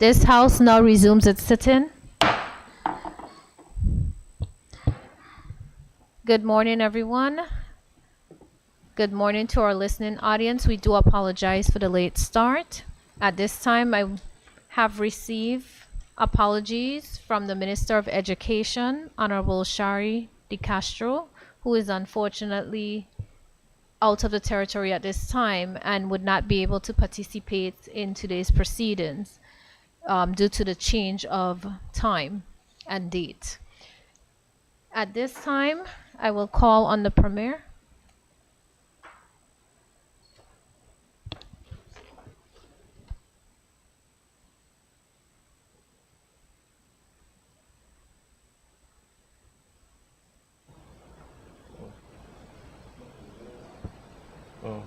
This House now resumes its sitting. Good morning, everyone. Good morning to our listening audience. We do apologize for the late start. At this time, I have received apologies from the Minister of Education, Honorable Shari Di Castro, who is unfortunately out of the territory at this time and would not be able to participate in today's proceedings due to the change of time and date. At this time, I will call on the Premier. Oh.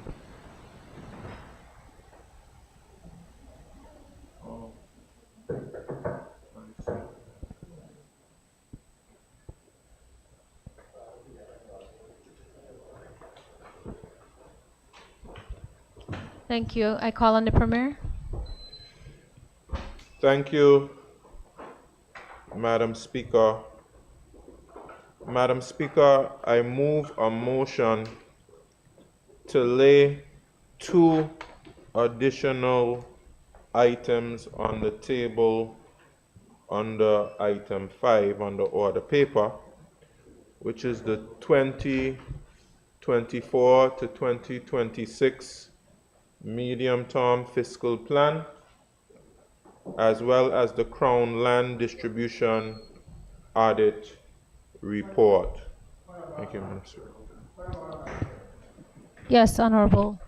Thank you. I call on the Premier. Thank you, Madam Speaker. Madam Speaker, I move a motion to lay 2 additional items on the table under item 5 on the order paper, which is the 2024 to 2026 medium-term fiscal plan, as well as the Crown Land Distribution Audit Report. Thank you, Madam Speaker. Yes, Honorable.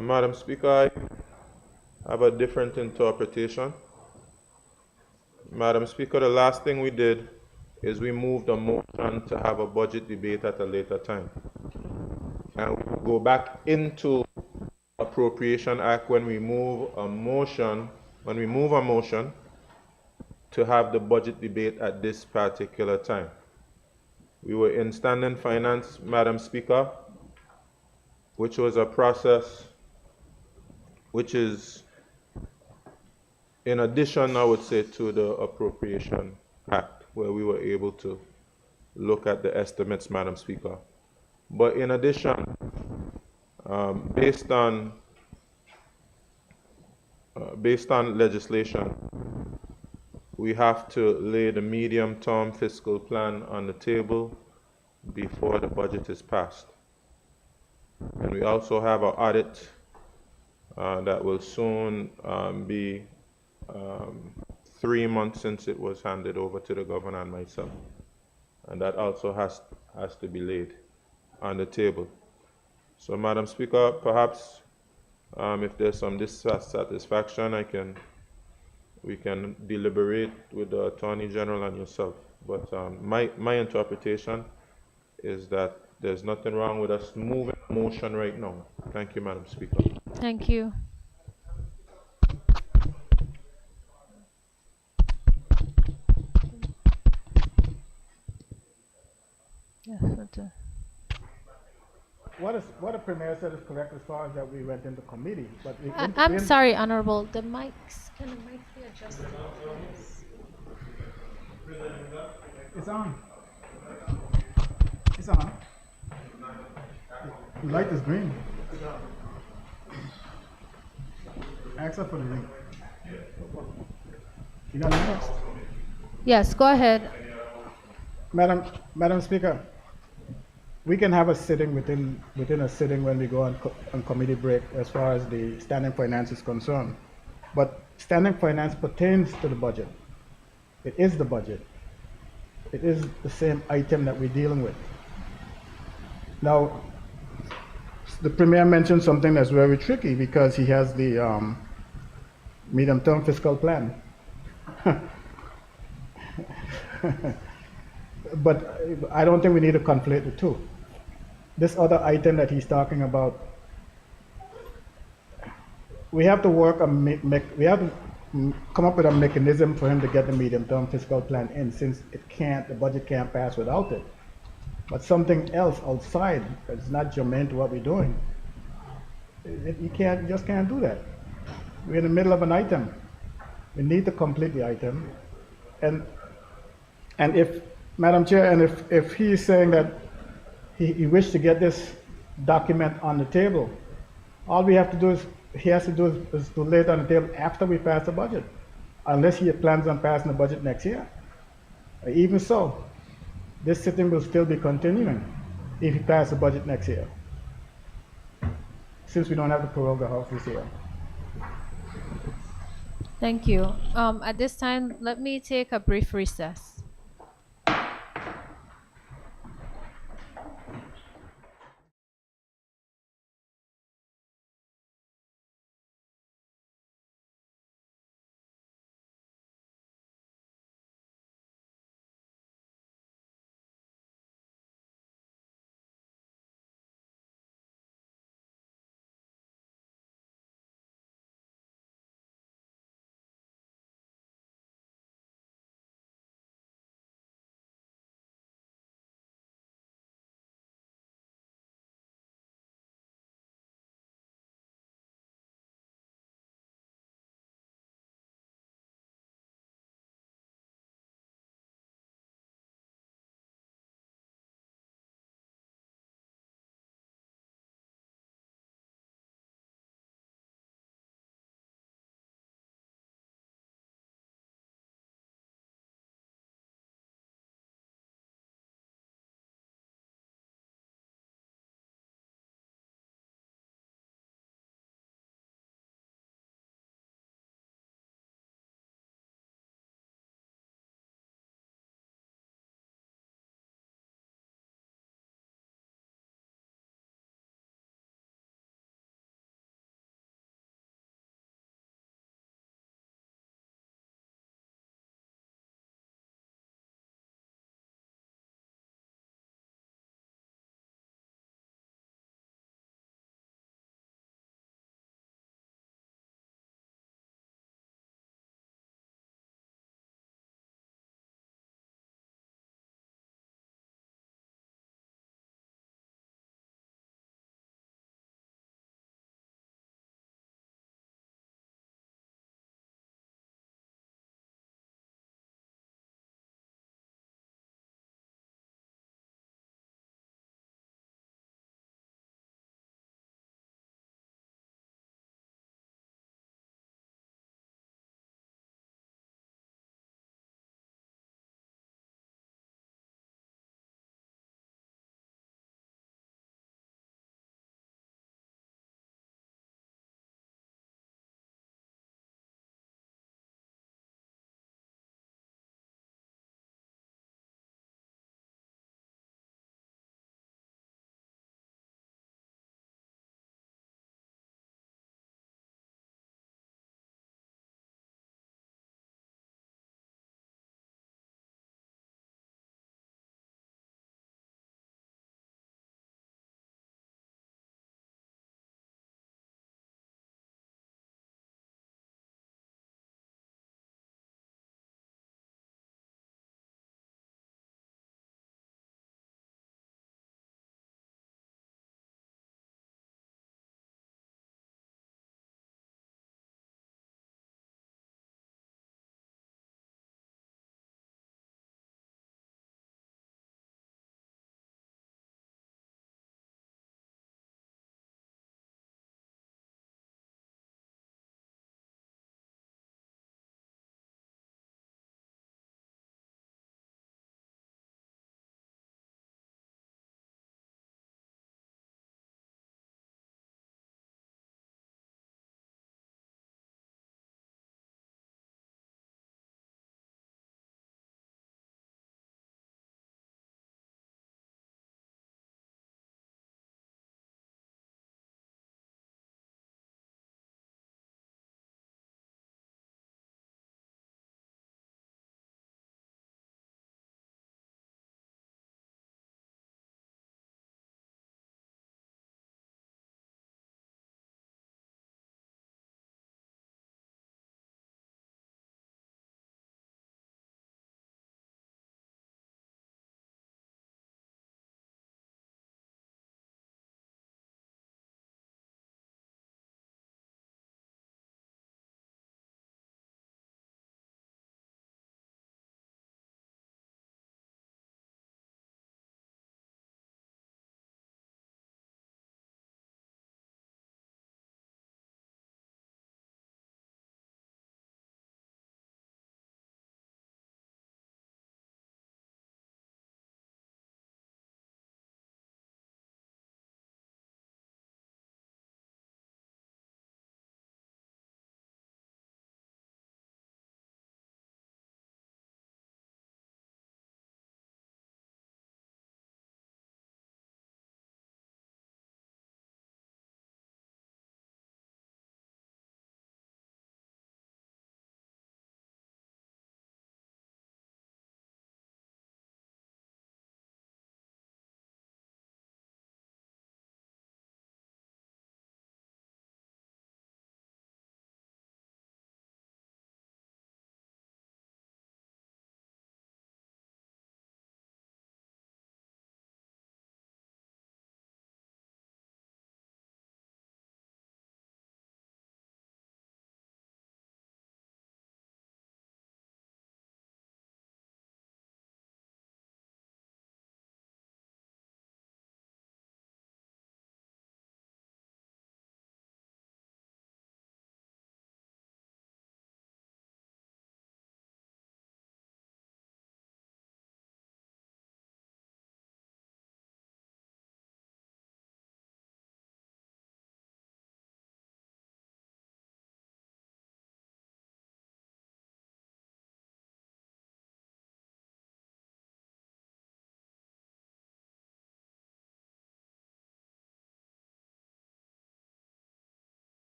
Madam Speaker, I have a different interpretation. Madam Speaker, the last thing we did is we moved a motion to have a budget debate at a later time. And we go back into Appropriation Act when we move a motion to have the budget debate at this particular time. We were in standing finance, Madam Speaker, which was a process which is in addition, I would say, to the Appropriation Act, where we were able to look at the estimates, Madam Speaker. But in addition, based on legislation, we have to lay the medium-term fiscal plan on the table before the budget is passed. And we also have an audit that will soon be 3 months since it was handed over to the governor and myself. And that also has to be laid on the table. So, Madam Speaker, perhaps if there's some dissatisfaction, we can deliberate with the Attorney General and yourself. But my interpretation is that there's nothing wrong with us moving a motion right now. Thank you, Madam Speaker. Thank you. What the Premier said is correct as far as that we went into committee, but I'm sorry, Honorable. The mics, can the mics be adjusted? It's on. It's on. The light is green. Accept for the link. You got it? Yes, go ahead. Madam Speaker, we can have a sitting within a sitting when we go on committee break as far as the standing finance is concerned. But standing finance pertains to the budget. It is the budget. It is the same item that we're dealing with. Now, the Premier mentioned something that's very tricky because he has the medium-term fiscal plan. But I don't think we need to conflate the two. This other item that he's talking about we have to work on we have to come up with a mechanism for him to get the medium-term fiscal plan in, since the budget can't pass without it. But something else outside that's not germane to what we're doing, you just can't do that. We're in the middle of an item. We need to complete the item. And, and if, Madam Chair, and if he's saying that he wished to get this document on the table, all we have to do is to lay it on the table after we pass the budget, unless he plans on passing the budget next year. Even so, this sitting will still be continuing if he passes the budget next year, since we don't have to prorogue the House this year. Thank you. At this time, let me take a brief recess.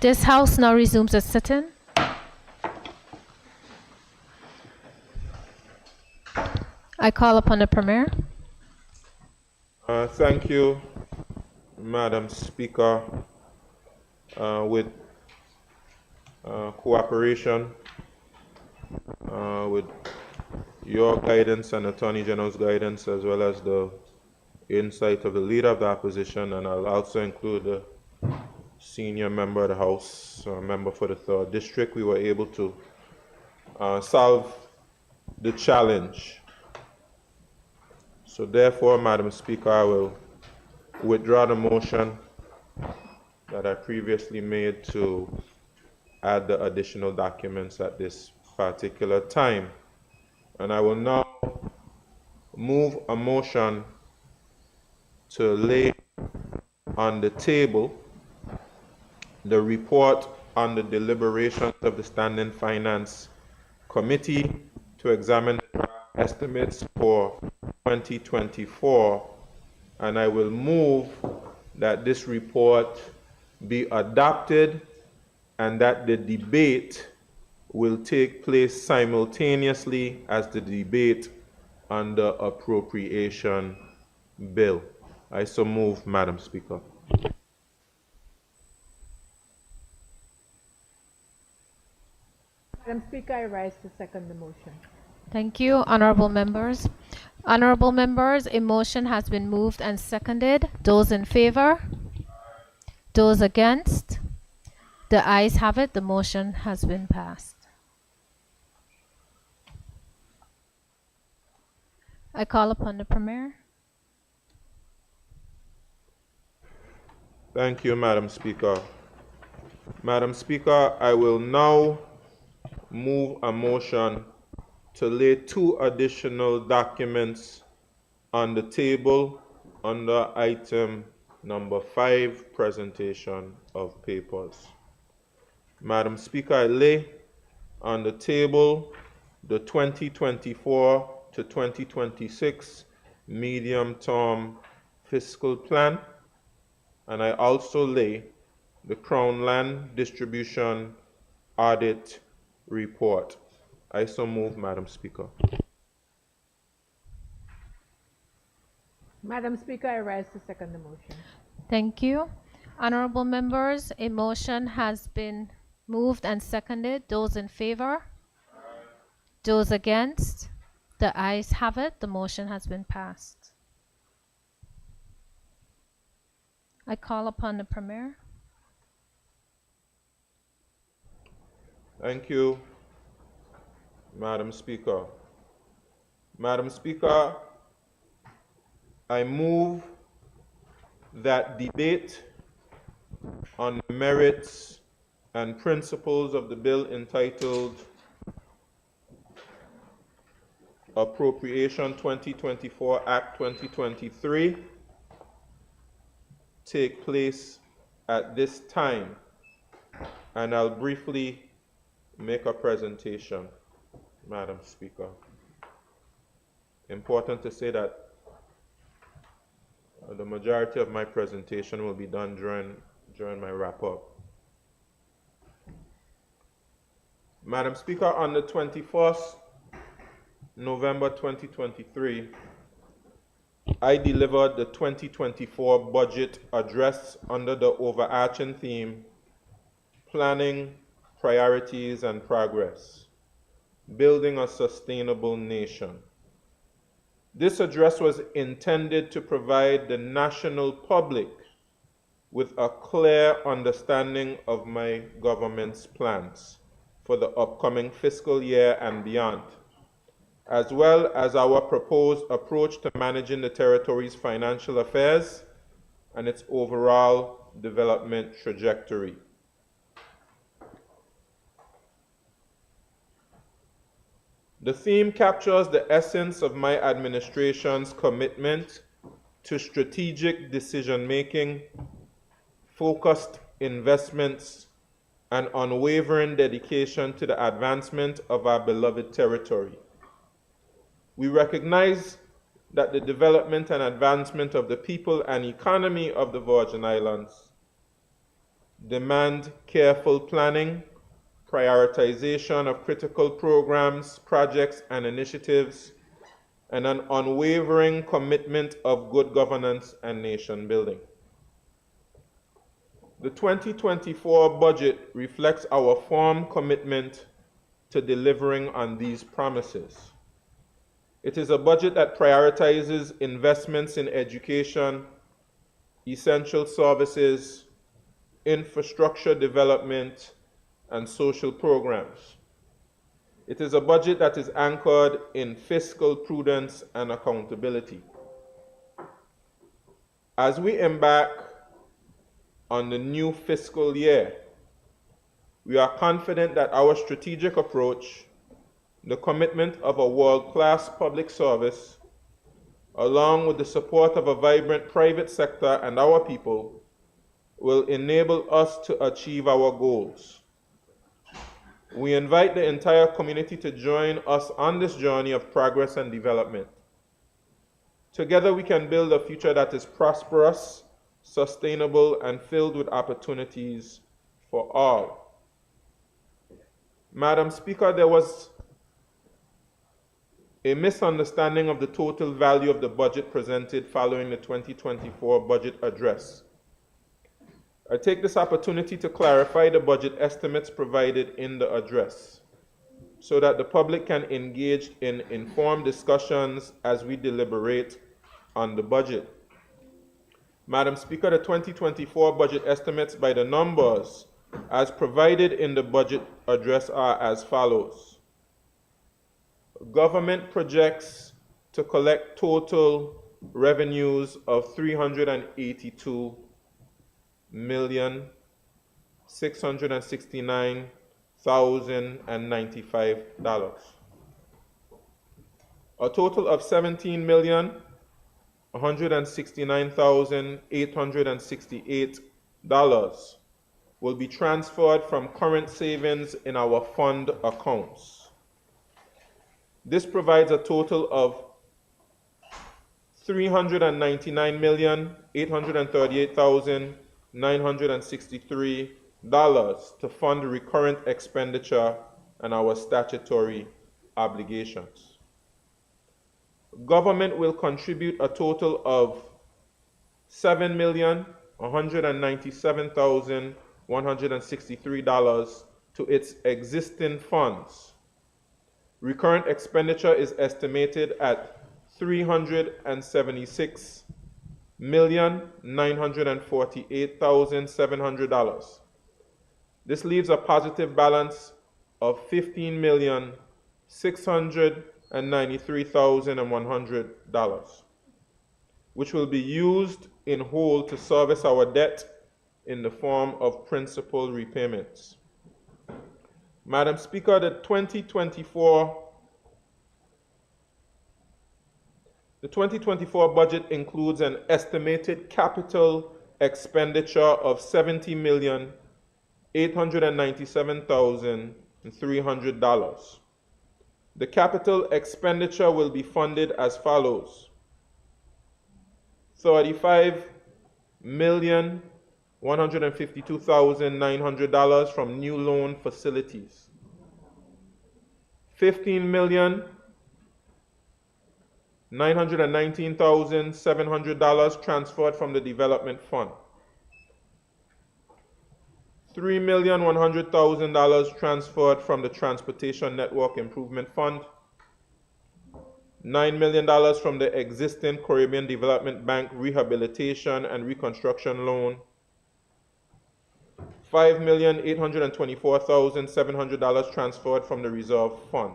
This House now resumes its sitting. I call upon the Premier. Thank you, Madam Speaker. With cooperation, with your guidance and Attorney General's guidance, as well as the insight of the Leader of the Opposition, and I'll also include the senior member of the House, member for the 3rd District, we were able to solve the challenge. So therefore, Madam Speaker, I will withdraw the motion that I previously made to add the additional documents at this particular time. And I will now move a motion to lay on the table the report on the deliberations of the Standing Finance Committee to examine the estimates for 2024, and I will move that this report be adopted and that the debate will take place simultaneously as the debate on the appropriation bill. I so move, Madam Speaker. Madam Speaker, I rise to second the motion. Thank you, honorable members. Honorable members, a motion has been moved and seconded. Those in favor? Those against? The ayes have it. The motion has been passed. I call upon the Premier. Thank you, Madam Speaker. Madam Speaker, I will now move a motion to lay 2 additional documents on the table under item number 5, presentation of papers. Madam Speaker, I lay on the table the 2024 to 2026 medium-term fiscal plan, and I also lay the Crown Land Distribution Audit Report. I so move, Madam Speaker. Madam Speaker, I rise to second the motion. Thank you. Honorable members, a motion has been moved and seconded. Those in favor? Those against? The ayes have it. The motion has been passed. I call upon the Premier. Thank you, Madam Speaker. Madam Speaker, I move that debate on the merits and principles of the bill entitled Appropriation 2024 Act 2023 take place at this time, and I'll briefly make a presentation, Madam Speaker. Important to say that the majority of my presentation will be done during my wrap-up. Madam Speaker, on the 21st November 2023, I delivered the 2024 budget address under the overarching theme, Planning, Priorities and Progress, Building a Sustainable Nation. This address was intended to provide the national public with a clear understanding of my government's plans for the upcoming fiscal year and beyond, as well as our proposed approach to managing the territory's financial affairs and its overall development trajectory. The theme captures the essence of my administration's commitment to strategic decision-making, focused investments, and unwavering dedication to the advancement of our beloved territory. We recognize that the development and advancement of the people and economy of the Virgin Islands demand careful planning, prioritization of critical programs, projects, and initiatives, and an unwavering commitment of good governance and nation building. The 2024 budget reflects our firm commitment to delivering on these promises. It is a budget that prioritizes investments in education, essential services, infrastructure development, and social programs. It is a budget that is anchored in fiscal prudence and accountability. As we embark on the new fiscal year, we are confident that our strategic approach, the commitment of a world-class public service, along with the support of a vibrant private sector and our people, will enable us to achieve our goals. We invite the entire community to join us on this journey of progress and development. Together we can build a future that is prosperous, sustainable, and filled with opportunities for all. Madam Speaker, there was a misunderstanding of the total value of the budget presented following the 2024 budget address. I take this opportunity to clarify the budget estimates provided in the address so that the public can engage in informed discussions as we deliberate on the budget. Madam Speaker, the 2024 budget estimates by the numbers as provided in the budget address are as follows. Government projects to collect total revenues of $382,669,095. A total of $17,169,868 will be transferred from current savings in our fund accounts. This provides a total of $399,838,963 to fund recurrent expenditure and our statutory obligations. Government will contribute a total of $7,197,163 to its existing funds. Recurrent expenditure is estimated at $376,948,700. This leaves a positive balance of $15,693,100, which will be used in whole to service our debt in the form of principal repayments. Madam Speaker, the 2024 budget includes an estimated capital expenditure of $70,897,300. The capital expenditure will be funded as follows. $35,152,900 from new loan facilities. $15,919,700 transferred from the Development Fund. $3,100,000 transferred from the Transportation Network Improvement Fund. $9 million from the existing Caribbean Development Bank Rehabilitation and Reconstruction Loan. $5,824,700 transferred from the Reserve Fund.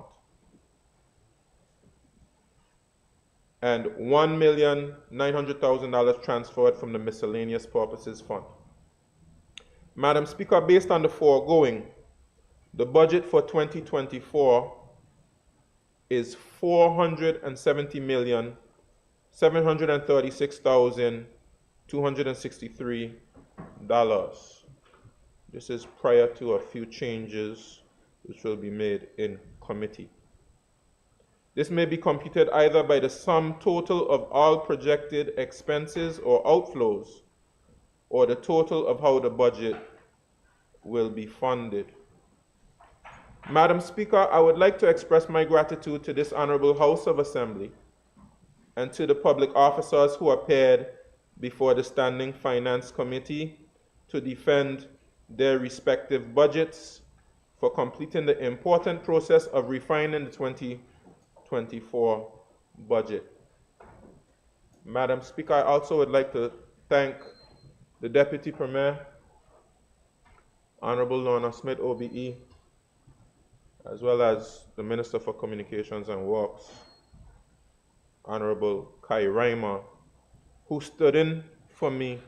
And $1,900,000 transferred from the Miscellaneous Purposes Fund. Madam Speaker, based on the foregoing, the budget for 2024 is $470,736,263. This is prior to a few changes which will be made in committee. This may be computed either by the sum total of all projected expenses or outflows, or the total of how the budget will be funded. Madam Speaker, I would like to express my gratitude to this Honorable House of Assembly and to the public officers who appeared before the Standing Finance Committee to defend their respective budgets for completing the important process of refining the 2024 budget. Madam Speaker, I also would like to thank the Deputy Premier, Honorable Lorna Smith, OBE, as well as the Minister for Communications and Works, Honorable Kai Reimer, who stood in for me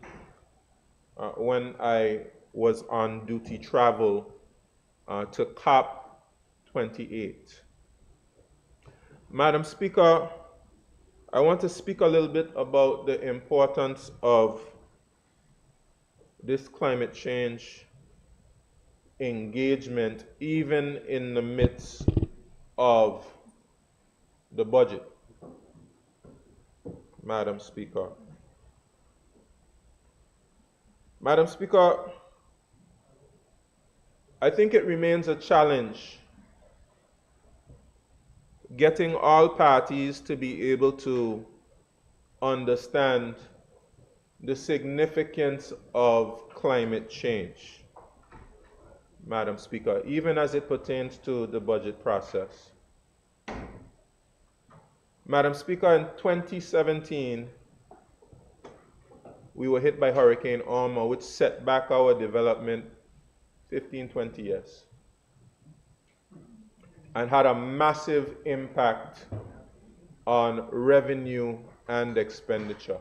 when I was on duty travel to COP 28. Madam Speaker, I want to speak a little bit about the importance of this climate change engagement, even in the midst of the budget. Madam Speaker. Madam Speaker, I think it remains a challenge getting all parties to be able to understand the significance of climate change, Madam Speaker, even as it pertains to the budget process. Madam Speaker, in 2017, we were hit by Hurricane Irma, which set back our development 15, 20 years and had a massive impact on revenue and expenditure.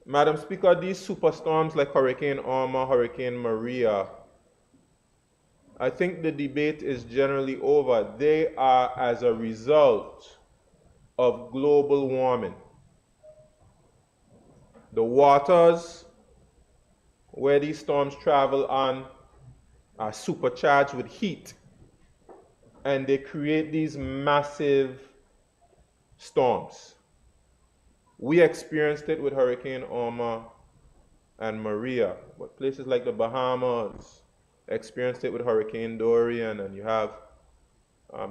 Madam Speaker, these superstorms like Hurricane Irma, Hurricane Maria, I think the debate is generally over. They are as a result of global warming. The waters where these storms travel on are supercharged with heat, and they create these massive storms. We experienced it with Hurricane Irma and Maria, but places like the Bahamas experienced it with Hurricane Dorian, and you have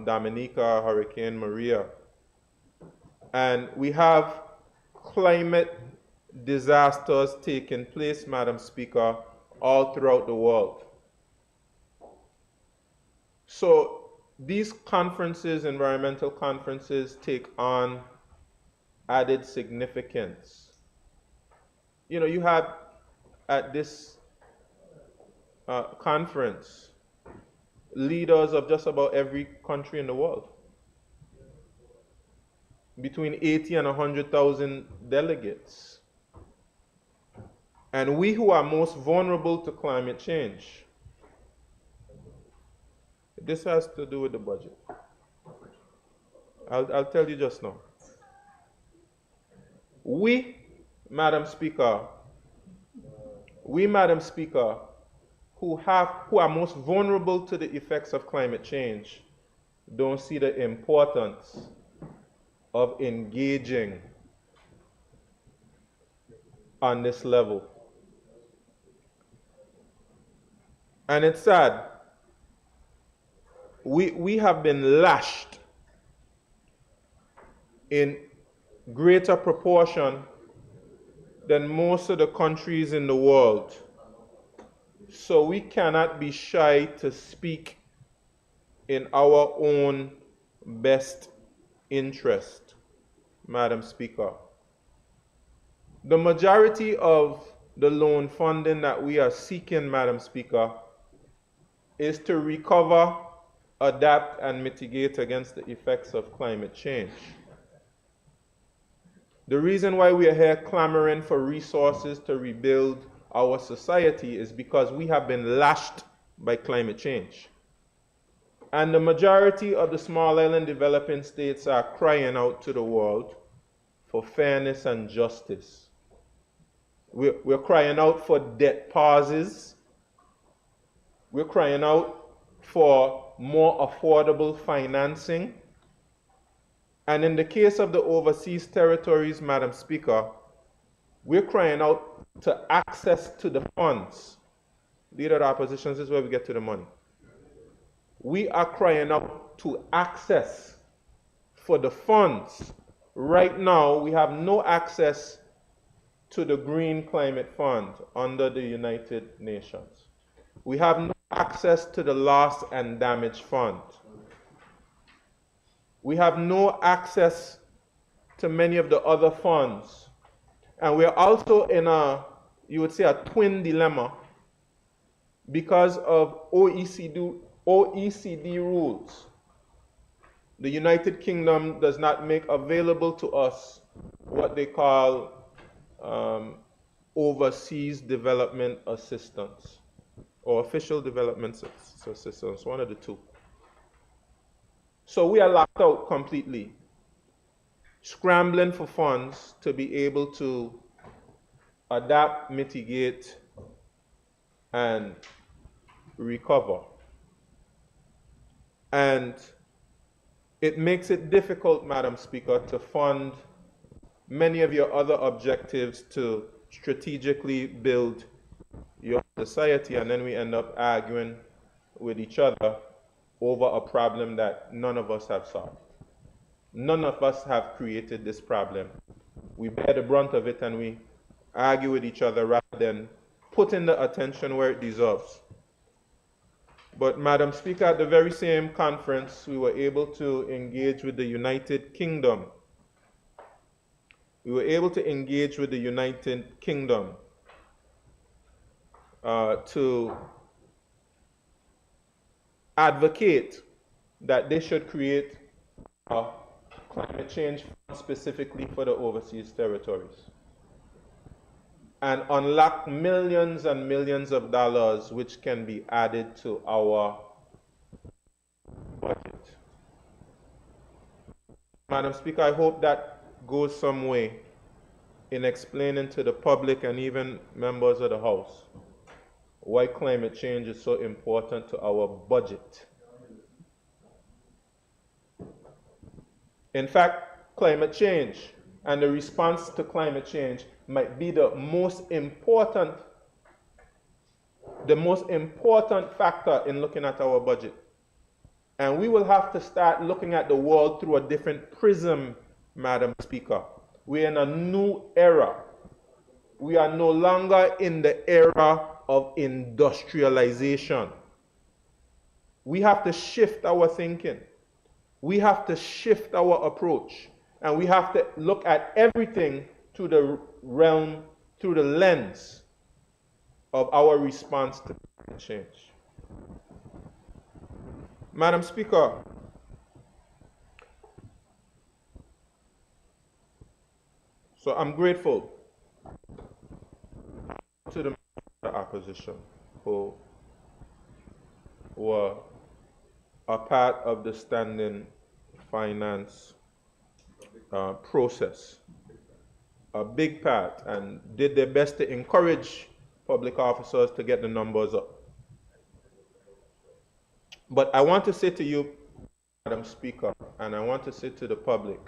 Dominica, Hurricane Maria. And we have climate disasters taking place, Madam Speaker, all throughout the world. So these conferences, environmental conferences, take on added significance. You know, you have at this conference leaders of just about every country in the world, between 80 and 100,000 delegates. And we who are most vulnerable to climate change, this has to do with the budget. I'll tell you just now. We, Madam Speaker, who are most vulnerable to the effects of climate change, don't see the importance of engaging on this level. And it's sad. We have been lashed in greater proportion than most of the countries in the world. So we cannot be shy to speak in our own best interest, Madam Speaker. The majority of the loan funding that we are seeking, Madam Speaker, is to recover, adapt, and mitigate against the effects of climate change. The reason why we are here clamoring for resources to rebuild our society is because we have been lashed by climate change. And the majority of the small island developing states are crying out to the world for fairness and justice. We're crying out for debt pauses. We're crying out for more affordable financing. And in the case of the overseas territories, Madam Speaker, we're crying out to access to the funds Leader of the opposition, this is where we get to the money. We are crying out to access for the funds. Right now, we have no access to the Green Climate Fund under the United Nations. We have no access to the Loss and Damage Fund. We have no access to many of the other funds. And we're also in a, you would say, a twin dilemma because of OECD rules. The United Kingdom does not make available to us what they call overseas development assistance or official development assistance, one of the two. So we are locked out completely, scrambling for funds to be able to adapt, mitigate, and recover. And it makes it difficult, Madam Speaker, to fund many of your other objectives to strategically build your society, and then we end up arguing with each other over a problem that none of us have solved. None of us have created this problem. We bear the brunt of it and we argue with each other rather than putting the attention where it deserves. But Madam Speaker, at the very same conference, we were able to engage with the United Kingdom. We were able to engage with the United Kingdom to advocate that they should create a climate change fund specifically for the overseas territories and unlock millions and millions of dollars which can be added to our budget. Madam Speaker, I hope that goes some way in explaining to the public and even members of the House why climate change is so important to our budget. In fact, climate change and the response to climate change might be the most important factor in looking at our budget. And we will have to start looking at the world through a different prism, Madam Speaker. We're in a new era. We are no longer in the era of industrialization. We have to shift our thinking. We have to shift our approach. And we have to look at everything through the realm, through the lens of our response to climate change. Madam Speaker, so I'm grateful to the opposition who were a part of the standing finance process, a big part, and did their best to encourage public officers to get the numbers up. But I want to say to you, Madam Speaker, and I want to say to the public,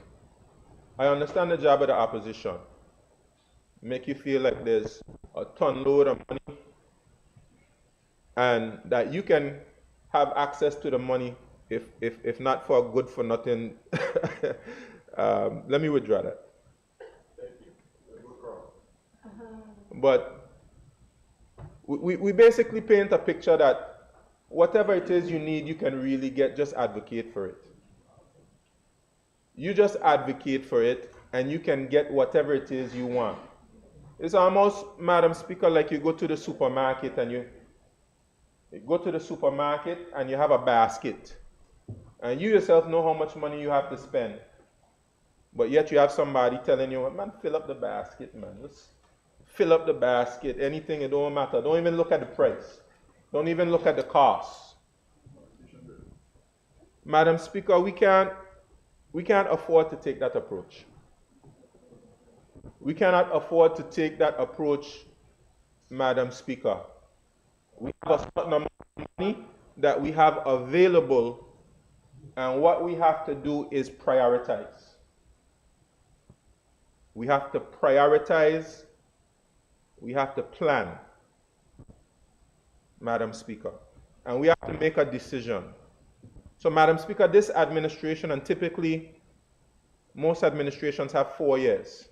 I understand the job of the opposition. Make you feel like there's a ton load of money and that you can have access to the money if not for good for nothing. Let me withdraw that. But we basically paint a picture that whatever it is you need, you can really get, just advocate for it. You just advocate for it and you can get whatever it is you want. It's almost, Madam Speaker, like you go to the supermarket and you go to the supermarket and you have a basket. And you yourself know how much money you have to spend. But yet you have somebody telling you, man, fill up the basket, man. Let's fill up the basket. Anything, it don't matter. Don't even look at the price. Don't even look at the cost. Madam Speaker, we can't afford to take that approach. We cannot afford to take that approach, Madam Speaker. We have a certain amount of money that we have available, and what we have to do is prioritize. We have to prioritize. We have to plan. Madam Speaker, and we have to make a decision. So, Madam Speaker, this administration, and typically most administrations have 4 years,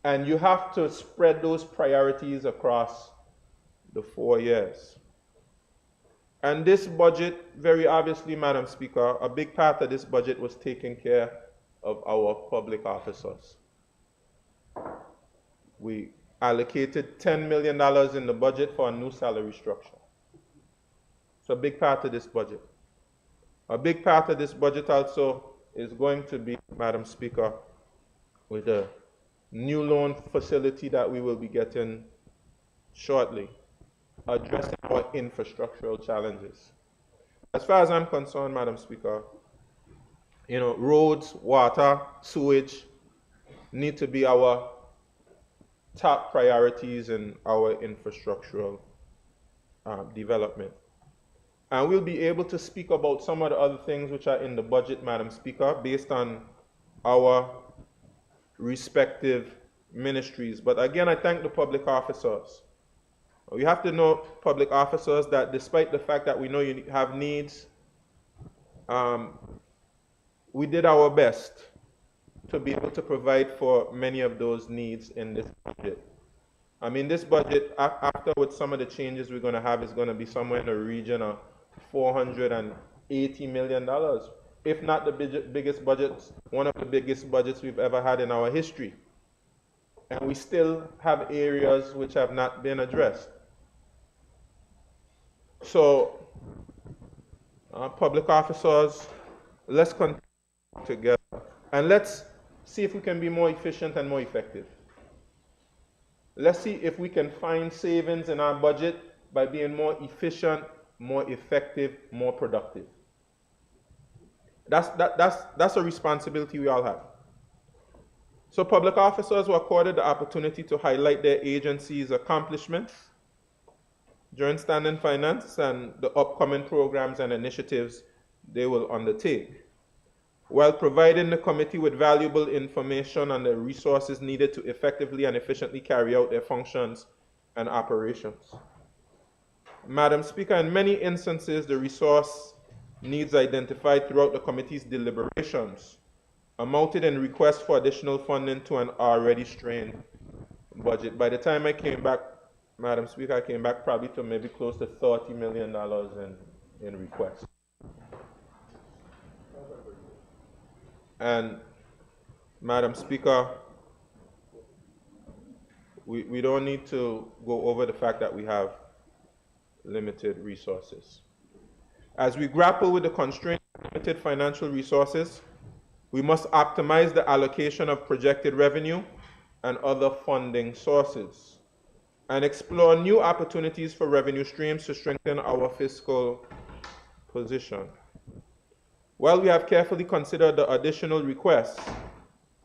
and you have to spread those priorities across the 4 years. And this budget, very obviously, Madam Speaker, a big part of this budget was taking care of our public officers. We allocated $10 million in the budget for a new salary structure. It's a big part of this budget. A big part of this budget also is going to be, Madam Speaker, with a new loan facility that we will be getting shortly, addressing our infrastructural challenges. As far as I'm concerned, Madam Speaker, roads, water, sewage need to be our top priorities in our infrastructural development. And we'll be able to speak about some of the other things which are in the budget, Madam Speaker, based on our respective ministries. But again, I thank the public officers. We have to know, public officers, that despite the fact that we know you have needs, we did our best to be able to provide for many of those needs in this budget. I mean, this budget, after with some of the changes we're going to have, is going to be somewhere in the region of $480 million, if not the biggest budgets, one of the biggest budgets we've ever had in our history. And we still have areas which have not been addressed. So, public officers, let's continue together, and let's see if we can be more efficient and more effective. Let's see if we can find savings in our budget by being more efficient, more effective, more productive. That's a responsibility we all have. So public officers were accorded the opportunity to highlight their agency's accomplishments during standing finance and the upcoming programs and initiatives they will undertake, while providing the committee with valuable information on the resources needed to effectively and efficiently carry out their functions and operations. Madam Speaker, in many instances, the resource needs identified throughout the committee's deliberations amounted in requests for additional funding to an already strained budget. By the time I came back, Madam Speaker, I came back probably to maybe close to $30 million in requests. And Madam Speaker, we don't need to go over the fact that we have limited resources. As we grapple with the constraints of limited financial resources, we must optimize the allocation of projected revenue and other funding sources, and explore new opportunities for revenue streams to strengthen our fiscal position. While we have carefully considered the additional requests,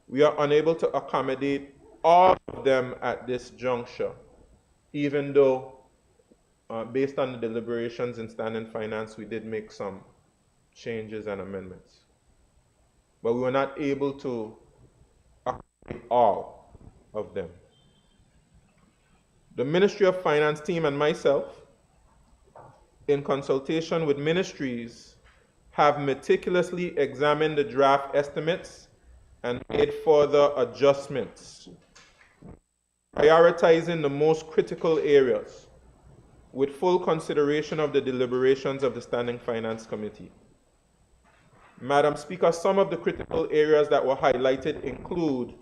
we are unable to accommodate all of them at this juncture, even though, based on the deliberations in standing finance, we did make some changes and amendments. But we were not able to accommodate all of them. The Ministry of Finance team and myself, in consultation with ministries, have meticulously examined the draft estimates and made further adjustments, prioritizing the most critical areas with full consideration of the deliberations of the Standing Finance Committee. Madam Speaker, some of the critical areas that were highlighted include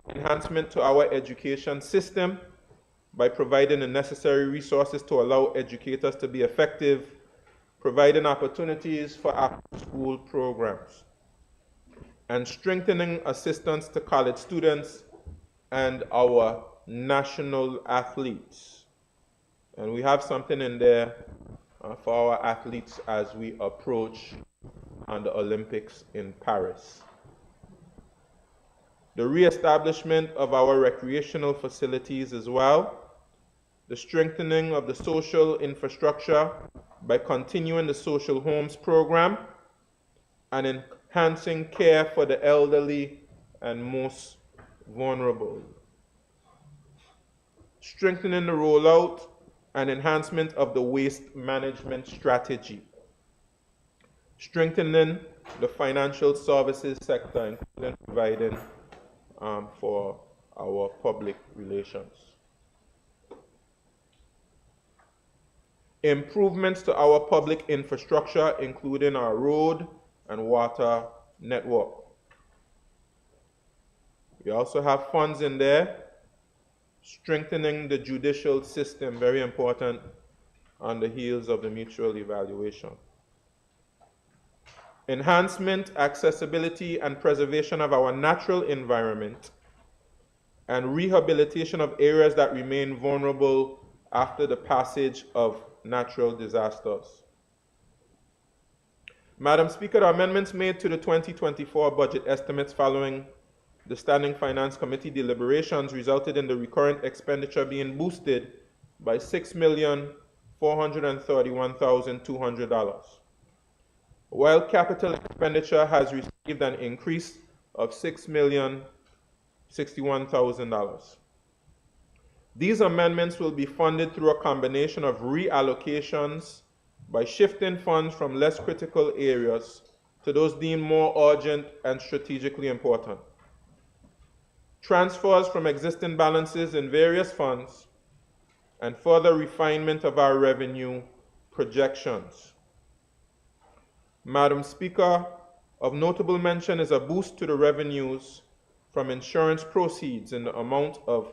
enhancement to our education system by providing the necessary resources to allow educators to be effective, providing opportunities for after-school programs, and strengthening assistance to college students and our national athletes. And we have something in there for our athletes as we approach the Olympics in Paris. The reestablishment of our recreational facilities as well, the strengthening of the social infrastructure by continuing the social homes program, and enhancing care for the elderly and most vulnerable. Strengthening the rollout and enhancement of the waste management strategy, strengthening the financial services sector, including providing for our public relations. Improvements to our public infrastructure, including our road and water network. We also have funds in there, strengthening the judicial system, very important on the heels of the mutual evaluation. Enhancement, accessibility, and preservation of our natural environment, and rehabilitation of areas that remain vulnerable after the passage of natural disasters. Madam Speaker, the amendments made to the 2024 budget estimates following the Standing Finance Committee deliberations resulted in the recurrent expenditure being boosted by $6,431,200, while capital expenditure has received an increase of $6,061,000. These amendments will be funded through a combination of reallocations by shifting funds from less critical areas to those deemed more urgent and strategically important, transfers from existing balances in various funds, and further refinement of our revenue projections. Madam Speaker, of notable mention is a boost to the revenues from insurance proceeds in the amount of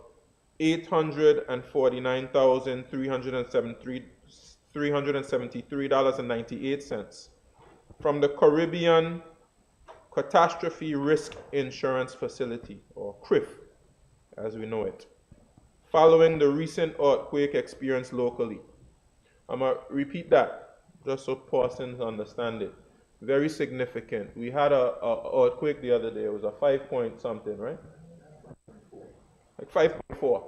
$849,373.98 from the Caribbean Catastrophe Risk Insurance Facility, or CRIF, as we know it, following the recent earthquake experienced locally. I'm going to repeat that, just so persons understand it. Very significant. We had a earthquake the other day. It was a 5 point something, right? Like 5.4.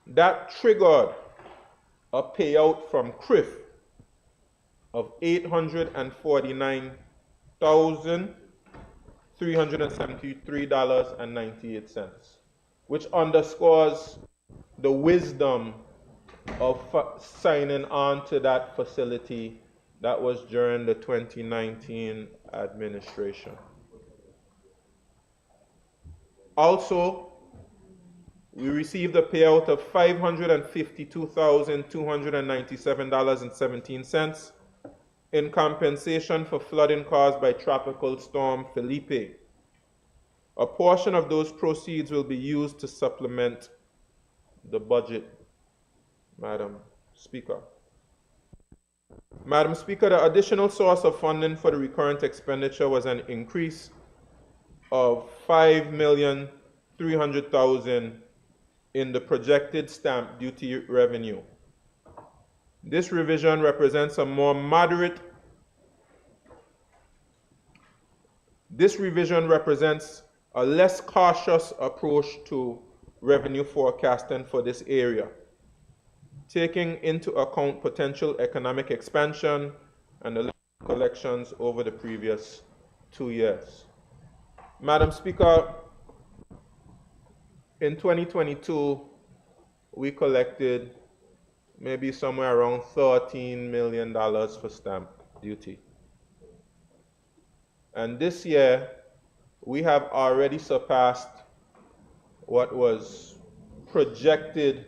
That triggered a payout from CRIF of $849,373.98, which underscores the wisdom of signing on to that facility that was during the 2019 administration. Also, we received a payout of $552,297.17 in compensation for flooding caused by Tropical Storm Felipe. A portion of those proceeds will be used to supplement the budget, Madam Speaker. Madam Speaker, the additional source of funding for the recurrent expenditure was an increase of $5,300,000 in the projected stamp duty revenue. This revision represents a more moderate. This revision represents a less cautious approach to revenue forecasting for this area, taking into account potential economic expansion and the collections over the previous 2 years. Madam Speaker, in 2022, we collected maybe somewhere around $13 million for stamp duty. And this year, we have already surpassed what was projected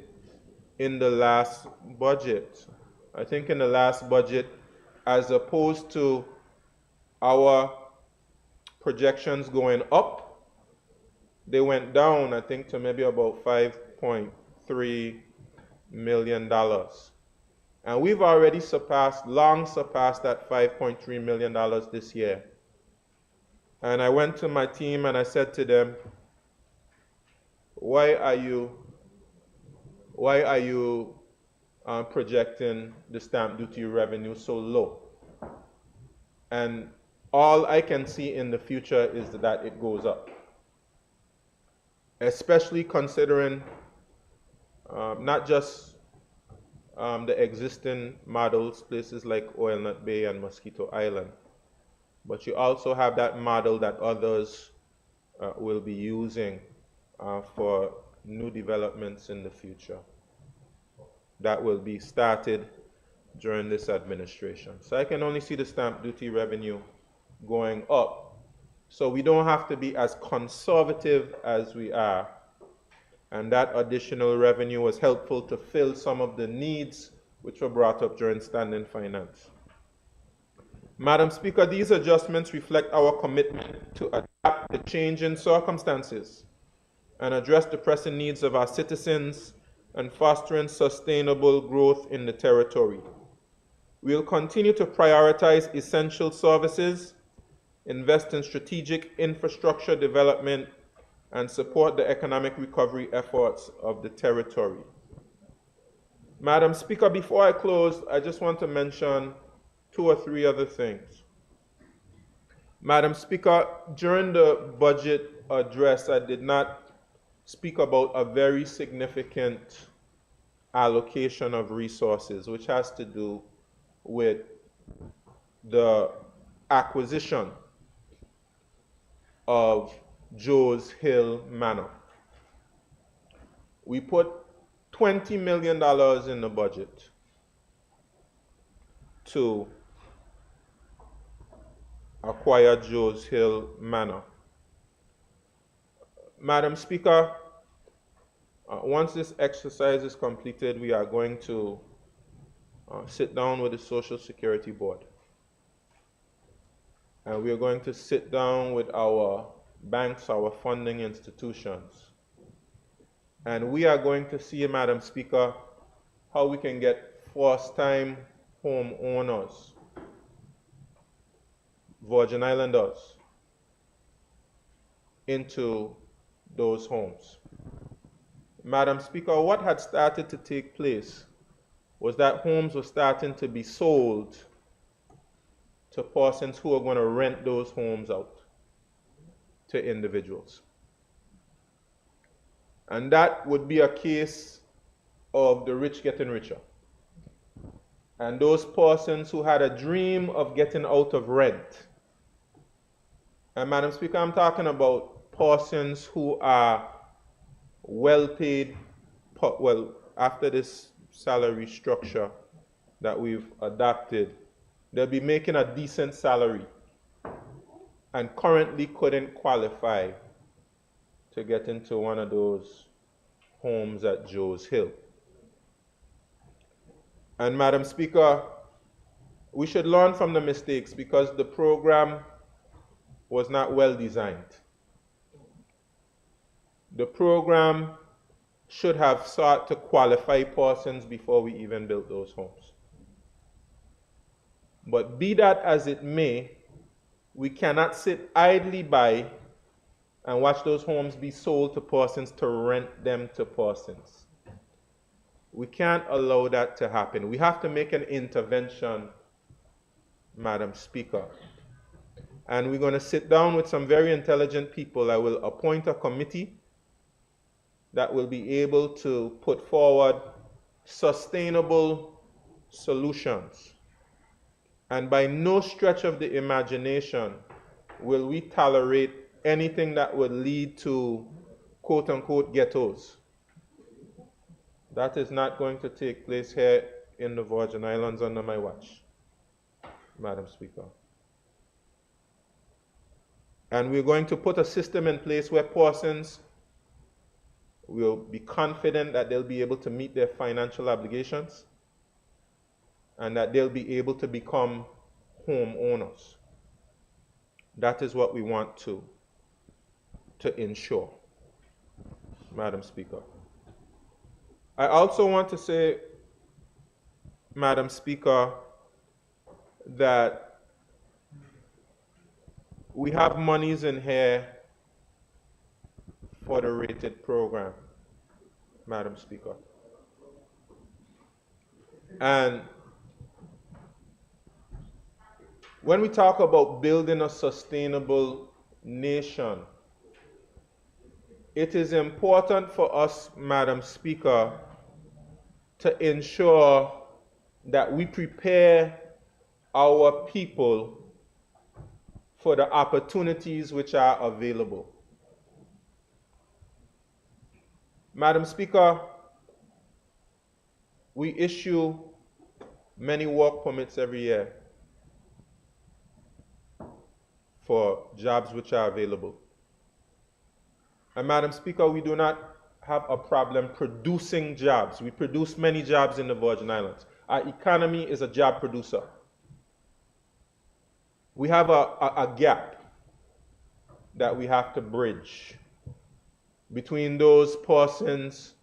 in the last budget. I think in the last budget, as opposed to our projections going up, they went down, I think, to maybe about $5.3 million. And we've already long surpassed that $5.3 million this year. And I went to my team and I said to them, why are you projecting the stamp duty revenue so low? And all I can see in the future is that it goes up, especially considering not just the existing models, places like Oil Nut Bay and Mosquito Island, but you also have that model that others will be using for new developments in the future. that will be started during this administration. So I can only see the stamp duty revenue going up. So we don't have to be as conservative as we are. And that additional revenue was helpful to fill some of the needs which were brought up during standing finance. Madam Speaker, these adjustments reflect our commitment to adapt to changing circumstances and address the pressing needs of our citizens and fostering sustainable growth in the territory. We will continue to prioritize essential services, invest in strategic infrastructure development, and support the economic recovery efforts of the territory. Madam Speaker, before I close, I just want to mention 2 or 3 other things. Madam Speaker, during the budget address, I did not speak about a very significant allocation of resources, which has to do with the acquisition of Joe's Hill Manor. We put $20 million in the budget to acquire Joe's Hill Manor. Madam Speaker, once this exercise is completed, we are going to sit down with the Social Security Board. And we are going to sit down with our banks, our funding institutions. And we are going to see, Madam Speaker, how we can get first-time homeowners, Virgin Islanders, into those homes. Madam Speaker, what had started to take place was that homes were starting to be sold to persons who are going to rent those homes out to individuals. And that would be a case of the rich getting richer. And those persons who had a dream of getting out of rent. And Madam Speaker, I'm talking about persons who are well paid, well, after this salary structure that we've adopted, they'll be making a decent salary and currently couldn't qualify to get into one of those homes at Joe's Hill. And Madam Speaker, we should learn from the mistakes because the program was not well designed. The program should have sought to qualify persons before we even built those homes. But be that as it may, we cannot sit idly by and watch those homes be sold to persons to rent them to persons. We can't allow that to happen. We have to make an intervention, Madam Speaker. And we're going to sit down with some very intelligent people. I will appoint a committee that will be able to put forward sustainable solutions. And by no stretch of the imagination will we tolerate anything that would lead to quote-unquote ghettos. That is not going to take place here in the Virgin Islands under my watch, Madam Speaker. And we're going to put a system in place where persons will be confident that they'll be able to meet their financial obligations and that they'll be able to become homeowners. That is what we want to ensure, Madam Speaker. I also want to say, Madam Speaker, that we have monies in here for the rated program, Madam Speaker. And when we talk about building a sustainable nation, it is important for us, Madam Speaker, to ensure that we prepare our people for the opportunities which are available. Madam Speaker, We issue many work permits every year for jobs which are available. And Madam Speaker, we do not have a problem producing jobs. We produce many jobs in the Virgin Islands. Our economy is a job producer. We have a gap that we have to bridge between those persons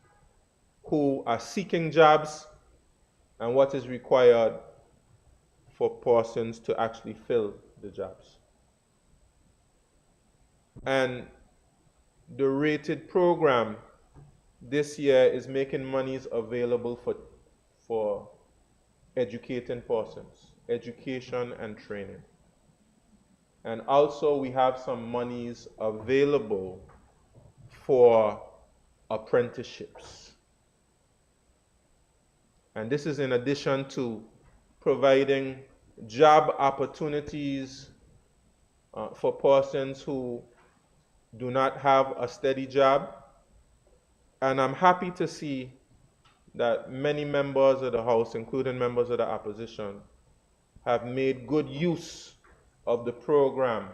who are seeking jobs and what is required for persons to actually fill the jobs. And the rated program this year is making monies available for educating persons, education and training. And also we have some monies available for apprenticeships. And this is in addition to providing job opportunities for persons who do not have a steady job. And I'm happy to see that many members of the House, including members of the opposition, have made good use of the program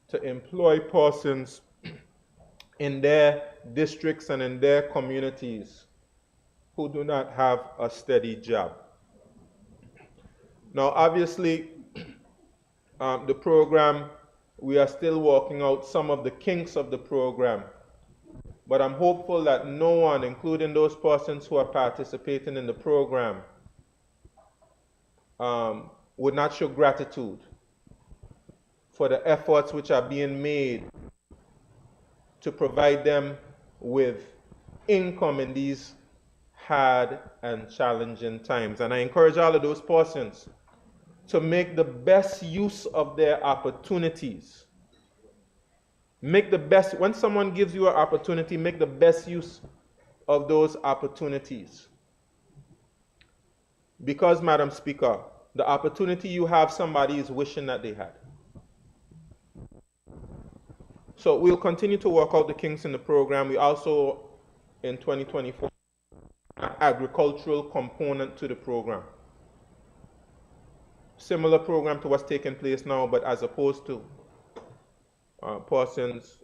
to employ persons in their districts and in their communities who do not have a steady job. Now, obviously, the program, we are still working out some of the kinks of the program, but I'm hopeful that no one, including those persons who are participating in the program, would not show gratitude for the efforts which are being made to provide them with income in these hard and challenging times. And I encourage all of those persons to make the best use of their opportunities. Make the best, when someone gives you an opportunity, make the best use of those opportunities. Because, Madam Speaker, the opportunity you have, somebody is wishing that they had. So we'll continue to work out the kinks in the program. We also, in 2024, an agricultural component to the program. Similar program to what's taking place now, but as opposed to persons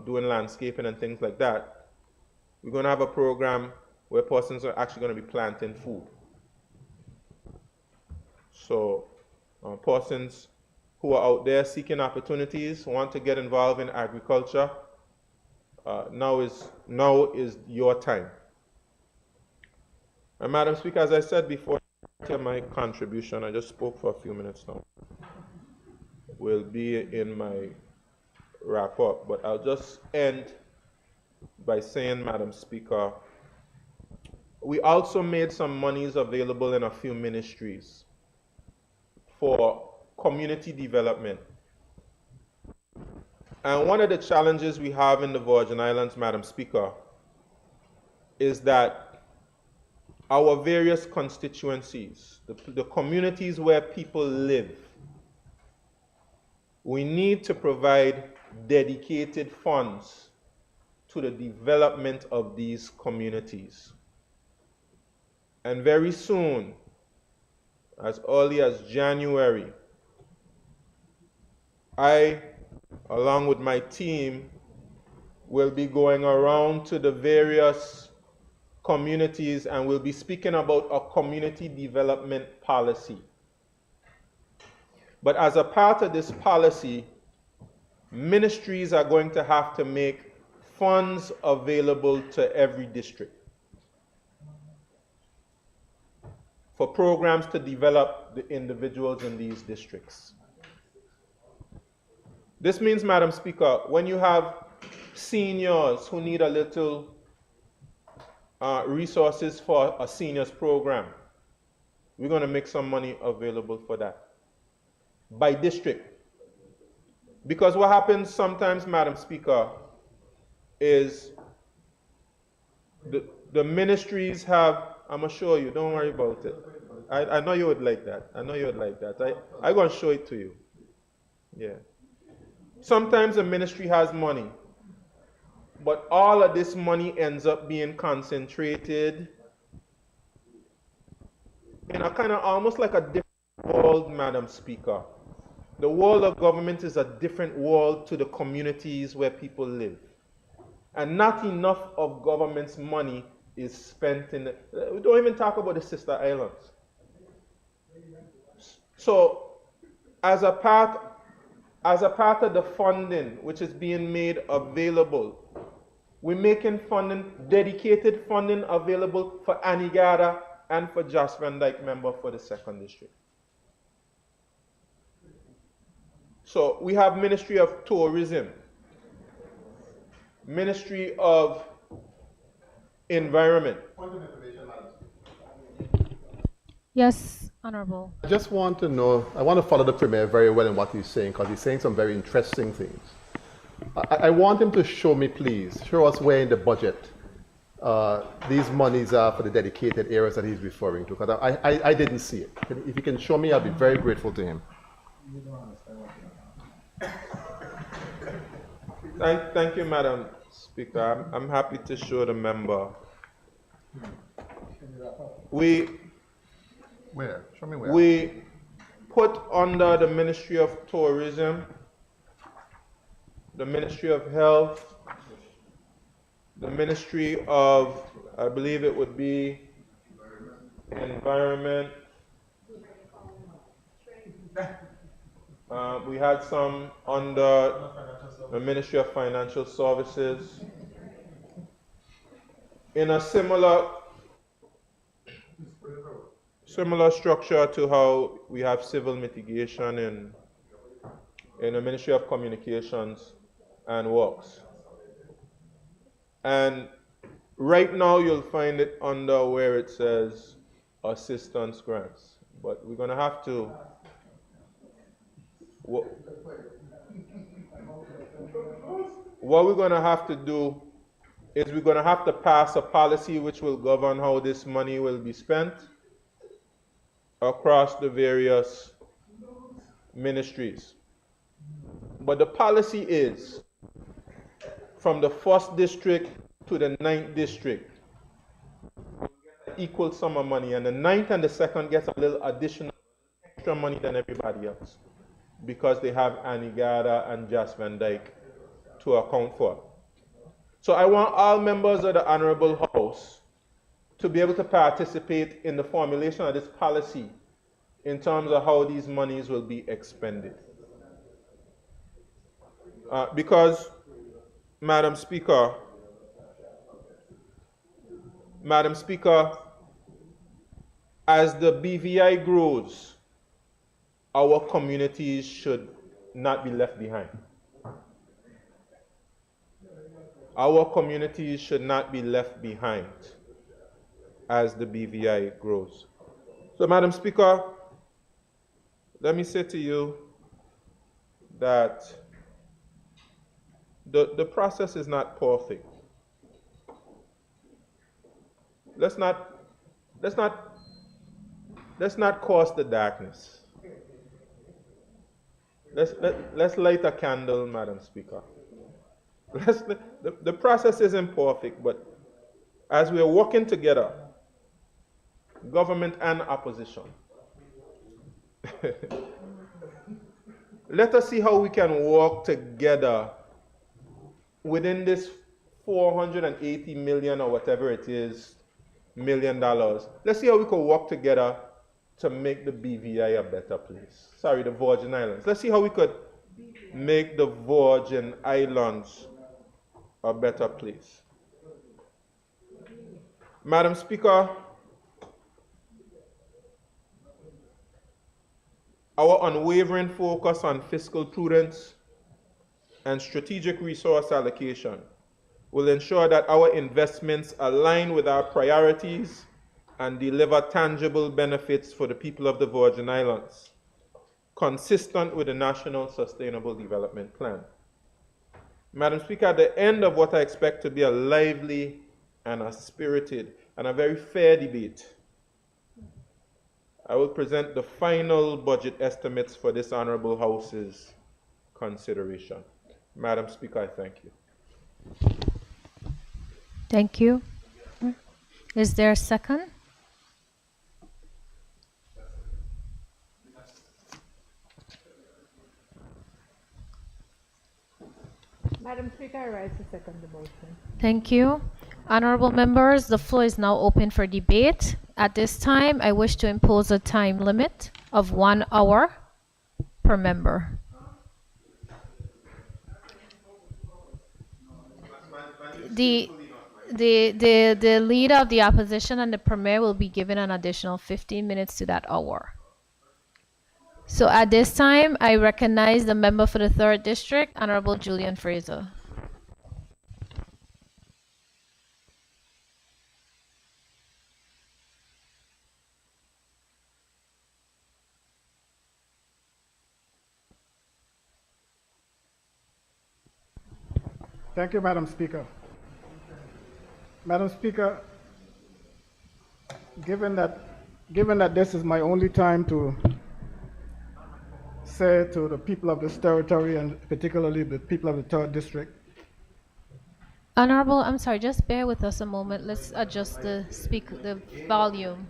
doing landscaping and things like that, we're going to have a program where persons are actually going to be planting food. So persons who are out there seeking opportunities, want to get involved in agriculture, now is your time. And Madam Speaker, as I said before, my contribution, I just spoke for a few minutes now, will be in my wrap up, but I'll just end by saying, Madam Speaker, we also made some monies available in a few ministries for community development. And one of the challenges we have in the Virgin Islands, Madam Speaker, is that our various constituencies, the communities where people live, we need to provide dedicated funds to the development of these communities. And very soon, as early as January, I, along with my team, will be going around to the various communities and will be speaking about a community development policy. But as a part of this policy, ministries are going to have to make funds available to every district for programs to develop the individuals in these districts. This means, Madam Speaker, when you have seniors who need a little resources for a seniors program, we're going to make some money available for that by district. Because what happens sometimes, Madam Speaker, is the ministries have, I'm going to show you, don't worry about it. I know you would like that. I know you would like that. I'm going to show it to you. Yeah. Sometimes a ministry has money, but all of this money ends up being concentrated in a kind of almost like a different world, Madam Speaker. The world of government is a different world to the communities where people live. And not enough of government's money is spent in we don't even talk about the sister islands. So as a part of the funding which is being made available, we're making funding, dedicated funding available for Anegada and for Jas Van Dyke member for the 2nd District. So we have Ministry of Tourism, Ministry of Environment. Yes, Honorable. I just want to know, I want to follow the Premier very well in what he's saying, because he's saying some very interesting things. I want him to show me, please, show us where in the budget these monies are for the dedicated areas that he's referring to, because I didn't see it. If he can show me, I'll be very grateful to him. Thank you, Madam Speaker. I'm happy to show the member. Where? Show me where. We put under the Ministry of Tourism, the Ministry of Health, the Ministry of, I believe it would be Environment. We had some under the Ministry of Financial Services. In a similar structure to how we have civil mitigation in the Ministry of Communications and Works. And right now you'll find it under where it says assistance grants. But we're going to have to what we're going to have to do is we're going to have to pass a policy which will govern how this money will be spent across the various ministries. But the policy is from the 1st district to the 9th district, equal sum of money, and the 9th and the 2nd gets a little additional extra money than everybody else, because they have Anegada and Jas Van Dyke to account for. So I want all members of the Honorable House to be able to participate in the formulation of this policy in terms of how these monies will be expended. Because, Madam Speaker, as the BVI grows, our communities should not be left behind. Our communities should not be left behind as the BVI grows. So, Madam Speaker, let me say to you that the process is not perfect. Let's not cause the darkness. Let's light a candle, Madam Speaker. The process isn't perfect, but as we are working together, government and opposition, let us see how we can work together within this $480 million or whatever it is, $1 million. Let's see how we can work together to make the BVI a better place. Sorry, the Virgin Islands. Let's see how we could make the Virgin Islands a better place. Madam Speaker, our unwavering focus on fiscal prudence and strategic resource allocation will ensure that our investments align with our priorities and deliver tangible benefits for the people of the Virgin Islands, consistent with the National Sustainable Development Plan. Madam Speaker, at the end of what I expect to be a lively and a spirited and a very fair debate, I will present the final budget estimates for this Honorable House's consideration. Madam Speaker, I thank you. Thank you. Is there a second? Madam Speaker, I rise to second the motion. Thank you. Honorable members, the floor is now open for debate. At this time, I wish to impose a time limit of 1 hour per member. The, the leader of the opposition and the premier will be given an additional 15 minutes to that hour. So at this time, I recognize the member for the 3rd District, Honorable Julian Fraser. Thank you, Madam Speaker. Madam Speaker, given that this is my only time to say to the people of this territory, and particularly the people of the 3rd District, Honorable, I'm sorry, just bear with us a moment. Let's adjust the volume.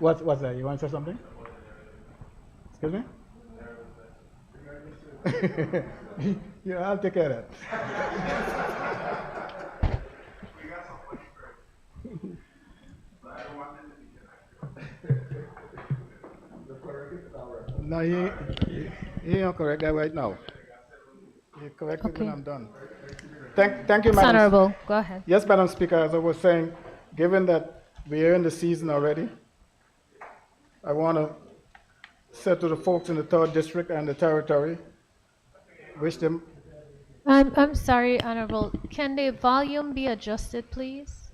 what's that? You want to say something? Excuse me? Yeah, I'll take care of that. No, he ain't correct that right now. He correct it when I'm done. Thank you, It's Madam. honorable. Go ahead. Yes, Madam Speaker, as I was saying, given that we are in the season already, I want to say to the folks in the 3rd District and the territory, wish them, I'm sorry, Honorable. Can the volume be adjusted, please?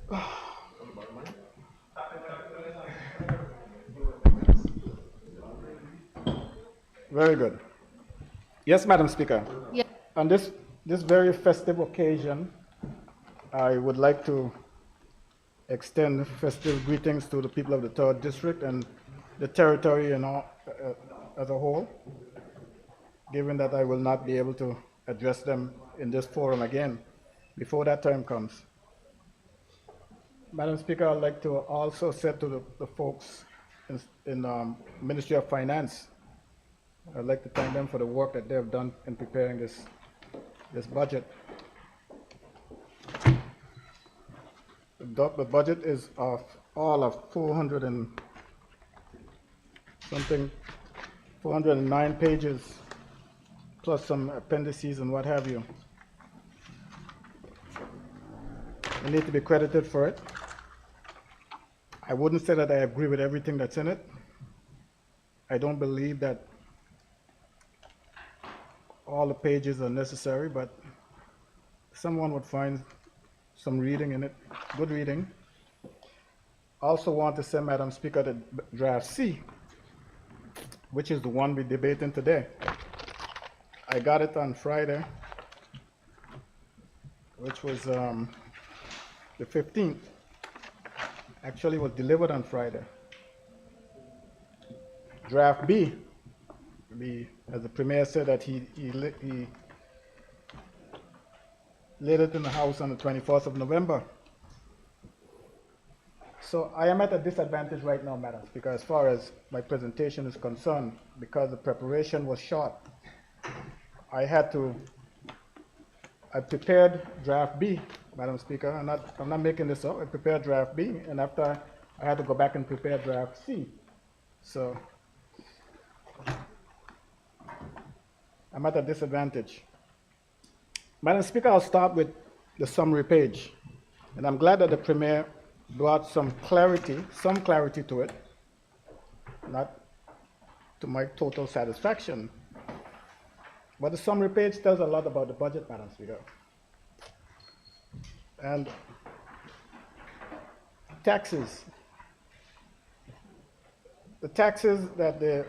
very good. Yes, Madam Speaker. Yeah. On this very festive occasion, I would like to extend festive greetings to the people of the 3rd District and the territory and all, as a whole, given that I will not be able to address them in this forum again before that time comes. Madam Speaker, I'd like to also say to the folks in Ministry of Finance, I'd like to thank them for the work that they have done in preparing this budget. The budget is of all of 409 pages, plus some appendices and what have you. I need to be credited for it. I wouldn't say that I agree with everything that's in it. I don't believe that all the pages are necessary, but someone would find some reading in it, good reading. Also want to say, Madam Speaker, that draft C, which is the one we're debating today, I got it on Friday, which was the 15th. Actually, was delivered on Friday. Draft B, as the Premier said, that he laid it in the House on the 24th of November. So I am at a disadvantage right now, Madam Speaker, as far as my presentation is concerned, because the preparation was short. I prepared draft B, Madam Speaker. I'm not making this up. I prepared draft B, and after I had to go back and prepare draft C. So I'm at a disadvantage. Madam Speaker, I'll start with the summary page. And I'm glad that the Premier brought some clarity to it, not to my total satisfaction. But the summary page tells a lot about the budget, Madam Speaker. And taxes. The taxes that they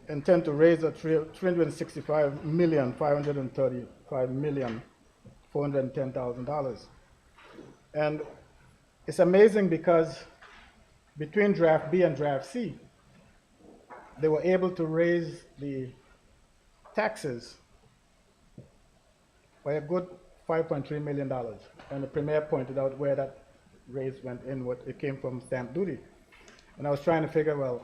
intend to raise are $365,535,410,000. And it's amazing because between draft B and draft C, they were able to raise the taxes by a good $5.3 million. And the Premier pointed out where that raise went in, what it came from stamp duty. And I was trying to figure, well,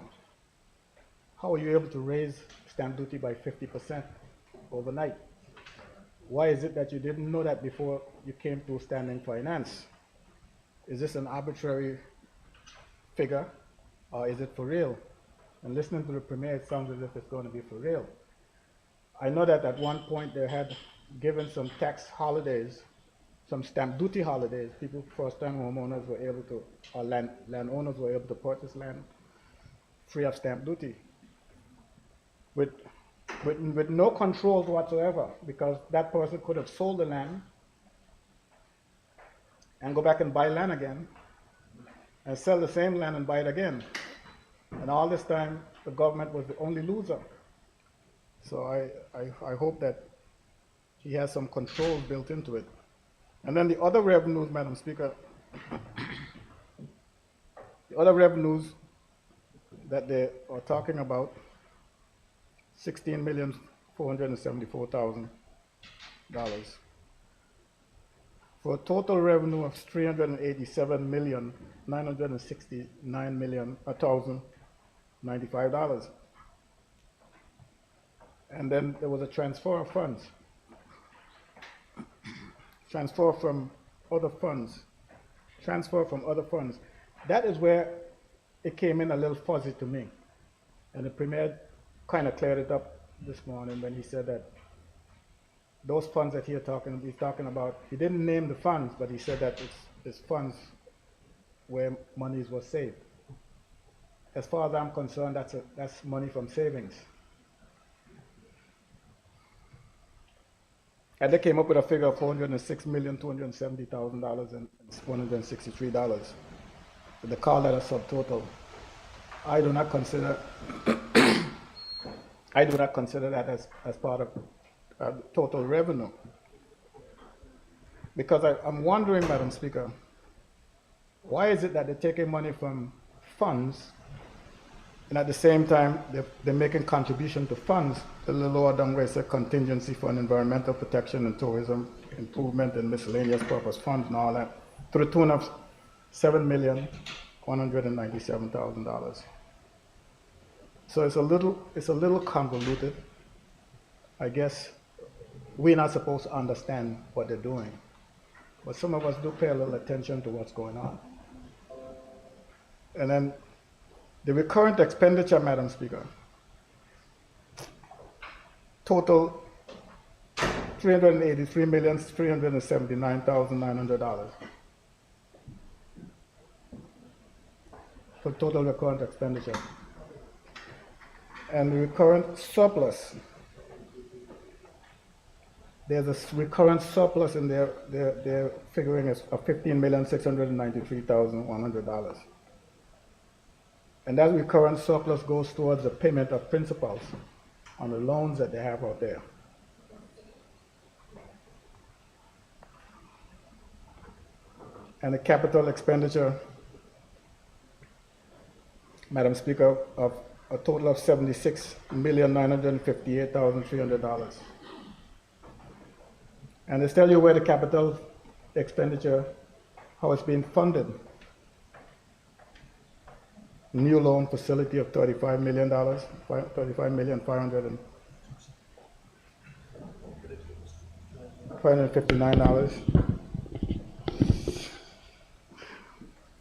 how are you able to raise stamp duty by 50% overnight? Why is it that you didn't know that before you came to standing finance? Is this an arbitrary figure, or is it for real? And listening to the Premier, it sounds as if it's going to be for real. I know that at one point they had given some tax holidays, some stamp duty holidays. People, first-time homeowners were able to, or landowners were able to purchase land free of stamp duty with no controls whatsoever, because that person could have sold the land and go back and buy land again and sell the same land and buy it again. And all this time, the government was the only loser. So I hope that he has some controls built into it. And then the other revenues, Madam Speaker, the other revenues that they are talking about, $16,474,000, for a total revenue of $387,969,095. And then there was a transfer of funds, transfer from other funds. That is where it came in a little fuzzy to me. And the Premier kind of cleared it up this morning when he said that those funds that he's talking about, he didn't name the funds, but he said that it's funds where monies were saved. As far as I'm concerned, that's money from savings. And they came up with a figure of $406,270,000 and $163. They call that a subtotal. I do not consider that as part of total revenue. Because I'm wondering, Madam Speaker, why is it that they're taking money from funds and at the same time they're making contribution to funds, the lower down where it says contingency fund, environmental protection and tourism improvement and miscellaneous purpose funds and all that, to the tune of $7,197,000. So it's a little convoluted. I guess we're not supposed to understand what they're doing, but some of us do pay a little attention to what's going on. And then the recurrent expenditure, Madam Speaker, total $383,379,900 for total recurrent expenditure. And the recurrent surplus, there's a recurrent surplus in there, they're figuring as $15,693,100. And that recurrent surplus goes towards the payment of principals on the loans that they have out there. And the capital expenditure, Madam Speaker, of a total of $76,958,300. And they tell you where the capital expenditure, how it's being funded. New loan facility of $35 million, $559.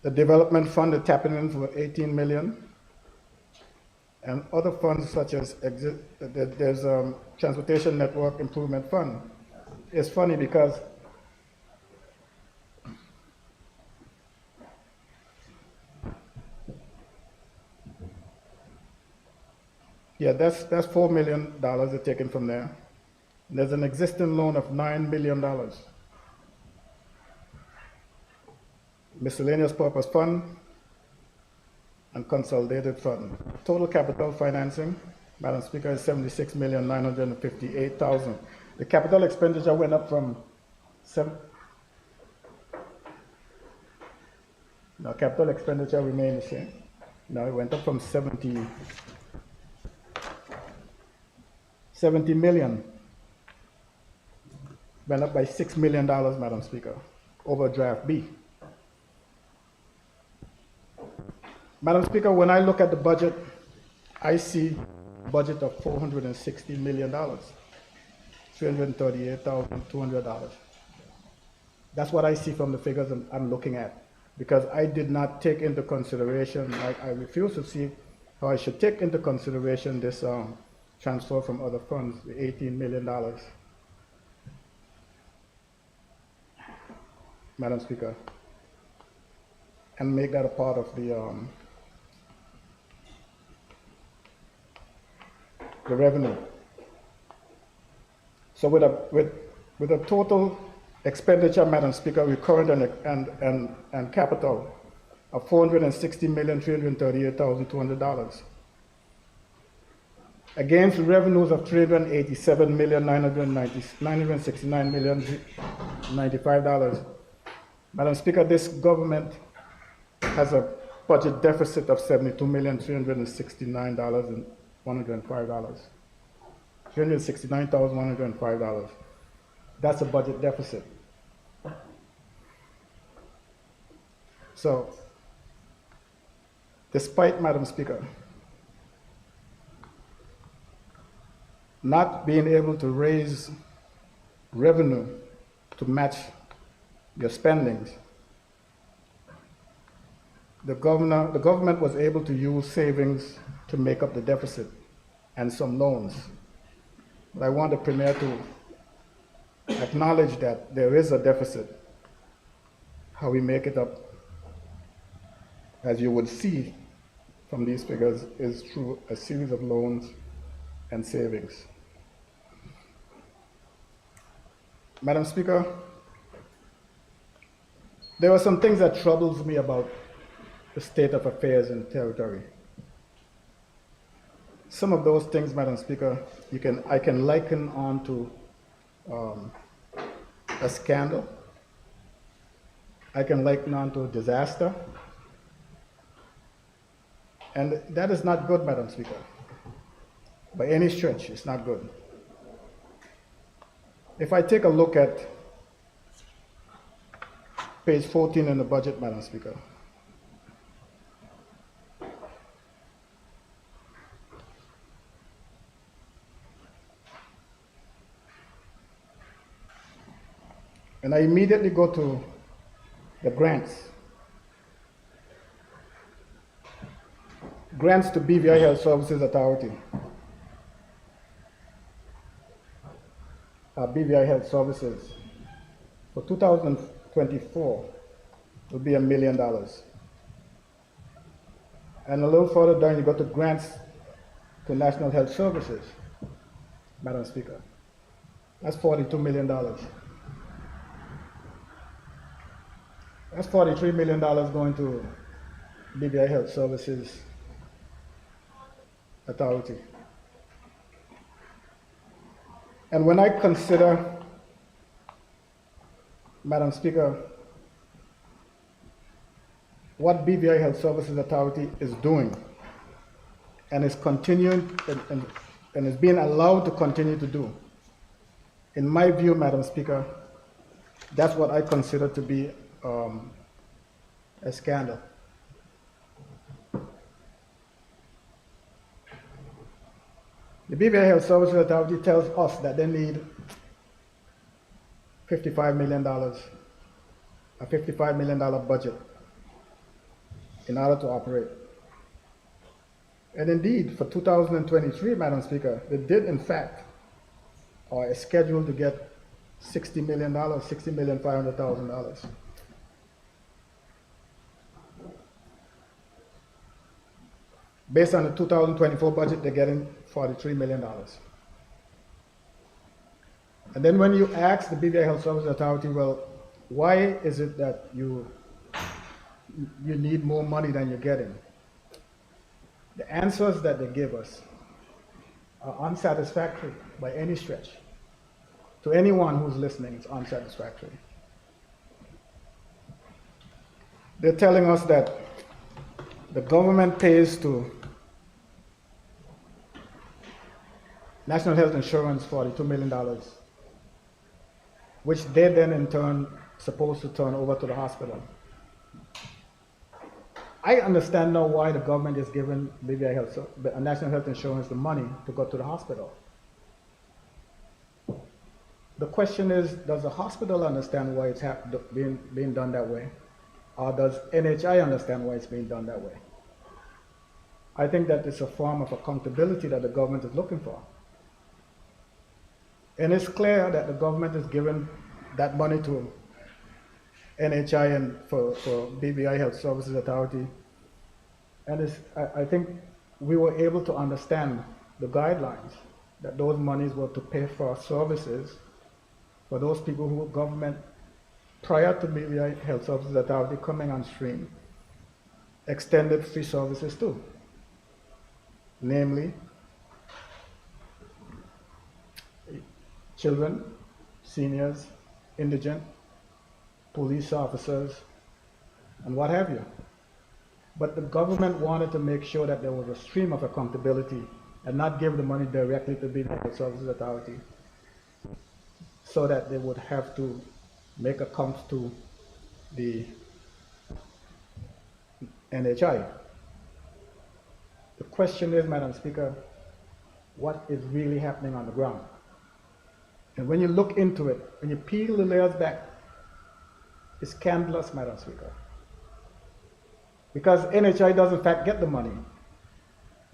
The development fund, the tapping in for $18 million. And other funds such as there's Transportation Network Improvement Fund. It's funny because that's $4 million they're taken from there. There's an existing loan of $9 million. Miscellaneous purpose fund and consolidated fund. Total capital financing, Madam Speaker, is $76,958,000. The capital expenditure went up from capital expenditure remained the same. No, it went up from 70. 70 million went up by $6 million, Madam Speaker, over draft B. Madam Speaker, when I look at the budget, I see a budget of $460 million, $338,200. That's what I see from the figures I'm looking at, because I did not take into consideration, I refuse to see how I should take into consideration this transfer from other funds, the $18 million. Madam Speaker, and make that a part of the revenue. So with a total expenditure, Madam Speaker, recurrent and capital of $460,338,200 against revenues of $387,969,095. Madam Speaker, this government has a budget deficit of $72,369,105. $369,105. That's a budget deficit. So, despite, Madam Speaker, not being able to raise revenue to match your spendings, the government was able to use savings to make up the deficit and some loans. But I want the Premier to acknowledge that there is a deficit. How we make it up, as you would see from these figures, is through a series of loans and savings. Madam Speaker, there are some things that troubles me about the state of affairs in territory. Some of those things, Madam Speaker, I can liken on to a scandal. I can liken on to a disaster. And that is not good, Madam Speaker. By any stretch, it's not good. If I take a look at page 14 in the budget, Madam Speaker, and I immediately go to the grants. Grants to BVI Health Services Authority. BVI Health Services for 2024 will be $1 million. And a little further down, you go to grants to National Health Services, Madam Speaker. That's $42 million. That's $43 million going to BVI Health Services Authority. And when I consider, Madam Speaker, what BVI Health Services Authority is doing and is continuing and is being allowed to continue to do, in my view, Madam Speaker, that's what I consider to be a scandal. The BVI Health Services Authority tells us that they need $55 million, a $55 million budget in order to operate. And indeed, for 2023, Madam Speaker, they did in fact are scheduled to get $60 million, $60,500,000. Based on the 2024 budget, they're getting $43 million. And then when you ask the BVI Health Services Authority, well, why is it that you need more money than you're getting? The answers that they give us are unsatisfactory by any stretch. To anyone who's listening, it's unsatisfactory. They're telling us that the government pays to National Health Insurance $42 million, which they then in turn supposed to turn over to the hospital. I understand now why the government is giving BVI Health, National Health Insurance the money to go to the hospital. The question is, does the hospital understand why it's being done that way? Or does NHI understand why it's being done that way? I think that it's a form of accountability that the government is looking for. And it's clear that the government is giving that money to NHI and for BVI Health Services Authority. And I think we were able to understand the guidelines that those monies were to pay for services for those people who government, prior to BVI Health Services Authority coming on stream, extended free services to, namely children, seniors, indigent, police officers, and what have you. But the government wanted to make sure that there was a stream of accountability and not give the money directly to the Health Services Authority so that they would have to make accounts to the NHI. The question is, Madam Speaker, what is really happening on the ground? And when you look into it, when you peel the layers back, it's scandalous, Madam Speaker. Because NHI does in fact get the money.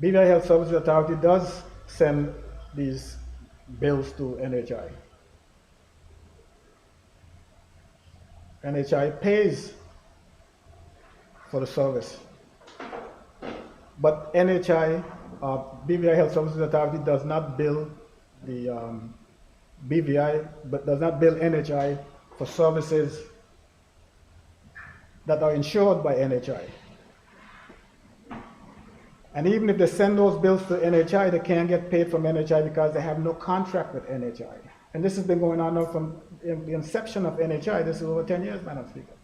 BVI Health Services Authority does send these bills to NHI. NHI pays for the service. But NHI, BVI Health Services Authority does not bill the BVI, but does not bill NHI for services that are insured by NHI. And even if they send those bills to NHI, they can't get paid from NHI because they have no contract with NHI. And this has been going on now from the inception of NHI. This is over 10 years, Madam Speaker.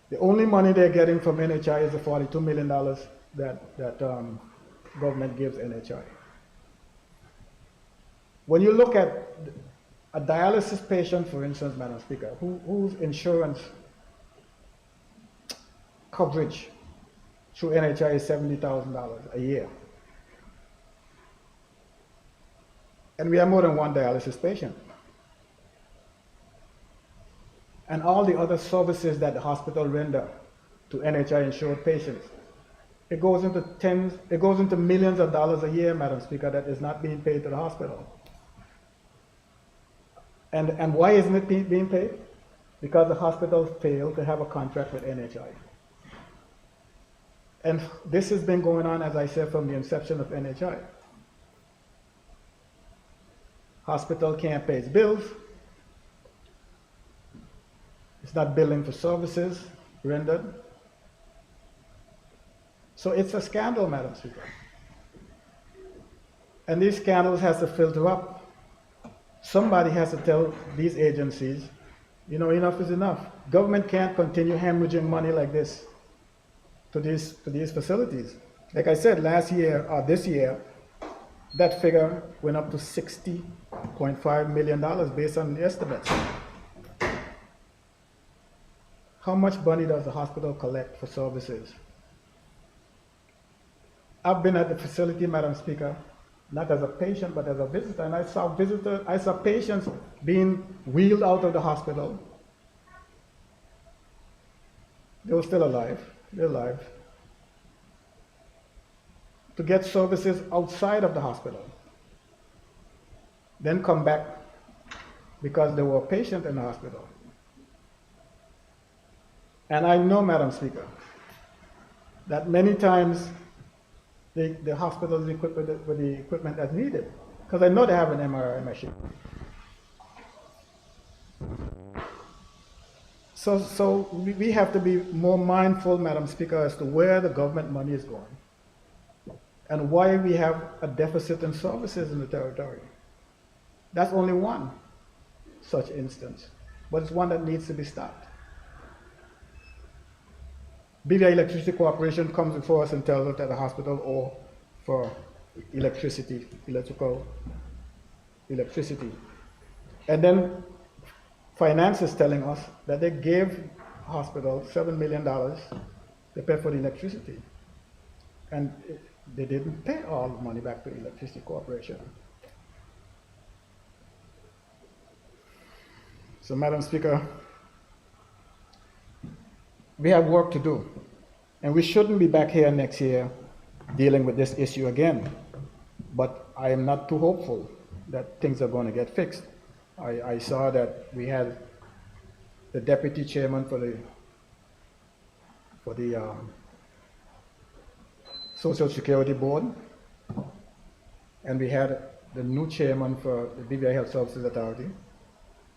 The only money they're getting from NHI is the $42 million that government gives NHI. When you look at a dialysis patient, for instance, Madam Speaker, whose insurance coverage through NHI is $70,000 a year. And we have more than one dialysis patient. And all the other services that the hospital render to NHI insured patients, it goes into millions of dollars a year, Madam Speaker, that is not being paid to the hospital. And why isn't it being paid? Because the hospital failed to have a contract with NHI. And this has been going on, as I said, from the inception of NHI. Hospital can't pay its bills. It's not billing for services rendered. So it's a scandal, Madam Speaker. And these scandals has to filter up. Somebody has to tell these agencies, you know, enough is enough. Government can't continue hemorrhaging money like this to these facilities. Like I said, last year or this year, that figure went up to $60.5 million based on the estimates. How much money does the hospital collect for services? I've been at the facility, Madam Speaker, not as a patient, but as a visitor, and I saw patients being wheeled out of the hospital. They were still alive. They're alive. To get services outside of the hospital. Then come back because they were a patient in the hospital. And I know, Madam Speaker, that many times the hospital is equipped with the equipment that's needed. Because I know they have an MRI machine. So we have to be more mindful, Madam Speaker, as to where the government money is going and why we have a deficit in services in the territory. That's only one such instance, but it's one that needs to be stopped. BVI Electricity Corporation comes before us and tells us that the hospital owe for electricity. And then finance is telling us that they gave hospital $7 million to pay for the electricity. And they didn't pay all the money back to Electricity Corporation. So, Madam Speaker, we have work to do. And we shouldn't be back here next year dealing with this issue again. But I am not too hopeful that things are going to get fixed. I saw that we had the deputy chairman for the Social Security Board, and we had the new chairman for the BVI Health Services Authority,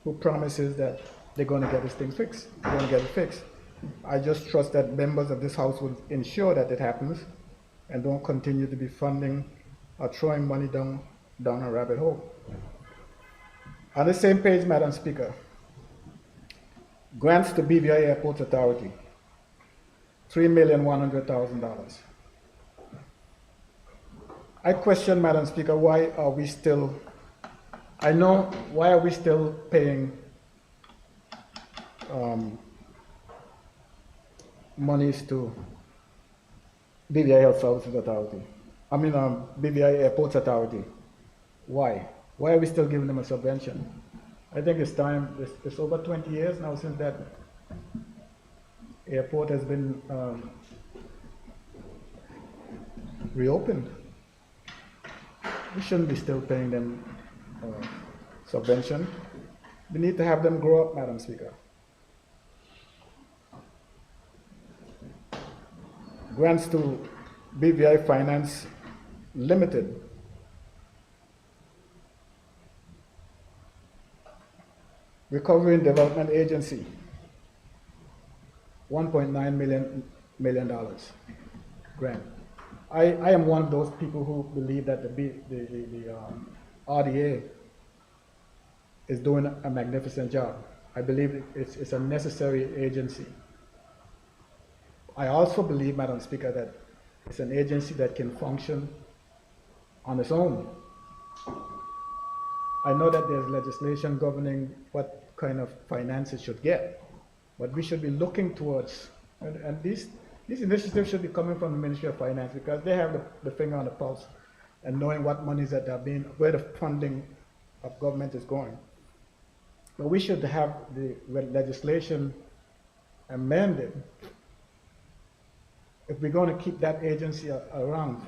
who promises that they're going to get this thing fixed. They're going to get it fixed. I just trust that members of this House will ensure that it happens and don't continue to be funding or throwing money down a rabbit hole. On the same page, Madam Speaker, grants to BVI Airports Authority, $3,100,000. I question, Madam Speaker, why are we still paying monies to BVI Health Services Authority? BVI Airports Authority. Why? Why are we still giving them a subvention? I think it's time, it's over 20 years now since that airport has been reopened. We shouldn't be still paying them subvention. We need to have them grow up, Madam Speaker. Grants to BVI Finance Limited. Recovery and Development Agency, $1.9 million grant. I am one of those people who believe that the RDA is doing a magnificent job. I believe it's a necessary agency. I also believe, Madam Speaker, that it's an agency that can function on its own. I know that there's legislation governing what kind of finance it should get, but we should be looking towards, and these initiatives should be coming from the Ministry of Finance, because they have the finger on the pulse and knowing what monies that are being, where the funding of government is going. But we should have the legislation amended if we're going to keep that agency around,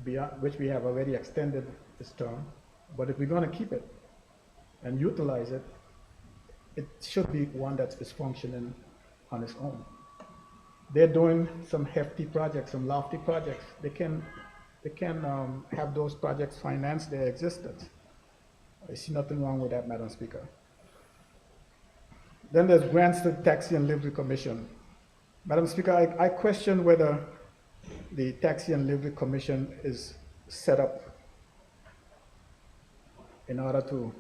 beyond which we have already extended this term. But if we're going to keep it and utilize it, it should be one that is functioning on its own. They're doing some hefty projects, some lofty projects. They can have those projects finance their existence. I see nothing wrong with that, Madam Speaker. Then there's grants to the Taxi and Livery Commission. Madam Speaker, I question whether the Taxi and Livery Commission is set up in order to,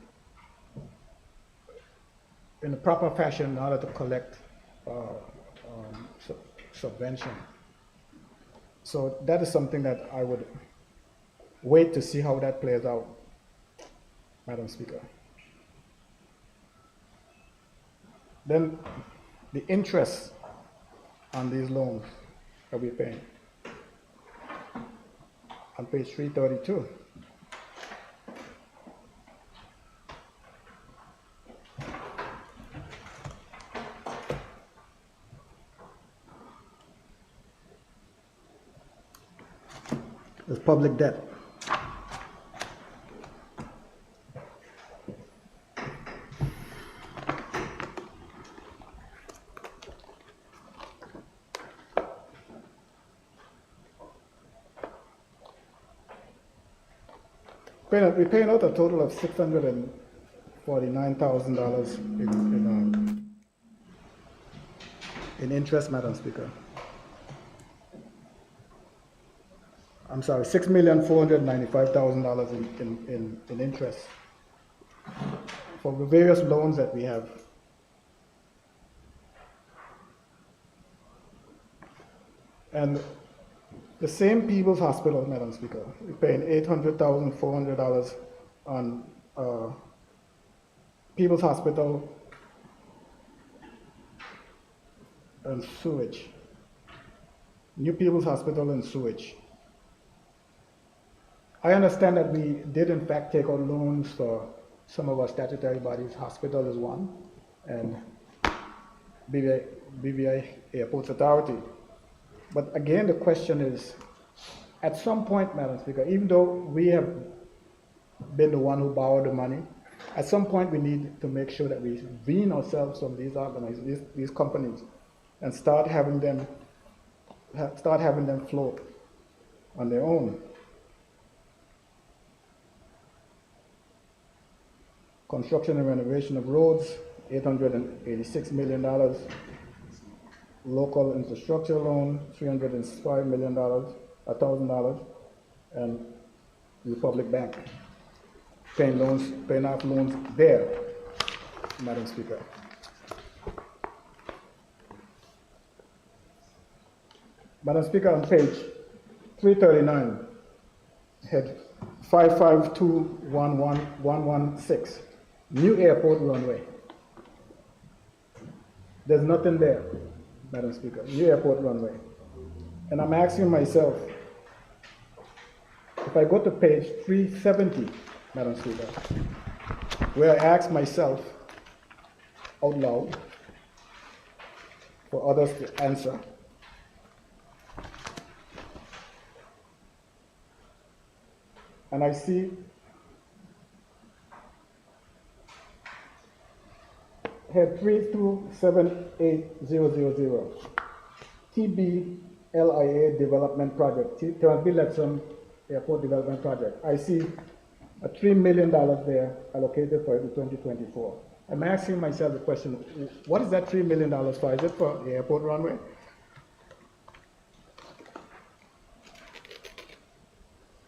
in a proper fashion, in order to collect subvention. So that is something that I would wait to see how that plays out, Madam Speaker. Then the interest on these loans that we're paying. On page 332. There's public debt. We're paying out a total of $649,000 in interest, Madam Speaker. I'm sorry, $6,495,000 in interest for the various loans that we have. And The same People's Hospital, Madam Speaker, is paying $800,400 on People's Hospital and sewage. New People's Hospital and sewage. I understand that we did in fact take out loans for some of our statutory bodies. Hospital is one, and BVI Airports Authority. But again, the question is, at some point, Madam Speaker, even though we have been the one who borrowed the money, at some point we need to make sure that we wean ourselves from these organizations, these companies, and start having them float on their own. Construction and renovation of roads, $886 million. Local infrastructure loan, $305 million, $1,000, and Republic Bank paying off loans there, Madam Speaker. Madam Speaker, on page 339, head 55211116, new airport runway. There's nothing there, Madam Speaker, new airport runway. And I'm asking myself, if I go to page 370, Madam Speaker, where I ask myself out loud for others to answer, and I see head 3278000, TBLIA development project, Transbill Airport Development Project. I see a $3 million there allocated for it in 2024. I'm asking myself the question, what is that $3 million for? Is it for the airport runway?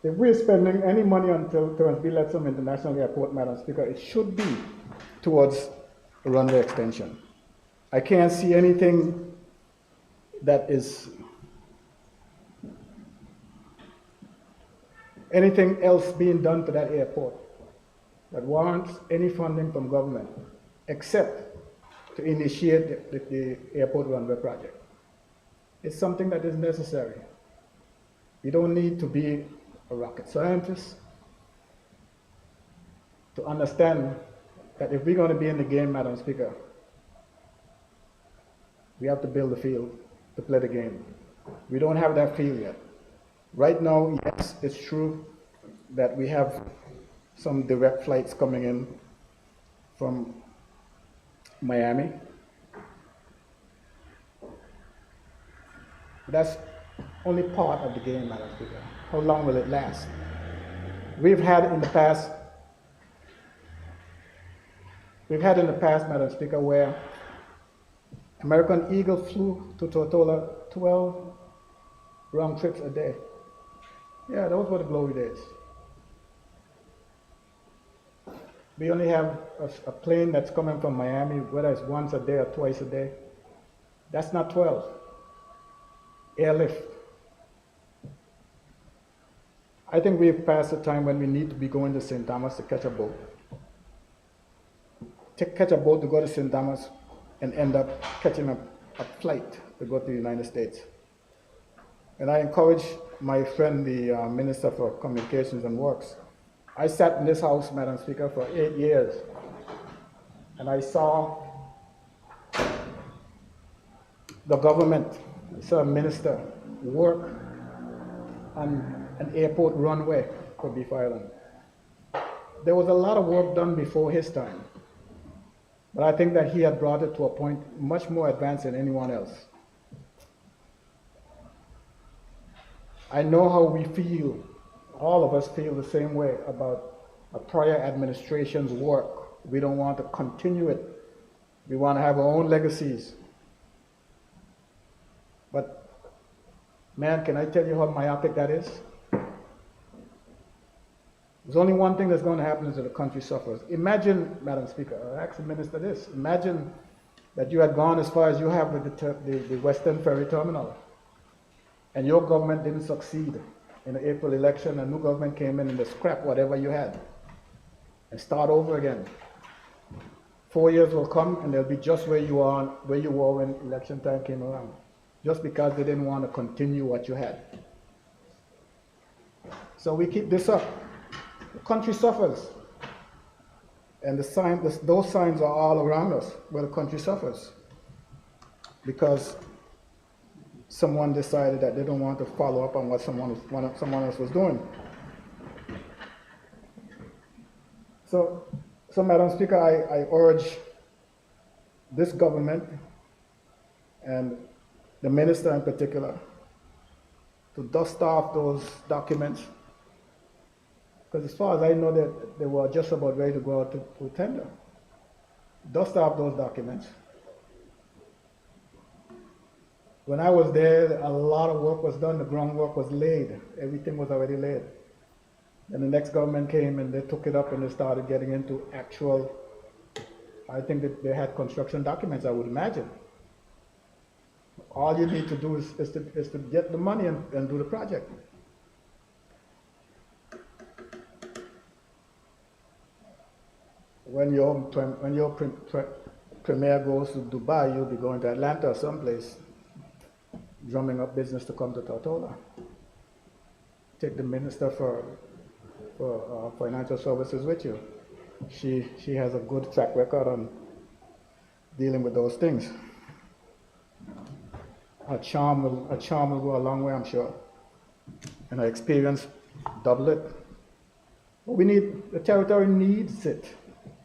If we're spending any money on Transbill International Airport, Madam Speaker, it should be towards a runway extension. I can't see anything that is anything else being done to that airport that warrants any funding from government, except to initiate the airport runway project. It's something that is necessary. You don't need to be a rocket scientist to understand that if we're going to be in the game, Madam Speaker, we have to build a field to play the game. We don't have that field yet. Right now, yes, it's true that we have some direct flights coming in from Miami. That's only part of the game, Madam Speaker. How long will it last? We've had in the past, Madam Speaker, where American Eagle flew to Tortola 12 round trips a day. Yeah, those were the glory days. We only have a plane that's coming from Miami, whether it's once a day or twice a day. That's not 12. Airlift. I think we've passed the time when we need to be going to St. Thomas to catch a boat. Catch a boat to go to St. Thomas and end up catching a flight to go to the United States. And I encourage my friend, the Minister for Communications and Works. I sat in this house, Madam Speaker, for 8 years, and I saw the government, saw a minister work on an airport runway for Beef Island. There was a lot of work done before his time, but I think that he had brought it to a point much more advanced than anyone else. I know how we feel, all of us feel the same way about a prior administration's work. We don't want to continue it. We want to have our own legacies. But man, can I tell you how myopic that is? There's only one thing that's going to happen is that the country suffers. Imagine, Madam Speaker, I asked the minister this, imagine that you had gone as far as you have with the Western Ferry Terminal. and your government didn't succeed in the April election, a new government came in and they scrap whatever you had and start over again. 4 years will come and they'll be just where you were when election time came around, just because they didn't want to continue what you had. So we keep this up. The country suffers. And those signs are all around us where the country suffers. Because someone decided that they don't want to follow up on what someone else was doing. So Madam Speaker, I urge this government and the minister in particular to dust off those documents. Because as far as I know, that they were just about ready to go out to tender. Dust off those documents. When I was there, a lot of work was done. The groundwork was laid. Everything was already laid. And the next government came and they took it up and they started getting into actual, I think that they had construction documents, I would imagine. All you need to do is to get the money and do the project. When your premier goes to Dubai, you'll be going to Atlanta or someplace, drumming up business to come to Tortola. Take the minister for financial services with you. She has a good track record on dealing with those things. Her charm will go a long way, I'm sure. And her experience, double it. But the territory needs it.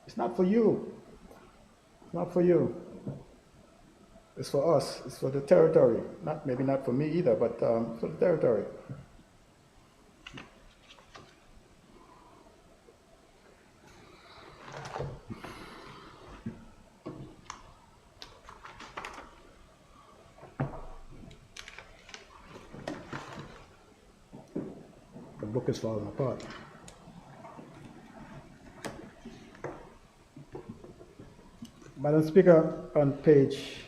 It's not for you. It's not for you. It's for us. It's for the territory. Maybe not for me either, but for the territory. The book is falling apart. Madam Speaker, on page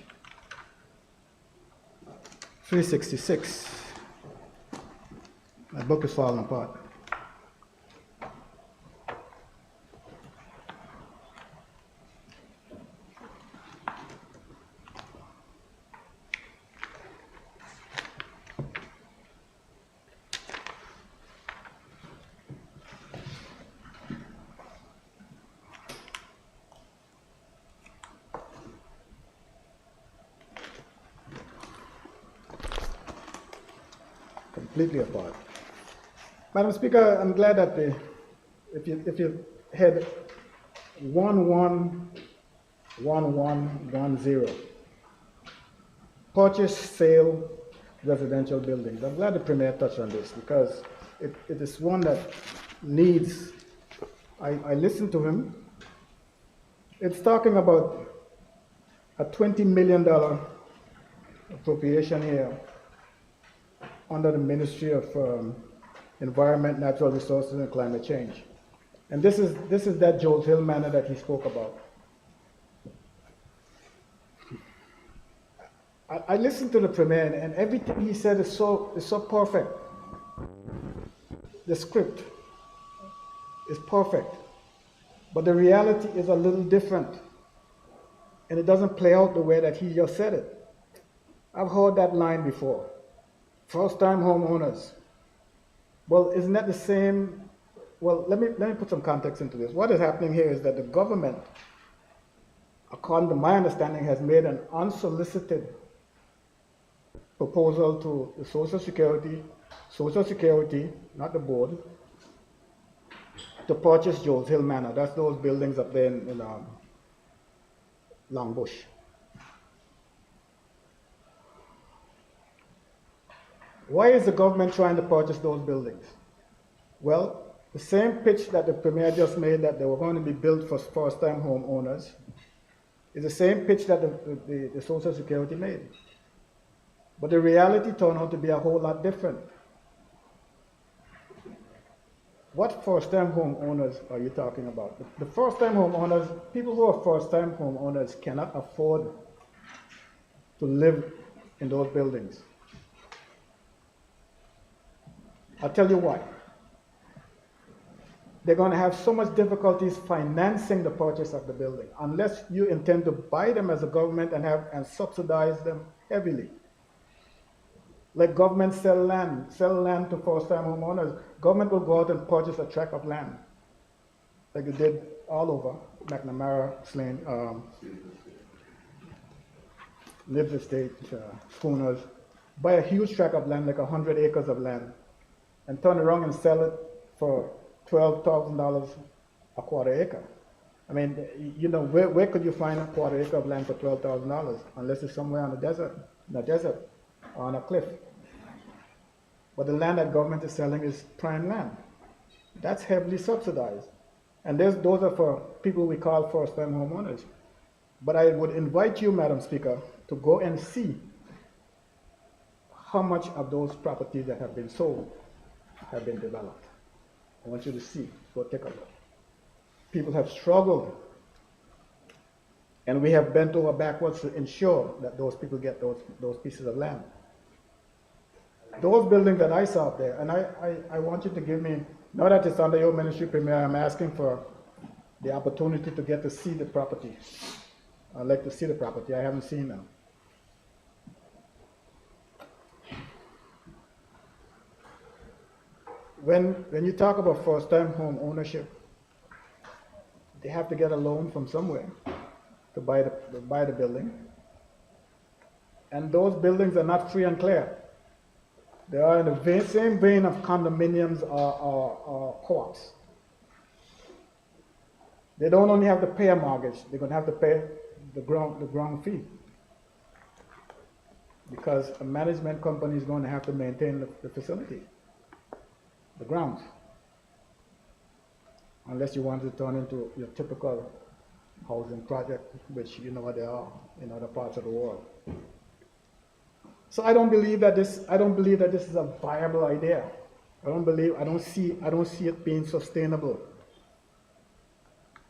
366, my book is falling apart. Completely apart. Madam Speaker, I'm glad that if you had 111110, purchase, sale, residential buildings. I'm glad the Premier touched on this because it is one that needs, I listened to him. It's talking about a $20 million appropriation here under the Ministry of Environment, Natural Resources, and Climate Change. And this is that Jones Hill manor that he spoke about. I listened to the Premier, and everything he said is so perfect. The script is perfect, but the reality is a little different, and it doesn't play out the way that he just said it. I've heard that line before. First-time homeowners. Well, isn't that the same? Well, let me put some context into this. What is happening here is that the government, according to my understanding, has made an unsolicited proposal to the Social Security, not the board, to purchase Jones Hill Manor. That's those buildings up there in Longbush. Why is the government trying to purchase those buildings? Well, the same pitch that the Premier just made, that they were going to be built for first-time homeowners, is the same pitch that the Social Security made. But the reality turned out to be a whole lot different. What first-time homeowners are you talking about? The first-time homeowners, people who are first-time homeowners cannot afford to live in those buildings. I'll tell you why. They're going to have so much difficulties financing the purchase of the building unless you intend to buy them as a government and subsidize them heavily. Like government sell land to first-time homeowners. Government will go out and purchase a tract of land, like it did all over McNamara, Slane, Lives Estate, Schooners. Buy a huge tract of land, like 100 acres of land, and turn around and sell it for $12,000 a quarter acre. I mean, you know, where could you find a quarter acre of land for $12,000 unless it's somewhere on the desert, or on a cliff? But the land that government is selling is prime land. That's heavily subsidized. And those are for people we call first-time homeowners. But I would invite you, Madam Speaker, to go and see how much of those properties that have been sold have been developed. I want you to see, go take a look. People have struggled, and we have bent over backwards to ensure that those people get those pieces of land. Those buildings that I saw up there, and I want you to give me, now that it's under your ministry, Premier, I'm asking for the opportunity to get to see the property. I'd like to see the property. I haven't seen them. When you talk about first-time home ownership, they have to get a loan from somewhere to buy the building. And those buildings are not free and clear. They are in the same vein of condominiums or co-ops. They don't only have to pay a mortgage, they're going to have to pay the ground fee. Because a management company is going to have to maintain the facility, the grounds. Unless you want to turn into your typical housing project, which you know what they are in other parts of the world. So I don't believe that this is a viable idea. I don't see it being sustainable.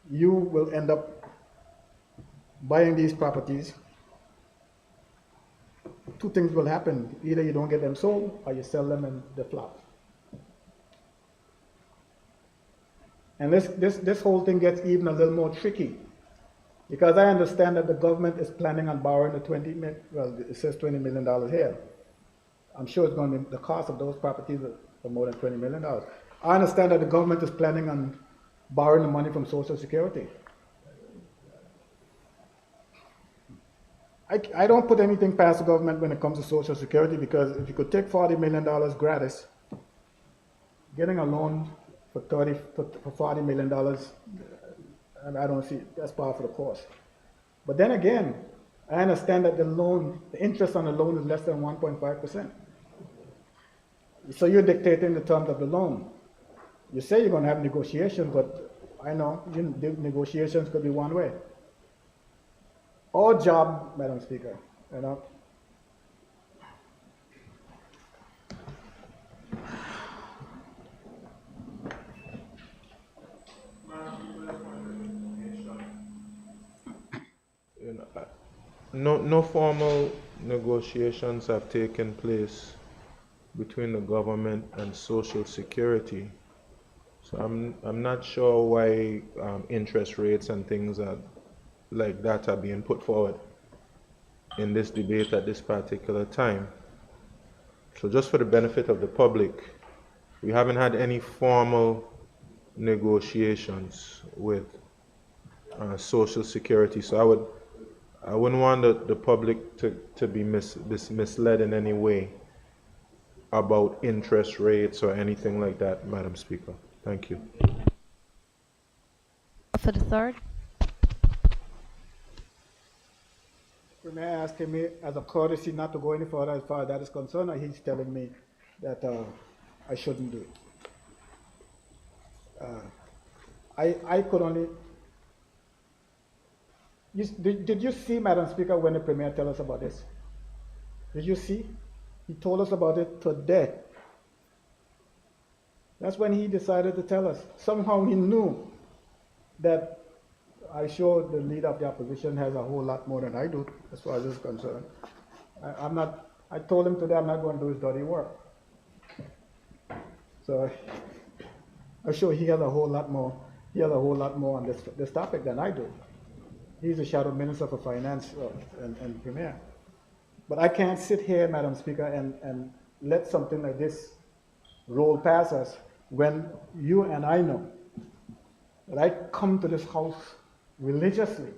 You will end up buying these properties. Two things will happen. Either you don't get them sold or you sell them and they flop. And this whole thing gets even a little more tricky, because I understand that the government is planning on borrowing it says $20 million here. I'm sure it's going to be, the cost of those properties are more than $20 million. I understand that the government is planning on borrowing the money from Social Security. I don't put anything past the government when it comes to Social Security, because if you could take $40 million gratis, getting a loan for $40 million, and I don't see that's par for the course. But then again, I understand that the interest on the loan is less than 1.5%. So you're dictating the terms of the loan. You say you're going to have negotiations, but I know negotiations could be one way. Our job, Madam Speaker, you know, no formal negotiations have taken place between the government and Social Security. So I'm not sure why interest rates and things like that are being put forward in this debate at this particular time. So just for the benefit of the public, we haven't had any formal negotiations with Social Security. So I wouldn't want the public to be misled in any way about interest rates or anything like that, Madam Speaker. Thank you. For the third. May I ask him as a courtesy not to go any further as far as that is concerned, or he's telling me that I shouldn't do it? I could only... Did you see, Madam Speaker, when the Premier told us about this? Did you see? He told us about it today. That's when he decided to tell us. Somehow he knew that I'm sure the leader of the opposition has a whole lot more than I do, as far as this is concerned. I told him today I'm not going to do his dirty work. So I'm sure he has a whole lot more. He has a whole lot more on this topic than I do. He's the shadow minister for finance and premier. But I can't sit here, Madam Speaker, and let something like this roll past us when you and I know that I come to this house religiously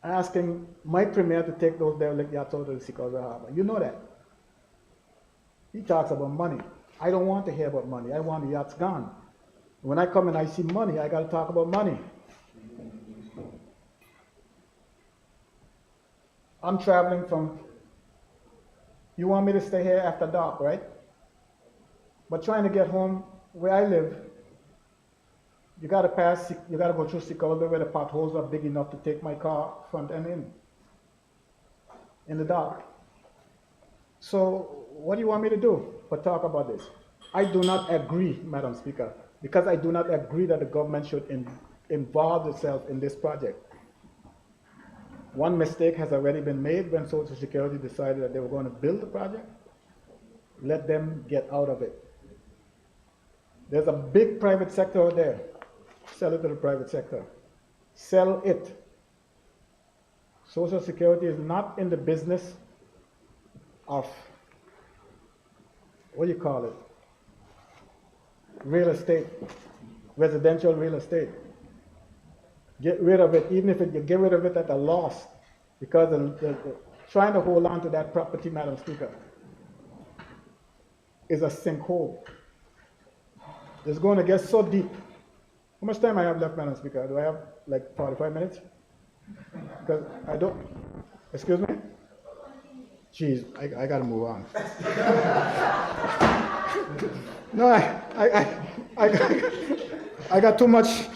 asking my premier to take those derelict yachts out of the Secaucus Harbor. You know that. He talks about money. I don't want to hear about money. I want the yachts gone. When I come and I see money, I got to talk about money. I'm traveling from, you want me to stay here after dark, right? But trying to get home where I live, you got to go through Secaucus where the potholes are big enough to take my car front and in the dark. So what do you want me to do but talk about this? I do not agree, Madam Speaker, because I do not agree that the government should involve itself in this project. One mistake has already been made when Social Security decided that they were going to build the project. Let them get out of it. There's a big private sector out there. Sell it to the private sector. Sell it. Social Security is not in the business of, what do you call it? Real estate, residential real estate. Get rid of it, even if you get rid of it at a loss, because trying to hold on to that property, Madam Speaker, is a sinkhole. It's going to get so deep. How much time I have left, Madam Speaker? Do I have like 45 minutes? Because I don't, excuse me? Jeez, I got to move on. No, I got too much.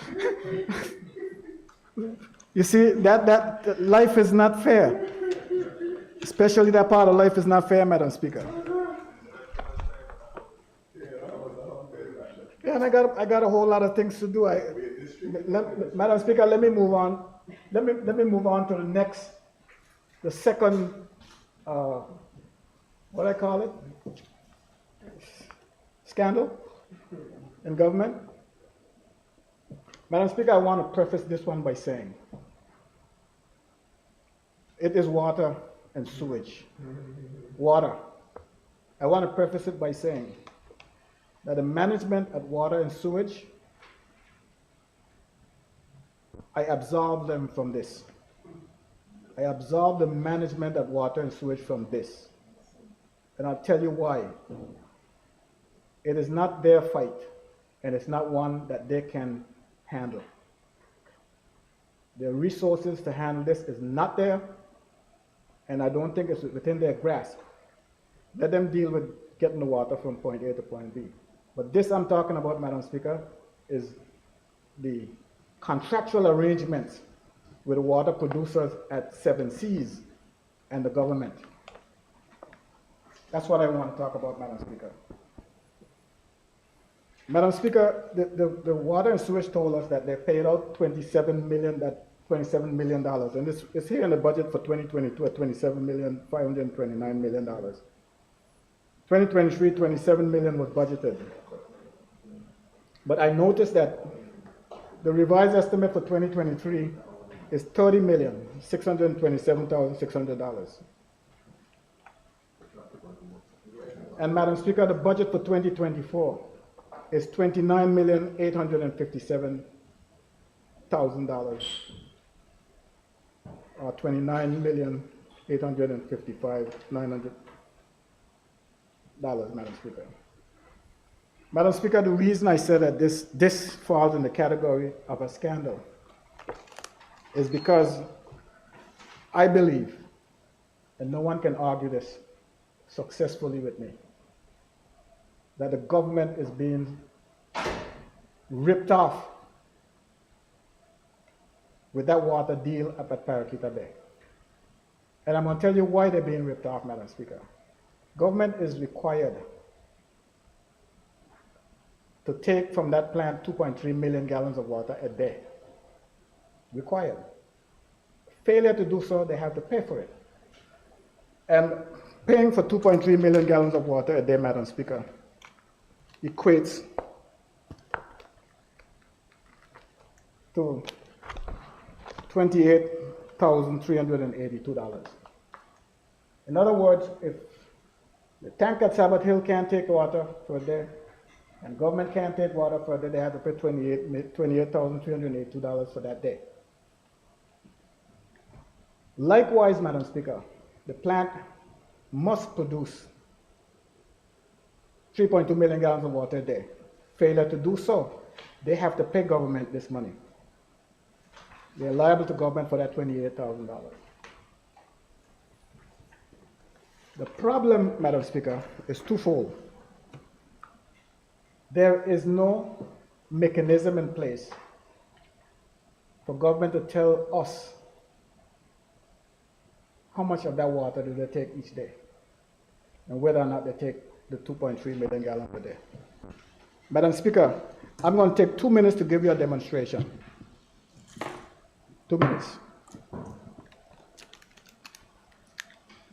You see, that life is not fair. Especially that part of life is not fair, Madam Speaker. Yeah, and I got a whole lot of things to do. Madam Speaker, let me move on. Let me move on to the second, what I call it? Scandal in government. Madam Speaker, I want to preface this one by saying it is water and sewage. Water. I want to preface it by saying that the management at water and sewage, I absolve them from this. I absolve the management at water and sewage from this. And I'll tell you why. It is not their fight, and it's not one that they can handle. Their resources to handle this is not there, and I don't think it's within their grasp. Let them deal with getting the water from point A to point B. But this I'm talking about, Madam Speaker, is the contractual arrangements with the water producers at 7 Seas and the government. That's what I want to talk about, Madam Speaker. Madam Speaker, the water and sewage told us that they paid out $27 million, and it's here in the budget for 2022 at $27,529 million. 2023, $27 million was budgeted. But I noticed that the revised estimate for 2023 is $30,627,600. And Madam Speaker, the budget for 2024 is $29,857,000, or $29,855,900, Madam Speaker. Madam Speaker, the reason I said that this falls in the category of a scandal is because I believe, and no one can argue this successfully with me, that the government is being ripped off with that water deal up at Paraquita Bay. And I'm going to tell you why they're being ripped off, Madam Speaker. Government is required to take from that plant 2.3 million gallons of water a day. Required. Failure to do so, they have to pay for it. And paying for 2.3 million gallons of water a day, Madam Speaker, equates to $28,382. In other words, if the tank at Sabbath Hill can't take water for a day, and government can't take water for a day, they have to pay $28,382 for that day. Likewise, Madam Speaker, the plant must produce 3.2 million gallons of water a day. Failure to do so, they have to pay government this money. They're liable to government for that $28,000. The problem, Madam Speaker, is twofold. There is no mechanism in place for government to tell us how much of that water do they take each day, and whether or not they take the 2.3 million gallons per day. Madam Speaker, I'm going to take 2 minutes to give you a demonstration. 2 minutes.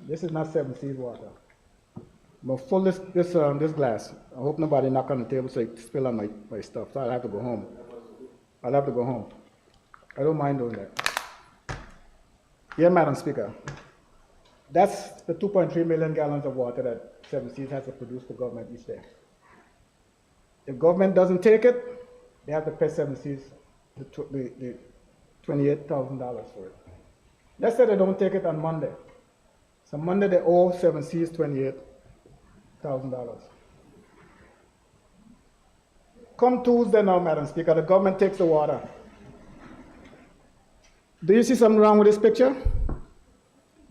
This is not Seven Seas water. I'm going to fill this glass. I hope nobody knock on the table so it spill on my stuff, so I'll have to go home. I'll have to go home. I don't mind doing that. Yeah, Madam Speaker. That's the 2.3 million gallons of water that Seven Seas has to produce for government each day. If government doesn't take it, they have to pay Seven Seas the $28,000 for it. Let's say they don't take it on Monday. So Monday they owe Seven Seas $28,000. Come Tuesday now, Madam Speaker, the government takes the water. Do you see something wrong with this picture?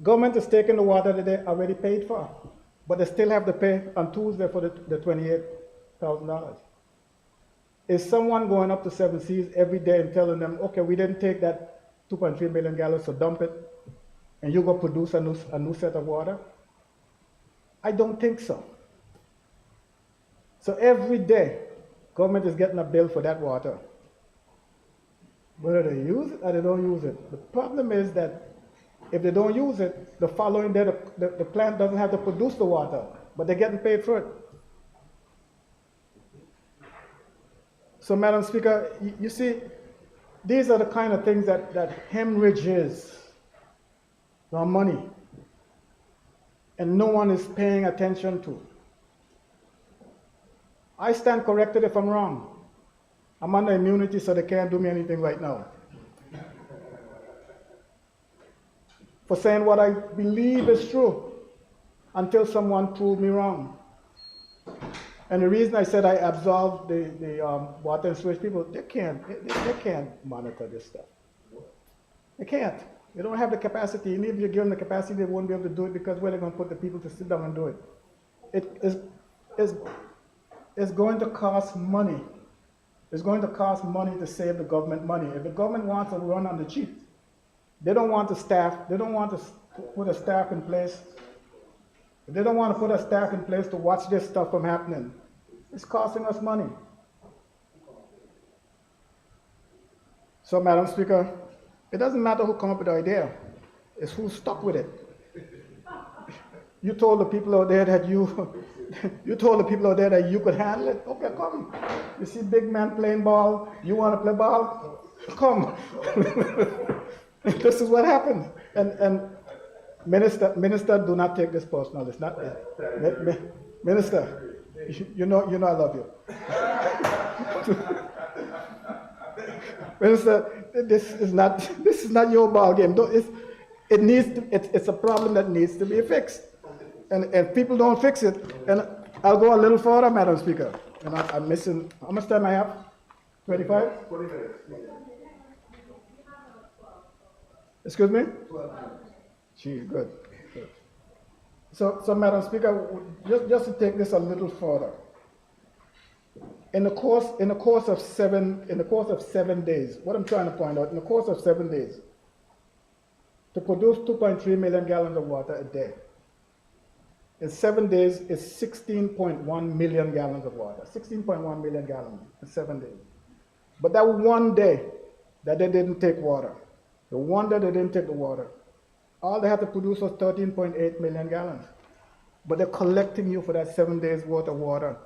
Government is taking the water that they already paid for, but they still have to pay on Tuesday for the $28,000. Is someone going up to Seven Seas every day and telling them, okay, we didn't take that 2.3 million gallons, so dump it, and you go produce a new set of water? I don't think so. So every day, government is getting a bill for that water. Whether they use it or they don't use it. The problem is that if they don't use it, the following day the plant doesn't have to produce the water, but they're getting paid for it. So, Madam Speaker, you see, these are the kind of things that hemorrhages our money, and no one is paying attention to. I stand corrected if I'm wrong. I'm under immunity, so they can't do me anything right now. For saying what I believe is true until someone proved me wrong. And the reason I said I absolved the water and sewage people, they can't monitor this stuff. They can't. They don't have the capacity. And even if you give them the capacity, they won't be able to do it because where are they going to put the people to sit down and do it? It's going to cost money. It's going to cost money to save the government money. If the government wants to run on the cheap, they don't want to staff. They don't want to put a staff in place. They don't want to put a staff in place to watch this stuff from happening. It's costing us money. So, Madam Speaker, it doesn't matter who come up with the idea. It's who stuck with it. You told the people out there that you could handle it. Okay, come. You see big man playing ball. You want to play ball? Come. This is what happens. And Minister, do not take this personal. It's not. Minister, you know I love you. Minister, this is not your ball game. It's a problem that needs to be fixed. And people don't fix it. And I'll go a little further, Madam Speaker. And I'm missing, how much time I have? 25? 20 minutes. Excuse me? 12 minutes. Gee, good. So, Madam Speaker, just to take this a little further. In the course of 7 days, what I'm trying to point out, in the course of 7 days, to produce 2.3 million gallons of water a day, in 7 days is 16.1 million gallons of water. 16.1 million gallons in 7 days. But that one day that they didn't take water, the one day they didn't take the water, all they had to produce was 13.8 million gallons. But they're collecting you for that 7 days worth of water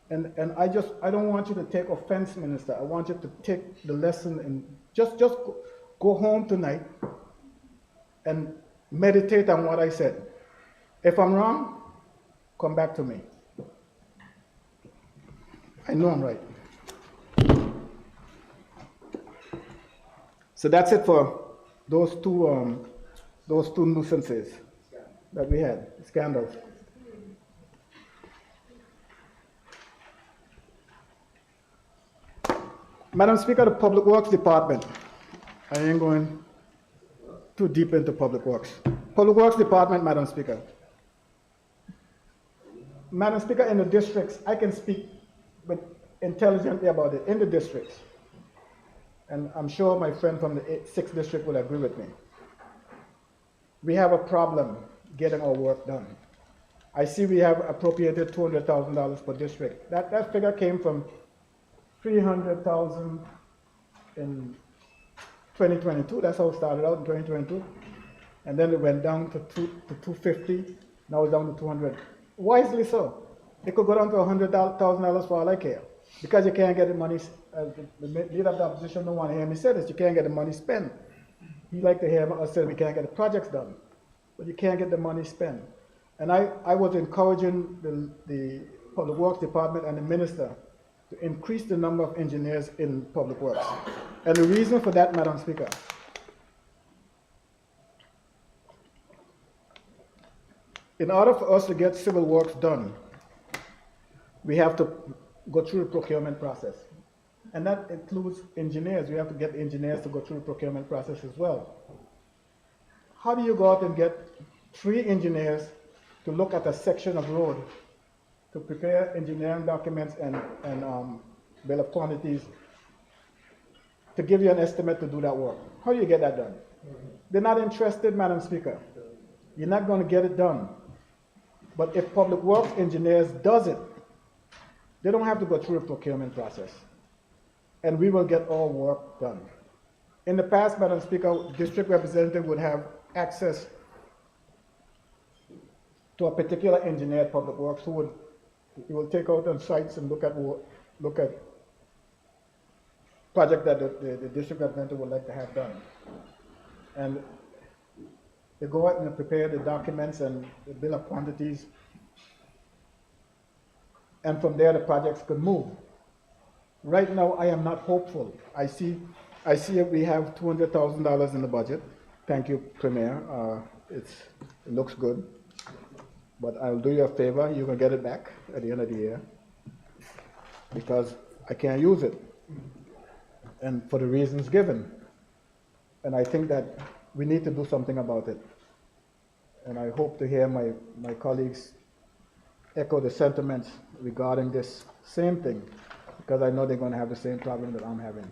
And I don't want you to take offense, Minister. I want you to take the lesson and just go home tonight and meditate on what I said. If I'm wrong, come back to me. I know I'm right. So that's it for those two nuisances that we had, scandals. Madam Speaker, the Public Works Department. I ain't going too deep into Public Works. Public Works Department, Madam Speaker. Madam Speaker, in the districts, I can speak but intelligently about it, in the districts. And I'm sure my friend from the 6th district will agree with me. We have a problem getting our work done. I see we have appropriated $200,000 per district. That figure came from 300,000 in 2022. That's how it started out in 2022. And then it went down to 250. Now it's down to 200. Wisely so. It could go down to $100,000 for all I care. Because you can't get the money, the leader of the opposition don't want to hear me say this, you can't get the money spent. He like to hear us say we can't get the projects done. But you can't get the money spent. And I was encouraging the Public Works Department and the Minister to increase the number of engineers in Public Works. And the reason for that, Madam Speaker, in order for us to get civil works done, we have to go through the procurement process. And that includes engineers. We have to get engineers to go through the procurement process as well. How do you go out and get 3 engineers to look at a section of road, to prepare engineering documents and bill of quantities, to give you an estimate to do that work? How do you get that done? They're not interested, Madam Speaker. You're not going to get it done. But if Public Works engineers does it, they don't have to go through a procurement process. And we will get all work done. In the past, Madam Speaker, district representative would have access to a particular engineer at Public Works who will take out on sites and look at project that the district representative would like to have done. And they go out and prepare the documents and the bill of quantities. And from there, the projects could move. Right now, I am not hopeful. I see we have $200,000 in the budget. Thank you, Premier. It looks good. But I'll do you a favor. You can get it back at the end of the year because I can't use it, and for the reasons given. And I think that we need to do something about it. And I hope to hear my colleagues echo the sentiments regarding this same thing, because I know they're going to have the same problem that I'm having.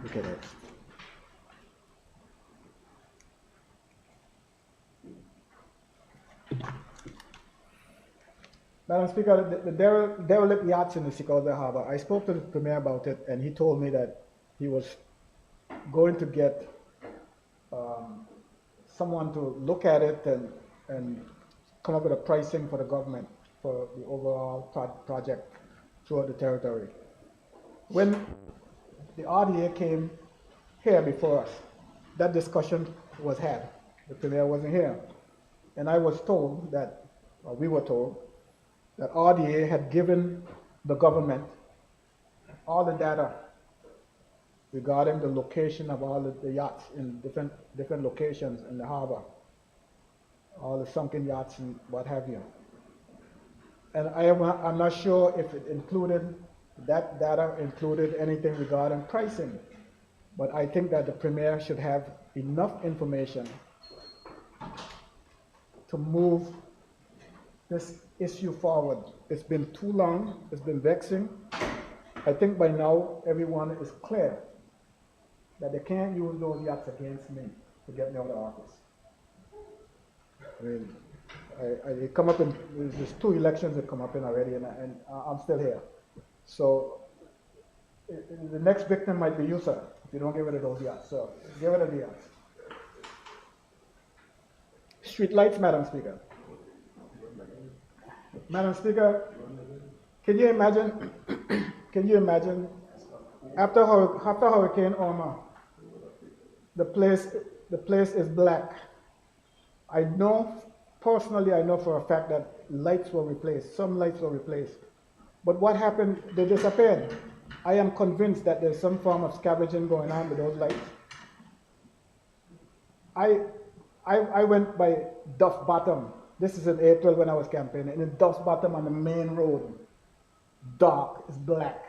Look at it. Madam Speaker, the derelict yachts in the Chicago Harbor, I spoke to the Premier about it, and he told me that he was going to get someone to look at it and come up with a pricing for the government for the overall project throughout the territory. When the RDA came here before us, that discussion was had. The Premier wasn't here. And I was told that, or we were told, that RDA had given the government all the data regarding the location of all the yachts in different locations in the harbor, all the sunken yachts and what have you. And I'm not sure if it included, that data included anything regarding pricing, but I think that the Premier should have enough information to move this issue forward. It's been too long, it's been vexing. I think by now everyone is clear that they can't use those yachts against me to get me out of office. I mean, I come up in, there's 2 elections that come up in already, and I'm still here. So the next victim might be you, sir, if you don't get rid of those yachts. So get rid of the yachts. street lights, Madam Speaker. Madam Speaker, can you imagine, can you imagine, after Hurricane Irma, the place is black. I know, personally, I know for a fact that lights were replaced, some lights were replaced. But what happened, they disappeared. I am convinced that there's some form of scavenging going on with those lights. I went by Duff Bottom. This is in April when I was campaigning. And in Duff Bottom on the main road, dark, it's black.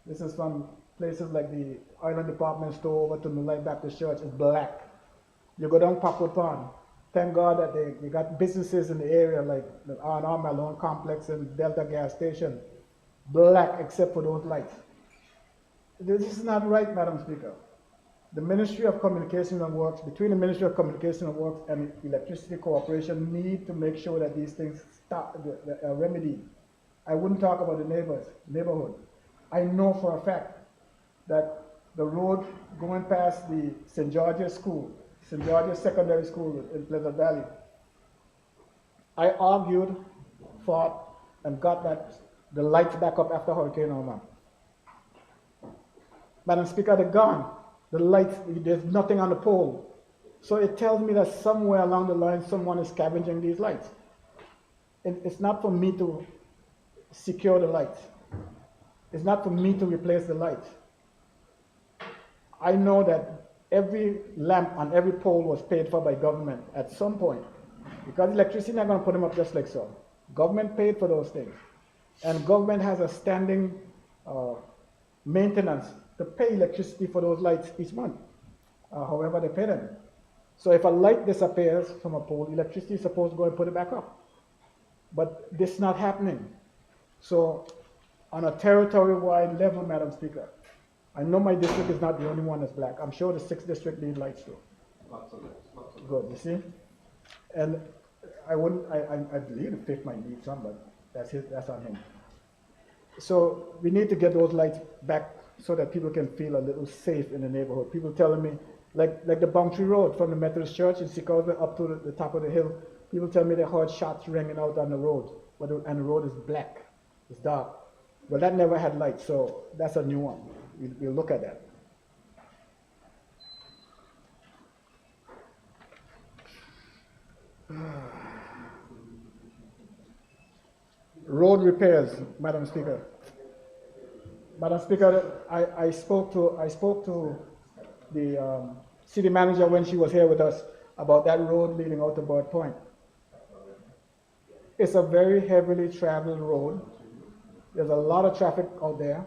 This is from places like the Island Department Store over to New Life Baptist Church, it's black. You go down Packwood Pond. Thank God that they got businesses in the area like the R&R Malone Complex and Delta Gas Station. Black except for those lights. This is not right, Madam Speaker. The Ministry of Communication and Works, between the Ministry of Communication and Works and the Electricity Corporation, need to make sure that these things stop, are remedied. I wouldn't talk about the neighborhood. I know for a fact that the road going past the St. George's School, St. George's Secondary School in Pleasant Valley, I argued, fought, and got the lights back up after Hurricane Irma. Madam Speaker, they're gone. The lights, there's nothing on the pole. So it tells me that somewhere along the line, someone is scavenging these lights. It's not for me to secure the lights. It's not for me to replace the lights. I know that every lamp on every pole was paid for by government at some point. Because electricity is not going to put them up just like so. Government paid for those things. And government has a standing maintenance to pay electricity for those lights each month, however they pay them. So if a light disappears from a pole, electricity is supposed to go and put it back up. But this is not happening. So on a territory-wide level, Madam Speaker, I know my district is not the only one that's black. I'm sure the 6th district need lights too. Good, you see? And I believe the 5th might need some, but that's on him. So we need to get those lights back so that people can feel a little safe in the neighborhood. People telling me, like the Boundary Road from the Methodist Church in Sikauga up to the top of the hill, people tell me they heard shots ringing out on the road, and the road is black, it's dark. Well, that never had lights, so that's a new one. We'll look at that. Road repairs, Madam Speaker. Madam Speaker, I spoke to the city manager when she was here with us about that road leading out to Bird Point. It's a very heavily traveled road. There's a lot of traffic out there.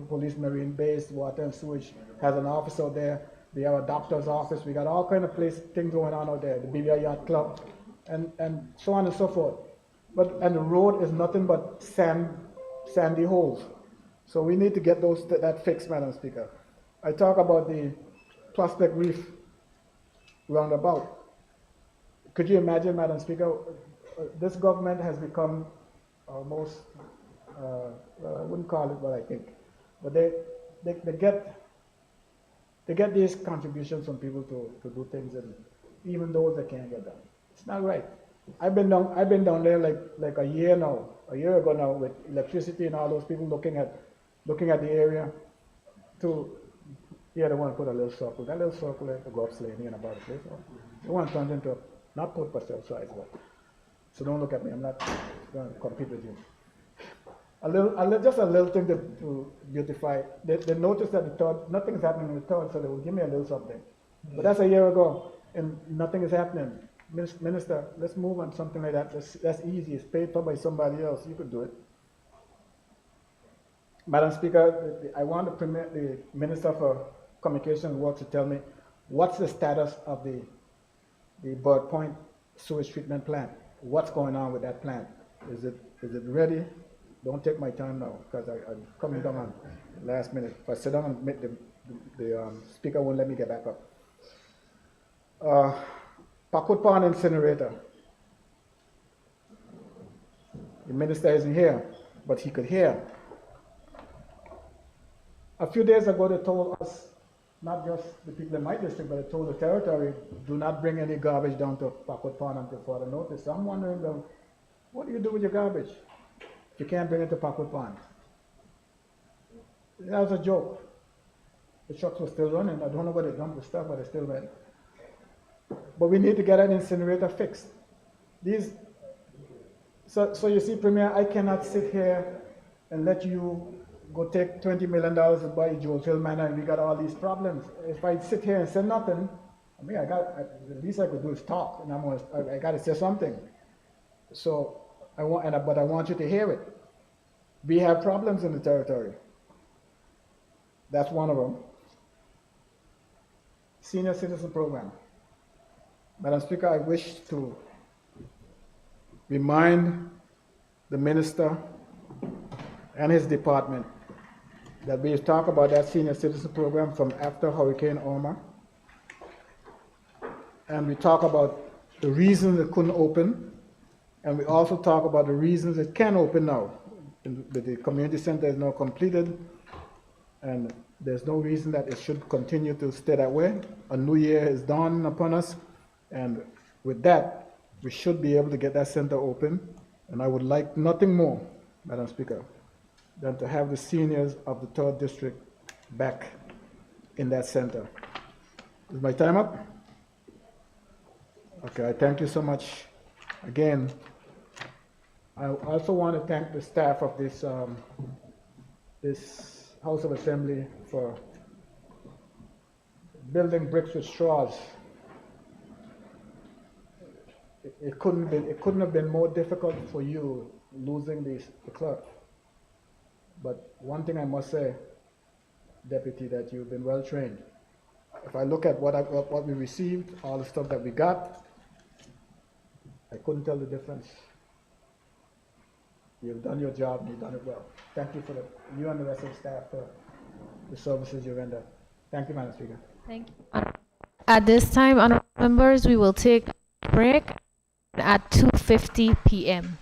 Police, Marine Base, Water and Sewage has an office out there. They have a doctor's office. We got all kind of things going on out there. The BBI Yacht Club, and so on and so forth. And the road is nothing but sandy holes. So we need to get that fixed, Madam Speaker. I talk about the Prospect Reef roundabout. Could you imagine, Madam Speaker, this government has become almost, well, I wouldn't call it what I think, but they get these contributions from people to do things, and even those that can't get done. It's not right. I've been down there like a year ago now, with electricity and all those people looking at the area. They want to put a little circle. That little circle has to go up slightly and about the place. They want to turn it into not put per cell size, but so don't look at me. I'm not going to compete with you. Just a little thing to beautify. They noticed that nothing's happening in the third, so they will give me a little something. But that's a year ago, and nothing is happening. Minister, let's move on something like that. That's easy. It's paid for by somebody else. You could do it. Madam Speaker, I want the Minister for Communication and Works to tell me what's the status of the Bird Point sewage treatment plant. What's going on with that plant? Is it ready? Don't take my time now, because I'm coming down on last minute. If I sit down and the speaker won't let me get back up. Packwood Pond incinerator. The minister isn't here, but he could hear. A few days ago, they told us not just the people in my district, but the total territory, do not bring any garbage down to Packwood Pond until further notice. So I'm wondering, what do you do with your garbage if you can't bring it to Packwood Pond? That was a joke. The trucks were still running. I don't know where they dumped the stuff, but they still went. But we need to get an incinerator fixed. These, so you see, Premier, I cannot sit here and let you go take $20 million and buy Jones Hill Manor and we got all these problems. If I sit here and say nothing, I mean, the least I could do is talk, and I got to say something. So but I want you to hear it. We have problems in the territory. That's one of them. Senior Citizen Program. Madam Speaker, I wish to remind the minister and his department that we talk about that senior citizen program from after Hurricane Irma. And we talk about the reasons it couldn't open. And we also talk about the reasons it can open now. The community center is now completed. And there's no reason that it should continue to stay that way. A new year is dawning upon us. And with that, we should be able to get that center open. And I would like nothing more, Madam Speaker, than to have the seniors of the 3rd District back in that center. Is my time up? Okay, I thank you so much. Again, I also want to thank the staff of this House of Assembly for building bricks with straws. It couldn't have been more difficult for you losing the clerk. But one thing I must say, Deputy, that you've been well trained. If I look at what we received, all the stuff that we got, I couldn't tell the difference. You've done your job and you've done it well. Thank you you and the rest of the staff for the services you render. Thank you, Madam Speaker. Thank you. At this time, honorable members, we will take a break at 2:50 p.m.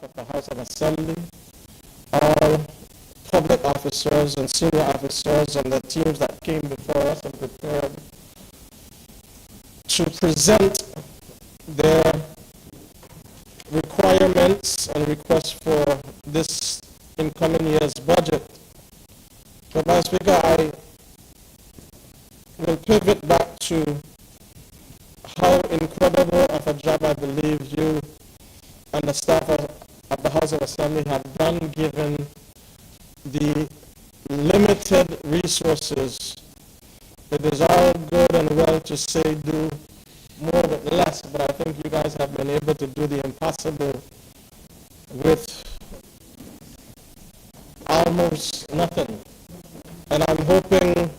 behalf of the House of Assembly, all public officers and senior officers and the teams that came before us and prepared to present their requirements and requests for this incoming year's budget. But Madam Speaker, I will pivot back to how incredible of a job I believe you and the staff of the House of Assembly have done given the limited resources. It is all good and well to say do more with less, but I think you guys have been able to do the impossible with almost nothing. And I'm hoping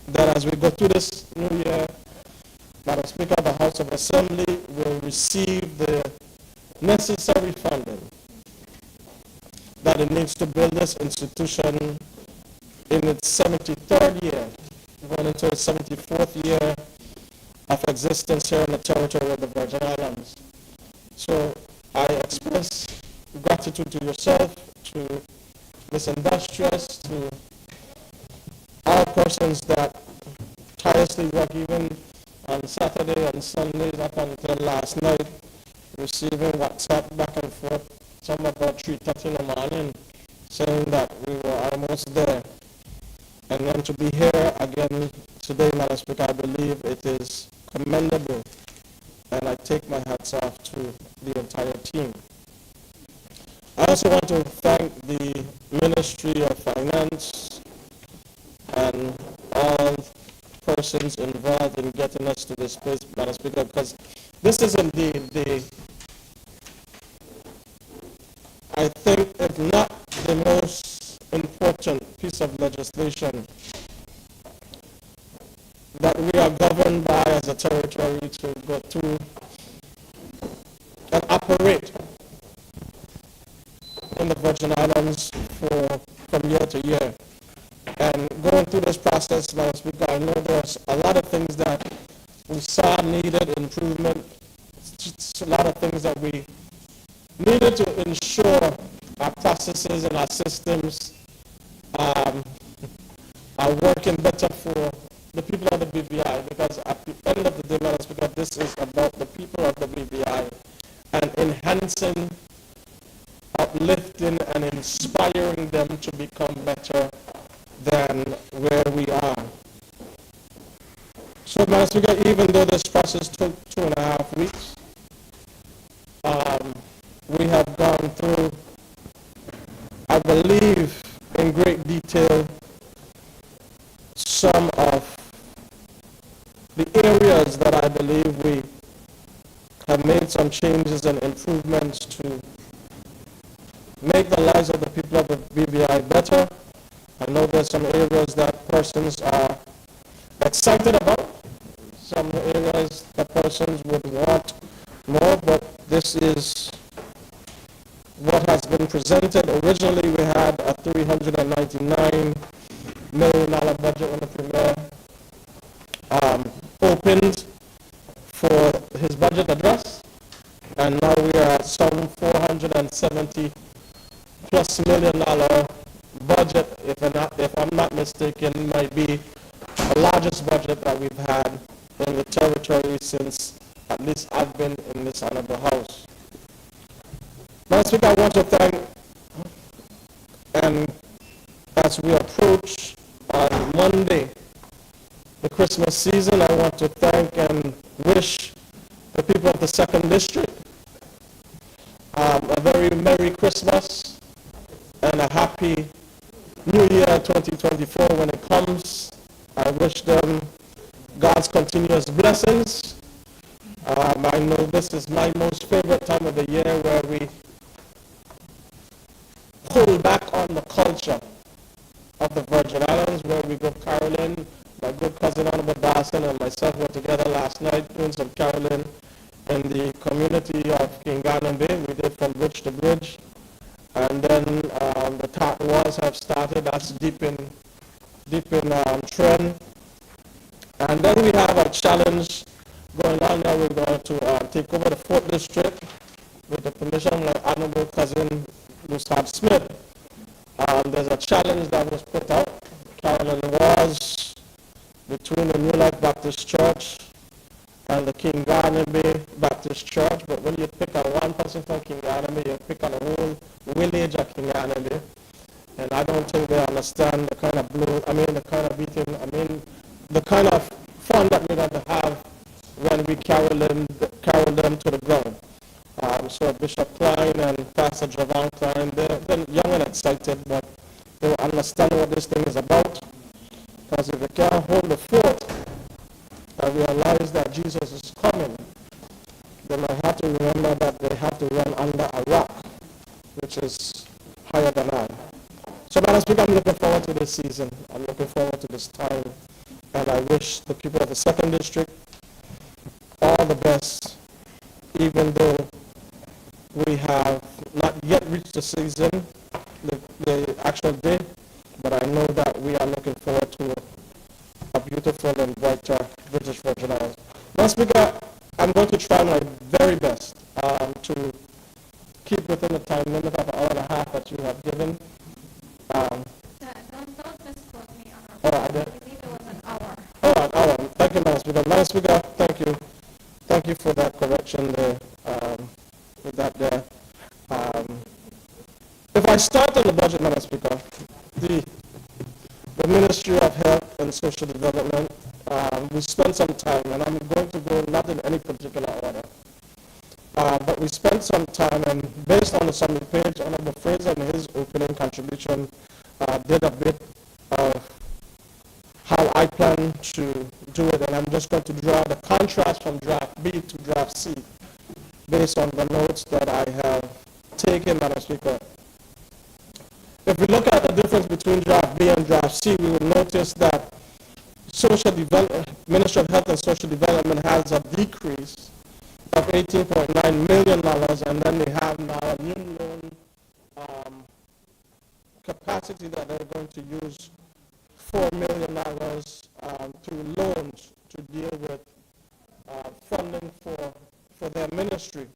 that as we go through this new year, Madam Speaker, the House of Assembly will receive the necessary funding that it needs to build this institution in its 73rd year, going into its 74th year of existence here in the territory of the Virgin Islands. So I express gratitude to yourself, to Ms. Industrious, to all persons that tirelessly work even on Saturday and Sundays up until last night, receiving WhatsApp back and forth, some about 3:30 in the morning, saying that we were almost there. And then to be here again today, Madam Speaker, I believe it is commendable, and I take my hats off to the entire team. I also want to thank the Ministry of Finance and all persons involved in getting us to this place, Madam Speaker, because this is indeed I think, if not the most important piece of legislation that we are governed by as a territory to go through and operate in the Virgin Islands from year to year. And going through this process, Madam Speaker, I know there's a lot of things that we saw needed improvement, just a lot of things that we needed to ensure our processes and our systems are working better for the people of the BVI, because at the end of the day, Madam Speaker, this is about the people of the BVI and enhancing, uplifting, and inspiring them to become better than where we are. So, Madam Speaker, even though this process took 2.5 weeks, we have gone through, I believe, in great detail, some of the areas that I believe we have made some changes and improvements to make the lives of the people of the BVI better. I know there's some areas that persons are excited about, some areas that persons would want more, but this is what has been presented. Originally, we had a $399 million budget when the Premier opened for his budget address, and now we are at some $470+ million budget, if I'm not mistaken, might be the largest budget that we've had in the territory since at least I've been in this honorable house. Madam Speaker, I want to thank, and as we approach on Monday the Christmas season, I want to thank and wish the people of the 2nd District a very Merry Christmas and a Happy New Year 2024 when it comes. I wish them God's continuous blessings. I know this is my most favorite time of the year, where we pull back on the culture of the Virgin Islands, where we go caroling. My good cousin Honorable Dawson and myself were together last night doing some caroling in the community of Kinganon Bay. We did from bridge to bridge. And then the Tart Wars have started. That's deep in trend. And then we have a challenge going on now. We're going to take over the 4th District. with the permission of my honorable cousin, Musab Smith, there's a challenge that was put out. Carolyn was between the New Life Baptist Church and the King Garnaby Baptist Church, but when you pick on one person from King Garnaby, you pick on the whole village of King Garnaby, and I don't think they understand the kind of the kind of beating, the kind of fun that we're going to have when we carol them to the ground. So Bishop Klein and Pastor Javon Klein, they're young and excited, but they will understand what this thing is about. Because if they can't hold the fort and realize that Jesus is coming, then I have to remember that they have to run under a rock, which is higher than I. So, Madam Speaker, I'm looking forward to this season. I'm looking forward to this time. And I wish the people of the 2nd District all the best, even though we have not yet reached the season, the actual day, but I know that we are looking forward to a beautiful and brighter British Virgin Islands. Madam Speaker, I'm going to try my very best to keep within the time limit of an hour and a half that you have given. Don't misquote me on All right, I believe it was an hour. all right, all right. Thank you, Madam Speaker. Madam Speaker, thank you. Thank you for that correction there. With that there. If I start on the budget, Madam Speaker, the Ministry of Health and Social Development, we spent some time, and I'm going to go not in any particular order, but we spent some time, and based on the summary page, Honorable Fraser in his opening contribution did a bit of how I plan to do it, and I'm just going to draw the contrast from draft B to draft C based on the notes that I have taken, Madam Speaker. If we look at the difference between draft B and draft C, we will notice that Ministry of Health and Social Development has a decrease of $18.9 million, and then they have now a new loan capacity that they're going to use $4 million to loans to deal with funding for their ministry.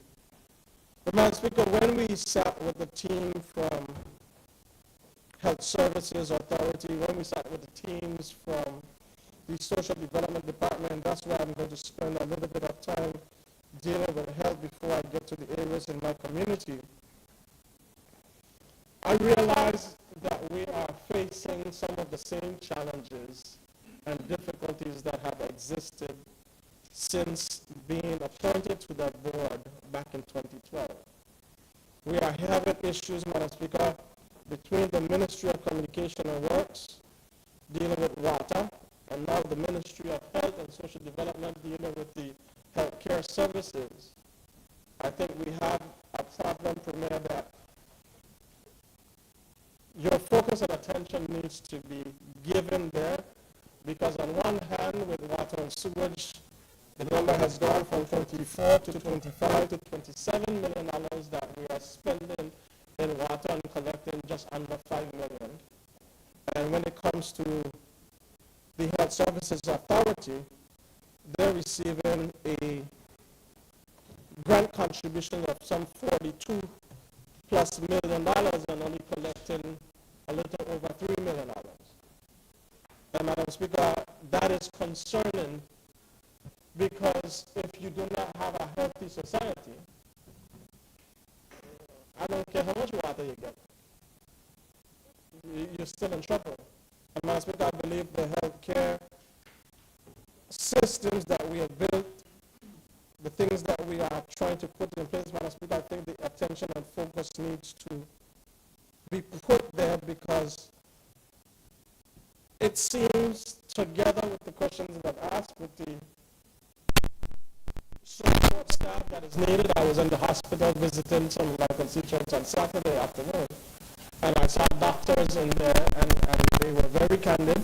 But Madam Speaker, when we sat with the team from Health Services Authority, when we sat with the teams from the Social Development Department, and that's where I'm going to spend a little bit of time dealing with health before I get to the areas in my community, I realize that we are facing some of the same challenges and difficulties that have existed since being appointed to that board back in 2012. We are having issues, Madam Speaker, between the Ministry of Communication and Works dealing with water, and now the Ministry of Health and Social Development dealing with the healthcare services. I think we have a problem, Premier, that your focus and attention needs to be given there, because on one hand, with water and sewage, the number has gone from 24 to 25 to $27 million that we are spending in water and collecting just under $5 million. And when it comes to the Health Services Authority, they're receiving a grant contribution of some $42+ million and only collecting a little over $3 million. And Madam Speaker, that is concerning, because if you do not have a healthy society, I don't care how much water you get, you're still in trouble. And Madam Speaker, I believe the healthcare systems that we have built, the things that we are trying to put in place, Madam Speaker, I think the attention and focus needs to be put there, because it seems, together with the questions that I've asked, with the support staff that is needed. I was in the hospital visiting some of my constituents on Saturday afternoon, and I saw doctors in there, and they were very candid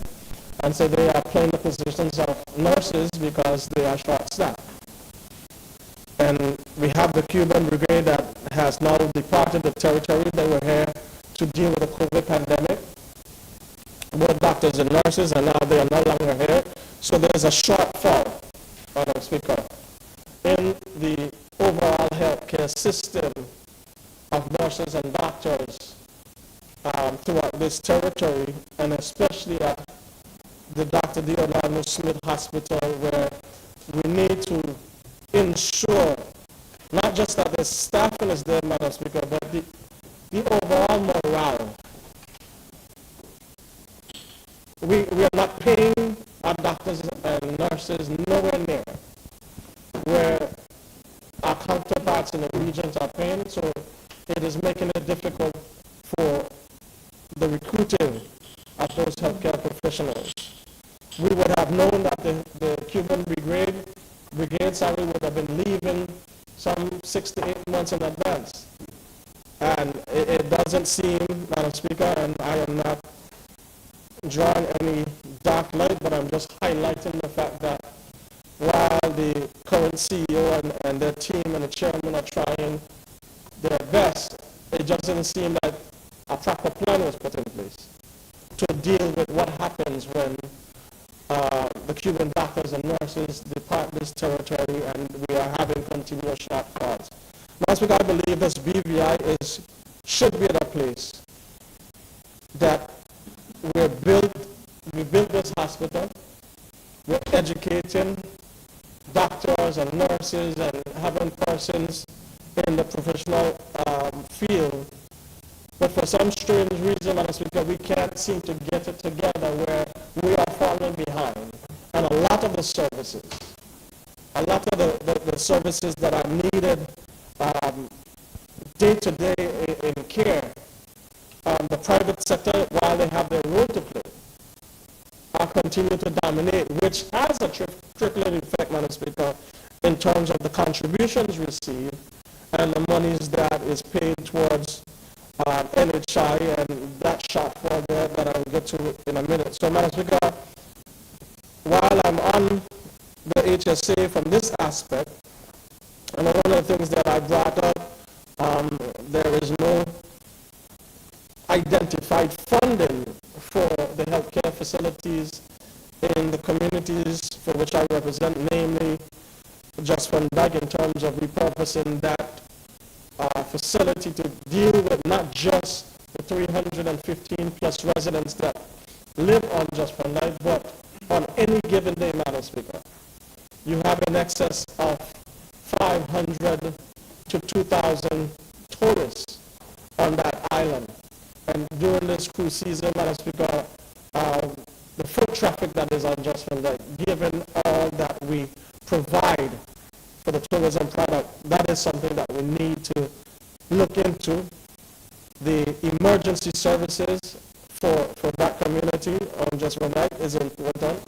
and said they are playing the positions of nurses because they are short-staffed. And we have the Cuban Brigade that has now departed the territory. They were here to deal with the COVID pandemic. Both doctors and nurses, and now they are no longer here. So there's a shortfall, Madam Speaker, in the overall healthcare system nurses and doctors throughout this territory, and especially at the Dr. D. Orlando Smith Hospital, where we need to ensure not just that the staffing is there, Madam Speaker, but the overall morale. We are not paying our doctors and nurses nowhere near where our counterparts in the regions are paying, so it is making it difficult for the recruiting of those healthcare professionals. We would have known that the Cuban brigade would have been leaving some 6 to 8 months in advance. And it doesn't seem, Madam Speaker, and I am not drawing any dark light, but I'm just highlighting the fact that while the current CEO and their team and the chairman are trying their best, it just didn't seem like a proper plan was put in place to deal with what happens when the Cuban doctors and nurses depart this territory and we are having continuous shortfalls. Last week, I believe this BVI should be at a place that we built this hospital, we're educating doctors and nurses and having persons in the professional field. But for some strange reason, Madam Speaker, we can't seem to get it together where we are falling behind. And a lot of the services that are needed day to day in care, the private sector, while they have their role to play, are continuing to dominate, which has a trickling effect, Madam Speaker, in terms of the contributions received and the monies that is paid towards NHI and that shortfall there that I'll get to in a minute. So, Madam Speaker, while I'm on the HSA from this aspect, and one of the things that I brought up, there is no identified funding for the healthcare facilities in the communities for which I represent, namely Just Van Dyke, in terms of repurposing that facility to deal with not just the 315 plus residents that live on Just Van Dyke, but on any given day, Madam Speaker, you have in excess of 500 to 2,000 tourists on that island. And during this cruise season, Madam Speaker, the foot traffic that is on Just Van Dyke, given all that we provide for the tourism product, that is something that we need to look into. The emergency services for that community on Just Van Dyke is important.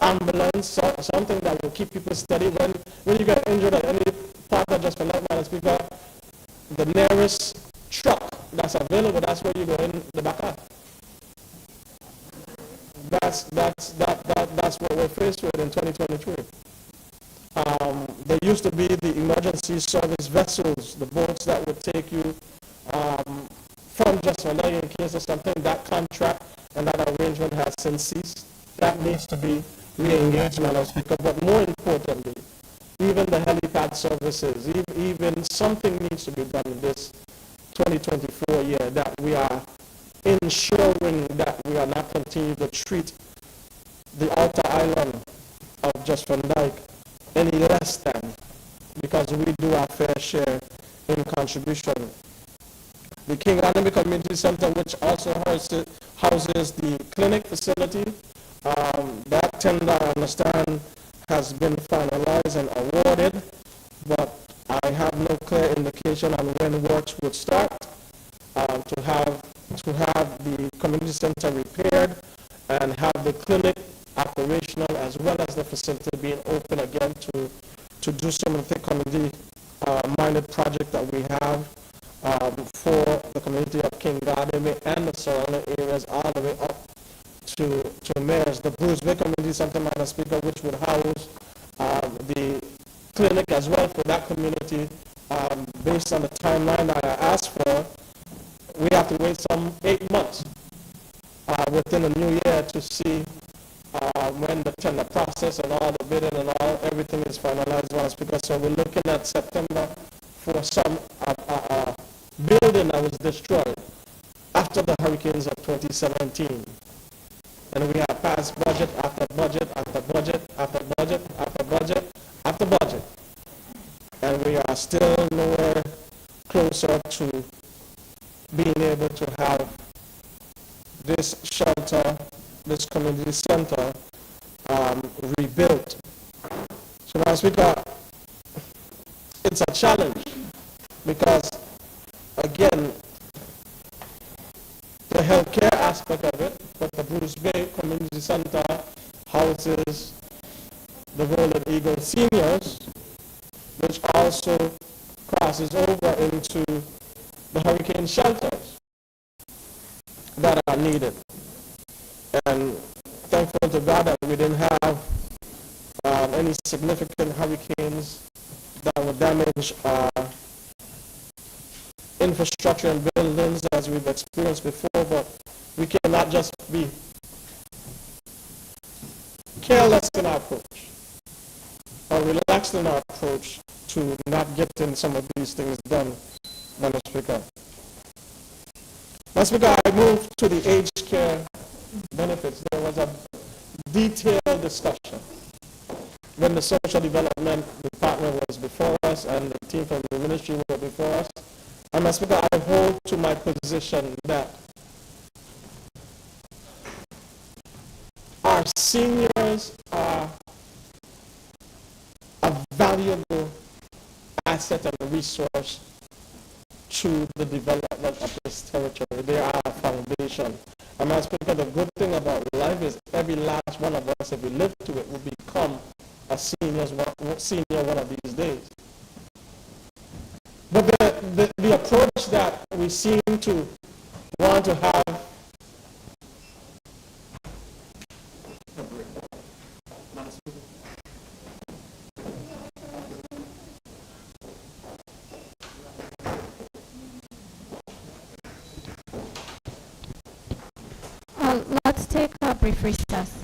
Ambulance, something that will keep people steady. When you get injured at any part of Just Van Dyke, Madam Speaker, the nearest truck that's available, that's where you go in the back of. That's what we're faced with in 2023. There used to be the emergency service vessels, the boats that would take you from Just Van Dyke in case of something. That contract and that arrangement has since ceased. That needs to be re-engaged, Madam Speaker. But more importantly, even the helipad services, even something needs to be done in this 2024 year, that we are ensuring that we are not continuing to treat the outer island of Just Van Dyke any less than, because we do our fair share in contribution. The King Anime Community Center, which also houses the clinic facility, that tender, I understand, has been finalized and awarded, but I have no clear indication on when works would start to have the community center repaired and have the clinic operational, as well as the facility being open again to do some of the community-minded project that we have for the community of King Gardeme and the surrounding areas, all the way up to Mayor's, the Bruce Bay Community Center, Madam Speaker, which would house the clinic as well for that community. Based on the timeline that I asked for, we have to wait some 8 months within the new year to see when the tender process and all the bidding and everything is finalized, Madam Speaker. So we're looking at September for some building that was destroyed after the hurricanes of 2017. And we have passed budget after budget after budget after budget after budget after budget. And we are still nowhere closer to being able to have this shelter, this community center rebuilt. So, Madam Speaker, it's a challenge because, again, the healthcare aspect of it, but the Bruce Bay Community Center houses the Golden Eagle seniors, which also crosses over into the hurricane shelters that are needed. And thankful to God that we didn't have any significant hurricanes that would damage infrastructure and buildings as we've experienced before, but we cannot just be careless in our approach or relaxed in our approach to not getting some of these things done, Madam Speaker. Madam Speaker, I move to the aged care benefits. There was a detailed discussion when the Social Development Department was before us and the team from the ministry were before us. And Madam Speaker, I hold to my position that our seniors are a valuable asset and resource to the development of this territory. They are a foundation. And Madam Speaker, the good thing about life is every last one of us, if we live to it, will become a senior one of these days. But the approach that we seem to want to have Let's take a brief recess.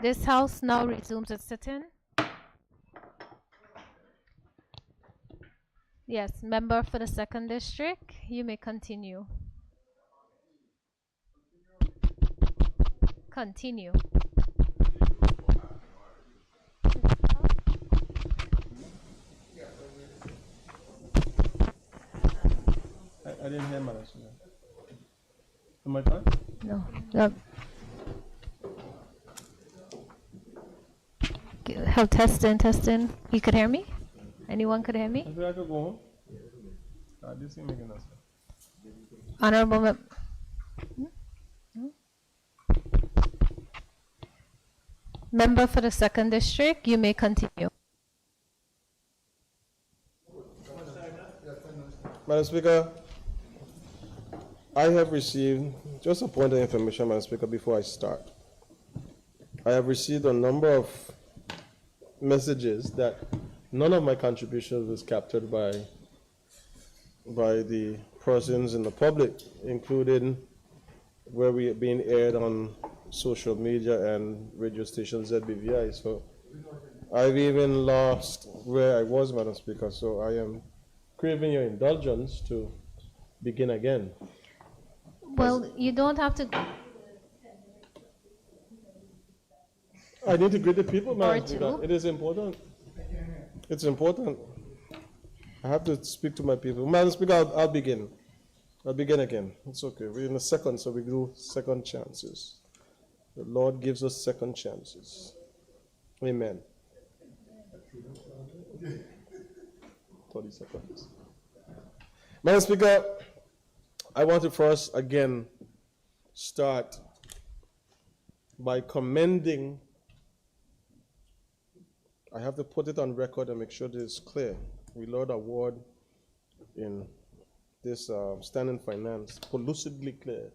This House now resumes its sitting. Yes, member for the second district, you may continue. Continue. I didn't hear Madam Speaker. Am I fine? No. No. Hello, testing. You could hear me? Anyone could hear I me? think I could go home. This ain't making us. Honorable member for the second district, you may continue. Madam Speaker, I have received, just a point of information, Madam Speaker, before I start. I have received a number of messages that none of my contributions was captured by the persons in the public, including where we are being aired on social media and radio stations ZBVI. So I've even lost where I was, Madam Speaker. So I am craving your indulgence to begin again. Well, you don't have to. I need to greet the people, Madam Or Speaker. two. It is important. It's important. I have to speak to my people. Madam Speaker, I'll begin. I'll begin again. It's okay. We're in a second, so we do second chances. The Lord gives us second chances. Amen. 30 seconds. Madam Speaker, I want to first again start by commending. I have to put it on record and make sure that it's clear. We Lord Award in this Standing Finance, lucidly clear,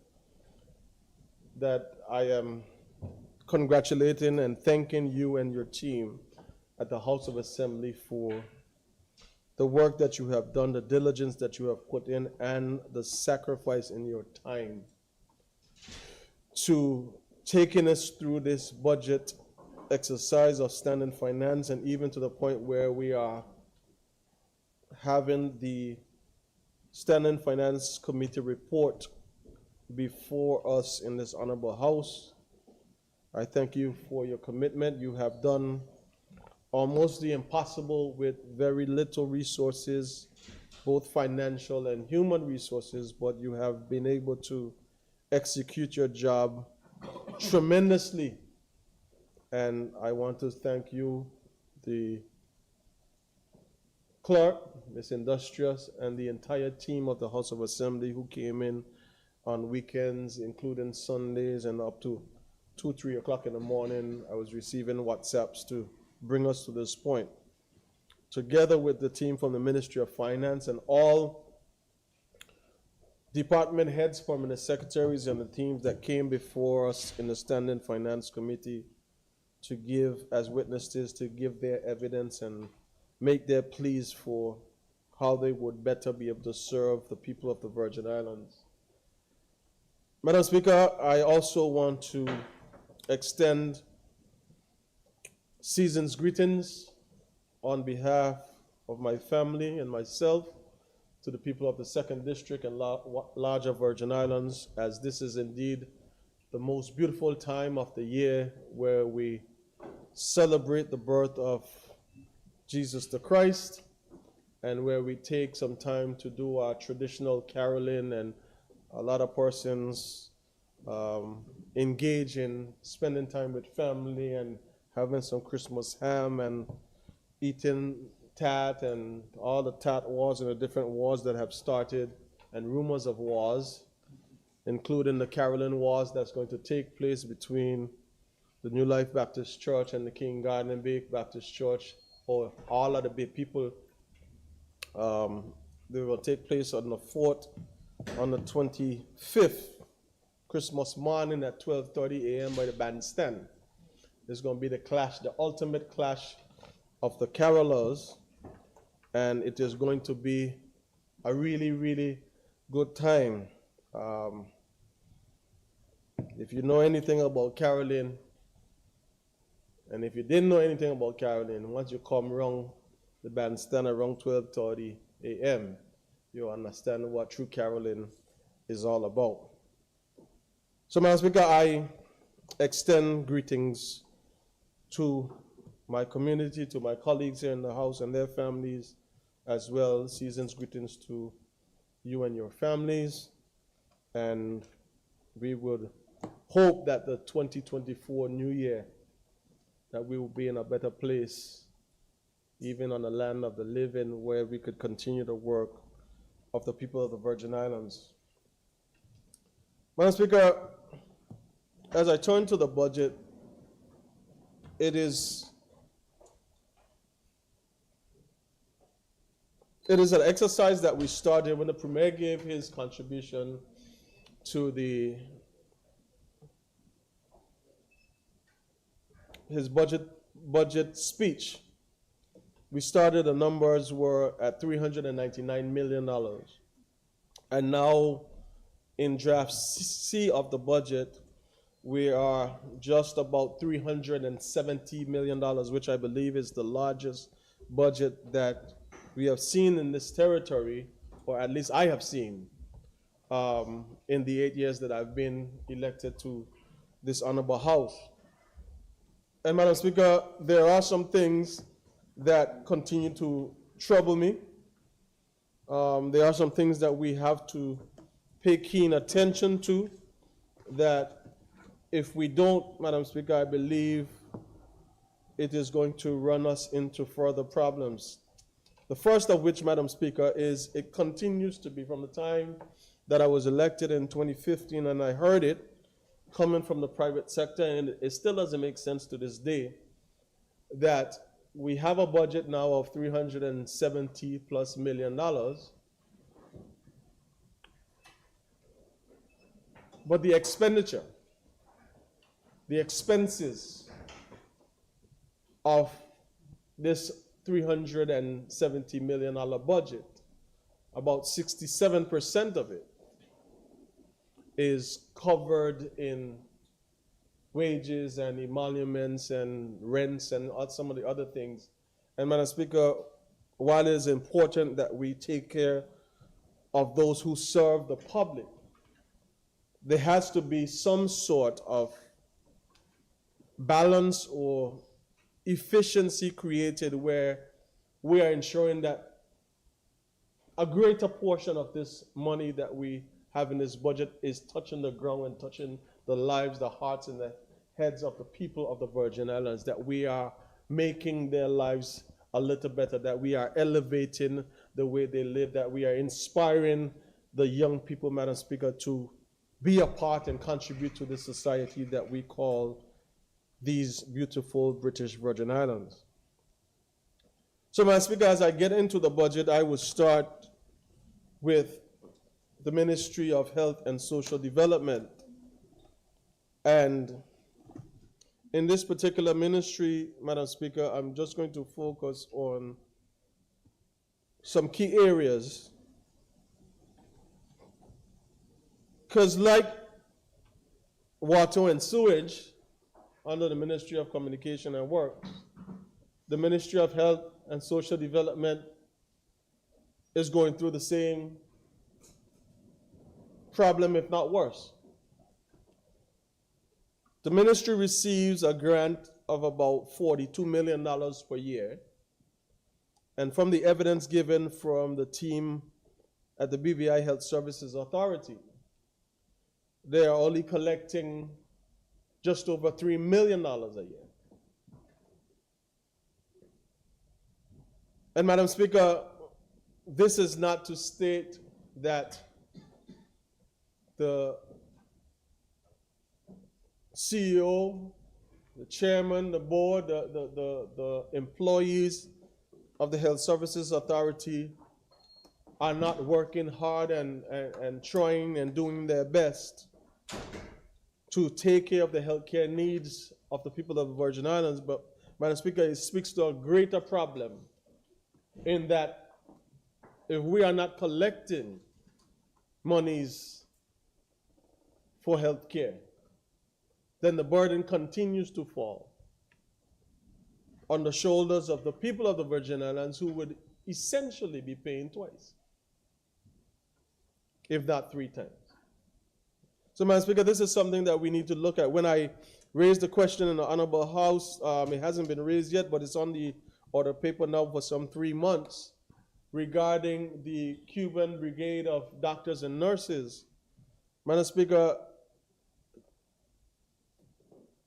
that I am congratulating and thanking you and your team at the House of Assembly for the work that you have done, the diligence that you have put in, and the sacrifice in your time to taking us through this budget exercise of Standing Finance, and even to the point where we are having the Standing Finance Committee report before us in this honorable House. I thank you for your commitment. You have done almost the impossible with very little resources, both financial and human resources, but you have been able to execute your job tremendously. And I want to thank you, the clerk, Ms. Industrious, and the entire team of the House of Assembly who came in on weekends, including Sundays, and up to 2, 3 o'clock in the morning. I was receiving WhatsApps to bring us to this point. Together with the team from the Ministry of Finance and all department heads, permanent secretaries, and the teams that came before us in the Standing Finance Committee to give, as witnesses, to give their evidence and make their pleas for how they would better be able to serve the people of the Virgin Islands. Madam Speaker, I also want to extend season's greetings on behalf of my family and myself to the people of the Second District and larger Virgin Islands, as this is indeed the most beautiful time of the year where we celebrate the birth of Jesus the Christ, and where we take some time to do our traditional caroling, and a lot of persons engage in spending time with family and having some Christmas ham and eating tat and all the tat wars and the different wars that have started, and rumors of wars, including the caroling wars that's going to take place between the New Life Baptist Church and the King Garden Bay Baptist Church, or all of the Bay people. They will take place on the 4th, on the 25th, Christmas morning at 12:30 a.m. by the bandstand. There's going to be the clash, the ultimate clash of the carolers, and it is going to be a really, really good time. If you know anything about caroling, And if you didn't know anything about caroling, once you come around the bandstand around 12:30 a.m., you understand what true caroling is all about. So, Madam Speaker, I extend greetings to my community, to my colleagues here in the House and their families, as well. Season's greetings to you and your families. And we would hope that the 2024 new year, that we will be in a better place, even on the land of the living, where we could continue the work of the people of the Virgin Islands. Madam Speaker, as I turn to the budget, it is an exercise that we started when the Premier gave his contribution to his budget speech. We started, the numbers were at $399 million. And now in draft C of the budget, we are just about $370 million, which I believe is the largest budget that we have seen in this territory, or at least I have seen, in the 8 years that I've been elected to this honorable House. And Madam Speaker, there are some things that continue to trouble me. There are some things that we have to pay keen attention to, that if we don't, Madam Speaker, I believe it is going to run us into further problems. The first of which, Madam Speaker, is it continues to be from the time that I was elected in 2015, and I heard it coming from the private sector, and it still doesn't make sense to this day, that we have a budget now of $370+ million, but the expenditure, the expenses of this $370 million budget, about 67% of it is covered in wages and emoluments and rents and some of the other things. And Madam Speaker, while it is important that we take care of those who serve the public, there has to be some sort of balance or efficiency created where we are ensuring that a greater portion of this money that we have in this budget is touching the ground and touching the lives, the hearts, and the heads of the people of the Virgin Islands, that we are making their lives a little better, that we are elevating the way they live, that we are inspiring the young people, Madam Speaker, to be a part and contribute to the society that we call these beautiful British Virgin Islands. So, Madam Speaker, as I get into the budget, I will start with the Ministry of Health and Social Development. And in this particular ministry, Madam Speaker, I'm just going to focus on some key areas. Because like water and sewage, under the Ministry of Communication and Works, the Ministry of Health and Social Development is going through the same problem, if not worse. The ministry receives a grant of about $42 million per year. And from the evidence given from the team at the BVI Health Services Authority, they are only collecting just over $3 million a year. And Madam Speaker, this is not to state that the CEO, the chairman, the board, the employees of the Health Services Authority are not working hard and trying and doing their best to take care of the healthcare needs of the people of the Virgin Islands. But, Madam Speaker, it speaks to a greater problem in that if we are not collecting monies for healthcare, then the burden continues to fall on the shoulders of the people of the Virgin Islands who would essentially be paying twice, if not 3 times. So, Madam Speaker, this is something that we need to look at. When I raised the question in the Honorable House, it hasn't been raised yet, but it's on the order paper now for some 3 months, regarding the Cuban Brigade of Doctors and Nurses. Madam Speaker,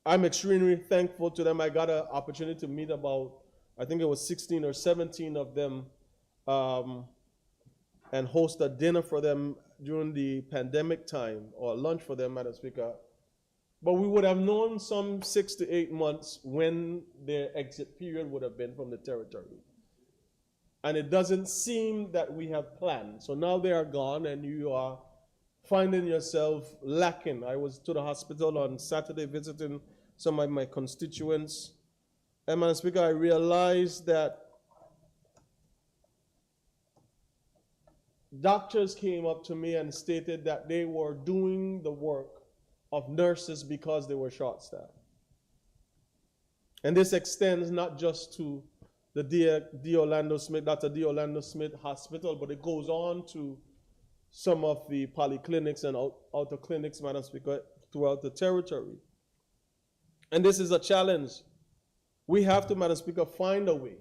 I'm extremely thankful to them. I got an opportunity to meet about, I think it was 16 or 17 of them, and host a dinner for them during the pandemic time, or lunch for them, Madam Speaker. But we would have known some 6 to 8 months when their exit period would have been from the territory. And it doesn't seem that we have planned. So now they are gone and you are finding yourself lacking. I was to the hospital on Saturday visiting some of my constituents. And Madam Speaker, I realized that doctors came up to me and stated that they were doing the work of nurses because they were short-staffed. And this extends not just to the D. Orlando Smith, Dr. D. Orlando Smith Hospital, but it goes on to some of the polyclinics and outer clinics, Madam Speaker, throughout the territory. And this is a challenge. We have to, Madam Speaker, find a way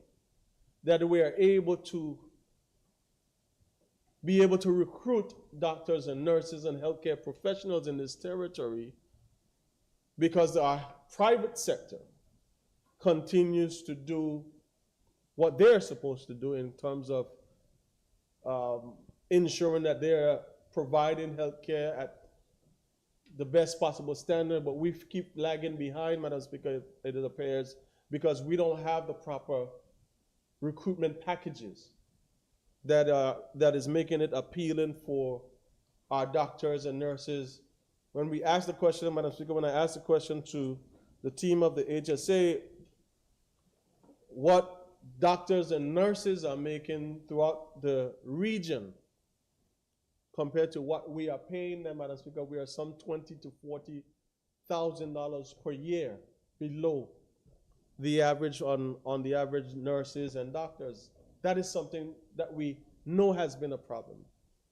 that we are able to be able to recruit doctors and nurses and healthcare professionals in this territory, because our private sector continues to do what they're supposed to do in terms of ensuring that they're providing healthcare at the best possible standard, but we keep lagging behind, Madam Speaker, it appears, because we don't have the proper recruitment packages that is making it appealing for our doctors and nurses. When we asked the question, Madam Speaker, when I asked the question to the team of the HSA, what doctors and nurses are making throughout the region compared to what we are paying them, Madam Speaker, we are some $20,000 to $40,000 per year below the average on the average nurses and doctors. That is something that we know has been a problem.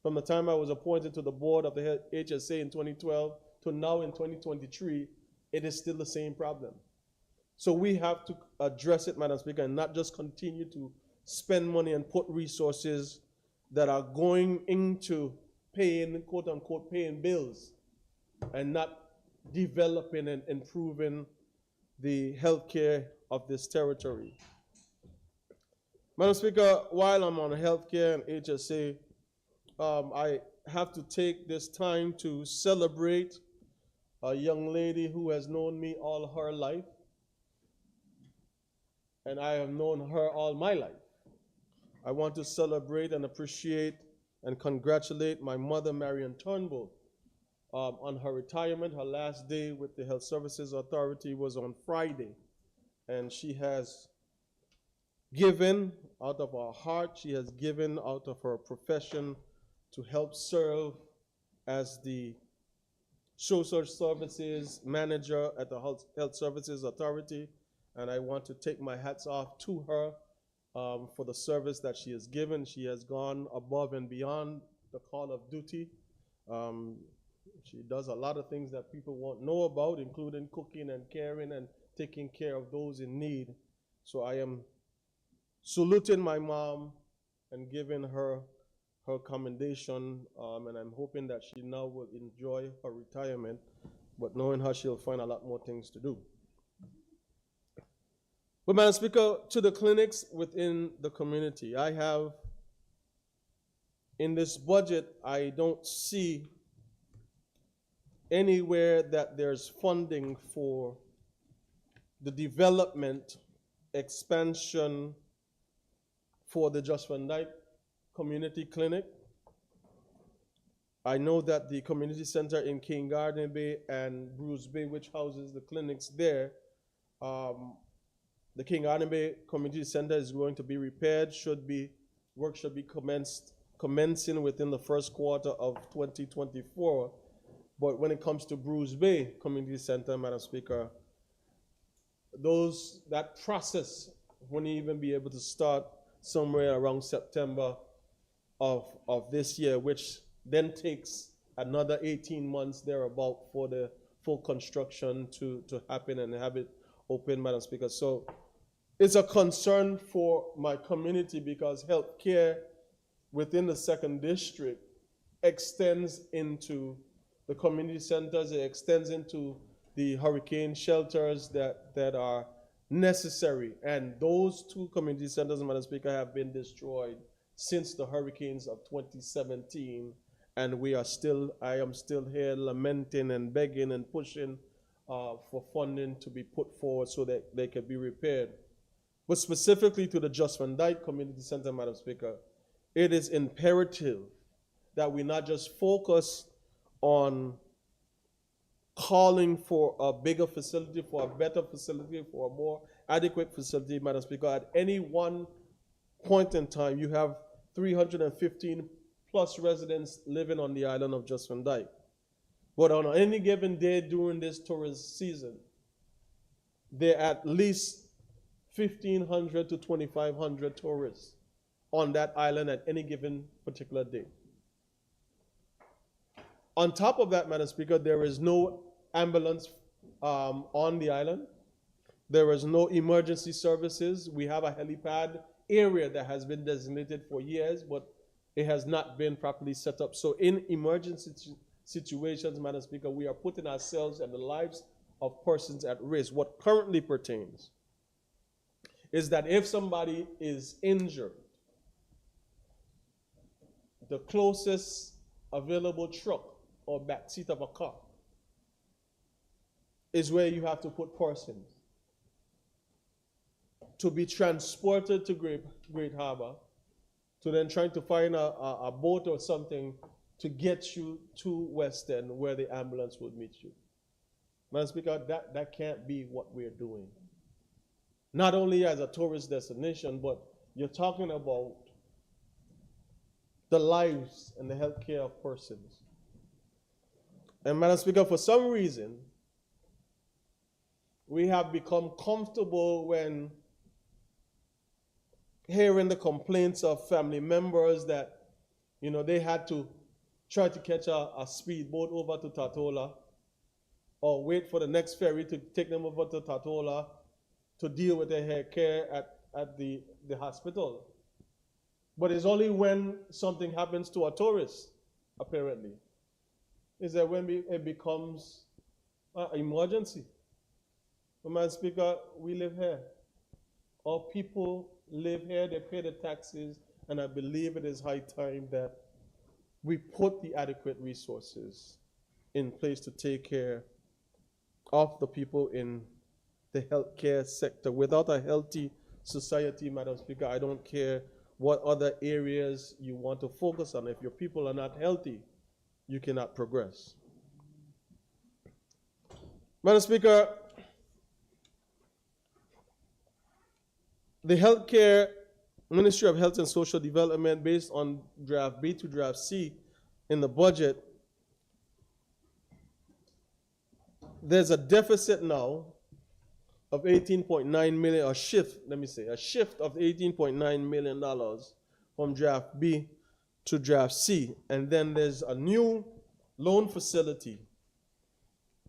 From the time I was appointed to the board of the HSA in 2012 to now in 2023, it is still the same problem. So we have to address it, Madam Speaker, and not just continue to spend money and put resources that are going into paying, quote unquote, paying bills, and not developing and improving the healthcare of this territory. Madam Speaker, while I'm on healthcare and HSA, I have to take this time to celebrate a young lady who has known me all her life, and I have known her all my life. I want to celebrate and appreciate and congratulate my mother, Marion Turnbull, on her retirement. Her last day with the Health Services Authority was on Friday, and she has given out of her heart, she has given out of her profession to help serve as the social services manager at the Health Services Authority. And I want to take my hats off to her for the service that she has given. She has gone above and beyond the call of duty. She does a lot of things that people won't know about, including cooking and caring and taking care of those in need. So I am saluting my mom and giving her her commendation, and I'm hoping that she now will enjoy her retirement, but knowing her, she'll find a lot more things to do. But Madam Speaker, to the clinics within the community, I have, in this budget, I don't see anywhere that there's funding for the development, expansion for the Josh Van Dyke Community Clinic. I know that the community center in King Garden Bay and Bruce Bay, which houses the clinics there, the King Garden Bay Community Center is going to be repaired, work should be commencing within the first quarter of 2024. But when it comes to Bruce Bay Community Center, Madam Speaker, that process won't even be able to start somewhere around September of this year, which then takes another 18 months thereabout for the full construction to happen and have it open, Madam Speaker. So it's a concern for my community because healthcare within the second district extends into the community centers, it extends into the hurricane shelters that are necessary. And those two community centers, Madam Speaker, have been destroyed since the hurricanes of 2017. And I am still here lamenting and begging and pushing for funding to be put forward so that they can be repaired. But specifically to the Just Van Dyke Community Center, Madam Speaker, it is imperative that we not just focus on calling for a bigger facility, for a better facility, for a more adequate facility, Madam Speaker. At any one point in time, you have 315 plus residents living on the island of Just Van Dyke. But on any given day during this tourist season, there are at least 1,500 to 2,500 tourists on that island at any given particular day. On top of that, Madam Speaker, there is no ambulance on the island. There is no emergency services. We have a helipad area that has been designated for years, but it has not been properly set up. So in emergency situations, Madam Speaker, we are putting ourselves and the lives of persons at risk. What currently pertains is that if somebody is injured, the closest available truck or back seat of a car is where you have to put persons to be transported to Great Harbor, to then trying to find a boat or something to get you to West End where the ambulance would meet you. Madam Speaker, that can't be what we're doing. Not only as a tourist destination, but you're talking about the lives and the health care of persons. And Madam Speaker, for some reason, we have become comfortable when hearing the complaints of family members that, they had to try to catch a speedboat over to Tatola or wait for the next ferry to take them over to Tatola to deal with their hair care at the hospital. But it's only when something happens to a tourist, apparently, is that when it becomes an emergency. But Madam Speaker, we live here. Our people live here, they pay the taxes, and I believe it is high time that we put the adequate resources in place to take care of the people in the healthcare sector. Without a healthy society, Madam Speaker, I don't care what other areas you want to focus on. If your people are not healthy, you cannot progress. Madam Speaker, the Healthcare Ministry of Health and Social Development, based on Draft B to Draft C in the budget, there's a deficit now of 18.9 million, a shift of $18.9 million from Draft B to Draft C. And then there's a new loan facility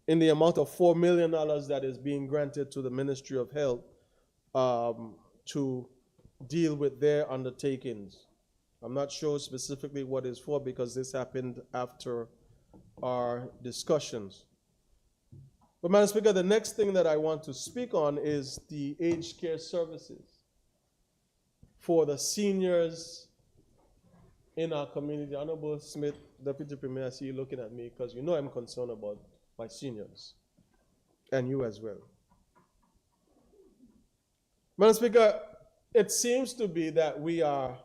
in the amount of $4 million that is being granted to the Ministry of Health to deal with their undertakings. I'm not sure specifically what it's for because this happened after our discussions. But Madam Speaker, the next thing that I want to speak on is the aged care services for the seniors in our community. Honorable Smith, Deputy Premier, I see you looking at me because you know I'm concerned about my seniors and you as well. Madam Speaker, it seems to be that we are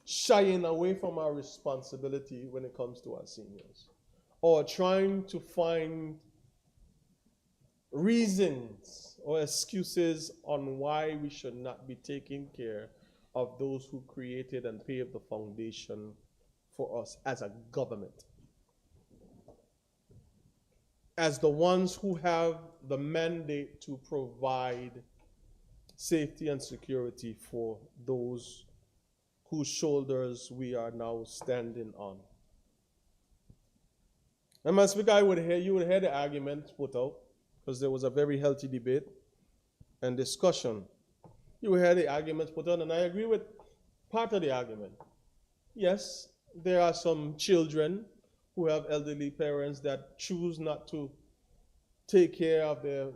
shying away from our responsibility when it comes to our seniors, or trying to find reasons or excuses on why we should not be taking care of those who created and paved the foundation for us as a government, as the ones who have the mandate to provide safety and security for those whose shoulders we are now standing on. And Madam Speaker, you would hear the arguments put out, because there was a very healthy debate and discussion. You would hear the arguments put out, and I agree with part of the argument. Yes, there are some children who have elderly parents that choose not to take care of their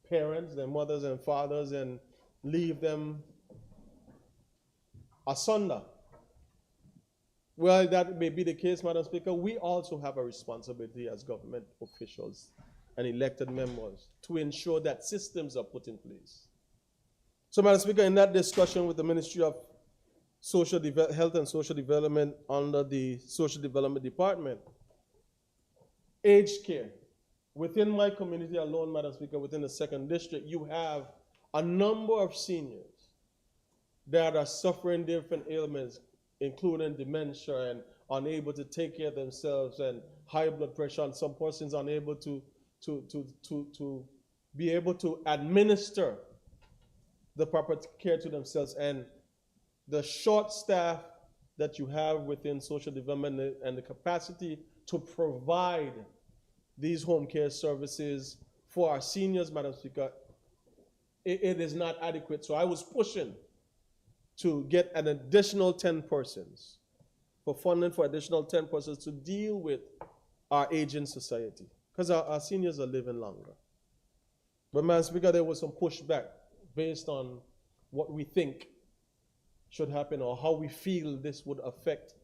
parents, their mothers and fathers, and leave them asunder. Well, that may be the case, Madam Speaker. We also have a responsibility as government officials and elected members to ensure that systems are put in place. So, Madam Speaker, in that discussion with the Ministry of Health and Social Development under the Social Development Department, aged care. Within my community alone, Madam Speaker, within the 2nd District, you have a number of seniors that are suffering different ailments, including dementia and unable to take care of themselves, and high blood pressure, and some persons unable to be able to administer the proper care to themselves. And the short staff that you have within social development and the capacity to provide these home care services for our seniors, Madam Speaker, it is not adequate. So I was pushing to get an additional 10 persons, for funding for additional 10 persons to deal with our aging society, because our seniors are living longer. But, Madam Speaker, there was some pushback based on what we think should happen or how we feel this would affect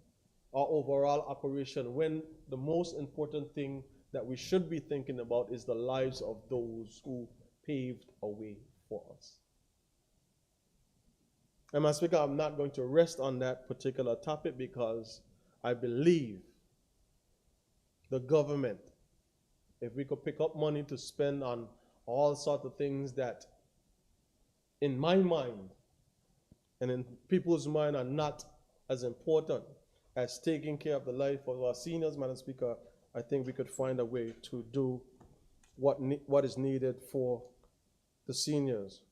our overall operation, when the most important thing that we should be thinking about is the lives of those who paved a way for us. And, Madam Speaker, I'm not going to rest on that particular topic, because I believe the government, if we could pick up money to spend on all sorts of things that, in my mind and in people's mind, are not as important as taking care of the life of our seniors, Madam Speaker, I think we could find a way to do what is needed for the seniors.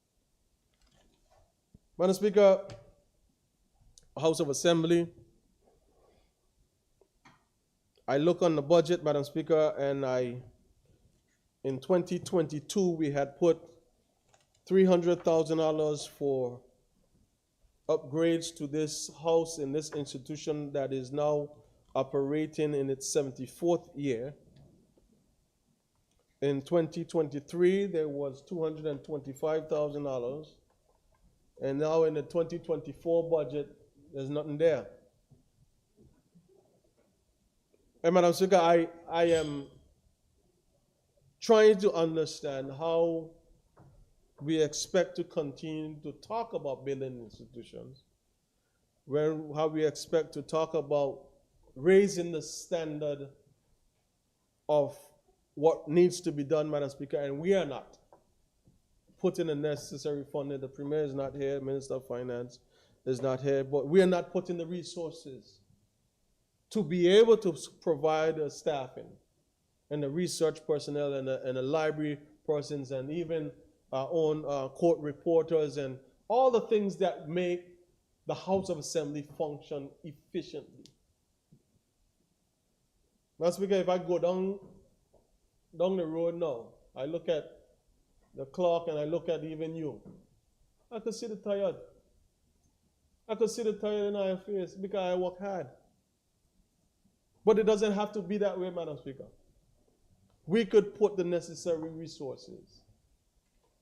Madam Speaker, House of Assembly, I look on the budget, Madam Speaker, and in 2022, we had put $300,000 for upgrades to this house in this institution that is now operating in its 74th year. In 2023, there was $225,000. And now in the 2024 budget, there's nothing there. And, Madam Speaker, I am trying to understand how we expect to continue to talk about building institutions, how we expect to talk about raising the standard of what needs to be done, Madam Speaker, and we are not putting the necessary funding. The Premier is not here, Minister of Finance is not here, but we are not putting the resources to be able to provide the staffing and the research personnel and the library persons, and even our own court reporters, and all the things that make the House of Assembly function efficiently. Madam Speaker, if I go down the road now, I look at the clock and I look at even you, I could see the tired. I could see the tired in our face because I work hard. But it doesn't have to be that way, Madam Speaker. We could put the necessary resources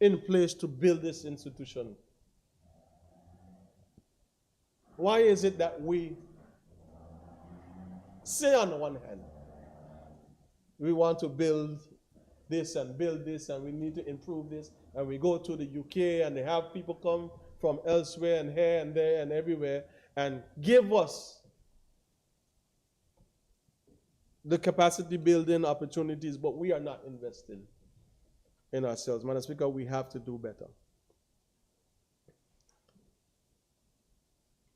in place to build this institution. Why is it that we say on the one hand, we want to build this and we need to improve this, and we go to the UK and they have people come from elsewhere and here and there and everywhere and give us the capacity building opportunities, but we are not investing in ourselves. Madam Speaker, we have to do better.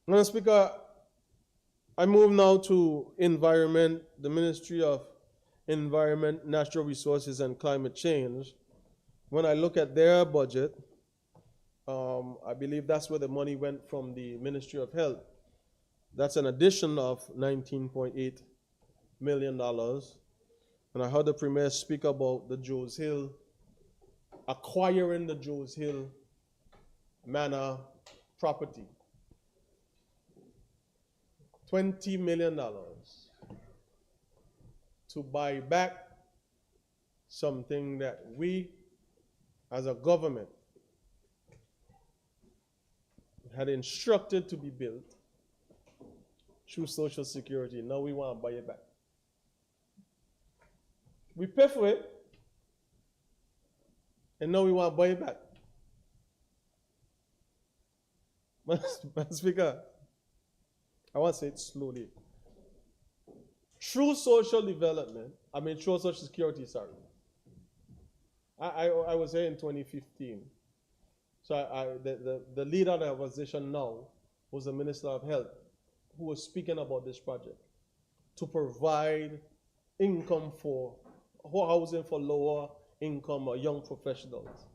Madam Speaker, I move now to environment, the Ministry of Environment, Natural Resources and Climate Change. When I look at their budget, I believe that's where the money went from the Ministry of Health. That's an addition of $19.8 million. And I heard the Premier speak about the Joes Hill, acquiring the Joes Hill Manor property. $20 million to buy back something that we, as a government, had instructed to be built through Social Security. Now we want to buy it back. We pay for it, and now we want to buy it back. Madam Speaker, I want to say it slowly. Through social development, through Social Security, sorry. I was here in 2015. So the leader of the opposition now was the Minister of Health, who was speaking about this project to provide income for housing for lower income or young professionals.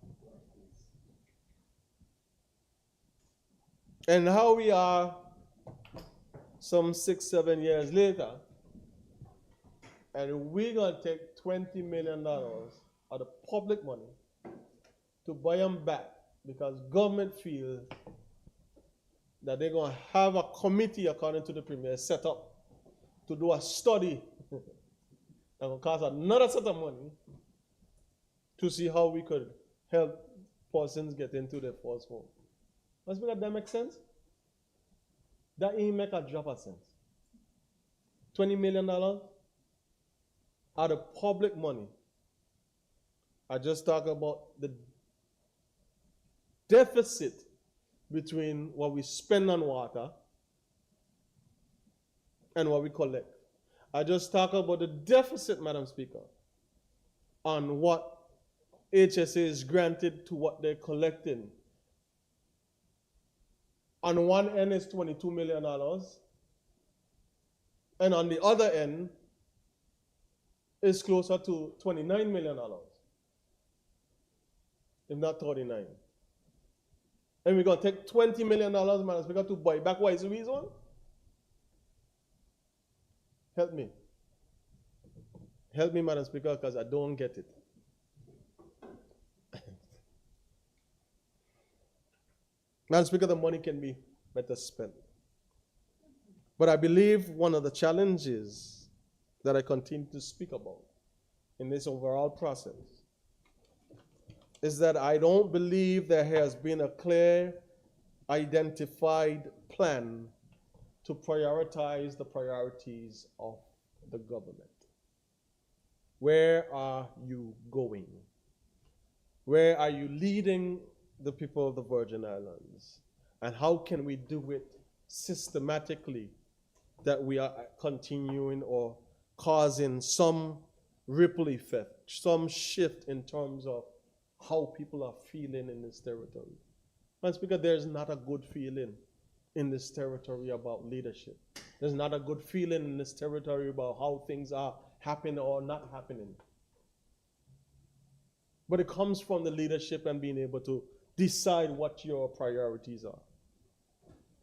And how we are some 6-7 years later, and we're going to take $20 million of the public money to buy them back because government feels that they're going to have a committee, according to the Premier, set up to do a study that will cost another set of money to see how we could help persons get into their first home. Let's make that make sense? That ain't make a drop of sense. $20 million out of public money. I just talk about the deficit between what we spend on water and what we collect. I just talk about the deficit, Madam Speaker, on what HSA is granted to what they're collecting. On one end is $22 million, and on the other end is closer to $29 million, if not 39. And we're going to take $20 million, Madam Speaker, to buy back. What is the reason? Help me. Help me, Madam Speaker, because I don't get it. Madam Speaker, the money can be better spent. But I believe one of the challenges that I continue to speak about in this overall process is that I don't believe there has been a clear, identified plan to prioritize the priorities of the government. Where are you going? Where are you leading the people of the Virgin Islands? And how can we do it systematically that we are continuing or causing some ripple effect, some shift in terms of how people are feeling in this territory? And Speaker, there's not a good feeling in this territory about leadership. There's not a good feeling in this territory about how things are happening or not happening. But it comes from the leadership and being able to decide what your priorities are.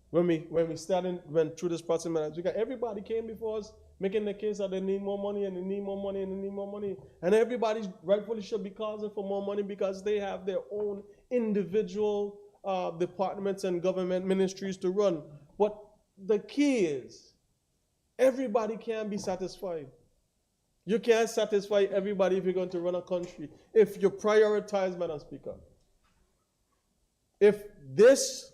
When we went through this process, everybody came before us making the case that they need more money and they need more money and they need more money. And everybody rightfully should be causing for more money because they have their own individual departments and government ministries to run. But the key is everybody can be satisfied. You can't satisfy everybody if you're going to run a country. If you prioritize, Madam Speaker, if this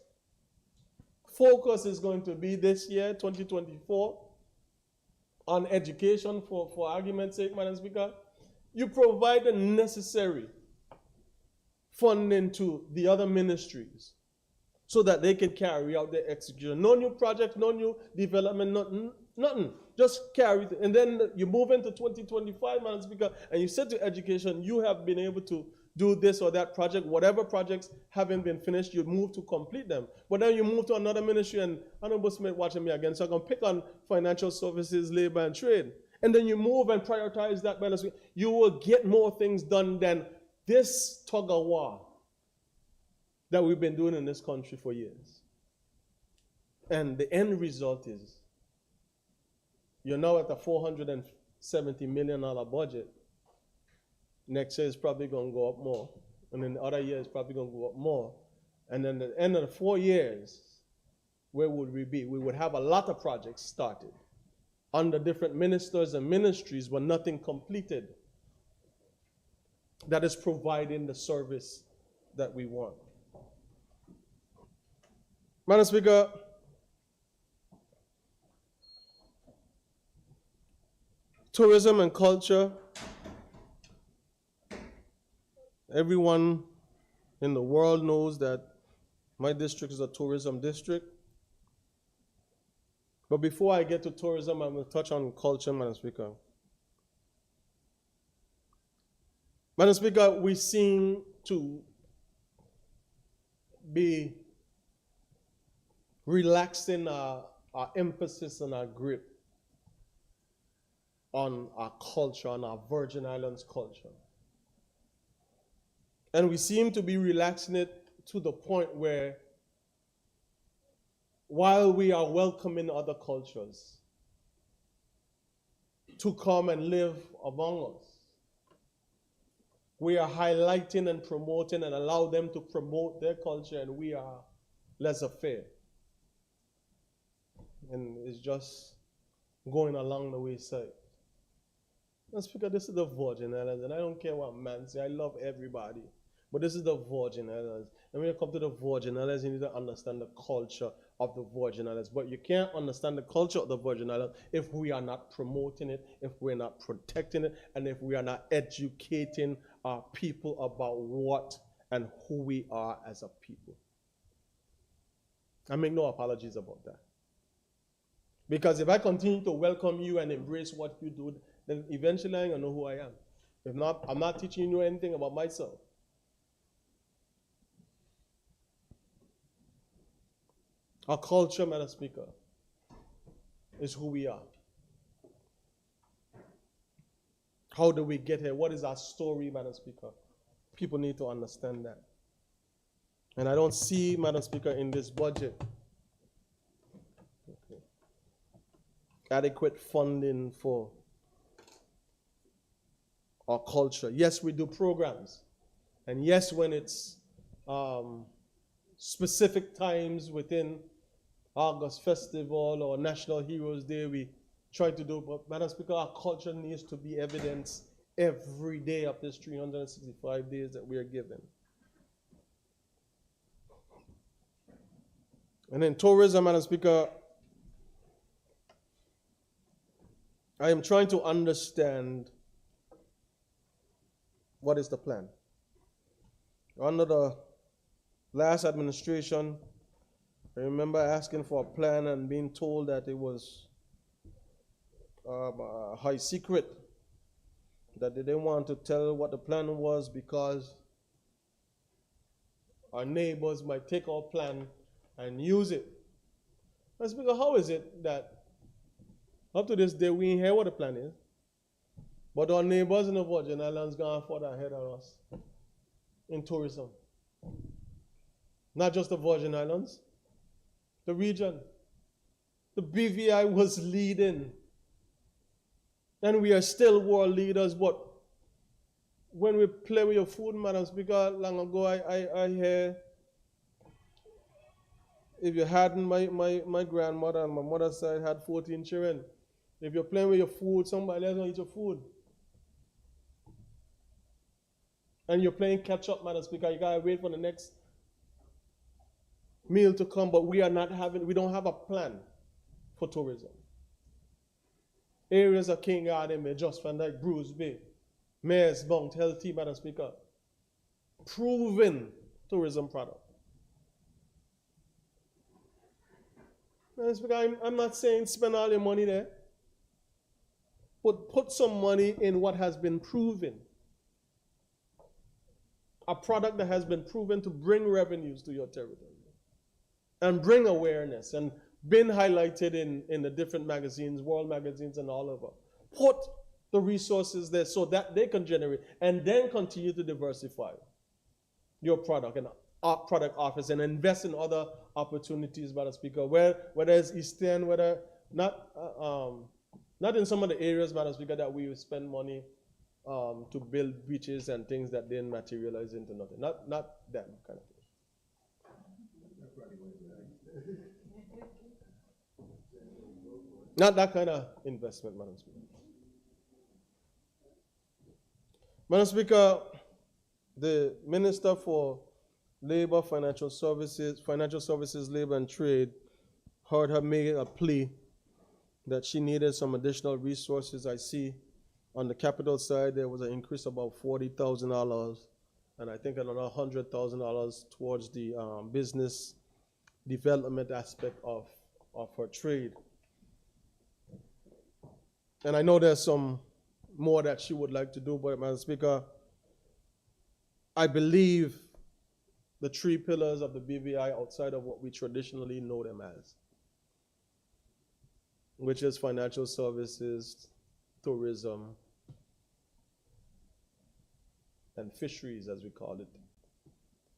focus is going to be this year, 2024, on education, for argument's sake, Madam Speaker, you provide the necessary funding to the other ministries so that they can carry out their execution. No new projects, no new development, nothing. Just carry it. And then you move into 2025, Madam Speaker, and you said to education, you have been able to do this or that project, whatever projects haven't been finished, you move to complete them. But then you move to another ministry, and Honorable Smith watching me again, so I'm going to pick on financial services, labor, and trade. And then you move and prioritize that balance. You will get more things done than this tug of war that we've been doing in this country for years. And the end result is you're now at a $470 million budget. Next year is probably going to go up more. And then the other year is probably going to go up more. And then at the end of the 4 years, where would we be? We would have a lot of projects started under different ministers and ministries, but nothing completed that is providing the service that we want. Madam Speaker, tourism and culture, everyone in the world knows that my district is a tourism district. But before I get to tourism, I'm going to touch on culture, Madam Speaker. Madam Speaker, we seem to be relaxing our emphasis and our grip on our culture, on our Virgin Islands culture. And we seem to be relaxing it to the point where, while we are welcoming other cultures to come and live among us, we are highlighting and promoting and allow them to promote their culture, and we are laissez-faire. And it's just going along the wayside. Now, Speaker, this is the Virgin Islands, and I don't care what man say. I love everybody. But this is the Virgin Islands. And when you come to the Virgin Islands, you need to understand the culture of the Virgin Islands. But you can't understand the culture of the Virgin Islands if we are not promoting it, if we're not protecting it, and if we are not educating our people about what and who we are as a people. I make no apologies about that. Because if I continue to welcome you and embrace what you do, then eventually I'm going to know who I am. If not, I'm not teaching you anything about myself. Our culture, Madam Speaker, is who we are. How do we get here? What is our story, Madam Speaker? People need to understand that. And I don't see, Madam Speaker, in this budget, adequate funding for our culture. Yes, we do programs. And yes, when it's specific times within August Festival or National Heroes Day, we try to do, but Madam Speaker, our culture needs to be evidenced every day of this 365 days that we are given. And then tourism, Madam Speaker, I am trying to understand what is the plan. Under the last administration, I remember asking for a plan and being told that it was high secret, that they didn't want to tell what the plan was because our neighbors might take our plan and use it. Let's speak of how is it that up to this day we ain't hear what the plan is, but our neighbors in the Virgin Islands gone further ahead of us in tourism. Not just the Virgin Islands, the region. The BVI was leading. And we are still world leaders, but when we play with your food, Madam Speaker, long ago I hear, if you hadn't, my grandmother on my mother's side had 14 children. If you're playing with your food, somebody else will eat your food. And you're playing catch up, Madam Speaker, you gotta wait for the next meal to come, but we don't have a plan for tourism. Areas of King Garden Bay, Just Van Dyke, Bruce Bay, Mayor's Mount, Healthy, Madam Speaker, proven tourism product. Madam Speaker, I'm not saying spend all your money there, but put some money in what has been proven. A product that has been proven to bring revenues to your territory and bring awareness and been highlighted in the different magazines, world magazines and all over. Put the resources there so that they can generate and then continue to diversify your product. And product office and invest in other opportunities, Madam Speaker, whether it's East End, whether not in some of the areas, Madam Speaker, that we would spend money to build beaches and things that didn't materialize into nothing. Not that kind of thing. Not that kind of investment, Madam Speaker. Madam Speaker, the Minister for Labor, Financial Services, Labor and Trade, heard her make a plea that she needed some additional resources. I see on the capital side there was an increase of about $40,000, and I think another $100,000 towards the business development aspect of her trade. And I know there's some more that she would like to do, but Madam Speaker, I believe the three pillars of the BVI outside of what we traditionally know them as, which is financial services, tourism, and fisheries, as we call it,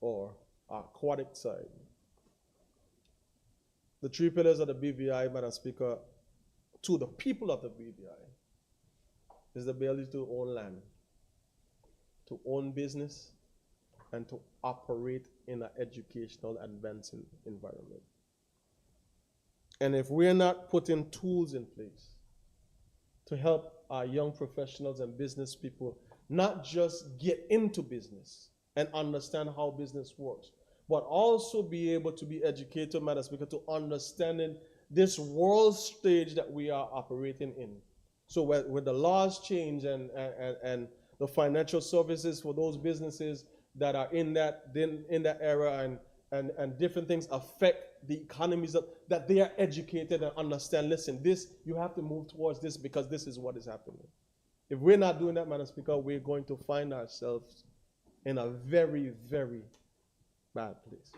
or our aquatic side. The three pillars of the BVI, Madam Speaker, to the people of the BVI, is the ability to own land, to own business, and to operate in an educational advancing environment. And if we're not putting tools in place to help our young professionals and business people not just get into business and understand how business works, but also be able to be educated, Madam Speaker, to understanding this world stage that we are operating in. So with the laws change and the financial services for those businesses that are in that era and different things affect the economies that they are educated and understand, listen, this, you have to move towards this because this is what is happening. If we're not doing that, Madam Speaker, we're going to find ourselves in a very, very bad place.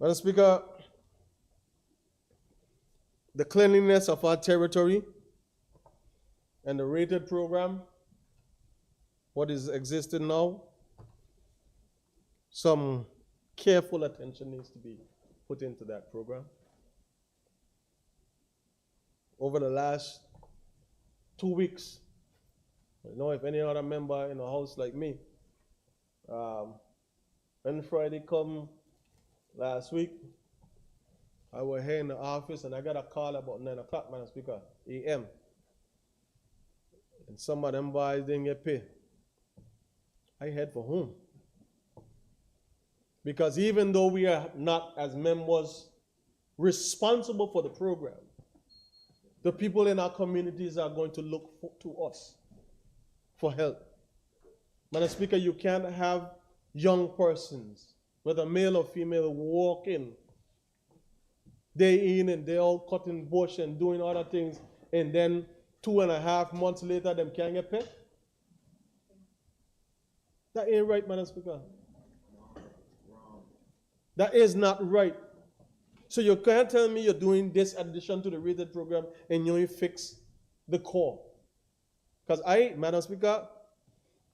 Madam Speaker, the cleanliness of our territory and the rated program, what is existing now, some careful attention needs to be put into that program. Over the last 2 weeks, I don't know if any other member in the house like me, when Friday come last week, I was here in the office and I got a call about 9 o'clock, Madam Speaker, a.m. And some of them boys didn't get paid. I head for home. Because even though we are not, as members, responsible for the program, the people in our communities are going to look to us for help. Madam Speaker, you can't have young persons, whether male or female, walk in, day in and day out, cutting bush and doing other things, and then 2.5 months later, them can't get paid. That ain't right, Madam Speaker. That is not right. So you can't tell me you're doing this addition to the rated program and you only fix the core. Because Madam Speaker,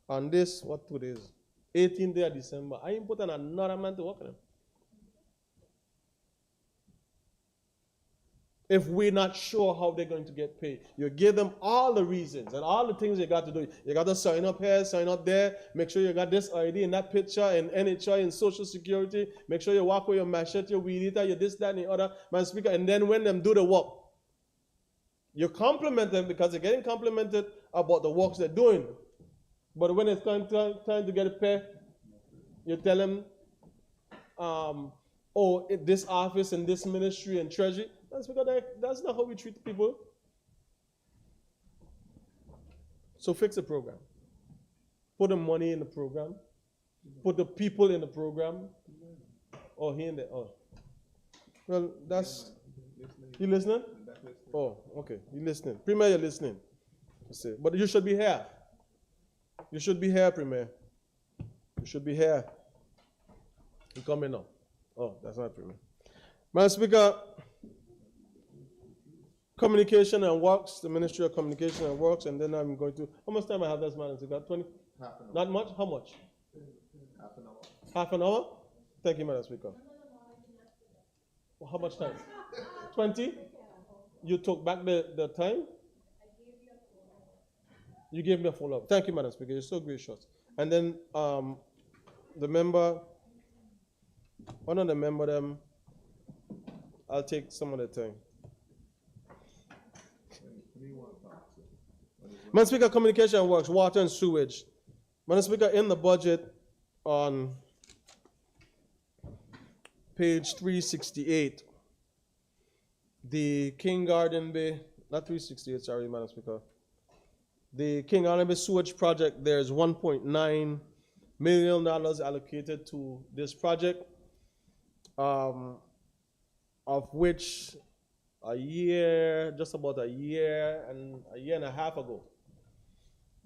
on this, what today is? 18th day of December, I ain't putting another man to work on him. If we're not sure how they're going to get paid, you give them all the reasons and all the things you got to do. You got to sign up here, sign up there, make sure you got this ID and that picture and NHI and Social Security, make sure you walk with your machete, your weed eater, your this, that, and the other, Madam Speaker, and then when them do the work, you compliment them because they're getting complimented about the works they're doing. But when it's time to get a pay, you tell them, this office and this ministry and treasury. That's because that's not how we treat people. So fix the program. Put the money in the program. Put the people in the program. Oh, he in there. Oh. Well, that's... You listening? Oh, okay. You listening. Premier, you're listening. But you should be here. You should be here, Premier. You should be here. You coming now. Oh, that's not Premier. Madam Speaker, Communication and Works, the Ministry of Communication and Works, and then I'm going to... How much time I have this, Madam Speaker? Half an hour. Not much? How much? Half an hour. Half an hour? Thank you, Madam Speaker. How much time? 20? You took back the time? You gave me a follow-up. Thank you, Madam Speaker. You're so gracious. And then the member, one of the member them, I'll take some of the time. Madam Speaker, communication works, water and sewage. Madam Speaker, in the budget on page 368, the King Garden Bay, not 368, sorry, Madam Speaker. The King Garden Bay sewage project, there's $1.9 million allocated to this project, of which just about a year and a half ago,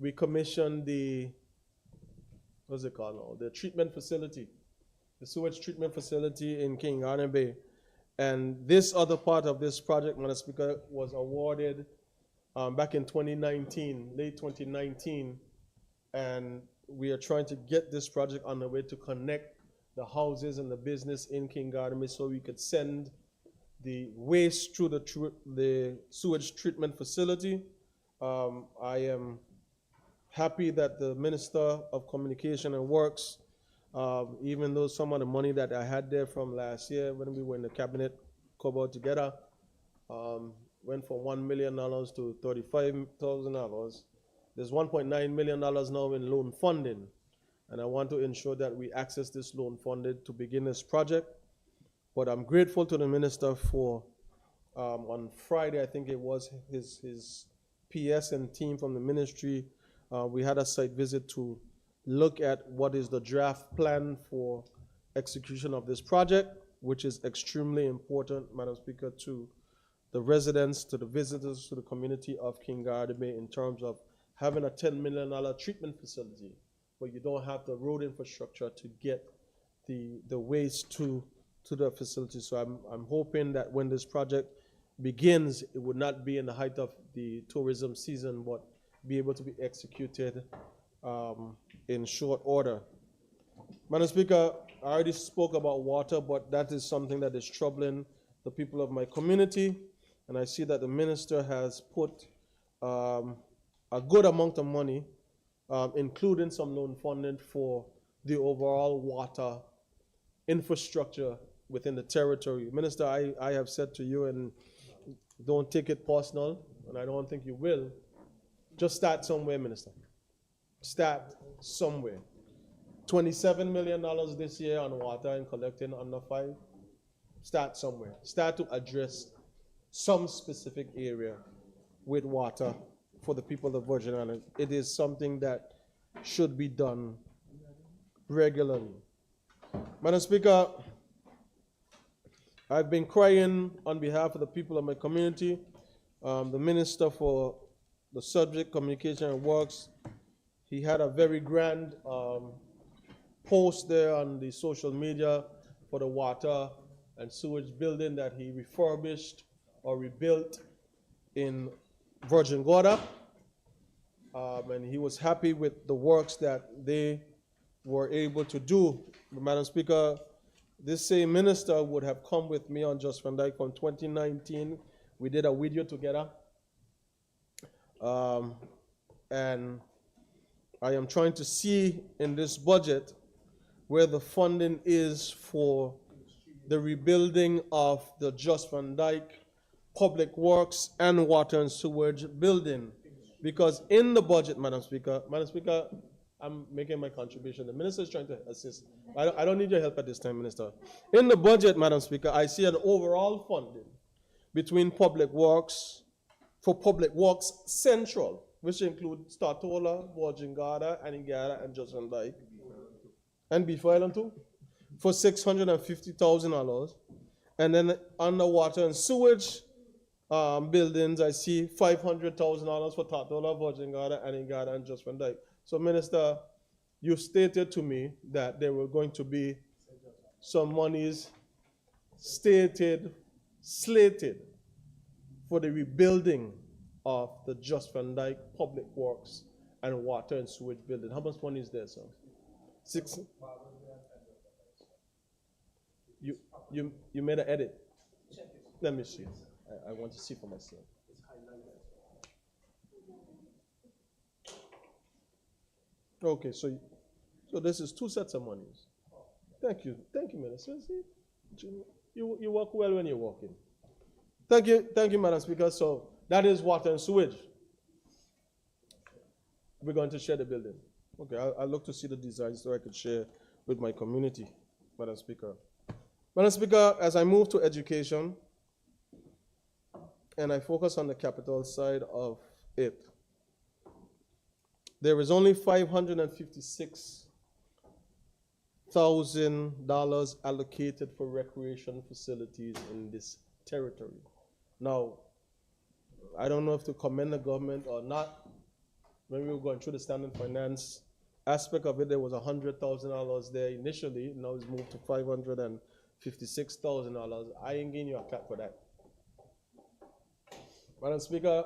we commissioned the, what's it called now? The treatment facility, the sewage treatment facility in King Garden Bay. And this other part of this project, Madam Speaker, was awarded back in 2019, late 2019. And we are trying to get this project on the way to connect the houses and the business in King Garden Bay so we could send the waste through the sewage treatment facility. I am happy that the Minister of Communication and Works, even though some of the money that I had there from last year when we were in the cabinet cupboard together, went from $1 million to $35,000. There's $1.9 million now in loan funding. And I want to ensure that we access this loan funding to begin this project. But I'm grateful to the minister for, on Friday, I think it was his PS and team from the ministry, we had a site visit to look at what is the draft plan for execution of this project, which is extremely important, Madam Speaker, to the residents, to the visitors, to the community of King Garden Bay in terms of having a $10 million treatment facility, where you don't have the road infrastructure to get the waste to the facility. So I'm hoping that when this project begins, it would not be in the height of the tourism season, but be able to be executed in short order. Madam Speaker, I already spoke about water, but that is something that is troubling the people of my community. And I see that the minister has put a good amount of money, including some loan funding for the overall water infrastructure within the territory. Minister, I have said to you, and don't take it personal, and I don't think you will, just start somewhere, Minister. Start somewhere. $27 million this year on water and collecting under 5. Start somewhere. Start to address some specific area with water for the people of Virgin Islands. It is something that should be done regularly. Madam Speaker, I've been crying on behalf of the people of my community. The Minister for the subject, Communication and Works, he had a very grand post there on the social media for the water and sewage building that he refurbished or rebuilt in Virgin Gorda. And he was happy with the works that they were able to do. Madam Speaker, this same minister would have come with me on Just Van Dyke from 2019. We did a video together. And I am trying to see in this budget where the funding is for the rebuilding of the Just Van Dyke Public Works and Water and Sewage building. Because in the budget, Madam Speaker, I'm making my contribution. The minister is trying to assist. I don't need your help at this time, Minister. In the budget, Madam Speaker, I see an overall funding between Public Works, for Public Works Central, which include Statola, Virgin Gorda, Antigua, and Just Van Dyke, and Beef Island too, for $650,000. And then underwater and sewage buildings, I see $500,000 for Statola, Virgin Gorda, Antigua, and Just Van Dyke. So, Minister, you stated to me that there were going to be some monies slated for the rebuilding of the Just Van Dyke Public Works and water and sewage building. How much money is there, sir? Six. You made an edit. Let me see. I want to see for myself. Okay, so this is two sets of monies. Thank you, Minister. See, you work well when you're walking. Thank you, Madam Speaker. So that is water and sewage. We're going to share the building. Okay, I'll look to see the design so I could share with my community, Madam Speaker. Madam Speaker, as I move to education, and I focus on the capital side of it, there is only $556,000 allocated for recreation facilities in this territory. Now, I don't know if to commend the government or not. When we were going through the standing finance aspect of it, there was $100,000 there initially. Now it's moved to $556,000. I ain't giving you a clap for that. Madam Speaker,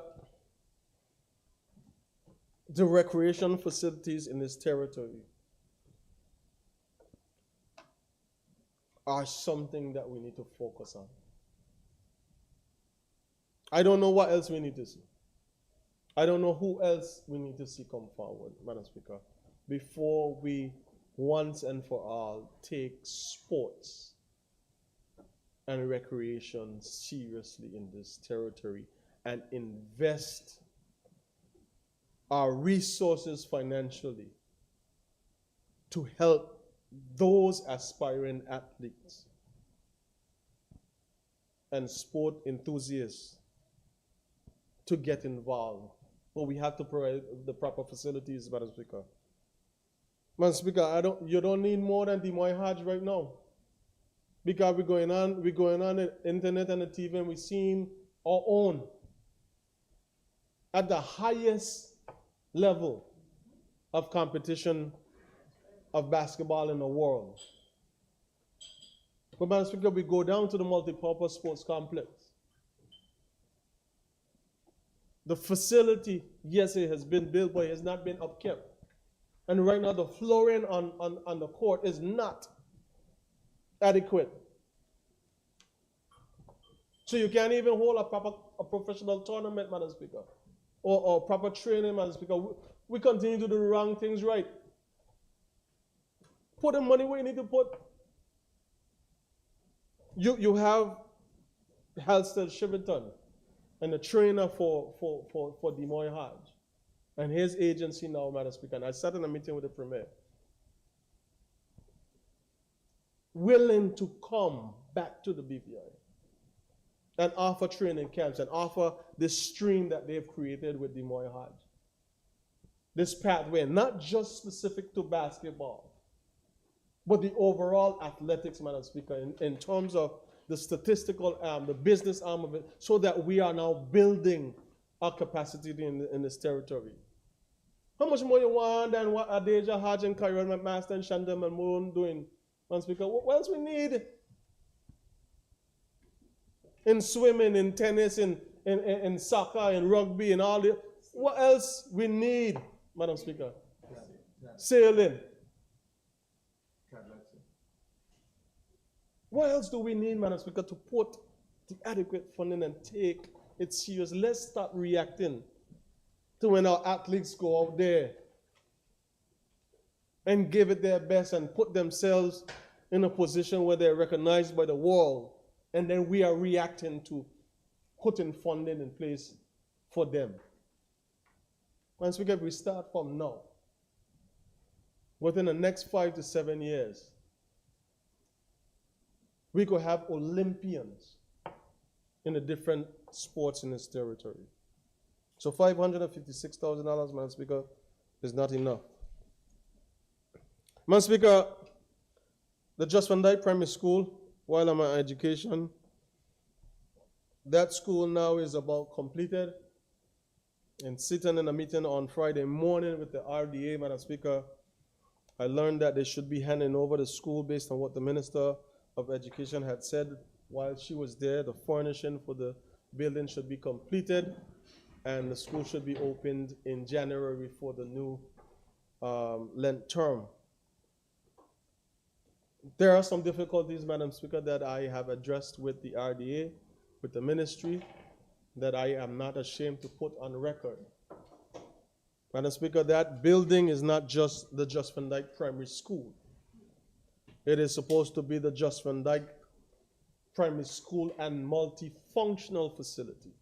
the recreation facilities in this territory are something that we need to focus on. I don't know what else we need to see. I don't know who else we need to see come forward, Madam Speaker, before we once and for all take sports and recreation seriously in this territory and invest our resources financially to help those aspiring athletes and sport enthusiasts to get involved. But we have to provide the proper facilities, Madam Speaker. Madam Speaker, you don't need more than the Moy Hodge right now. Because we're going on the internet and the TV and we're seeing our own at the highest level of competition of basketball in the world. But Madam Speaker, we go down to the multipurpose sports complex. The facility, yes, it has been built, but it has not been upkept. And right now, the flooring on the court is not adequate. So you can't even hold a professional tournament, Madam Speaker, or proper training, Madam Speaker. We continue to do the wrong things right. Put the money where you need to put. You have Halstead Shiverton and the trainer for the Moy Hodge and his agency now, Madam Speaker. And I sat in a meeting with the Premier, willing to come back to the BVI and offer training camps and offer this stream that they've created with the Moy Hodge. This pathway, not just specific to basketball, but the overall athletics, Madam Speaker, in terms of the statistical arm, the business arm of it, so that we are now building our capacity in this territory. How much more you want than what Adeja Hodge and Kyrone McMaster and Shanda Mamoon doing, Madam Speaker? What else we need? In swimming, in tennis, in soccer, in rugby, and all the, what else we need, Madam Speaker? Sailing. What else do we need, Madam Speaker, to put the adequate funding and take it serious? Let's start reacting to when our athletes go out there and give it their best and put themselves in a position where they're recognized by the world. And then we are reacting to putting funding in place for them. Madam Speaker, if we start from now, within the next 5 to 7 years, we could have Olympians in the different sports in this territory. So $556,000, Madam Speaker, is not enough. Madam Speaker, the Just Van Dyke Primary School, while I'm in education, that school now is about completed. And sitting in a meeting on Friday morning with the RDA, Madam Speaker, I learned that they should be handing over the school based on what the Minister of Education had said while she was there. The furnishing for the building should be completed and the school should be opened in January for the new Lent term. There are some difficulties, Madam Speaker, that I have addressed with the RDA, with the ministry, that I am not ashamed to put on record. Madam Speaker, that building is not just the Just Van Dyke Primary School. It is supposed to be the Just Van Dyke Primary School and multifunctional facility,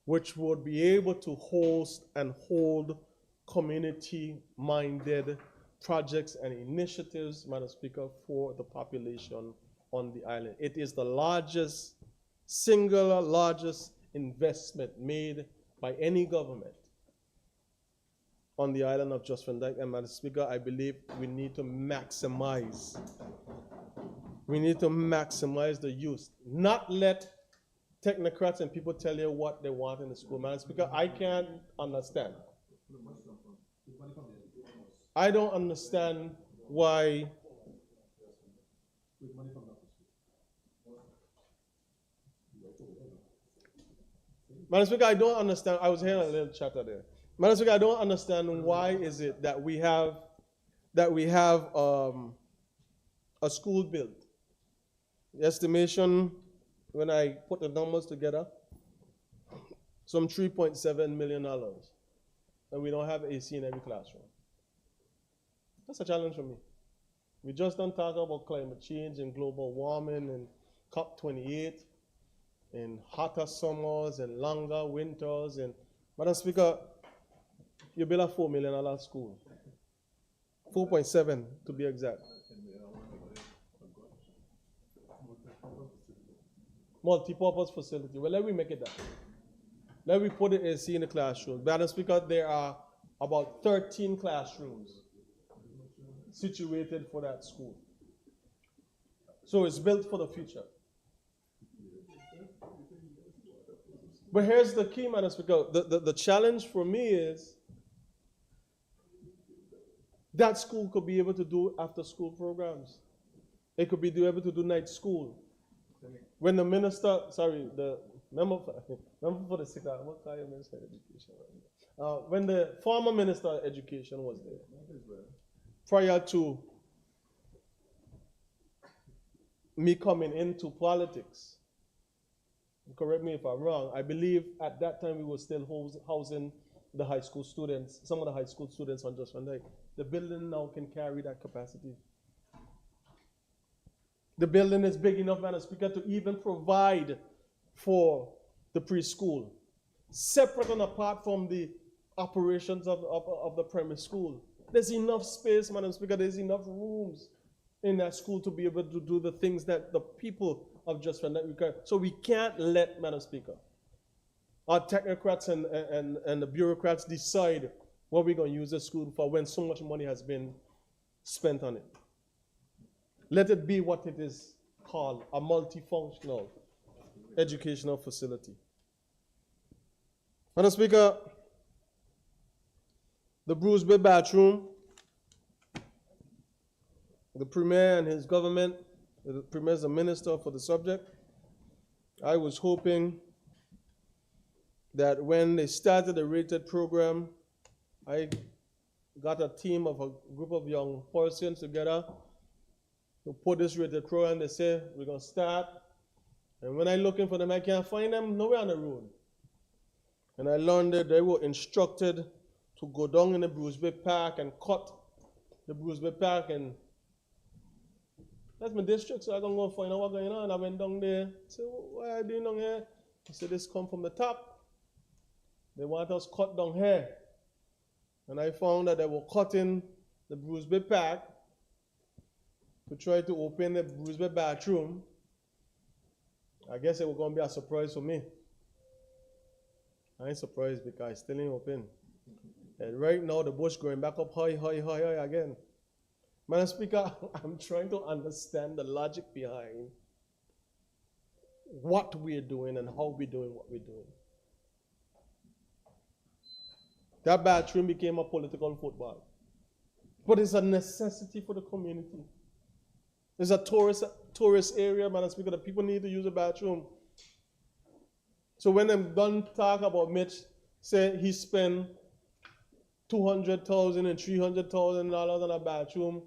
which would be able to host and hold community-minded projects and initiatives, Madam Speaker, for the population on the island. It is the largest, singular largest investment made by any government on the island of Just Van Dyke. And Madam Speaker, I believe we need to maximize. We need to maximize the use, not let technocrats and people tell you what they want in the school. Madam Speaker, I can't understand. I don't understand why Madam Speaker, I don't understand. I was hearing a little chatter there. Madam Speaker, I don't understand why is it that we have a school built. The estimation, when I put the numbers together, some $3.7 million, and we don't have AC in every classroom. That's a challenge for me. We just don't talk about climate change and global warming and COP28 and hotter summers and longer winters. And Madam Speaker, you build a $4 million school. 4.7 to be exact. Multi-purpose facility. Well, let me make it that. Let me put it AC in the classroom. Madam Speaker, there are about 13 classrooms situated for that school. So it's built for the future. But here's the key, Madam Speaker. The challenge for me is that school could be able to do after-school programs. It could be able to do night school. When the minister, sorry, the member for the sick, what kind of minister of education? When the former minister of education was there, prior to me coming into politics, correct me if I'm wrong, I believe at that time we were still housing the high school students, some of the high school students on Just Van Dyke. The building now can carry that capacity. The building is big enough, Madam Speaker, to even provide for the preschool, separate and apart from the operations of the primary school. There's enough space, Madam Speaker, there's enough rooms in that school to be able to do the things that the people of Just Van Dyke require. So we can't let, Madam Speaker, our technocrats and the bureaucrats decide what we're going to use the school for when so much money has been spent on it. Let it be what it is called, a multifunctional educational facility. Madam Speaker, the Bruce Bay bathroom, the Premier and his government, the Premier is a minister for the subject. I was hoping that when they started the rated program, I got a team of a group of young persons together to put this rated program. They say, we're going to start. And when I'm looking for them, I can't find them nowhere on the road. And I learned that they were instructed to go down in the Bruce Bay Park and cut the Bruce Bay Park. And that's my district, so I'm going to go find out what's going on. I went down there. I said, what are you doing down here? He said, this come from the top. They want us cut down here. And I found that they were cutting the Bruce Bay Park to try to open the Bruce Bay bathroom. I guess it was going to be a surprise for me. I ain't surprised because it's still ain't open. And right now the bush going back up high again. Madam Speaker, I'm trying to understand the logic behind what we're doing and how we're doing what we're doing. That bathroom became a political football. But it's a necessity for the community. It's a tourist area, Madam Speaker, that people need to use a bathroom. So when I'm done talking about Mitch, say he spent $200,000 and $300,000 on a bathroom.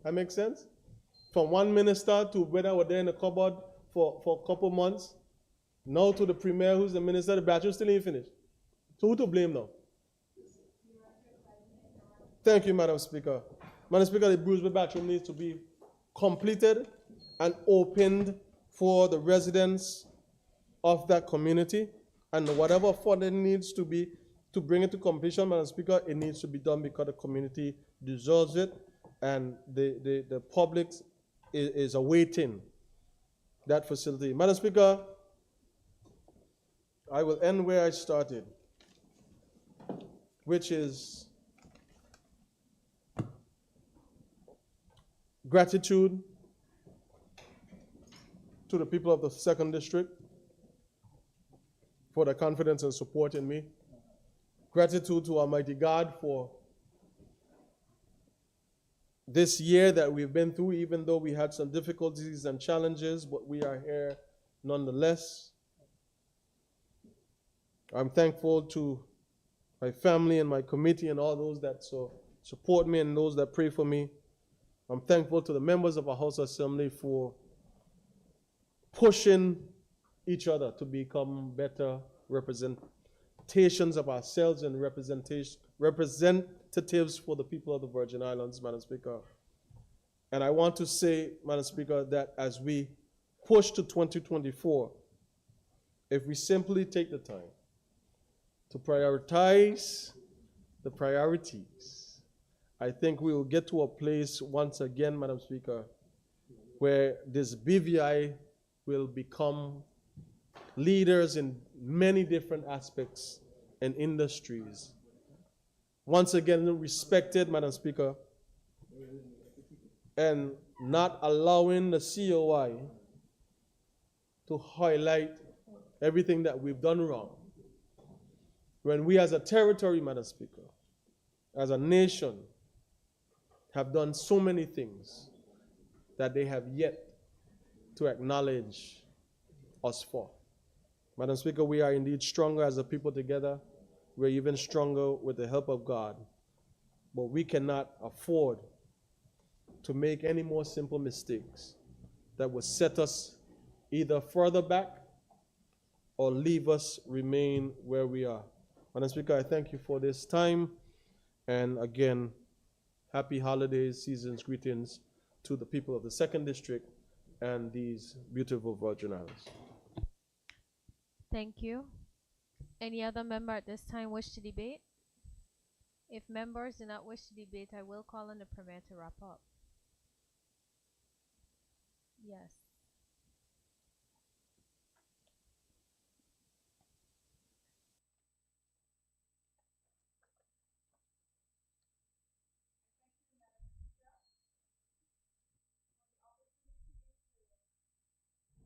That makes sense? From one minister to when I was there in the cupboard for a couple months, now to the premier who's the minister, the bathroom still ain't finished. So who to blame now? Thank you, Madam Speaker. Madam Speaker, the Bruceville bathroom needs to be completed and opened for the residents of that community. And whatever funding needs to be to bring it to completion, Madam Speaker, it needs to be done because the community deserves it and the public is awaiting that facility. Madam Speaker, I will end where I started, which is gratitude to the people of the 2nd District for their confidence and support in me. Gratitude to Almighty God for this year that we've been through, even though we had some difficulties and challenges, but we are here nonetheless. I'm thankful to my family and my committee and all those that support me and those that pray for me. I'm thankful to the members of our House Assembly for pushing each other to become better representations of ourselves and representatives for the people of the Virgin Islands, Madam Speaker. And I want to say, Madam Speaker, that as we push to 2024, if we simply take the time to prioritize the priorities, I think we will get to a place once again, Madam Speaker, where this BVI will become leaders in many different aspects and industries. Once again, respected, Madam Speaker, and not allowing the COI to highlight everything that we've done wrong. When we as a territory, Madam Speaker, as a nation, have done so many things that they have yet to acknowledge us for. Madam Speaker, we are indeed stronger as a people together. We're even stronger with the help of God. But we cannot afford to make any more simple mistakes that would set us either further back or leave us remain where we are. Madam Speaker, I thank you for this time. And again, happy holidays, seasons, greetings to the people of the 2nd District and these beautiful Virgin Islands. Thank you. Any other member at this time wish to debate? If members do not wish to debate, I will call on the Premier to wrap up. Yes.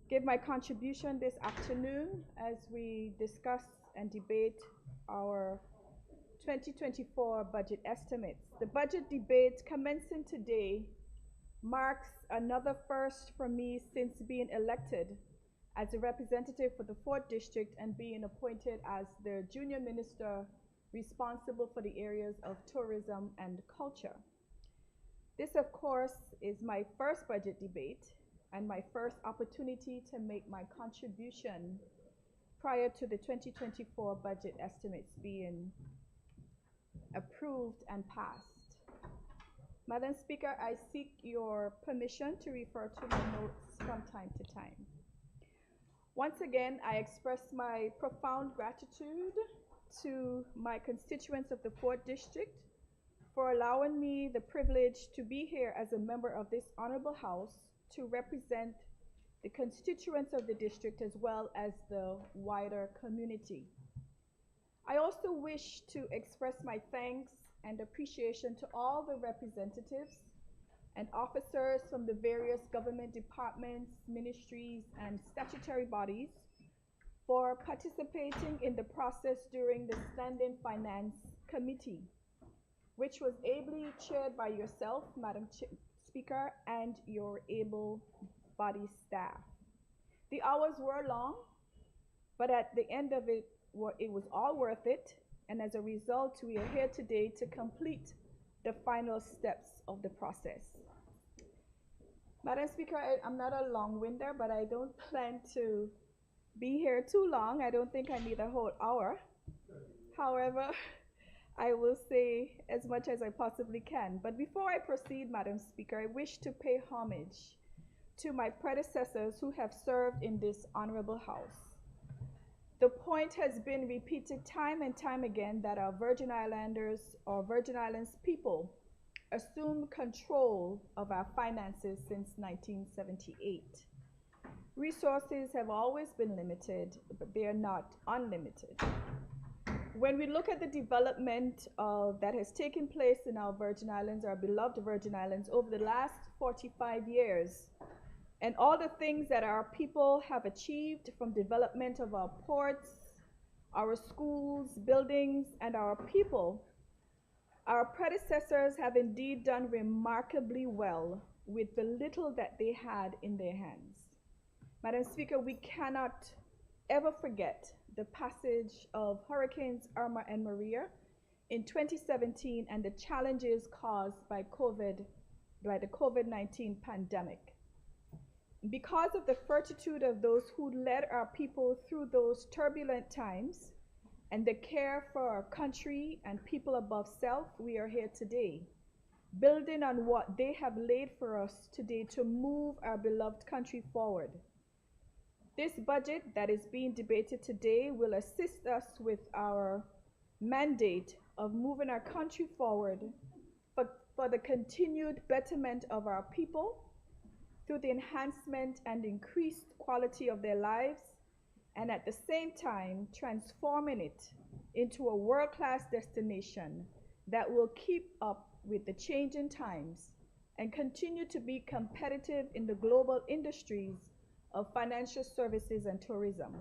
Give my contribution this afternoon as we discuss and debate our 2024 budget estimates. The budget debate commencing today marks another first for me since being elected as a representative for the 4th District and being appointed as the junior minister responsible for the areas of tourism and culture. This, of course, is my first budget debate and my first opportunity to make my contribution prior to the 2024 budget estimates being approved and passed. Madam Speaker, I seek your permission to refer to my notes from time to time. Once again, I express my profound gratitude to my constituents of the 4th District for allowing me the privilege to be here as a member of this honorable House to represent the constituents of the district as well as the wider community. I also wish to express my thanks and appreciation to all the representatives and officers from the various government departments, ministries, and statutory bodies for participating in the process during the Standing Finance Committee, which was ably chaired by yourself, Madam Speaker, and your able-bodied staff. The hours were long, But at the end of it, it was all worth it. And as a result, we are here today to complete the final steps of the process. Madam Speaker, I'm not a long-winder, but I don't plan to be here too long. I don't think I need a whole hour. However, I will say as much as I possibly can. But before I proceed, Madam Speaker, I wish to pay homage to my predecessors who have served in this honorable House. The point has been repeated time and time again that our Virgin Islanders or Virgin Islands people assumed control of our finances since 1978. Resources have always been limited, but they are not unlimited. When we look at the development that has taken place in our Virgin Islands, our beloved Virgin Islands, over the last 45 years, and all the things that our people have achieved from development of our ports, our schools, buildings, and our people, our predecessors have indeed done remarkably well with the little that they had in their hands. Madam Speaker, we cannot ever forget the passage of Hurricanes Irma and Maria in 2017 and the challenges caused by the COVID-19 pandemic. Because of the fortitude of those who led our people through those turbulent times and the care for our country and people above self, we are here today, building on what they have laid for us today to move our beloved country forward. This budget that is being debated today will assist us with our mandate of moving our country forward for the continued betterment of our people through the enhancement and increased quality of their lives, and at the same time transforming it into a world-class destination that will keep up with the changing times and continue to be competitive in the global industries of financial services and tourism.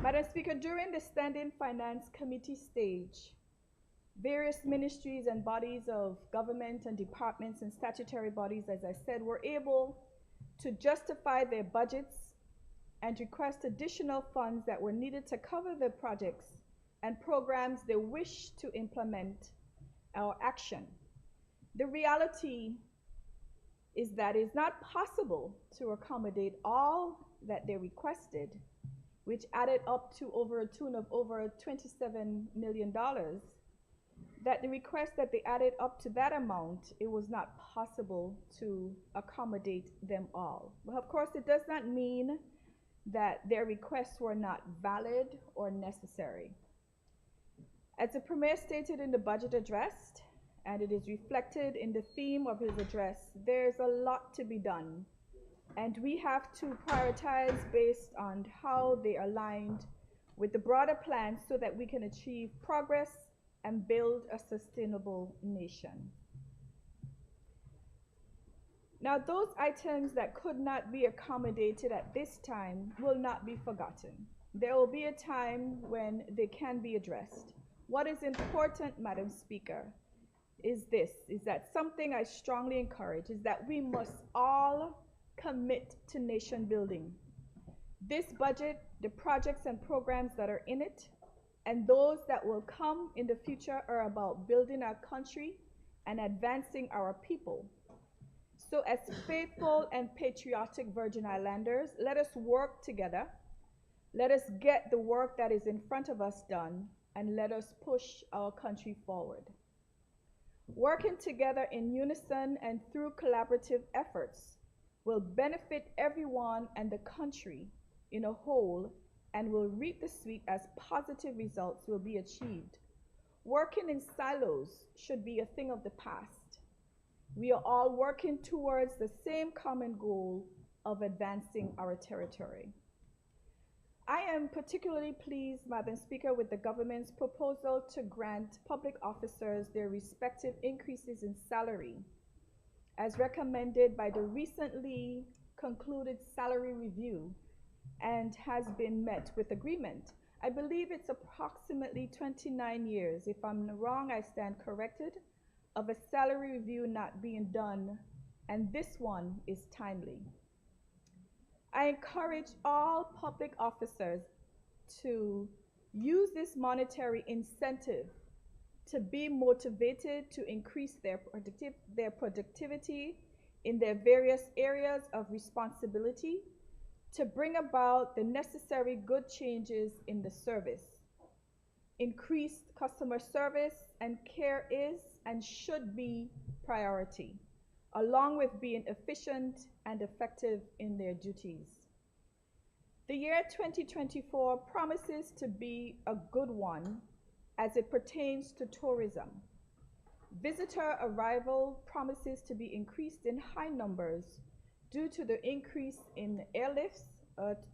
Madam Speaker, during the Standing Finance Committee stage, various ministries and bodies of government and departments and statutory bodies, as I said, were able to justify their budgets and request additional funds that were needed to cover the projects and programs they wish to implement or action. The reality is that it's not possible to accommodate all that they requested, which added up to over a tune of over $27 million. That the request that they added up to that amount, it was not possible to accommodate them all. But of course, it does not mean that their requests were not valid or necessary. As the Premier stated in the budget address, and it is reflected in the theme of his address, there's a lot to be done. And we have to prioritize based on how they are aligned with the broader plan so that we can achieve progress and build a sustainable nation. Now, those items that could not be accommodated at this time will not be forgotten. There will be a time when they can be addressed. What is important, Madam Speaker, is that something I strongly encourage is that we must all commit to nation building. This budget, the projects and programs that are in it, and those that will come in the future are about building our country and advancing our people. So as faithful and patriotic Virgin Islanders, let us work together. Let us get the work that is in front of us done, and let us push our country forward. Working together in unison and through collaborative efforts will benefit everyone and the country in a whole, and will reap the sweet as positive results will be achieved. Working in silos should be a thing of the past. We are all working towards the same common goal of advancing our territory. I am particularly pleased, Madam Speaker, with the government's proposal to grant public officers their respective increases in salary, as recommended by the recently concluded salary review and has been met with agreement. I believe it's approximately 29 years, if I'm wrong, I stand corrected, of a salary review not being done, and this one is timely. I encourage all public officers to use this monetary incentive to be motivated to increase their productivity in their various areas of responsibility, to bring about the necessary good changes in the service. Increased customer service and care is and should be priority, along with being efficient and effective in their duties. The year 2024 promises to be a good one as it pertains to tourism. Visitor arrival promises to be increased in high numbers due to the increase in airlifts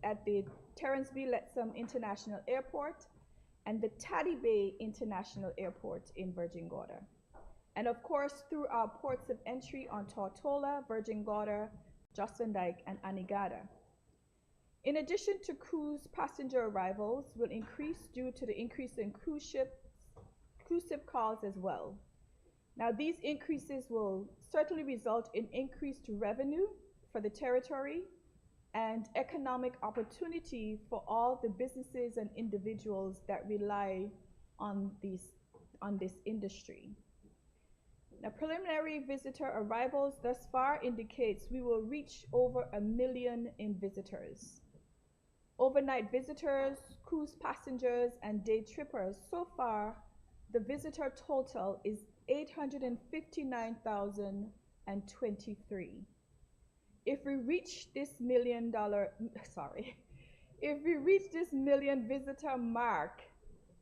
at the Terence B. Lettsome International Airport and the Taddy Bay International Airport in Virgin Gorda. And of course, through our ports of entry on Tortola, Virgin Gorda, Jocelyn Dyke, and Anegada. In addition to cruise passenger arrivals will increase due to the increase in cruise ship calls as well. Now, these increases will certainly result in increased revenue for the territory and economic opportunity for all the businesses and individuals that rely on this industry. Now, preliminary visitor arrivals thus far indicates we will reach over 1 million in visitors. Overnight visitors, cruise passengers, and day trippers, so far, the visitor total is 859,023. If we reach this if we reach this million visitor mark,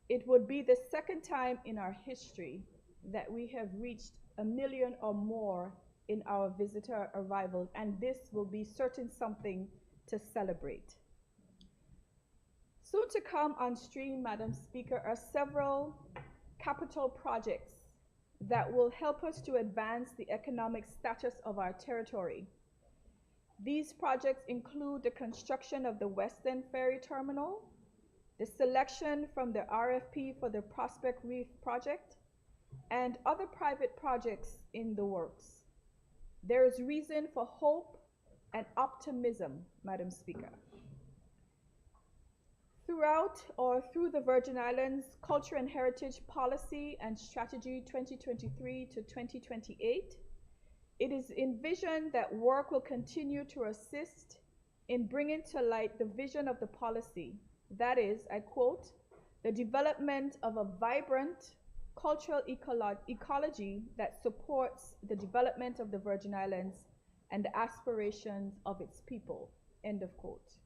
it would be the second time in our history that we have reached 1 million or more in our visitor arrivals, and this will be certain something to celebrate. Soon to come on stream, Madam Speaker, are several capital projects that will help us to advance the economic status of our territory. These projects include the construction of the Western Ferry Terminal, the selection from the RFP for the Prospect Reef project, and other private projects in the works. There is reason for hope and optimism, Madam Speaker. Through the Virgin Islands Culture and Heritage Policy and Strategy 2023 to 2028, it is envisioned that work will continue to assist in bringing to light the vision of the policy. That is, I quote, the development of a vibrant cultural ecology that supports the development of the Virgin Islands and the aspirations of its people, end of quote.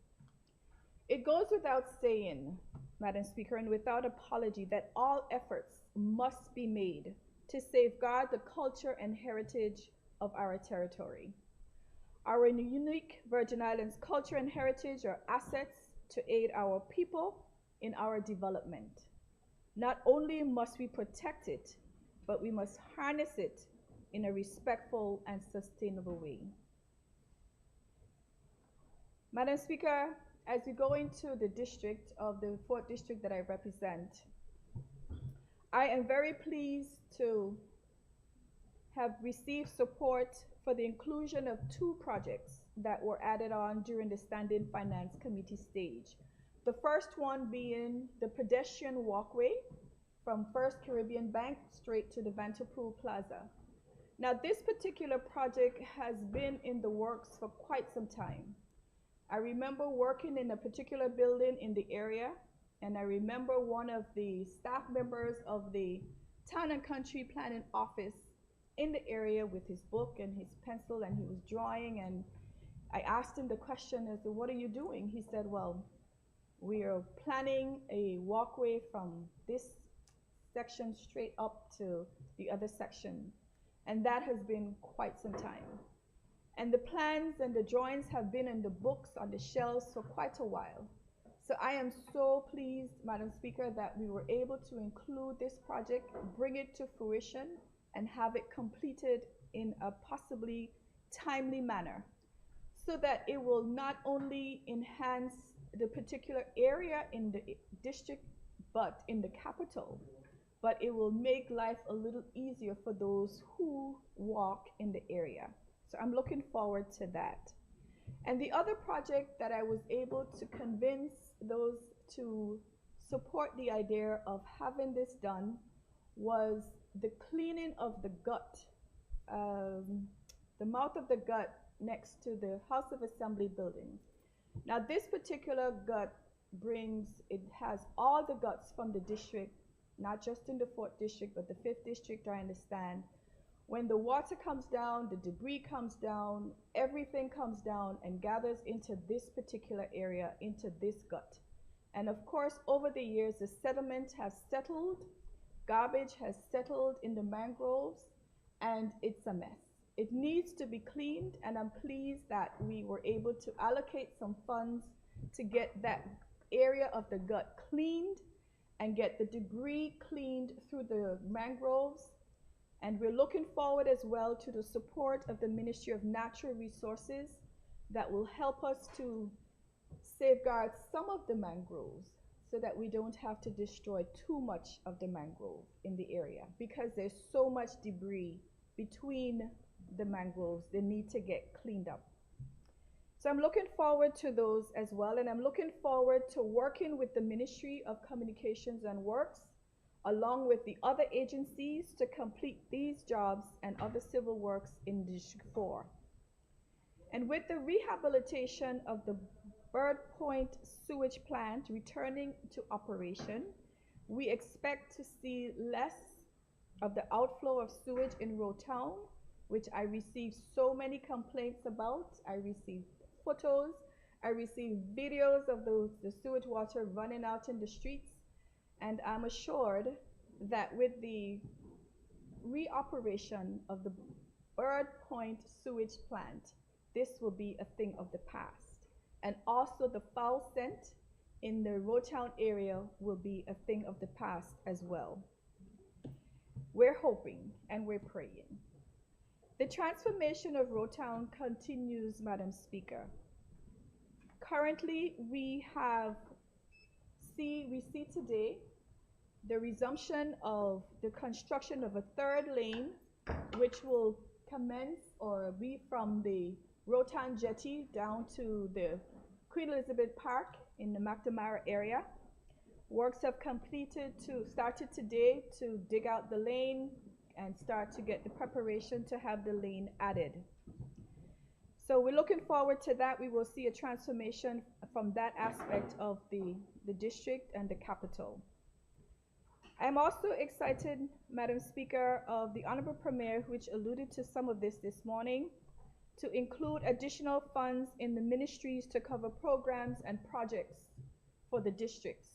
It goes without saying, Madam Speaker, and without apology, that all efforts must be made to safeguard the culture and heritage of our territory. Our unique Virgin Islands culture and heritage are assets to aid our people in our development. Not only must we protect it, but we must harness it in a respectful and sustainable way. Madam Speaker, as we go into the district of the 4th district that I represent, I am very pleased to have received support for the inclusion of 2 projects that were added on during the Standing Finance Committee stage. The first one being the pedestrian walkway from First Caribbean Bank straight to the Vanterpool Plaza. Now, this particular project has been in the works for quite some time. I remember working in a particular building in the area, and I remember one of the staff members of the Town and Country Planning Office in the area with his book and his pencil, and he was drawing, and I asked him the question as to, what are you doing? He said, well, we are planning a walkway from this section straight up to the other section, and that has been quite some time. And the plans and the drawings have been in the books on the shelves for quite a while. So I am so pleased, Madam Speaker, that we were able to include this project, bring it to fruition, and have it completed in a possibly timely manner, so that it will not only enhance the particular area in the district, but in the capital, but it will make life a little easier for those who walk in the area. So I'm looking forward to that. And the other project that I was able to convince those to support the idea of having this done was the cleaning of the gut, the mouth of the gut next to the House of Assembly building. Now, this particular gut it has all the guts from the district, not just in the 4th district, but the 5th district, I understand. When the water comes down, the debris comes down, everything comes down and gathers into this particular area, into this gut. And of course, over the years, the sediment has settled, garbage has settled in the mangroves, and it's a mess. It needs to be cleaned, and I'm pleased that we were able to allocate some funds to get that area of the gut cleaned and get the debris cleaned through the mangroves. And we're looking forward as well to the support of the Ministry of Natural Resources that will help us to safeguard some of the mangroves so that we don't have to destroy too much of the mangrove in the area, because there's so much debris between the mangroves. They need to get cleaned up. So I'm looking forward to those as well, and I'm looking forward to working with the Ministry of Communications and Works along with the other agencies to complete these jobs and other civil works in District 4. And with the rehabilitation of the Bird Point sewage plant returning to operation, we expect to see less of the outflow of sewage in Rotown, which I received so many complaints about. I received photos, I received videos of the sewage water running out in the streets, and I'm assured that with the reoperation of the Bird Point sewage plant, this will be a thing of the past. And also the foul scent in the Rotown area will be a thing of the past as well. We're hoping and we're praying. The transformation of Rotown continues, Madam Speaker. Currently, we see today the resumption of the construction of a 3rd lane, which will commence or be from the Rotown Jetty down to the Queen Elizabeth Park in the McNamara area. Works have started today to dig out the lane and start to get the preparation to have the lane added. So we're looking forward to that. We will see a transformation from that aspect of the district and the capital. I'm also excited, Madam Speaker, of the Honorable Premier, which alluded to some of this morning, to include additional funds in the ministries to cover programs and projects for the districts.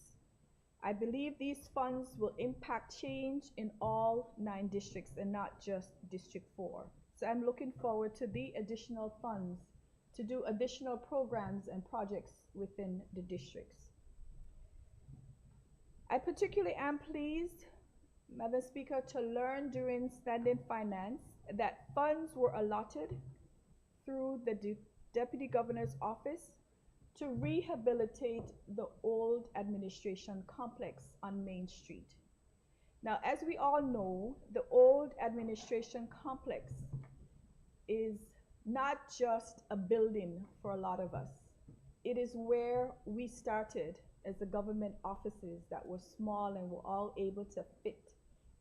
I believe these funds will impact change in all 9 districts and not just District 4. So I'm looking forward to the additional funds to do additional programs and projects within the districts. I particularly am pleased, Madam Speaker, to learn during standing finance that funds were allotted through the Deputy Governor's Office to rehabilitate the old administration complex on Main Street. Now, as we all know, the old administration complex is not just a building for a lot of us. It is where we started as the government offices that were small and were all able to fit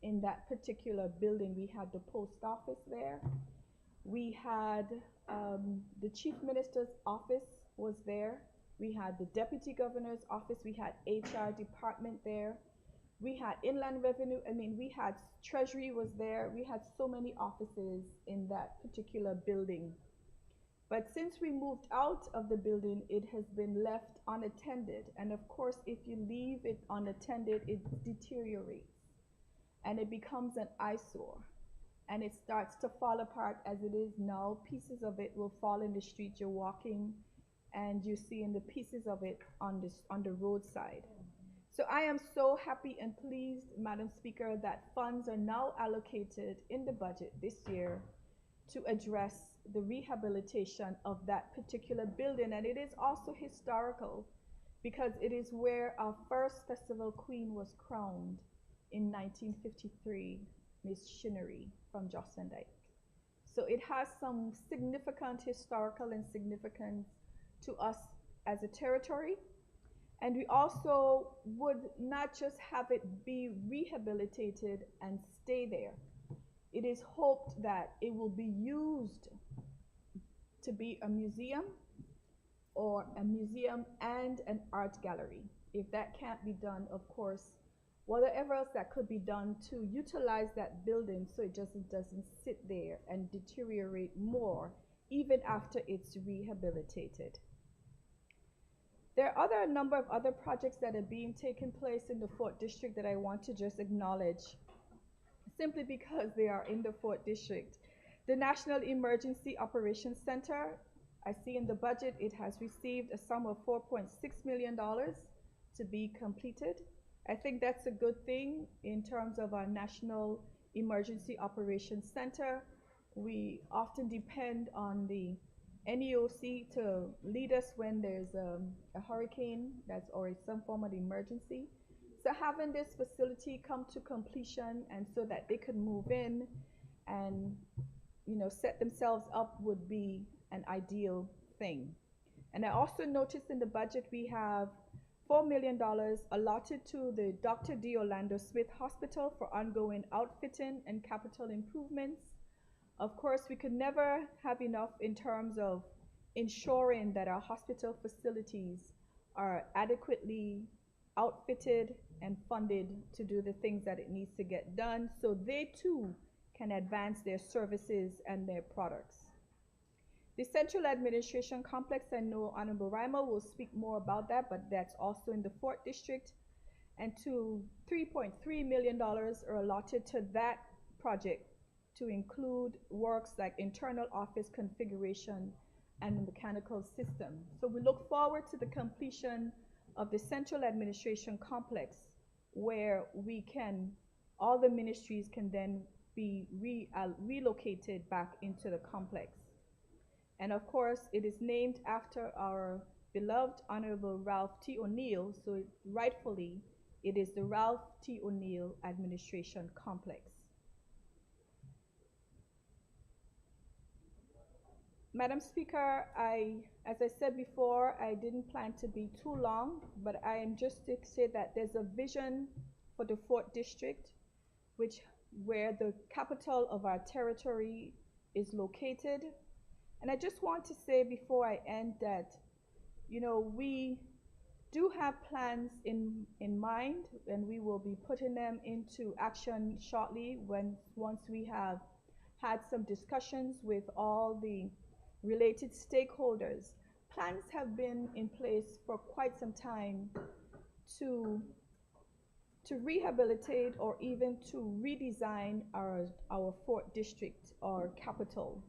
in that particular building. We had the post office there. We had the Chief Minister's office was there. We had the Deputy Governor's office. We had HR department there. We had Inland Revenue. We had Treasury was there. We had so many offices in that particular building. But since we moved out of the building, it has been left unattended. And of course, if you leave it unattended, it deteriorates and it becomes an eyesore. And it starts to fall apart as it is now. Pieces of it will fall in the street. You're walking and you're seeing the pieces of it on the roadside. So I am so happy and pleased, Madam Speaker, that funds are now allocated in the budget this year to address the rehabilitation of that particular building. And it is also historical because it is where our first festival queen was crowned in 1953, Miss Chinnery from Jocelyn Dyke. So it has some significant historical and significance to us as a territory. And we also would not just have it be rehabilitated and stay there. It is hoped that it will be used to be a museum, or a museum and an art gallery. If that can't be done, of course, whatever else that could be done to utilize that building so it just doesn't sit there and deteriorate more even after it's rehabilitated. There are a number of other projects that are being taken place in the Fort District that I want to just acknowledge simply because they are in the Fort District. The National Emergency Operations Center, I see in the budget it has received a sum of $4.6 million to be completed. I think that's a good thing in terms of our National Emergency Operations Center. We often depend on the NEOC to lead us when there's a hurricane that's or some form of emergency. So having this facility come to completion and so that they could move in and set themselves up would be an ideal thing. And I also noticed in the budget we have $4 million allotted to the Dr. D. Orlando Smith Hospital for ongoing outfitting and capital improvements. Of course, we could never have enough in terms of ensuring that our hospital facilities are adequately outfitted and funded to do the things that it needs to get done so they too can advance their services and their products. The Central Administration Complex, I know Honorable Reimer will speak more about that, but that's also in the Fort District. And $3.3 million are allotted to that project to include works like internal office configuration and the mechanical system. So we look forward to the completion of the Central Administration Complex where all the ministries can then be relocated back into the complex. And of course, it is named after our beloved Honorable Ralph T. O'Neill, so rightfully, it is the Ralph T. O'Neill Administration Complex. Madam Speaker, as I said before, I didn't plan to be too long, but I am just to say that there's a vision for the Fort District, where the capital of our territory is located. And I just want to say before I end that, we do have plans in mind, and we will be putting them into action shortly once we have had some discussions with all the related stakeholders. Plans have been in place for quite some time to rehabilitate or even to redesign our Fort District, our capital.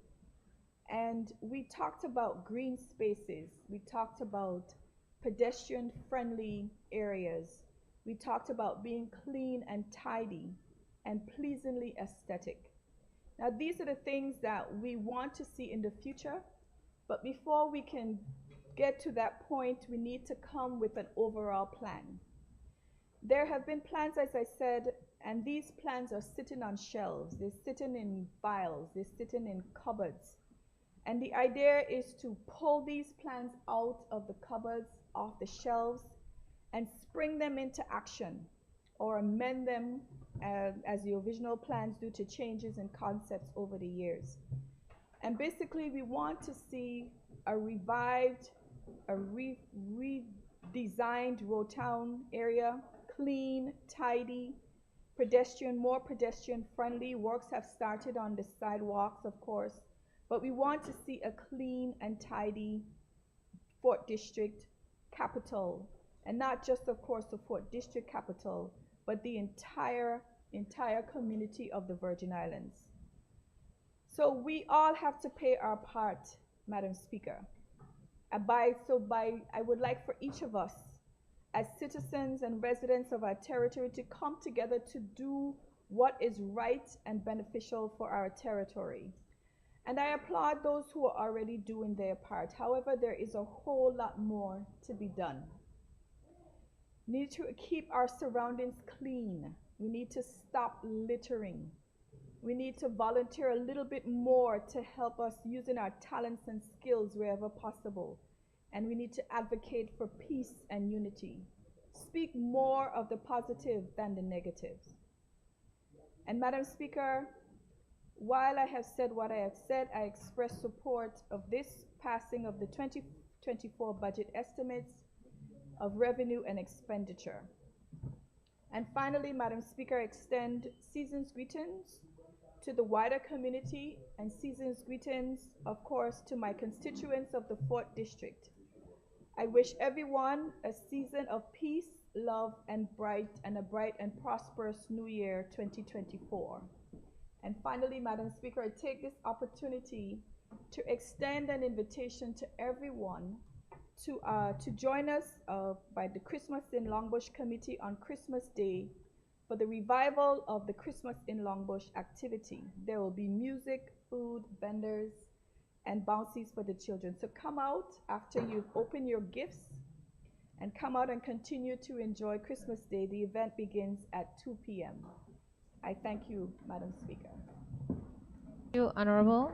And we talked about green spaces, we talked about pedestrian friendly areas, we talked about being clean and tidy and pleasingly aesthetic. Now these are the things that we want to see in the future, but before we can get to that point, we need to come with an overall plan. There have been plans, as I said, and these plans are sitting on shelves, they're sitting in files, they're sitting in cupboards. And the idea is to pull these plans out of the cupboards, off the shelves, and spring them into action or amend them as the original plans do to changes and concepts over the years. And basically we want to see a revived, a redesigned Road Town area, clean, tidy, more pedestrian friendly. Works have started on the sidewalks, of course, but we want to see a clean and tidy Fort District capital, and not just, of course, the Fort District capital, but the entire community of the Virgin Islands. So we all have to play our part, Madam Speaker. I would like for each of us, as citizens and residents of our territory, to come together to do what is right and beneficial for our territory. And I applaud those who are already doing their part. However, there is a whole lot more to be done. We need to keep our surroundings clean. We need to stop littering. We need to volunteer a little bit more to help us using our talents and skills wherever possible. And we need to advocate for peace and unity. Speak more of the positive than the negatives. And Madam Speaker, while I have said what I have said, I express support of this passing of the 2024 budget estimates of revenue and expenditure. And finally, Madam Speaker, I extend season's greetings to the wider community and season's greetings, of course, to my constituents of the 4th District. I wish everyone a season of peace, love, and a bright and prosperous New Year 2024. And finally, Madam Speaker, I take this opportunity to extend an invitation to everyone to join us by the Christmas in Longbush Committee on Christmas Day for the revival of the Christmas in Longbush activity. There will be music, food, vendors, and bouncies for the children. So come out after you've opened your gifts and come out and continue to enjoy Christmas Day. The event begins at 2 p.m. I thank you, Madam Speaker. Thank you, Honorable.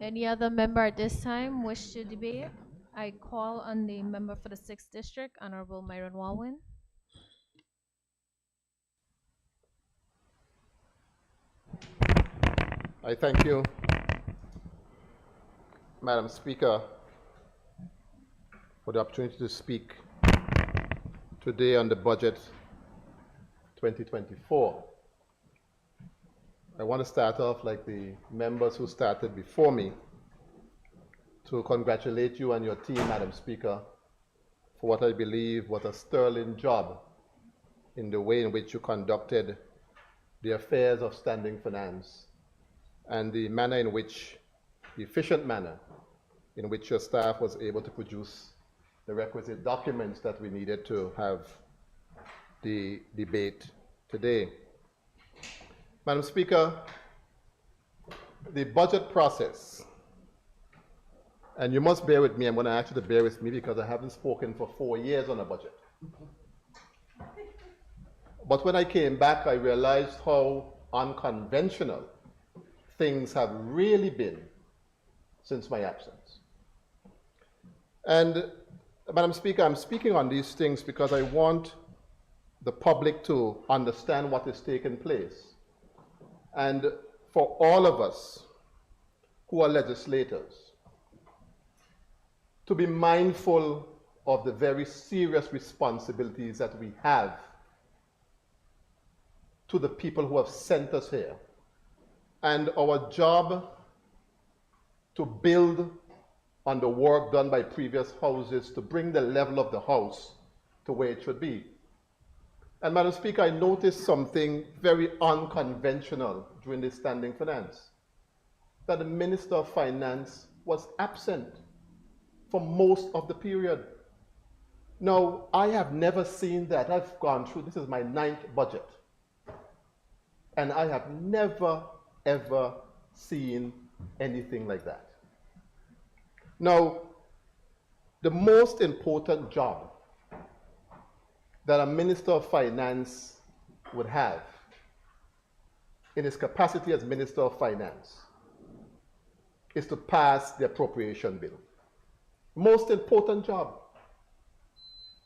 Any other member at this time wish to debate? I call on the member for the 6th District, Honorable Myron Walwin. I thank you, Madam Speaker, for the opportunity to speak today on the budget 2024. I want to start off like the members who started before me to congratulate you and your team, Madam Speaker, for what I believe was a sterling job in the way in which you conducted the affairs of standing finance and the manner in which, the efficient manner in which your staff was able to produce the requisite documents that we needed to have the debate today. Madam Speaker, the budget process, and you must bear with me, I'm going to ask you to bear with me because I haven't spoken for 4 years on a budget. But when I came back, I realized how unconventional things have really been since my absence. And Madam Speaker, I'm speaking on these things because I want the public to understand what is taking place. And for all of us who are legislators, to be mindful of the very serious responsibilities that we have to the people who have sent us here. And our job to build on the work done by previous houses to bring the level of the house to where it should be. And Madam Speaker, I noticed something very unconventional during this standing finance, that the Minister of Finance was absent for most of the period. Now, I have never seen that. I've gone through, this is my 9th budget, and I have never, ever seen anything like that. Now, the most important job that a Minister of Finance would have in his capacity as Minister of Finance is to pass the appropriation bill. Most important job.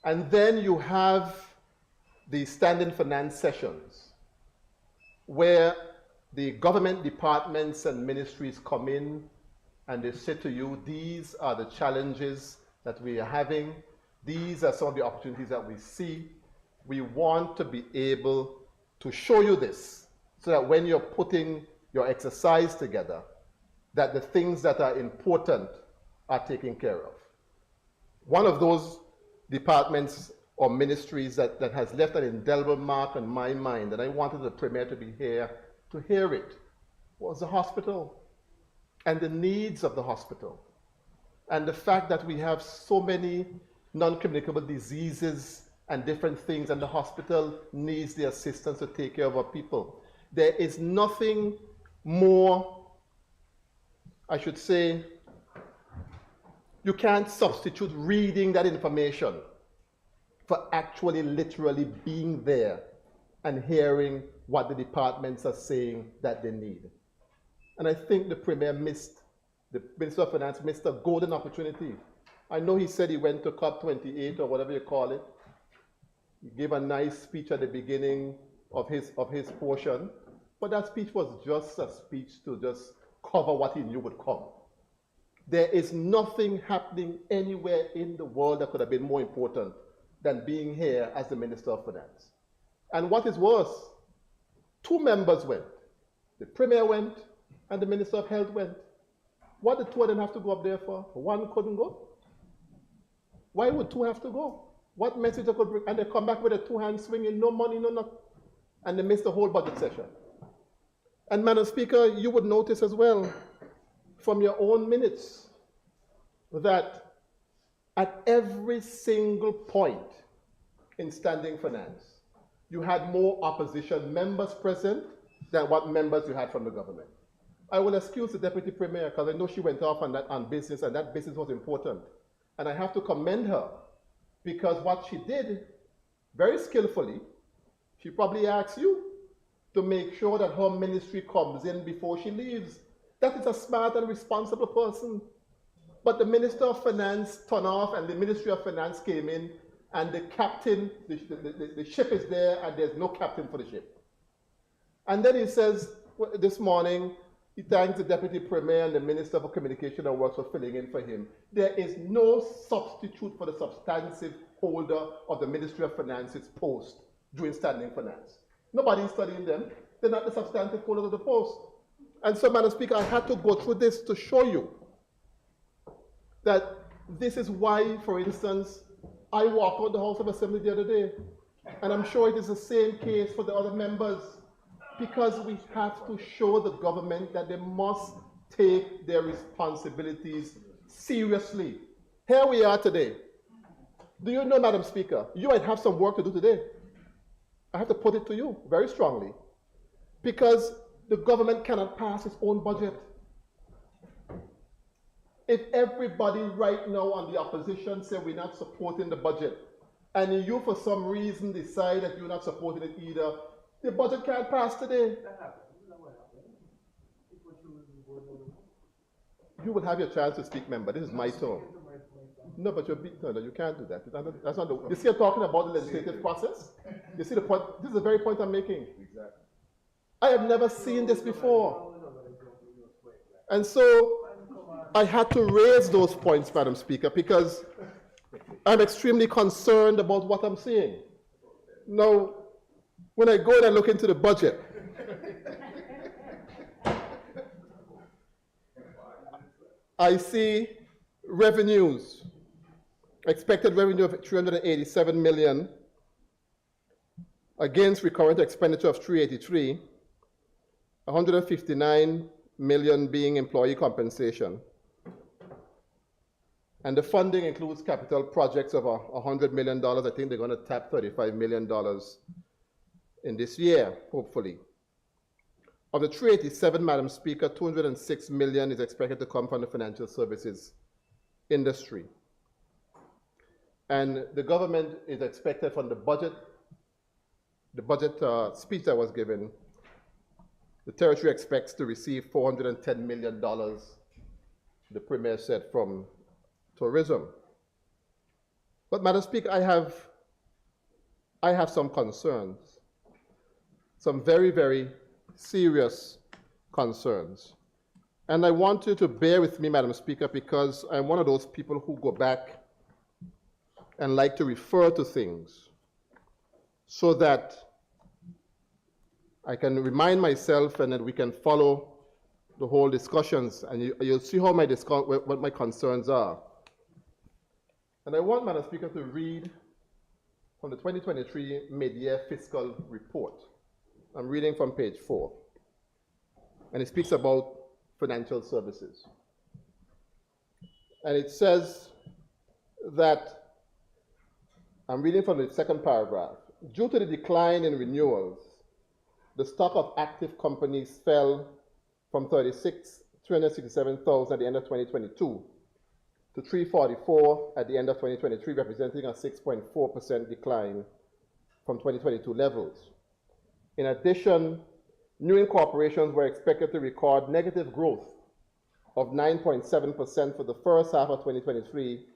And then you have the standing finance sessions where the government departments and ministries come in and they say to you, these are the challenges that we are having. These are some of the opportunities that we see. We want to be able to show you this so that when you're putting your exercise together, that the things that are important are taken care of. One of those departments or ministries that has left an indelible mark on my mind, and I wanted the Premier to be here to hear it, was the hospital and the needs of the hospital. And the fact that we have so many non-communicable diseases and different things, and the hospital needs the assistance to take care of our people. There is nothing more, I should say, you can't substitute reading that information for actually literally being there and hearing what the departments are saying that they need. And I think the Minister of Finance missed a golden opportunity. I know he said he went to COP28 or whatever you call it. He gave a nice speech at the beginning of his portion, but that speech was just a speech to just cover what he knew would come. There is nothing happening anywhere in the world that could have been more important than being here as the Minister of Finance. And what is worse, two members went. The Premier went and the Minister of Health went. What did two of them have to go up there for? One couldn't go? Why would two have to go? What message they could bring? And they come back with a two-hand swinging, no money, no nothing. And they missed the whole budget session. And Madam Speaker, you would notice as well from your own minutes that at every single point in standing finance, you had more opposition members present than what members you had from the government. I will excuse the Deputy Premier because I know she went off on business, and that business was important. And I have to commend her because what she did very skillfully, she probably asked you to make sure that her ministry comes in before she leaves. That is a smart and responsible person. But the Minister of Finance turned off and the Ministry of Finance came in, and the captain, the ship is there and there's no captain for the ship. And then he says this morning, he thanks the Deputy Premier and the Minister for Communication and Works for filling in for him. There is no substitute for the substantive holder of the Ministry of Finance's post during standing finance. Nobody is studying them. They're not the substantive holders of the post. And so, Madam Speaker, I had to go through this to show you that this is why, for instance, I walked out the House of Assembly the other day, and I'm sure it is the same case for the other members, because we have to show the government that they must take their responsibilities seriously. Here we are today. Do you know, Madam Speaker, you might have some work to do today. I have to put it to you very strongly, because the government cannot pass its own budget. If everybody right now on the opposition say we're not supporting the budget, and you for some reason decide that you're not supporting it either, the budget can't pass today. You will have your chance to speak, member. This is my turn. No, but no, you can't do that. That's not the. You see, I'm talking about the legislative process. You see the point. This is the very point I'm making. Exactly. I have never seen this before, and so I had to raise those points, Madam Speaker, because I'm extremely concerned about what I'm seeing. Now, when I go and I look into the budget, I see revenues, expected revenue of 387 million against recurrent expenditure of 383, 159 million being employee compensation. And the funding includes capital projects of $100 million. I think they're going to tap $35 million in this year, hopefully. Of the 387, Madam Speaker, 206 million is expected to come from the financial services industry. And the government is expected from the budget speech that was given, the territory expects to receive $410 million, the Premier said, from tourism. But Madam Speaker, I have some concerns, some very, very serious concerns. And I want you to bear with me, Madam Speaker, because I'm one of those people who go back and like to refer to things so that I can remind myself and that we can follow the whole discussions, and you'll see how what my concerns are. And I want, Madam Speaker, to read from the 2023 mid-year fiscal report. I'm reading from page 4. And it speaks about financial services. And it says that, I'm reading from the second paragraph, due to the decline in renewals, the stock of active companies fell from 367,000 at the end of 2022 to 344 at the end of 2023, representing a 6.4% decline from 2022 levels. In addition, new incorporations were expected to record negative growth of 9.7% for the first half of 2023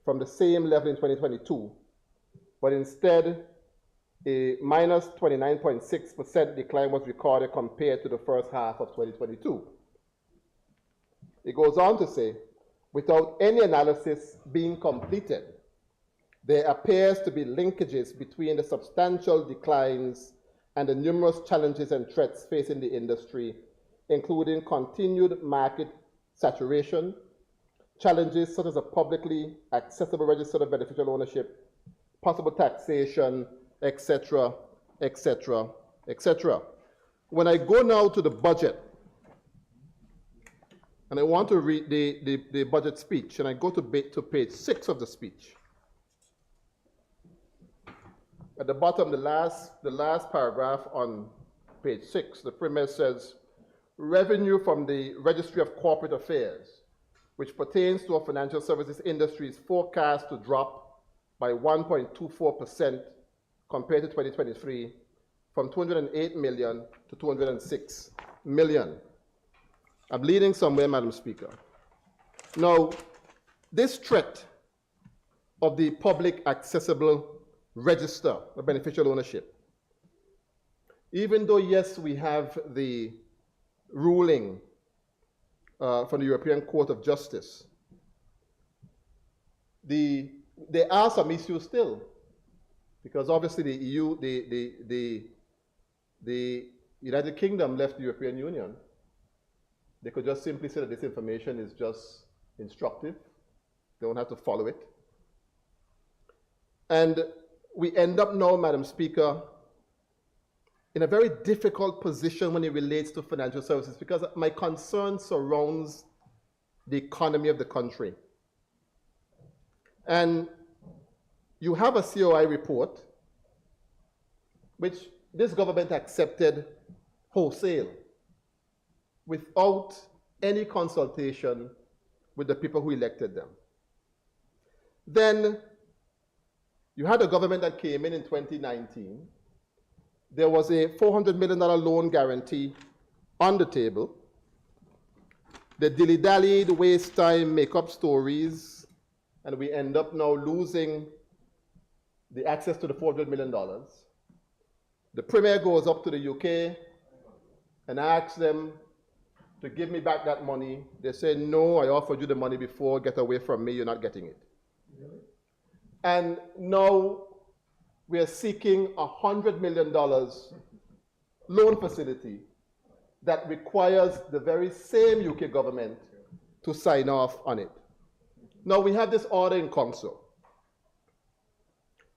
from the same level in 2022, but instead a minus 29.6% decline was recorded compared to the first half of 2022. It goes on to say, without any analysis being completed, there appears to be linkages between the substantial declines and the numerous challenges and threats facing the industry, including continued market saturation, challenges such as a publicly accessible register of beneficial ownership, possible taxation, etc., etc., etc. When I go now to the budget, and I want to read the budget speech, and I go to page 6 of the speech. At the bottom, the last paragraph on page 6, the Premier says, revenue from the Registry of Corporate Affairs, which pertains to our financial services industry, is forecast to drop by 1.24% compared to 2023, from 208 million to 206 million. I'm leading somewhere, Madam Speaker. Now, this threat of the public accessible register of beneficial ownership, even though, yes, we have the ruling from the European Court of Justice, there are some issues still, because obviously the EU, the United Kingdom left the European Union. They could just simply say that this information is just instructive. They don't have to follow it. And we end up now, Madam Speaker, in a very difficult position when it relates to financial services, because my concern surrounds the economy of the country. And you have a COI report, which this government accepted wholesale, without any consultation with the people who elected them. Then you had a government that came in 2019. There was a $400 million loan guarantee on the table. They dilly-dallied, waste time, make up stories, and we end up now losing the access to the $400 million. The Premier goes up to the UK and asks them to give me back that money. They say, no, I offered you the money before, get away from me, you're not getting it. Really? And now we are seeking a $100 million loan facility that requires the very same UK government to sign off on it. Now we have this order in council.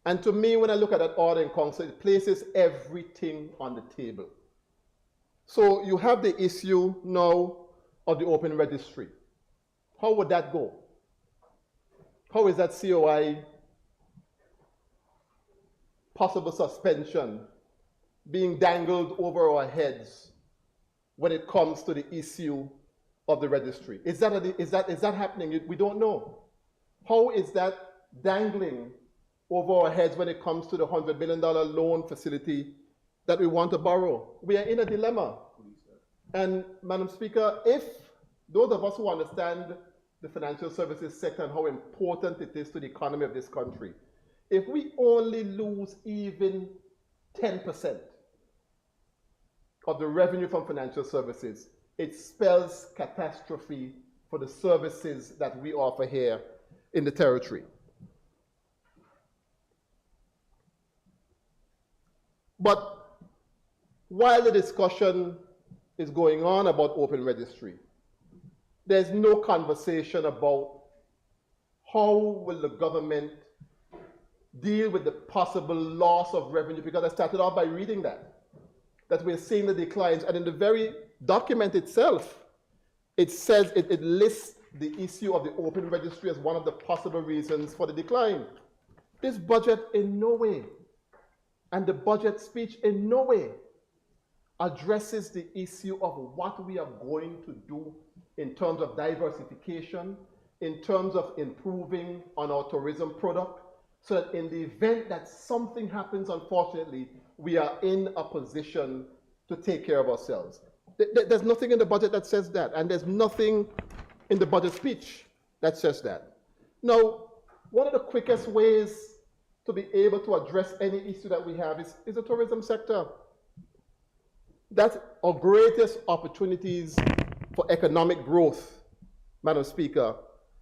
And to me, when I look at that order in council, it places everything on the table. So you have the issue now of the open registry. How would that go? How is that COI possible suspension being dangled over our heads when it comes to the issue of the registry? Is that happening? We don't know. How is that dangling over our heads when it comes to the $100 million loan facility that we want to borrow? We are in a dilemma. And Madam Speaker, if those of us who understand the financial services sector and how important it is to the economy of this country, if we only lose even 10% of the revenue from financial services, it spells catastrophe for the services that we offer here in the territory. But while the discussion is going on about open registry, there's no conversation about how will the government deal with the possible loss of revenue, because I started off by reading that we're seeing the declines, and in the very document itself, it says, it lists the issue of the open registry as one of the possible reasons for the decline. This budget in no way, and the budget speech in no way, addresses the issue of what we are going to do in terms of diversification, in terms of improving on our tourism product, so that in the event that something happens, unfortunately, we are in a position to take care of ourselves. There's nothing in the budget that says that, and there's nothing in the budget speech that says that. Now, one of the quickest ways to be able to address any issue that we have is the tourism sector. That's our greatest opportunities for economic growth, Madam Speaker,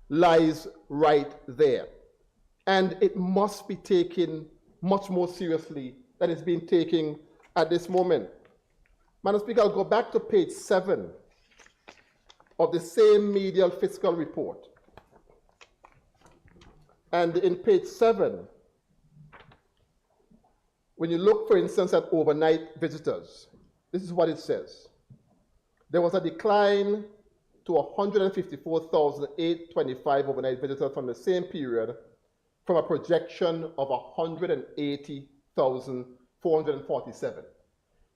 lies right there. And it must be taken much more seriously than it's being taken at this moment. Madam Speaker, I'll go back to page 7 of the same medial fiscal report. And in page 7, when you look, for instance, at overnight visitors, this is what it says. There was a decline to 154,825 overnight visitors from the same period, from a projection of 180,447.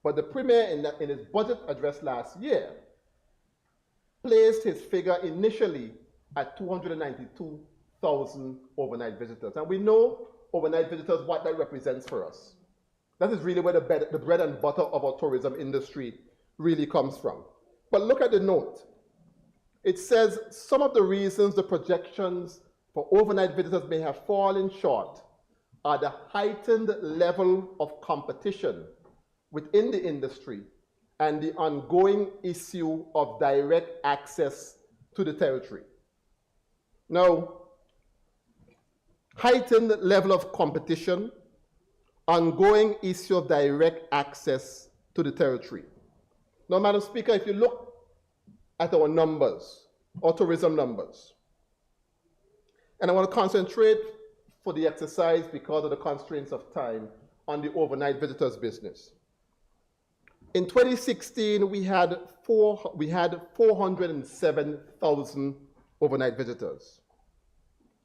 But the Premier, in his budget address last year, placed his figure initially at 292,000 overnight visitors. And we know overnight visitors, what that represents for us. That is really where the bread and butter of our tourism industry really comes from. But look at the note. It says some of the reasons the projections for overnight visitors may have fallen short are the heightened level of competition within the industry and the ongoing issue of direct access to the territory. Now, heightened level of competition, ongoing issue of direct access to the territory. Now, Madam Speaker, if you look at our numbers, our tourism numbers, and I want to concentrate for the exercise because of the constraints of time on the overnight visitors business. In 2016, we had 407,000 overnight visitors.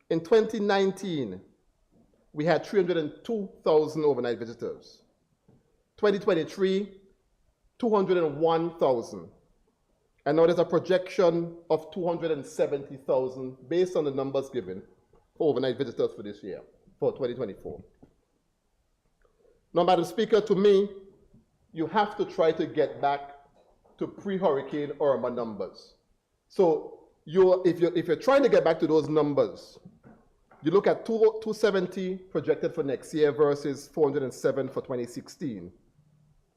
In 2019, we had 302,000 overnight visitors. 2023, 201,000. And now there's a projection of 270,000 based on the numbers given for overnight visitors for this year, for 2024. Now, Madam Speaker, to me, you have to try to get back to pre-Hurricane Irma numbers. So if you're trying to get back to those numbers, you look at 270 projected for next year versus 407 for 2016.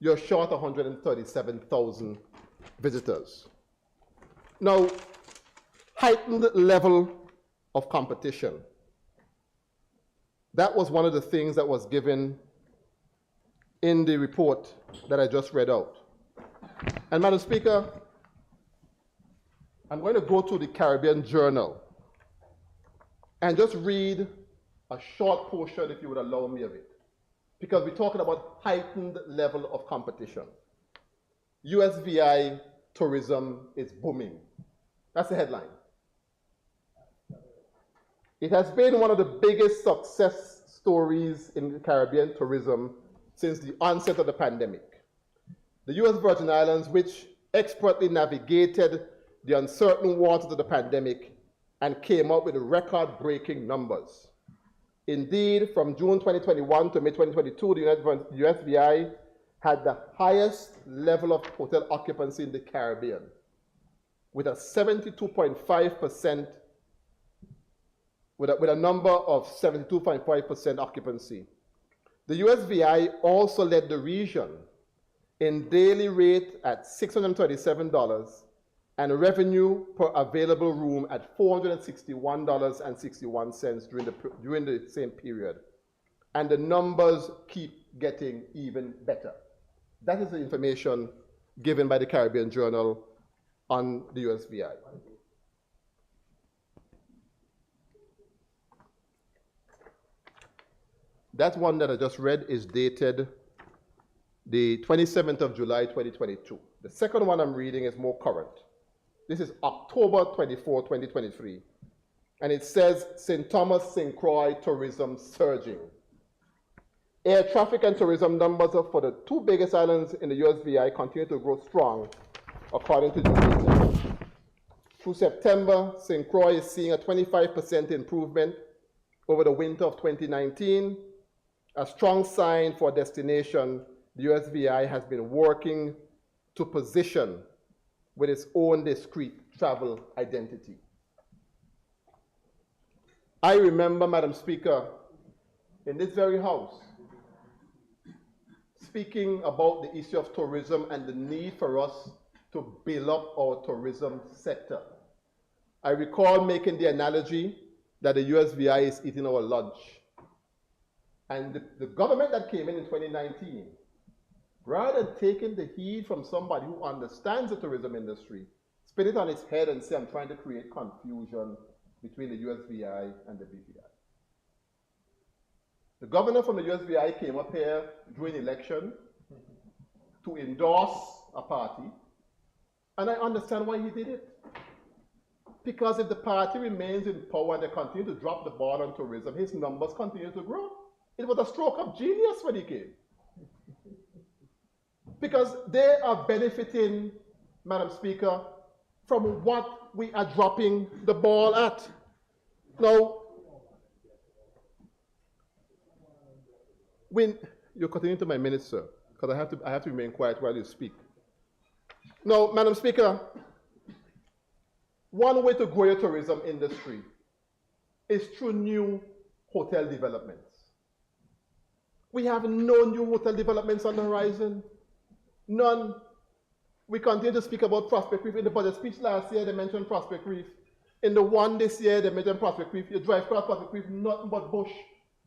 You're short 137,000 visitors. Now, heightened level of competition. That was one of the things that was given in the report that I just read out. And Madam Speaker, I'm going to go to the Caribbean Journal and just read a short portion, if you would allow me, of it. Because we're talking about heightened level of competition. USVI tourism is booming. That's the headline. It has been one of the biggest success stories in the Caribbean tourism since the onset of the pandemic. The U.S. Virgin Islands, which expertly navigated the uncertain waters of the pandemic and came up with record-breaking numbers. Indeed, from June 2021 to May 2022, the USVI had the highest level of hotel occupancy in the Caribbean, with a 72.5%, with a number of 72.5% occupancy. The USVI also led the region in daily rate at $637 and revenue per available room at $461.61 during the same period. And the numbers keep getting even better. That is the information given by the Caribbean Journal on the USVI. That one that I just read is dated the 27th of July, 2022. The second one I'm reading is more current. This is October 24, 2023. And it says, St. Thomas, St. Croix tourism surging. Air traffic and tourism numbers for the two biggest islands in the USVI continue to grow strong, according to the data. Through September, St. Croix is seeing a 25% improvement over the winter of 2019, a strong sign for a destination the USVI has been working to position with its own discrete travel identity. I remember, Madam Speaker, in this very house, speaking about the issue of tourism and the need for us to build up our tourism sector. I recall making the analogy that the USVI is eating our lunch. And the government that came in 2019, rather than taking the heat from somebody who understands the tourism industry, spin it on its head and say, I'm trying to create confusion between the USVI and the BVI. The governor from the USVI came up here during the election to endorse a party, and I understand why he did it. Because if the party remains in power and they continue to drop the ball on tourism, his numbers continue to grow. It was a stroke of genius when he came. Because they are benefiting, Madam Speaker, from what we are dropping the ball at. Now, you continue to my minutes, sir, because I have to remain quiet while you speak. Now, Madam Speaker, one way to grow your tourism industry is through new hotel developments. We have no new hotel developments on the horizon. None. We continue to speak about Prospect Reef. In the budget speech last year, they mentioned Prospect Reef. In the one this year, they mentioned Prospect Reef. You drive across Prospect Reef, nothing but bush.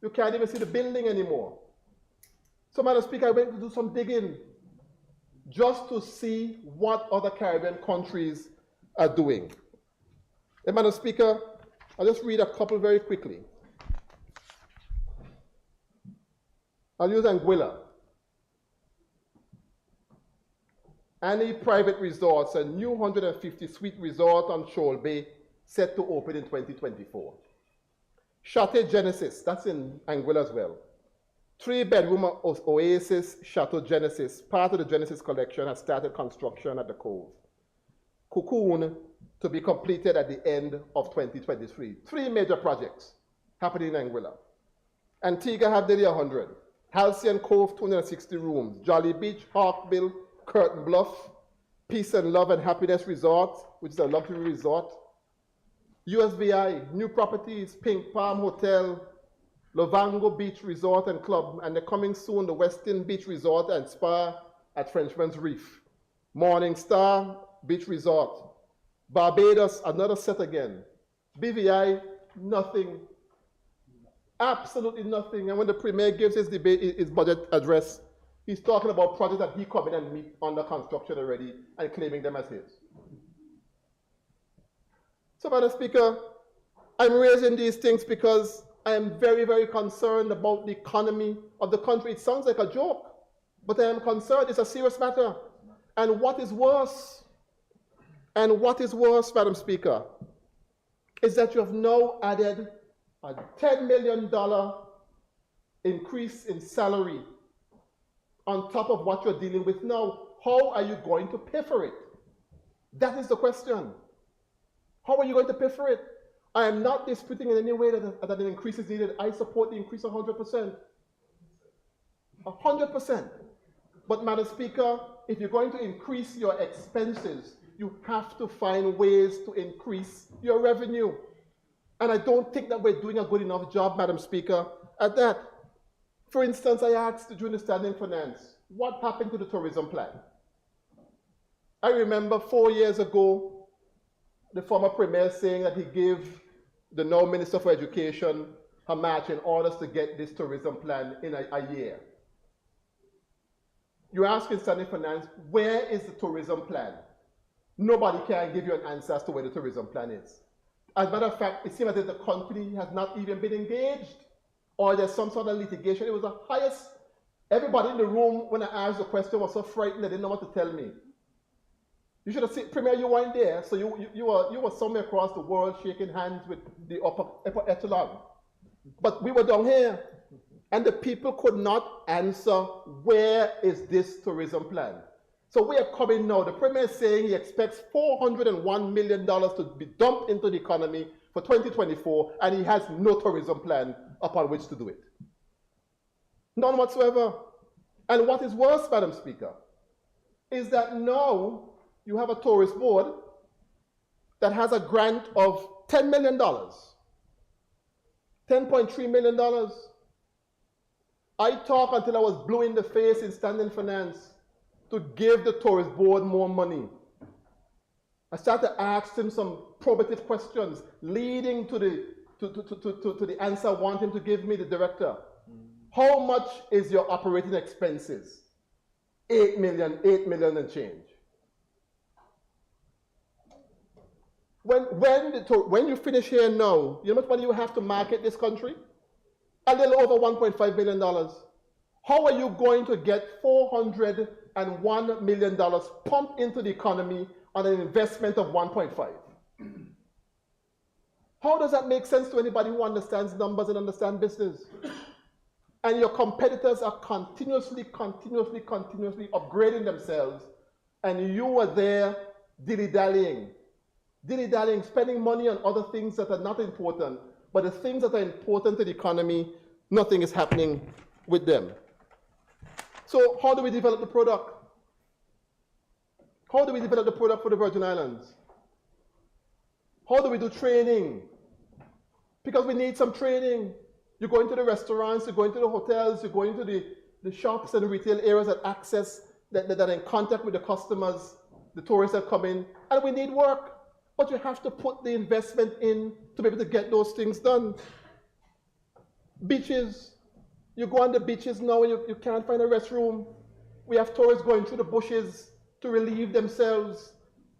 You can't even see the building anymore. So, Madam Speaker, I went to do some digging just to see what other Caribbean countries are doing. And, Madam Speaker, I'll just read a couple very quickly. I'll use Anguilla. Any private resorts, a new 150-suite resort on Shoal Bay set to open in 2024. Chateau Genesis, that's in Anguilla as well. 3-bedroom Oasis Chateau Genesis, part of the Genesis collection, has started construction at the Cove. Cocoon to be completed at the end of 2023. 3 major projects happening in Anguilla. Antigua have nearly 100. Halcyon Cove, 260 rooms. Jolly Beach, Hawkbill, Curtain Bluff, Peace and Love and Happiness Resort, which is a luxury resort. USVI, new properties, Pink Palm Hotel, Lovango Beach Resort and Club, and they're coming soon, the Westin Beach Resort and Spa at Frenchman's Reef. Morning Star Beach Resort. Barbados, another set again. BVI, nothing. Absolutely nothing. And when the Premier gives his budget address, he's talking about projects that he come in and meet under construction already and claiming them as his. So, Madam Speaker, I'm raising these things because I am very, very concerned about the economy of the country. It sounds like a joke, but I am concerned. It's a serious matter. And what is worse, Madam Speaker, is that you have now added a $10 million increase in salary on top of what you're dealing with now. How are you going to pay for it? That is the question. How are you going to pay for it? I am not disputing in any way that an increase is needed. I support the increase 100%. 100%. But, Madam Speaker, if you're going to increase your expenses, you have to find ways to increase your revenue. And I don't think that we're doing a good enough job, Madam Speaker, at that. For instance, I asked during the Standing Finance, what happened to the tourism plan? I remember 4 years ago, the former Premier saying that he gave the now Minister for Education a match in order to get this tourism plan in a year. You ask in Standing Finance, where is the tourism plan? Nobody can give you an answer as to where the tourism plan is. As a matter of fact, it seems as if the company has not even been engaged, or there's some sort of litigation. It was the highest. Everybody in the room, when I asked the question, was so frightened they didn't know what to tell me. You should have seen, Premier, you weren't there, so you were somewhere across the world shaking hands with the upper echelon. But we were down here, and the people could not answer, where is this tourism plan? So we are coming now. The Premier is saying he expects $401 million to be dumped into the economy for 2024, and he has no tourism plan upon which to do it. None whatsoever. And what is worse, Madam Speaker, is that now you have a tourist board that has a grant of $10 million, $10.3 million. I talked until I was blue in the face in standing finance to give the tourist board more money. I started asking some probative questions leading to the answer I want him to give me, the director. How much is your operating expenses? 8 million and change. When you finish here now, you know how much money you have to market this country? A little over $1.5 million. How are you going to get $401 million pumped into the economy on an investment of 1.5? How does that make sense to anybody who understands numbers and understands business? And your competitors are continuously upgrading themselves, and you are there dilly-dallying, spending money on other things that are not important, but the things that are important to the economy, nothing is happening with them. So how do we develop the product? How do we develop the product for the Virgin Islands? How do we do training? Because we need some training. You go into the restaurants, you go into the hotels, you go into the shops and retail areas that that are in contact with the customers, the tourists that come in, and we need work. But you have to put the investment in to be able to get those things done. Beaches. You go on the beaches now and you can't find a restroom. We have tourists going through the bushes to relieve themselves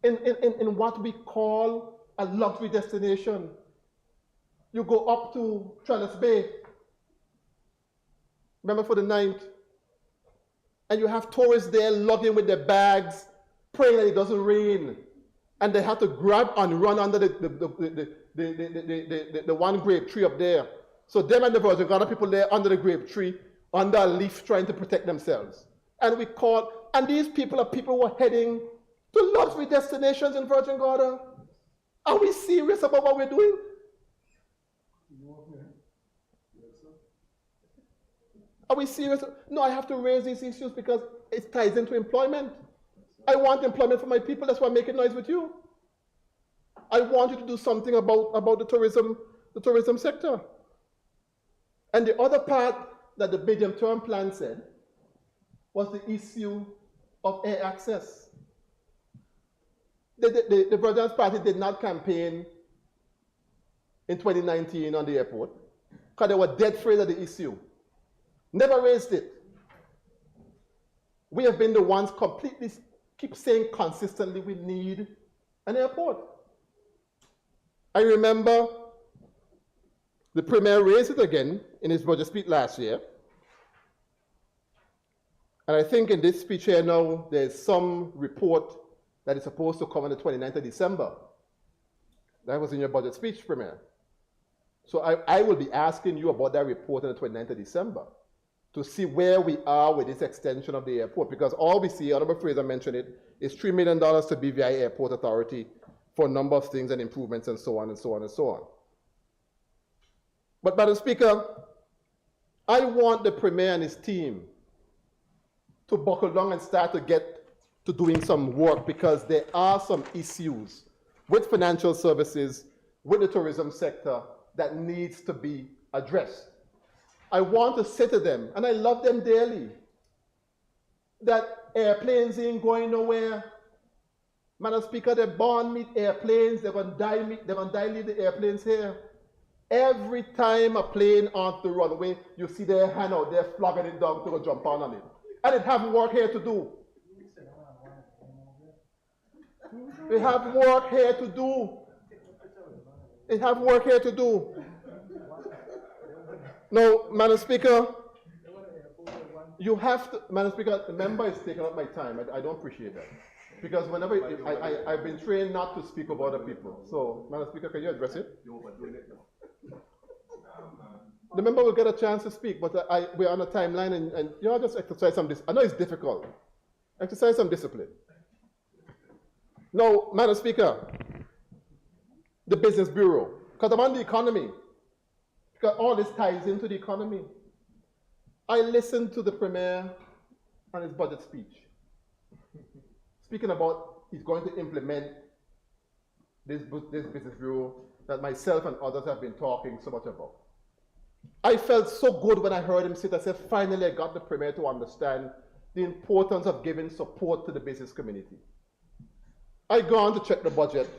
in what we call a luxury destination. You go up to Trellis Bay, remember, for the 9th, and you have tourists there lugging with their bags, praying that it doesn't rain, and they have to grab and run under the one grape tree up there. So them and the Virgin Ghana people there under the grape tree, under a leaf, trying to protect themselves. And these people are people who are heading to luxury destinations in Virgin Ghana. Are we serious about what we're doing? Are we serious? No, I have to raise these issues because it ties into employment. I want employment for my people. That's why I'm making noise with you. I want you to do something about the tourism sector. And the other part that the medium-term plan said was the issue of air access. The Virgin Party did not campaign in 2019 on the airport because they were dead afraid of the issue. Never raised it. We have been the ones completely keep saying consistently we need an airport. I remember the Premier raised it again in his budget speech last year. And I think in this speech here now, there's some report that is supposed to come on the 29th of December. That was in your budget speech, Premier. So I will be asking you about that report on the 29th of December to see where we are with this extension of the airport, because all we see, Honorable Fraser mentioned it, is $3 million to BVI Airport Authority for a number of things and improvements and so on and so on and so on. But Madam Speaker, I want the Premier and his team to buckle down and start to get to doing some work, because there are some issues with financial services, with the tourism sector that needs to be addressed. I want to say to them, and I love them dearly, that airplanes ain't going nowhere. Madam Speaker, they're born meet airplanes, they're gonna die leave the airplanes here. Every time a plane on the runway, you see their hand out there flogging it down to go jump on it. And it have work here to do. They have work here to do. They have work here to do. Now, Madam Speaker, you have to, Madam Speaker, the member is taking up my time. I don't appreciate that. Because whenever, I've been trained not to speak of other people. So, Madam Speaker, can you address it? The member will get a chance to speak, but we're on a timeline, and you know, just exercise some discipline. I know it's difficult. Exercise some discipline. Now, Madam Speaker, the Business Bureau, because I'm on the economy, because all this ties into the economy. I listened to the Premier and his budget speech, speaking about he's going to implement this business bureau that myself and others have been talking so much about. I felt so good when I heard him sit. I said, finally, I got the Premier to understand the importance of giving support to the business community. I gone to check the budget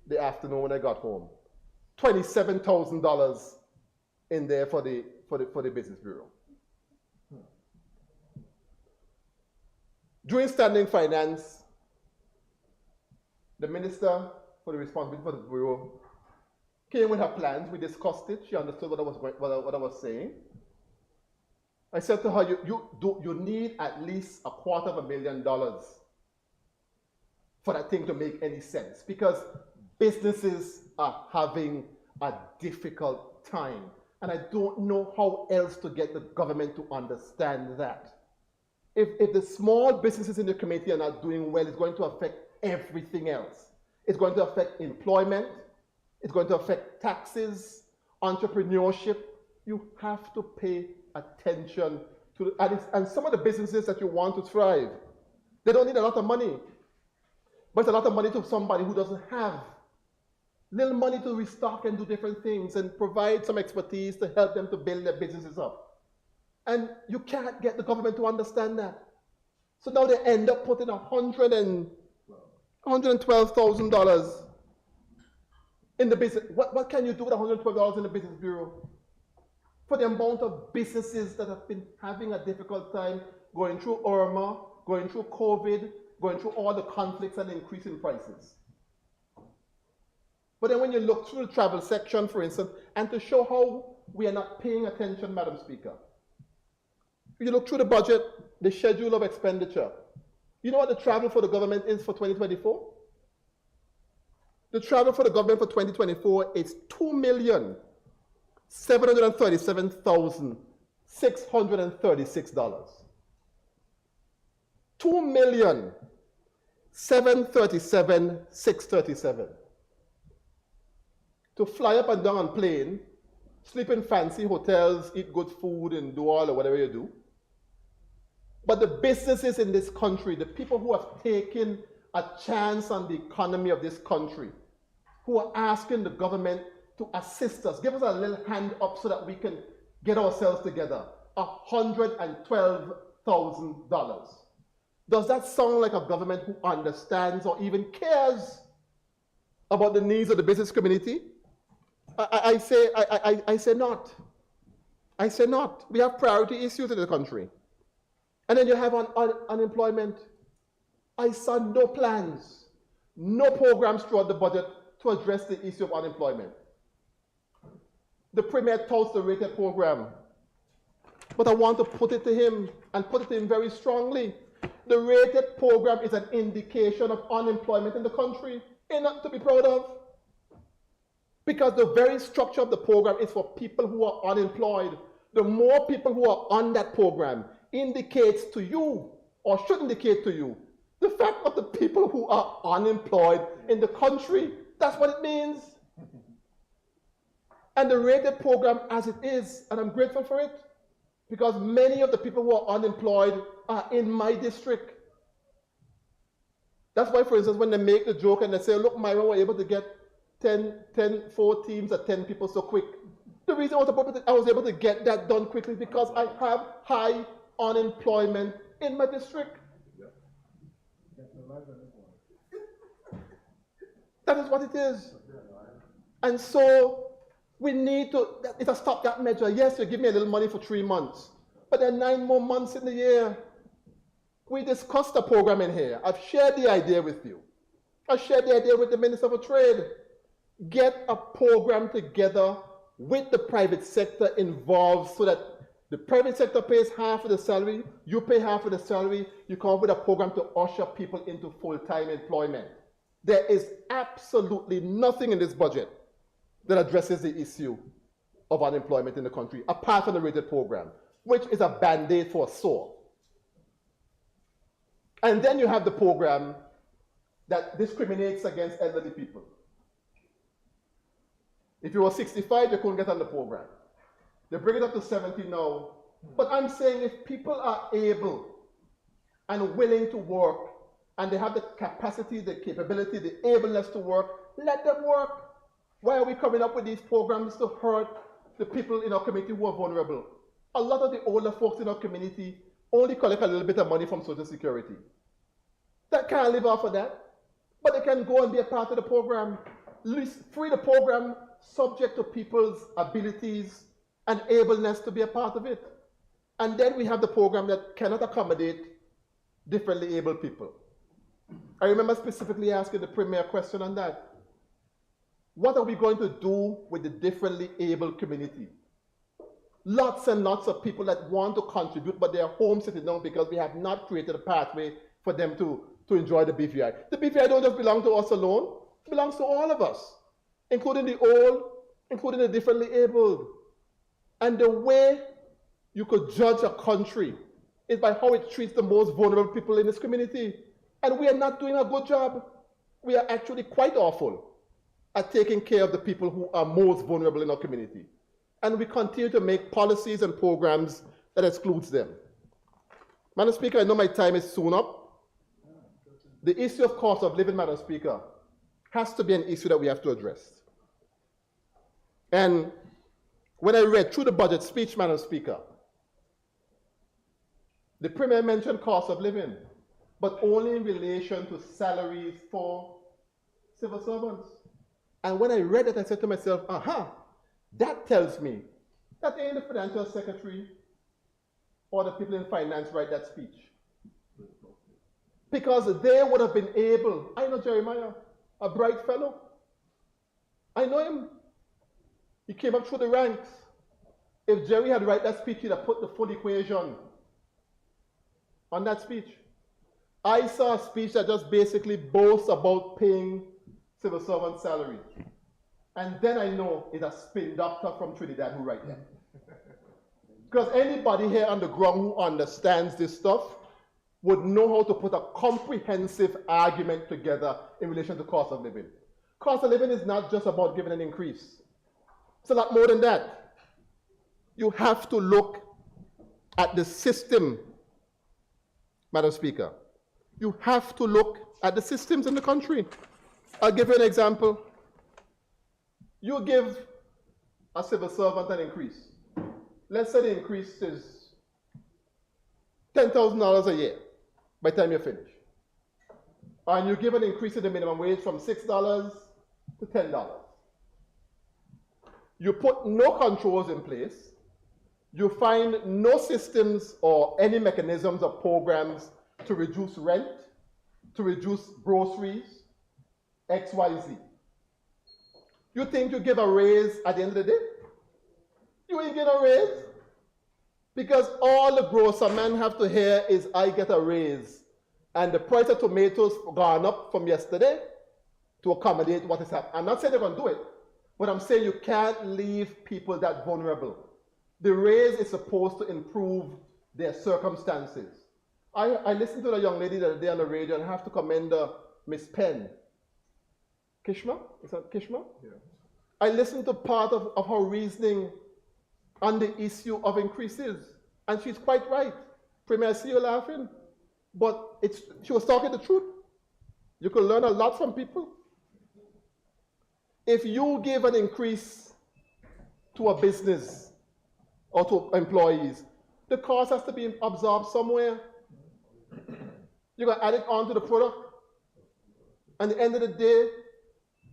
the afternoon when I got home. $27,000 in there for the business bureau. During standing finance, the minister for the responsibility for the bureau came with her plans. We discussed it. She understood what I was saying. I said to her, you need at least $250,000 for that thing to make any sense, because businesses are having a difficult time. And I don't know how else to get the government to understand that. If the small businesses in the community are not doing well, it's going to affect everything else. It's going to affect employment. It's going to affect taxes, entrepreneurship. You have to pay attention to and some of the businesses that you want to thrive, they don't need a lot of money, but it's a lot of money to somebody who doesn't have little money to restock and do different things and provide some expertise to help them to build their businesses up. And you can't get the government to understand that. So now they end up putting $112,000 in the business. What can you do with $112 in the business bureau? For the amount of businesses that have been having a difficult time going through Irma, going through COVID, going through all the conflicts and increasing prices. But then when you look through the travel section, for instance, and to show how we are not paying attention, Madam Speaker, if you look through the budget, the schedule of expenditure, you know what the travel for the government is for 2024? The travel for the government for 2024 is $2,737,636. $2,737,637. To fly up and down on plane, sleep in fancy hotels, eat good food, and do all or whatever you do. But the businesses in this country, the people who have taken a chance on the economy of this country, who are asking the government to assist us, give us a little hand up so that we can get ourselves together, $112,000. Does that sound like a government who understands or even cares about the needs of the business community? I say not. I say not. We have priority issues in the country. And then you have unemployment. I saw no plans, no programs throughout the budget to address the issue of unemployment. The Premier touts the rated program, but I want to put it to him and put it to him very strongly. The rated program is an indication of unemployment in the country, and not to be proud of. Because the very structure of the program is for people who are unemployed. The more people who are on that program indicates to you, or should indicate to you, the fact of the people who are unemployed in the country. That's what it means. And the rated program as it is, and I'm grateful for it, because many of the people who are unemployed are in my district. That's why, for instance, when they make the joke and they say, look, Myron, we're able to get 4 teams at 10 people so quick. The reason I was able to get that done quickly is because I have high unemployment in my district. That is what it is. And so we need to, it's a stopgap measure. Yes, you give me a little money for 3 months, but there are 9 more months in the year. We discussed the program in here. I've shared the idea with you. I shared the idea with the Minister for Trade. Get a program together with the private sector involved so that the private sector pays half of the salary, you pay half of the salary, you come up with a program to usher people into full-time employment. There is absolutely nothing in this budget that addresses the issue of unemployment in the country, apart from the rated program, which is a band-aid for a sore. And then you have the program that discriminates against elderly people. If you were 65, you couldn't get on the program. They bring it up to 70 now, But I'm saying if people are able and willing to work, and they have the capacity, the capability, the ableness to work, let them work. Why are we coming up with these programs to hurt the people in our community who are vulnerable? A lot of the older folks in our community only collect a little bit of money from Social Security. That can't live off of that, but they can go and be a part of the program. Free the program subject to people's abilities and ableness to be a part of it. And then we have the program that cannot accommodate differently able people. I remember specifically asking the Premier a question on that. What are we going to do with the differently able community? Lots and lots of people that want to contribute, but they are home sitting down because we have not created a pathway for them to enjoy the BVI. The BVI don't just belong to us alone, it belongs to all of us, including the old, including the differently abled. And the way you could judge a country is by how it treats the most vulnerable people in this community. And we are not doing a good job. We are actually quite awful at taking care of the people who are most vulnerable in our community. And we continue to make policies and programs that excludes them. Madam Speaker, I know my time is soon up. The issue of cost of living, Madam Speaker, has to be an issue that we have to address. And when I read through the budget speech, Madam Speaker, the Premier mentioned cost of living, but only in relation to salaries for civil servants. And when I read it, I said to myself, that tells me that ain't the financial secretary or the people in finance write that speech. Because they would have been able, I know Jeremiah, a bright fellow. I know him. He came up through the ranks. If Jerry had write that speech, he'd have put the full equation on that speech. I saw a speech that just basically boasts about paying civil servant salary. And then I know it's a spin doctor from Trinidad who write that. Because anybody here on the ground who understands this stuff would know how to put a comprehensive argument together in relation to cost of living. Cost of living is not just about giving an increase. It's a lot more than that. You have to look at the system, Madam Speaker. You have to look at the systems in the country. I'll give you an example. You give a civil servant an increase. Let's say the increase is $10,000 a year by the time you finish. And you give an increase in the minimum wage from $6 to $10. You put no controls in place. You find no systems or any mechanisms or programs to reduce rent, to reduce groceries, XYZ. You think you give a raise at the end of the day? You ain't get a raise. Because all the grocer men have to hear is, I get a raise. And the price of tomatoes gone up from yesterday to accommodate what is happening. I'm not saying they're going to do it, but I'm saying you can't leave people that vulnerable. The raise is supposed to improve their circumstances. I listened to the young lady the other day on the radio, and I have to commend Miss Penn. Kishma? Is that Kishma? Yeah. I listened to part of her reasoning on the issue of increases, and she's quite right. Premier, I see you laughing, but she was talking the truth. You can learn a lot from people. If you give an increase to a business or to employees, the cost has to be absorbed somewhere. You're going to add it onto the product. And at the end of the day,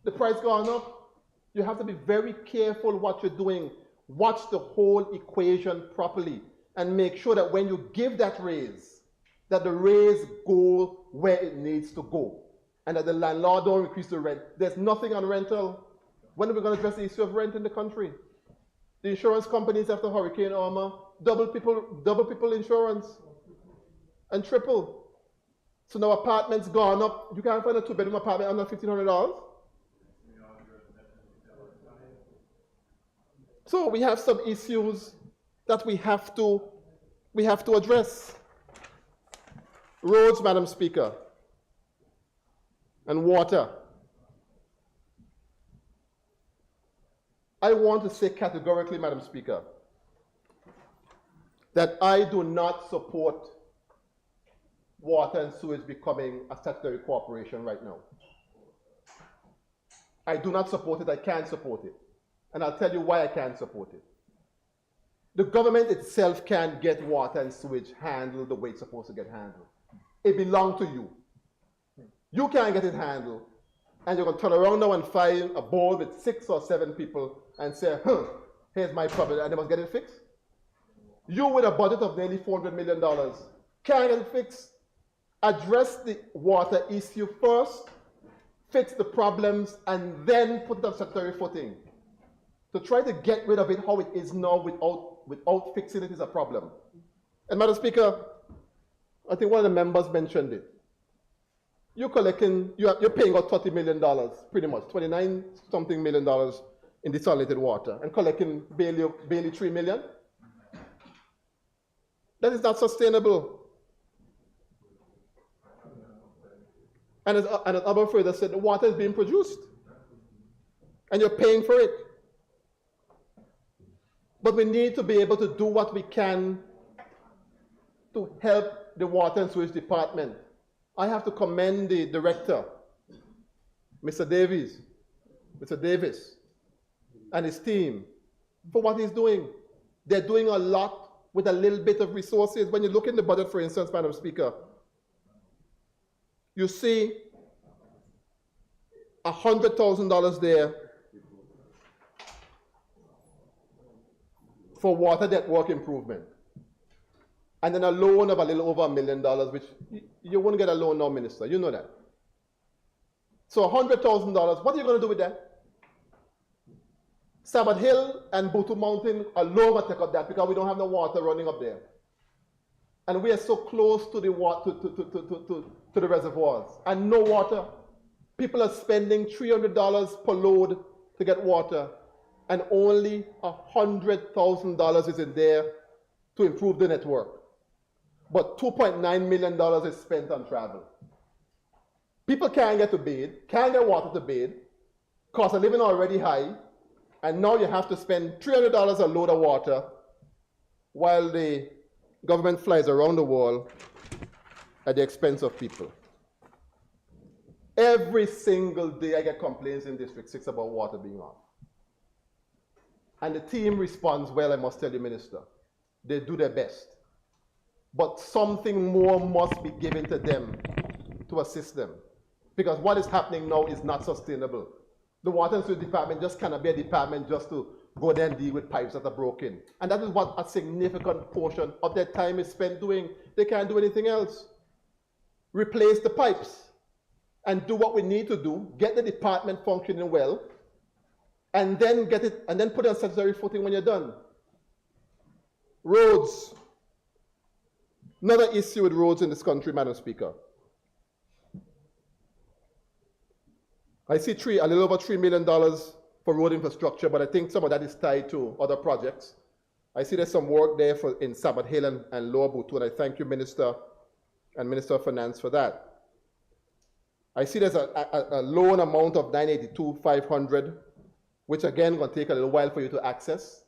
the price gone up. You have to be very careful what you're doing. Watch the whole equation properly and make sure that when you give that raise, that the raise go where it needs to go and that the landlord don't increase the rent. There's nothing on rental. When are we going to address the issue of rent in the country? The insurance companies after Hurricane Irma, double people insurance and triple. So now apartments gone up. You can't find a 2-bedroom apartment under $1,500. So we have some issues that we have to address. Roads, Madam Speaker, and water. I want to say categorically, Madam Speaker, that I do not support water and sewage becoming a statutory corporation right now. I do not support it. I can't support it. And I'll tell you why I can't support it. The government itself can't get water and sewage handled the way it's supposed to get handled. It belongs to you. You can't get it handled. And you're going to turn around now and find a board with 6 or 7 people and say, here's my problem, and they must get it fixed. You, with a budget of nearly $400 million, can't get it fixed. Address the water issue first, fix the problems, and then put it on statutory footing. To try to get rid of it how it is now without fixing it is a problem. And Madam Speaker, I think one of the members mentioned it. You're paying out $30 million, pretty much, $29-something million in desalinated water, and collecting barely $3 million. That is not sustainable. And as Abba further said, the water is being produced, and you're paying for it. But we need to be able to do what we can to help the Water and Sewage Department. I have to commend the director, Mr. Davis, and his team for what he's doing. They're doing a lot with a little bit of resources. When you look in the budget, for instance, Madam Speaker, you see $100,000 there for water network improvement. And then a loan of a little over $1 million, which you wouldn't get a loan now, Minister. You know that. So $100,000, what are you going to do with that? Sabbath Hill and Butu Mountain alone will take up that because we don't have no water running up there. And we are so close to the water, to the reservoirs, and no water. People are spending $300 per load to get water, and only $100,000 is in there to improve the network. But $2.9 million is spent on travel. People can't get to bathe, can't get water to bathe, cost of living already high, and now you have to spend $300 a load of water while the government flies around the world at the expense of people. Every single day I get complaints in District 6 about water being off. And the team responds well, I must tell you, Minister. They do their best. But something more must be given to them to assist them. Because what is happening now is not sustainable. The Water and Sewage Department just cannot be a department just to go there and deal with pipes that are broken. And that is what a significant portion of their time is spent doing. They can't do anything else. Replace the pipes and do what we need to do, get the department functioning well, and then put it on statutory footing when you're done. Roads. Another issue with roads in this country, Madam Speaker. I see a little over $3 million for road infrastructure, but I think some of that is tied to other projects. I see there's some work there in Sabbath Hill and Lower Butu, and I thank you, Minister and Minister of Finance, for that. I see there's a loan amount of $982,500, which again going to take a little while for you to access.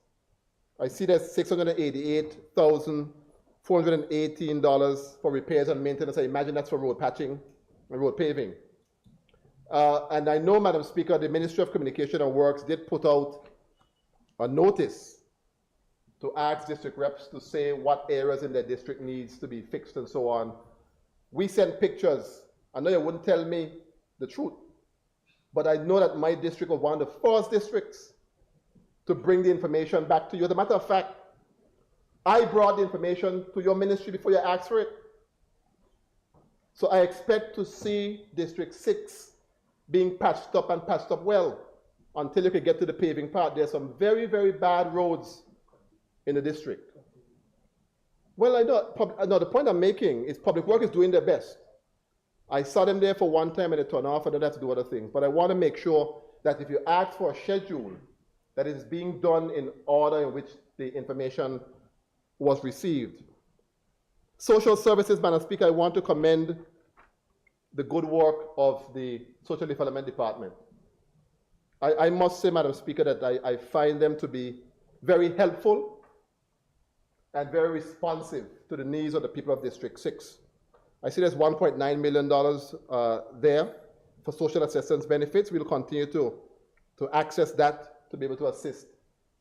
I see there's $688,418 for repairs and maintenance. I imagine that's for road patching and road paving. And I know, Madam Speaker, the Ministry of Communication and Works did put out a notice to ask district reps to say what areas in their district needs to be fixed and so on. We sent pictures. I know you wouldn't tell me the truth, but I know that my district was one of the first districts to bring the information back to you. As a matter of fact, I brought the information to your ministry before you asked for it. So I expect to see District 6 being patched up and patched up well until you can get to the paving part. There's some very, very bad roads in the district. Well, I know the point I'm making is Public Works is doing their best. I saw them there for one time and they turned off and then had to do other things. But I want to make sure that if you ask for a schedule, that it is being done in order in which the information was received. Social services, Madam Speaker, I want to commend the good work of the Social Development Department. I must say, Madam Speaker, that I find them to be very helpful. and very responsive to the needs of the people of District 6. I see there's $1.9 million there for social assistance benefits. We'll continue to access that to be able to assist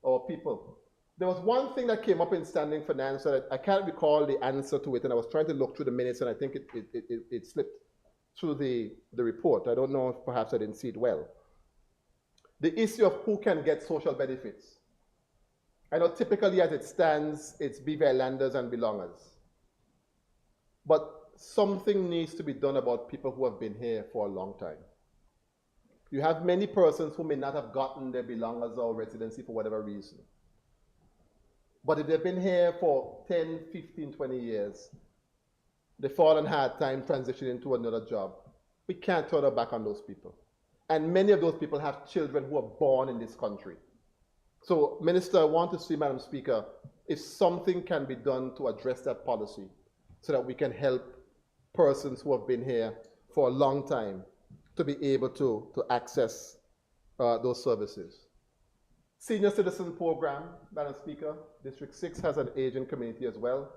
our people. There was one thing that came up in standing finance that I can't recall the answer to it, and I was trying to look through the minutes, and I think it slipped through the report. I don't know if perhaps I didn't see it well. The issue of who can get social benefits. I know typically as it stands, it's BVI landers and belongers. But something needs to be done about people who have been here for a long time. You have many persons who may not have gotten their belongers or residency for whatever reason. But if they've been here for 10, 15, 20 years, they fall on hard time transitioning to another job. We can't turn our back on those people. And many of those people have children who are born in this country. So, Minister, I want to see, Madam Speaker, if something can be done to address that policy so that we can help persons who have been here for a long time to be able to access those services. Senior Citizen Program, Madam Speaker, District 6 has an aging community as well.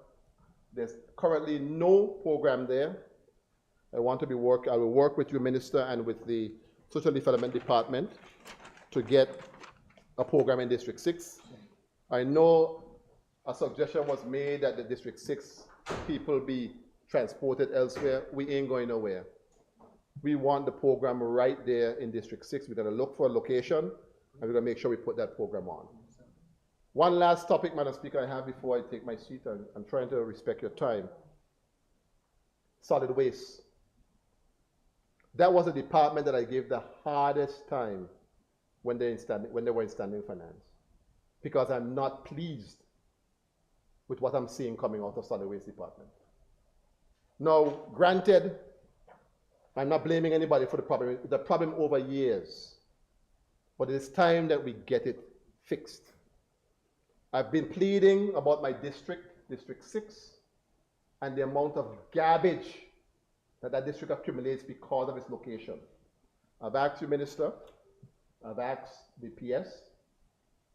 There's currently no program there. I will work with you, Minister, and with the Social Development Department to get a program in District 6. I know a suggestion was made that the District 6 people be transported elsewhere. We ain't going nowhere. We want the program right there in District 6. We're going to look for a location, and we're going to make sure we put that program on. One last topic, Madam Speaker, I have before I take my seat, and I'm trying to respect your time. Solid waste. That was a department that I gave the hardest time when they were in standing finance, because I'm not pleased with what I'm seeing coming out of solid waste department. Now, granted, I'm not blaming anybody for the problem over years, but it's time that we get it fixed. I've been pleading about my district, District 6, and the amount of garbage that district accumulates because of its location. I've asked you, Minister, I've asked the PS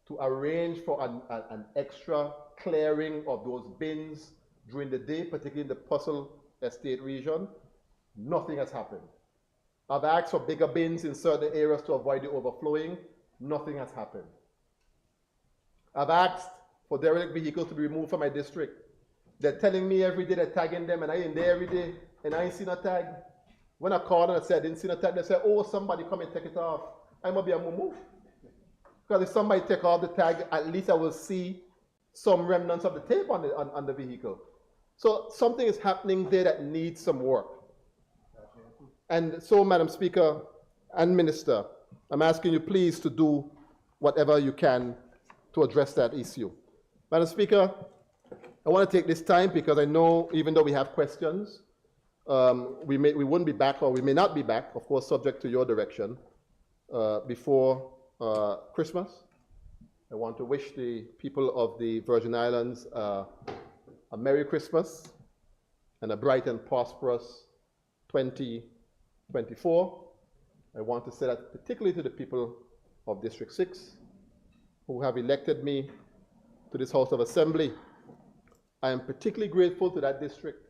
to arrange for an extra clearing of those bins during the day, particularly in the Puzzle Estate region. Nothing has happened. I've asked for bigger bins in certain areas to avoid the overflowing. Nothing has happened. I've asked for derelict vehicles to be removed from my district. They're telling me every day they're tagging them, and I ain't there every day, and I ain't seen a tag. When I called and I said I didn't see a tag, they said, oh, somebody come and take it off. I must be a move. Because if somebody take off the tag, at least I will see some remnants of the tape on the vehicle. So something is happening there that needs some work. And so, Madam Speaker and Minister, I'm asking you please to do whatever you can to address that issue. Madam Speaker, I want to take this time because I know even though we have questions, we wouldn't be back, or we may not be back, of course, subject to your direction, before Christmas. I want to wish the people of the Virgin Islands a Merry Christmas and a bright and prosperous 2024. I want to say that particularly to the people of District 6 who have elected me to this House of Assembly. I am particularly grateful to that district,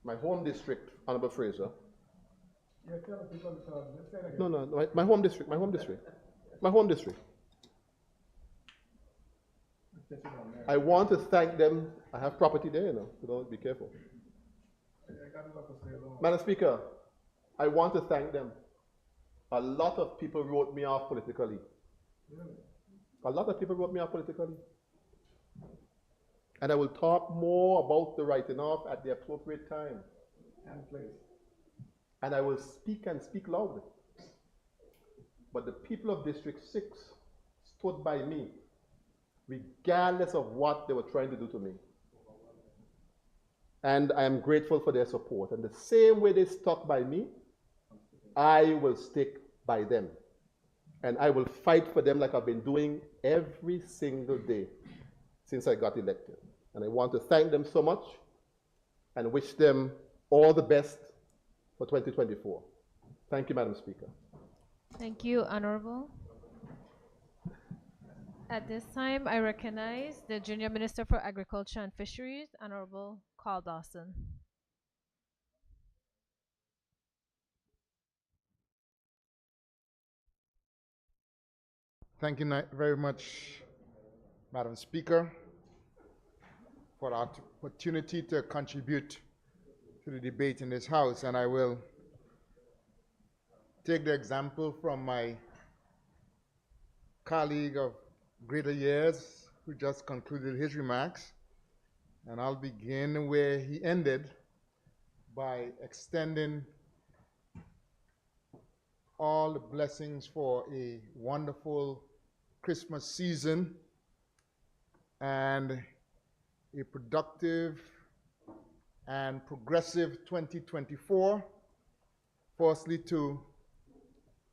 my home district, Honorable Fraser. No, my home district. I want to thank them. I have property there, you know, so don't be careful. Madam Speaker, I want to thank them. A lot of people wrote me off politically. A lot of people wrote me off politically. And I will talk more about the writing off at the appropriate time and place. And I will speak and speak loud. But the people of District 6 stood by me, regardless of what they were trying to do to me. And I am grateful for their support. And the same way they stuck by me, I will stick by them. And I will fight for them like I've been doing every single day since I got elected. And I want to thank them so much and wish them all the best for 2024. Thank you, Madam Speaker. Thank you, Honorable. At this time, I recognize the Junior Minister for Agriculture and Fisheries, Honorable Carl Dawson. Thank you very much, Madam Speaker, for the opportunity to contribute to the debate in this House. And I will take the example from my colleague of greater years who just concluded his remarks. And I'll begin where he ended by extending all the blessings for a wonderful Christmas season and a productive and progressive 2024. Firstly, to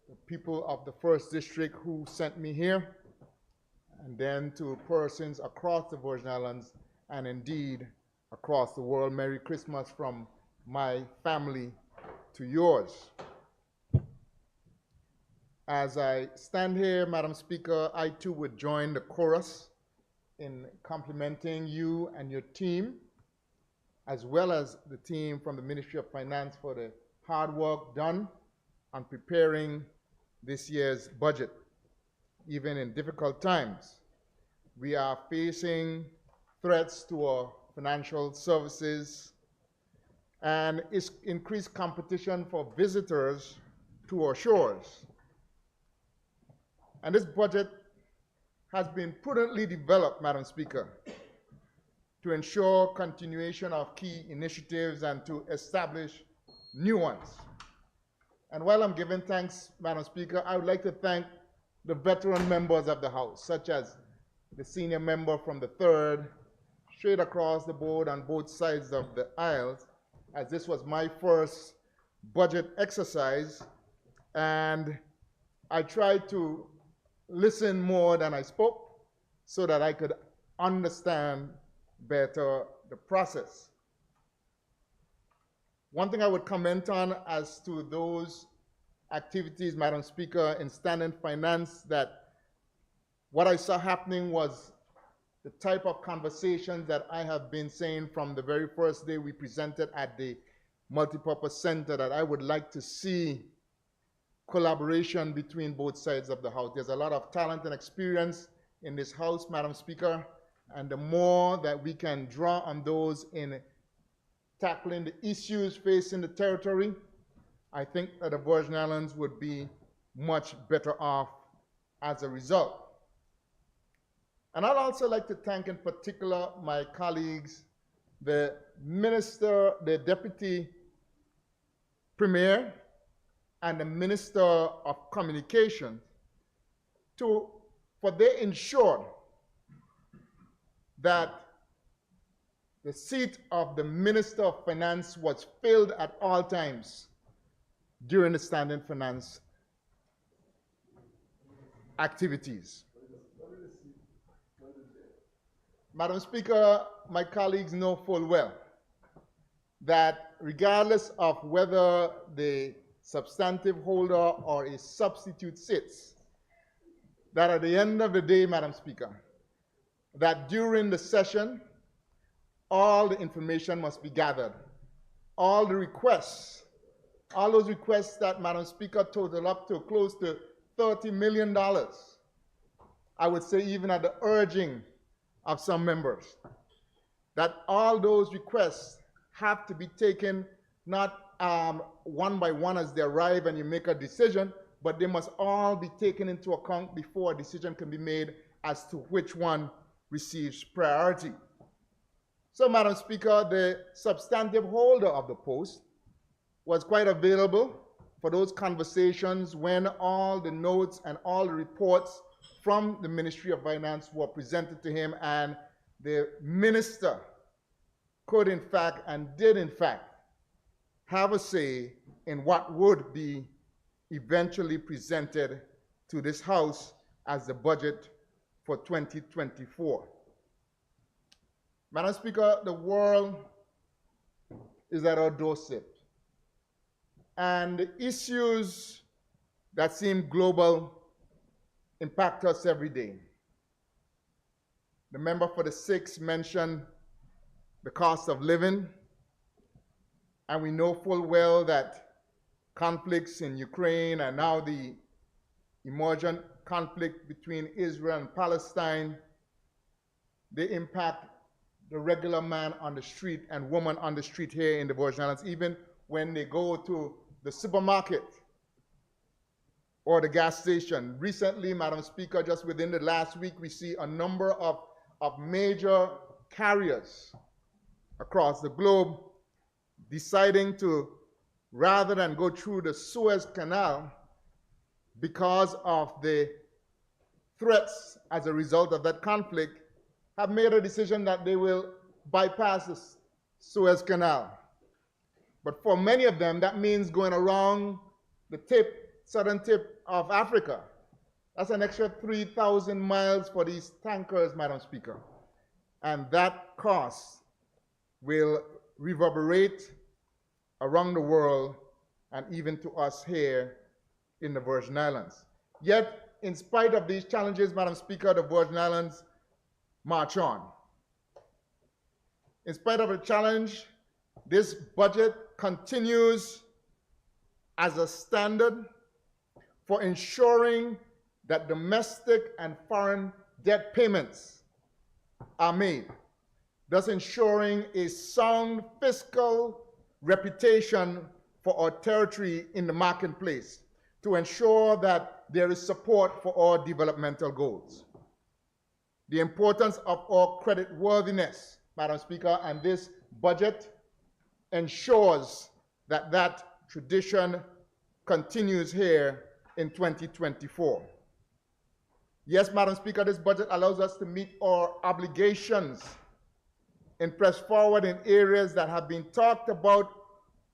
the people of the First District who sent me here, and then to persons across the Virgin Islands and indeed across the world. Merry Christmas from my family to yours. As I stand here, Madam Speaker, I too would join the chorus in complimenting you and your team, as well as the team from the Ministry of Finance for the hard work done on preparing this year's budget, even in difficult times. We are facing threats to our financial services and increased competition for visitors to our shores. And this budget has been prudently developed, Madam Speaker, to ensure continuation of key initiatives and to establish new ones. And while I'm giving thanks, Madam Speaker, I would like to thank the veteran members of the House, such as the senior member from the 3rd, straight across the board on both sides of the aisles, as this was my first budget exercise, and I tried to listen more than I spoke so that I could understand better the process. One thing I would comment on as to those activities, Madam Speaker, in standing finance, that what I saw happening was the type of conversations that I have been saying from the very first day we presented at the Multipurpose Center, that I would like to see collaboration between both sides of the House. There's a lot of talent and experience in this House, Madam Speaker, and the more that we can draw on those in tackling the issues facing the territory, I think that the Virgin Islands would be much better off as a result. And I'd also like to thank in particular my colleagues, the Minister, the Deputy Premier, and the Minister of Communication, for they ensured that the seat of the Minister of Finance was filled at all times during the standing finance activities. Madam Speaker, my colleagues know full well that regardless of whether the substantive holder or a substitute sits, that at the end of the day, Madam Speaker, that during the session, all the information must be gathered. All the requests, all those requests that, Madam Speaker, total up to close to $30 million, I would say even at the urging of some members, that all those requests have to be taken not one by one as they arrive and you make a decision, but they must all be taken into account before a decision can be made as to which one receives priority. So, Madam Speaker, the substantive holder of the post was quite available for those conversations when all the notes and all the reports from the Ministry of Finance were presented to him, and the minister could in fact and did in fact have a say in what would be eventually presented to this House as the budget for 2024. Madam Speaker, the world is at our doorstep, and the issues that seem global impact us every day. The member for the 6th mentioned the cost of living, and we know full well that conflicts in Ukraine and now the emergent conflict between Israel and Palestine, they impact the regular man on the street and woman on the street here in the Virgin Islands, even when they go to the supermarket or the gas station. Recently, Madam Speaker, just within the last week, we see a number of major carriers across the globe deciding to, rather than go through the Suez Canal, because of the threats as a result of that conflict, have made a decision that they will bypass the Suez Canal. But for many of them, that means going around the southern tip of Africa. That's an extra 3,000 miles for these tankers, Madam Speaker. And that cost will reverberate around the world and even to us here in the Virgin Islands. Yet, in spite of these challenges, Madam Speaker, the Virgin Islands march on. In spite of the challenge, this budget continues as a standard for ensuring that domestic and foreign debt payments are made, thus ensuring a sound fiscal reputation for our territory in the marketplace, to ensure that there is support for our developmental goals. The importance of our credit worthiness, Madam Speaker, and this budget ensures that that tradition continues here in 2024. Yes, Madam Speaker, this budget allows us to meet our obligations and press forward in areas that have been talked about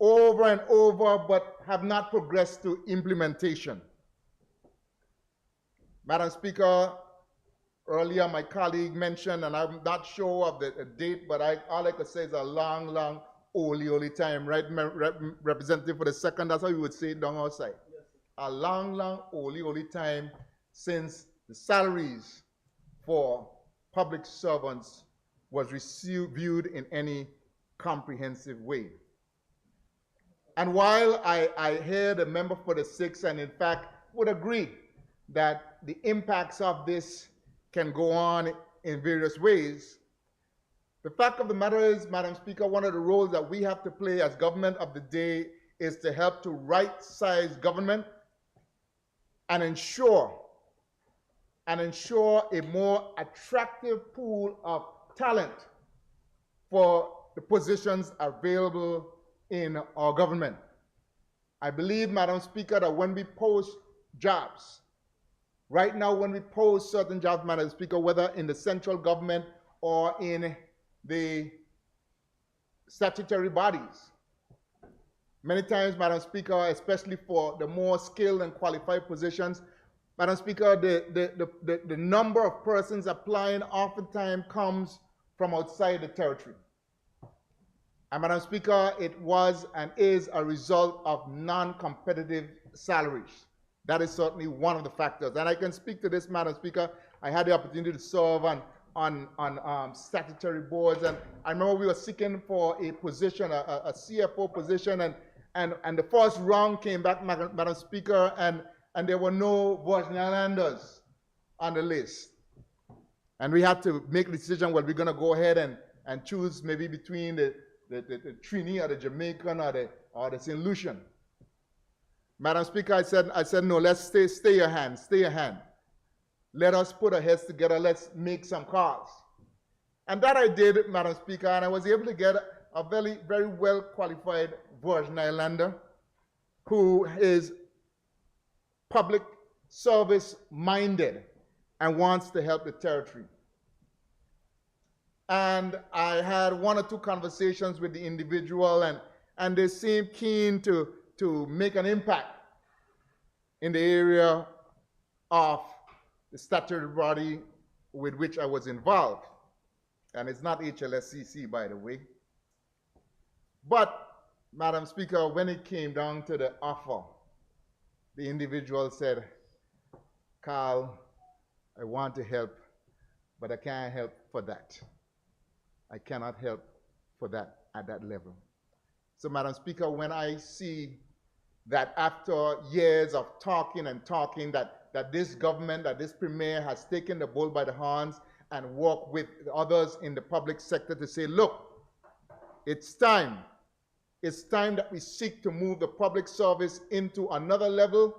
over and over but have not progressed to implementation. Madam Speaker, earlier my colleague mentioned, and I'm not sure of the date, but all I could say is a long, long, holy time, right, Representative for the 2nd, that's how you would say it down outside. Yes, a long, long, holy time since the salaries for public servants was reviewed in any comprehensive way. And while I hear the member for the 6th, and in fact would agree that the impacts of this can go on in various ways, the fact of the matter is, Madam Speaker, one of the roles that we have to play as government of the day is to help to right-size government and ensure a more attractive pool of talent for the positions available in our government. I believe, Madam Speaker, that when we post jobs, right now when we post certain jobs, Madam Speaker, whether in the central government or in the statutory bodies, many times, Madam Speaker, especially for the more skilled and qualified positions, Madam Speaker, the number of persons applying oftentimes comes from outside the territory. And Madam Speaker, it was and is a result of non-competitive salaries. That is certainly one of the factors. And I can speak to this, Madam Speaker. I had the opportunity to serve on statutory boards, and I remember we were seeking for a position, a CFO position, and the first round came back, Madam Speaker, and there were no Virgin Islanders on the list. And we had to make a decision, well, we're going to go ahead and choose maybe between the Trini or the Jamaican or the St. Lucian. Madam Speaker, I said, no, let's stay your hand. Let us put our heads together, let's make some calls. And that I did, Madam Speaker, and I was able to get a very, very well qualified Virgin Islander who is public service minded and wants to help the territory. And I had one or two conversations with the individual, and they seemed keen to make an impact in the area of the statutory body with which I was involved. And it's not HLSCC, by the way. But, Madam Speaker, when it came down to the offer, the individual said, Carl, I want to help, but I can't help for that. I cannot help for that at that level. So, Madam Speaker, when I see that after years of talking and talking, that this government, that this premier has taken the bull by the horns and worked with others in the public sector to say, look, it's time. It's time that we seek to move the public service into another level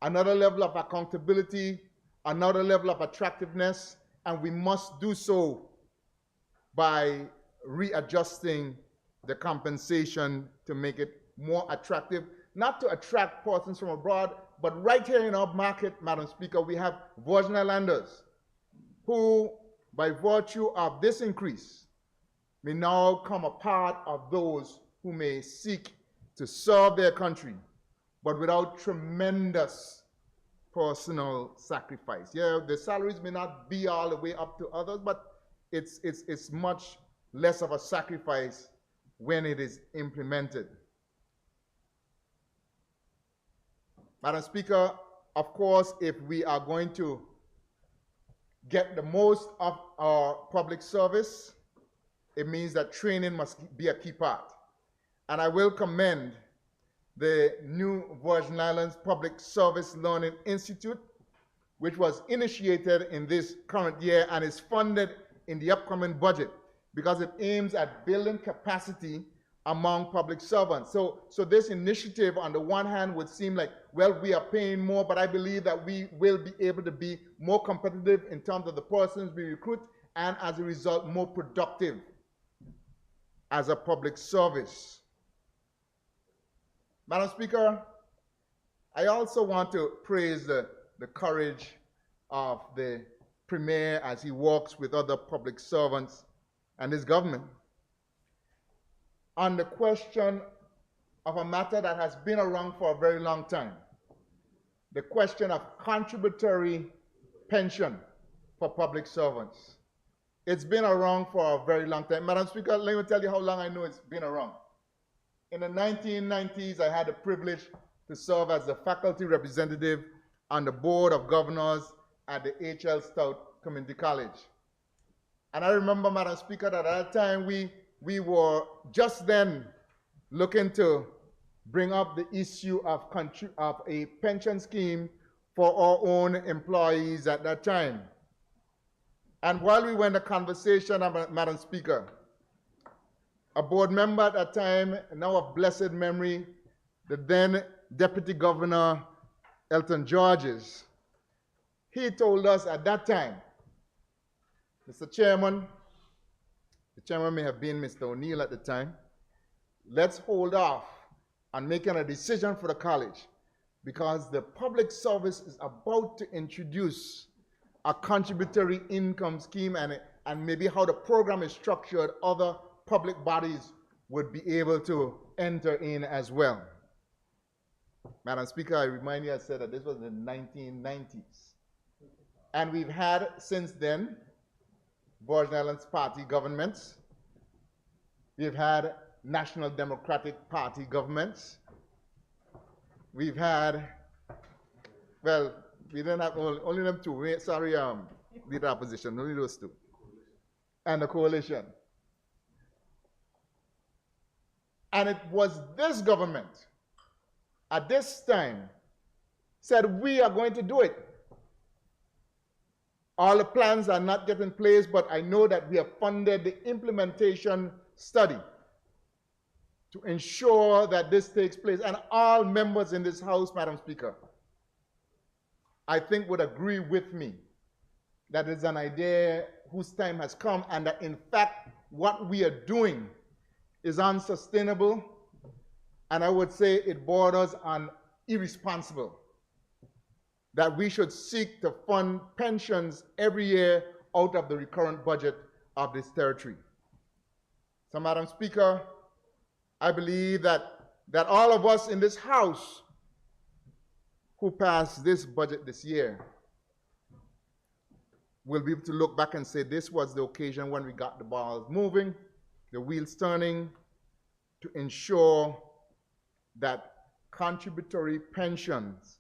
of accountability, another level of attractiveness, and we must do so by readjusting the compensation to make it more attractive, not to attract persons from abroad, but right here in our market, Madam Speaker, we have Virgin Islanders who, by virtue of this increase, may now come a part of those who may seek to serve their country, but without tremendous personal sacrifice. Yeah, the salaries may not be all the way up to others, but it's much less of a sacrifice when it is implemented. Madam Speaker, of course, if we are going to get the most of our public service, it means that training must be a key part. And I will commend the new Virgin Islands Public Service Learning Institute, which was initiated in this current year and is funded in the upcoming budget because it aims at building capacity among public servants. So this initiative, on the one hand, would seem like, well, we are paying more, but I believe that we will be able to be more competitive in terms of the persons we recruit, and as a result, more productive as a public service. Madam Speaker, I also want to praise the courage of the Premier as he works with other public servants and his government on the question of a matter that has been around for a very long time, the question of contributory pension for public servants. It's been around for a very long time. Madam Speaker, let me tell you how long I know it's been around. In the 1990s, I had the privilege to serve as the faculty representative on the board of governors at the H.L. Stout Community College. And I remember, Madam Speaker, that at that time we were just then looking to bring up the issue of a pension scheme for our own employees at that time. And while we were in the conversation, Madam Speaker, a board member at that time, now of blessed memory, the then Deputy Governor Elton Georges, he told us at that time, Mr. Chairman, the chairman may have been Mr. O'Neill at the time, let's hold off on making a decision for the college because the public service is about to introduce a contributory income scheme, and maybe how the program is structured, other public bodies would be able to enter in as well. Madam Speaker, I remind you, I said that this was in the 1990s. And we've had, since then, Virgin Islands Party governments. We've had National Democratic Party governments. We've had, well, we didn't have only them two. Sorry, leader opposition, only those two. And the coalition. And it was this government, at this time, said, we are going to do it. All the plans are not yet in place, but I know that we have funded the implementation study to ensure that this takes place. And all members in this House, Madam Speaker, I think would agree with me that it's an idea whose time has come, and that in fact what we are doing is unsustainable, and I would say it borders on irresponsible, that we should seek to fund pensions every year out of the recurrent budget of this territory. So, Madam Speaker, I believe that all of us in this House who passed this budget this year will be able to look back and say this was the occasion when we got the balls moving, the wheels turning, to ensure that contributory pensions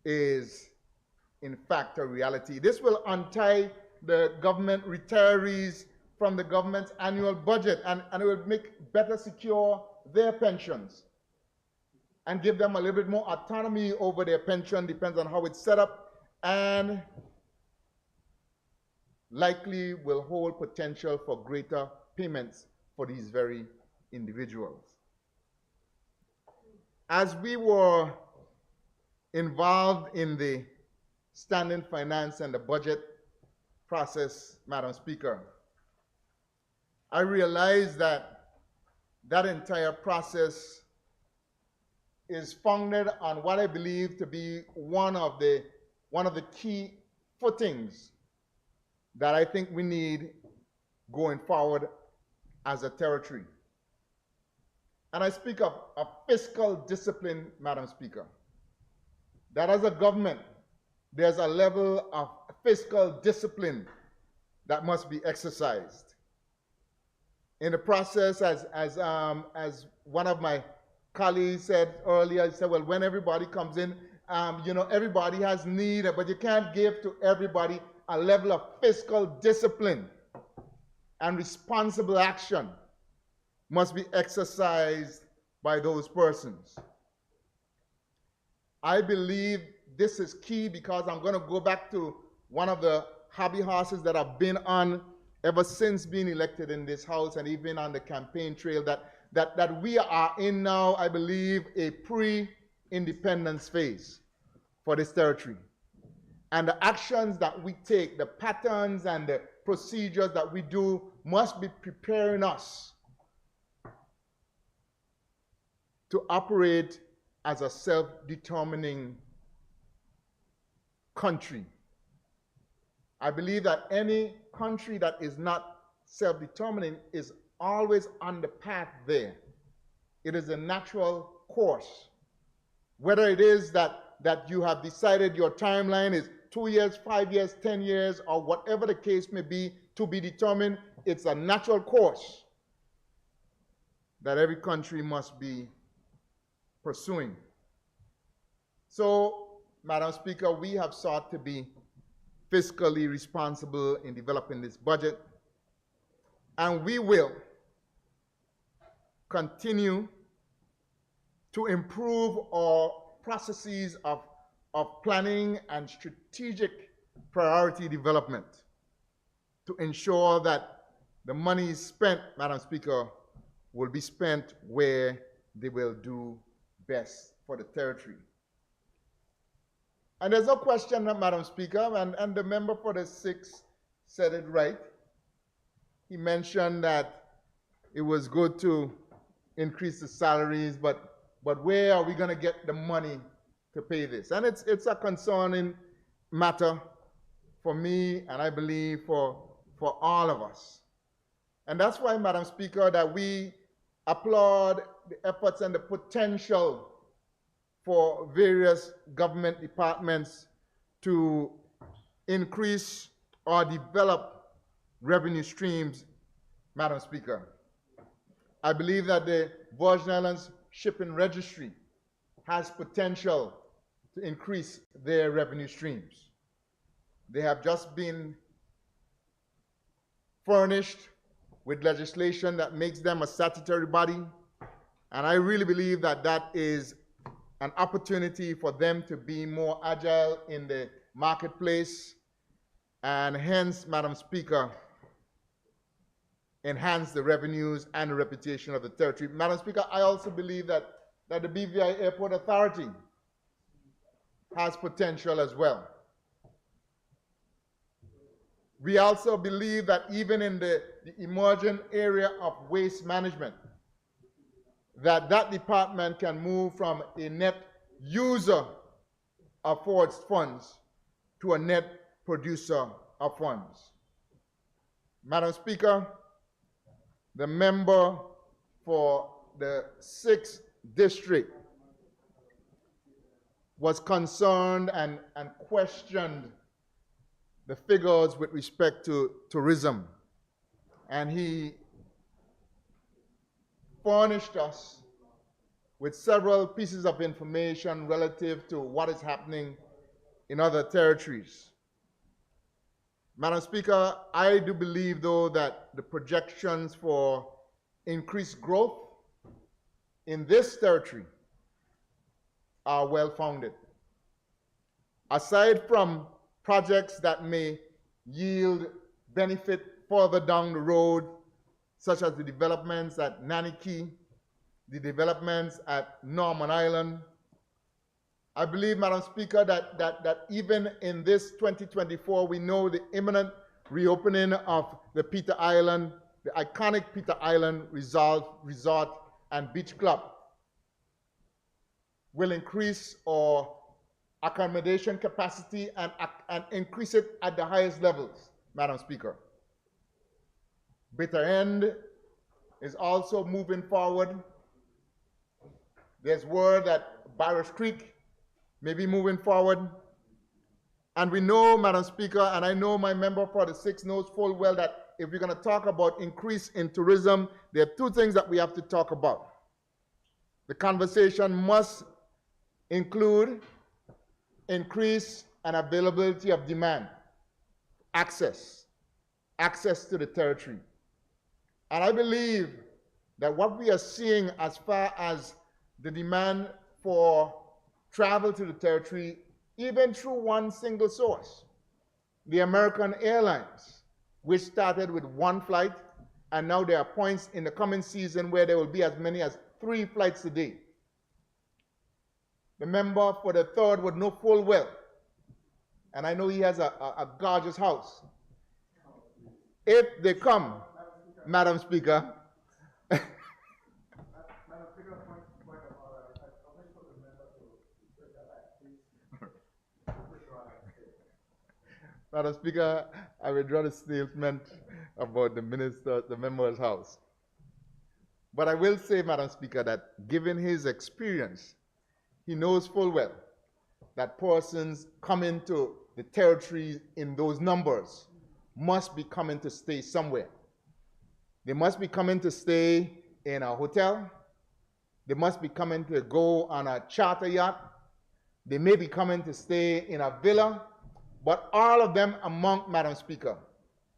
is in fact a reality. This will untie the government retirees from the government's annual budget, and it will make better secure their pensions and give them a little bit more autonomy over their pension, depends on how it's set up, and likely will hold potential for greater payments for these very individuals. As we were involved in the standing finance and the budget process, Madam Speaker, I realized that that entire process is founded on what I believe to be one of the key footings that I think we need going forward as a territory. And I speak of fiscal discipline, Madam Speaker. That as a government, there's a level of fiscal discipline that must be exercised. In the process, as one of my colleagues said earlier, he said, well, when everybody comes in, everybody has need, but you can't give to everybody a level of fiscal discipline, and responsible action must be exercised by those persons. I believe this is key because I'm going to go back to one of the hobby horses that I've been on ever since being elected in this House, and even on the campaign trail, that we are in now, I believe, a pre-independence phase for this territory. And the actions that we take, the patterns and the procedures that we do must be preparing us to operate as a self-determining country. I believe that any country that is not self-determining is always on the path there. It is a natural course. Whether it is that you have decided your timeline is 2 years, 5 years, 10 years, or whatever the case may be, to be determined, it's a natural course that every country must be pursuing. So, Madam Speaker, we have sought to be fiscally responsible in developing this budget, and we will continue to improve our processes of planning and strategic priority development to ensure that the money spent, Madam Speaker, will be spent where they will do best for the territory. And there's no question, Madam Speaker, and the member for the 6th said it right. He mentioned that it was good to increase the salaries, but where are we going to get the money to pay this? And it's a concerning matter for me, and I believe for all of us. And that's why, Madam Speaker, that we applaud the efforts and the potential for various government departments to increase or develop revenue streams, Madam Speaker. I believe that the Virgin Islands Shipping Registry has potential to increase their revenue streams. They have just been furnished with legislation that makes them a statutory body, and I really believe that that is an opportunity for them to be more agile in the marketplace, and hence, Madam Speaker, enhance the revenues and the reputation of the territory. Madam Speaker, I also believe that the BVI Airport Authority has potential as well. We also believe that even in the emerging area of waste management, that department can move from a net user of forged funds to a net producer of funds. Madam Speaker, the member for the 6th District was concerned and questioned the figures with respect to tourism. And he furnished us with several pieces of information relative to what is happening in other territories. Madam Speaker, I do believe, though, that the projections for increased growth in this territory are well-founded. Aside from projects that may yield benefit further down the road, such as the developments at Naniki, the developments at Norman Island, I believe, Madam Speaker, that even in this 2024, we know the imminent reopening of the Peter Island, the iconic Peter Island Resort and Beach Club, will increase our accommodation capacity and increase it at the highest levels, Madam Speaker. Bitter End is also moving forward. There's word that Barrish Creek may be moving forward. And we know, Madam Speaker, and I know my member for the 6 knows full well that if we're going to talk about increase in tourism, there are 2 things that we have to talk about. The conversation must include increase and availability of demand, access to the territory. And I believe that what we are seeing as far as the demand for travel to the territory, even through one single source, the American Airlines, which started with 1 flight, and now there are points in the coming season where there will be as many as 3 flights a day. The member for the 3rd would know full well, and I know he has a gorgeous house. If they come, Madam Speaker, Madam Speaker, I withdraw the statement about the member's house. But I will say, Madam Speaker, that given his experience, he knows full well that persons coming to the territory in those numbers must be coming to stay somewhere. They must be coming to stay in a hotel. They must be coming to go on a charter yacht. They may be coming to stay in a villa. But all of them amount, Madam Speaker,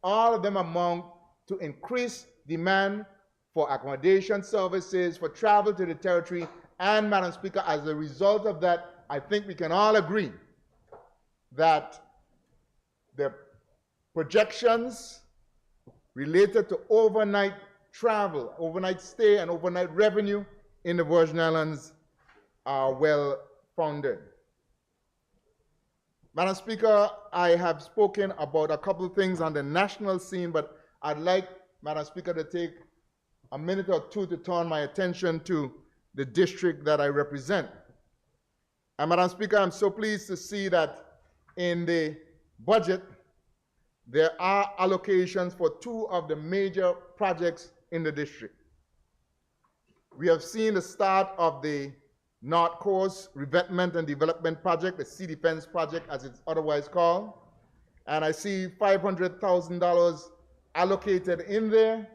all of them amount to increase demand for accommodation services, for travel to the territory. And, Madam Speaker, as a result of that, I think we can all agree that the projections related to overnight travel, overnight stay, and overnight revenue in the Virgin Islands are well founded. Madam Speaker, I have spoken about a couple of things on the national scene, but I'd like, Madam Speaker, to take a minute or 2 to turn my attention to the district that I represent. And Madam Speaker, I'm so pleased to see that in the budget, there are allocations for 2 of the major projects in the district. We have seen the start of the North Coast Revetment and Development Project, the Sea Defense Project as it's otherwise called. And I see $500,000 allocated in there,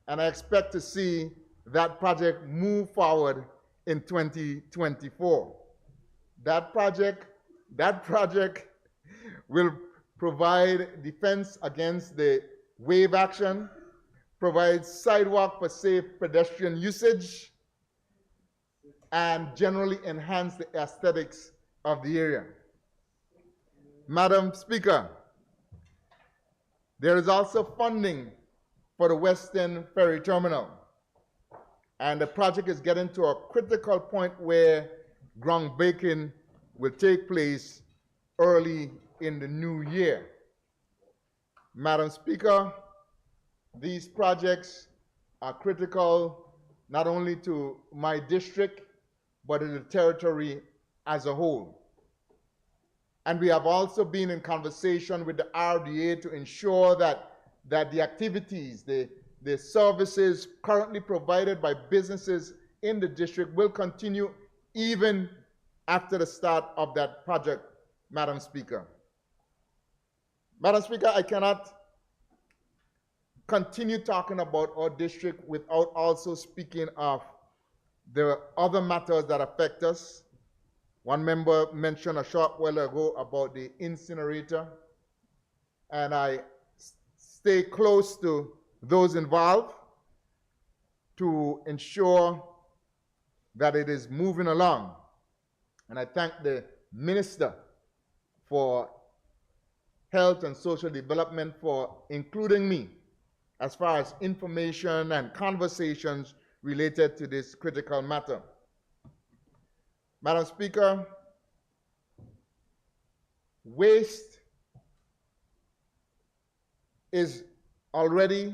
and I expect to see that project move forward in 2024. That project will provide defense against the wave action, provide sidewalk for safe pedestrian usage, and generally enhance the aesthetics of the area. Madam Speaker, there is also funding for the Western Ferry Terminal, and the project is getting to a critical point where groundbreaking will take place early in the new year. Madam Speaker, these projects are critical not only to my district, but in the territory as a whole. And we have also been in conversation with the RDA to ensure that the activities, the services currently provided by businesses in the district will continue even after the start of that project, Madam Speaker. Madam Speaker, I cannot continue talking about our district without also speaking of the other matters that affect us. One member mentioned a short while ago about the incinerator. and I stay close to those involved to ensure that it is moving along. And I thank the Minister for Health and Social Development for including me as far as information and conversations related to this critical matter. Madam Speaker, waste is already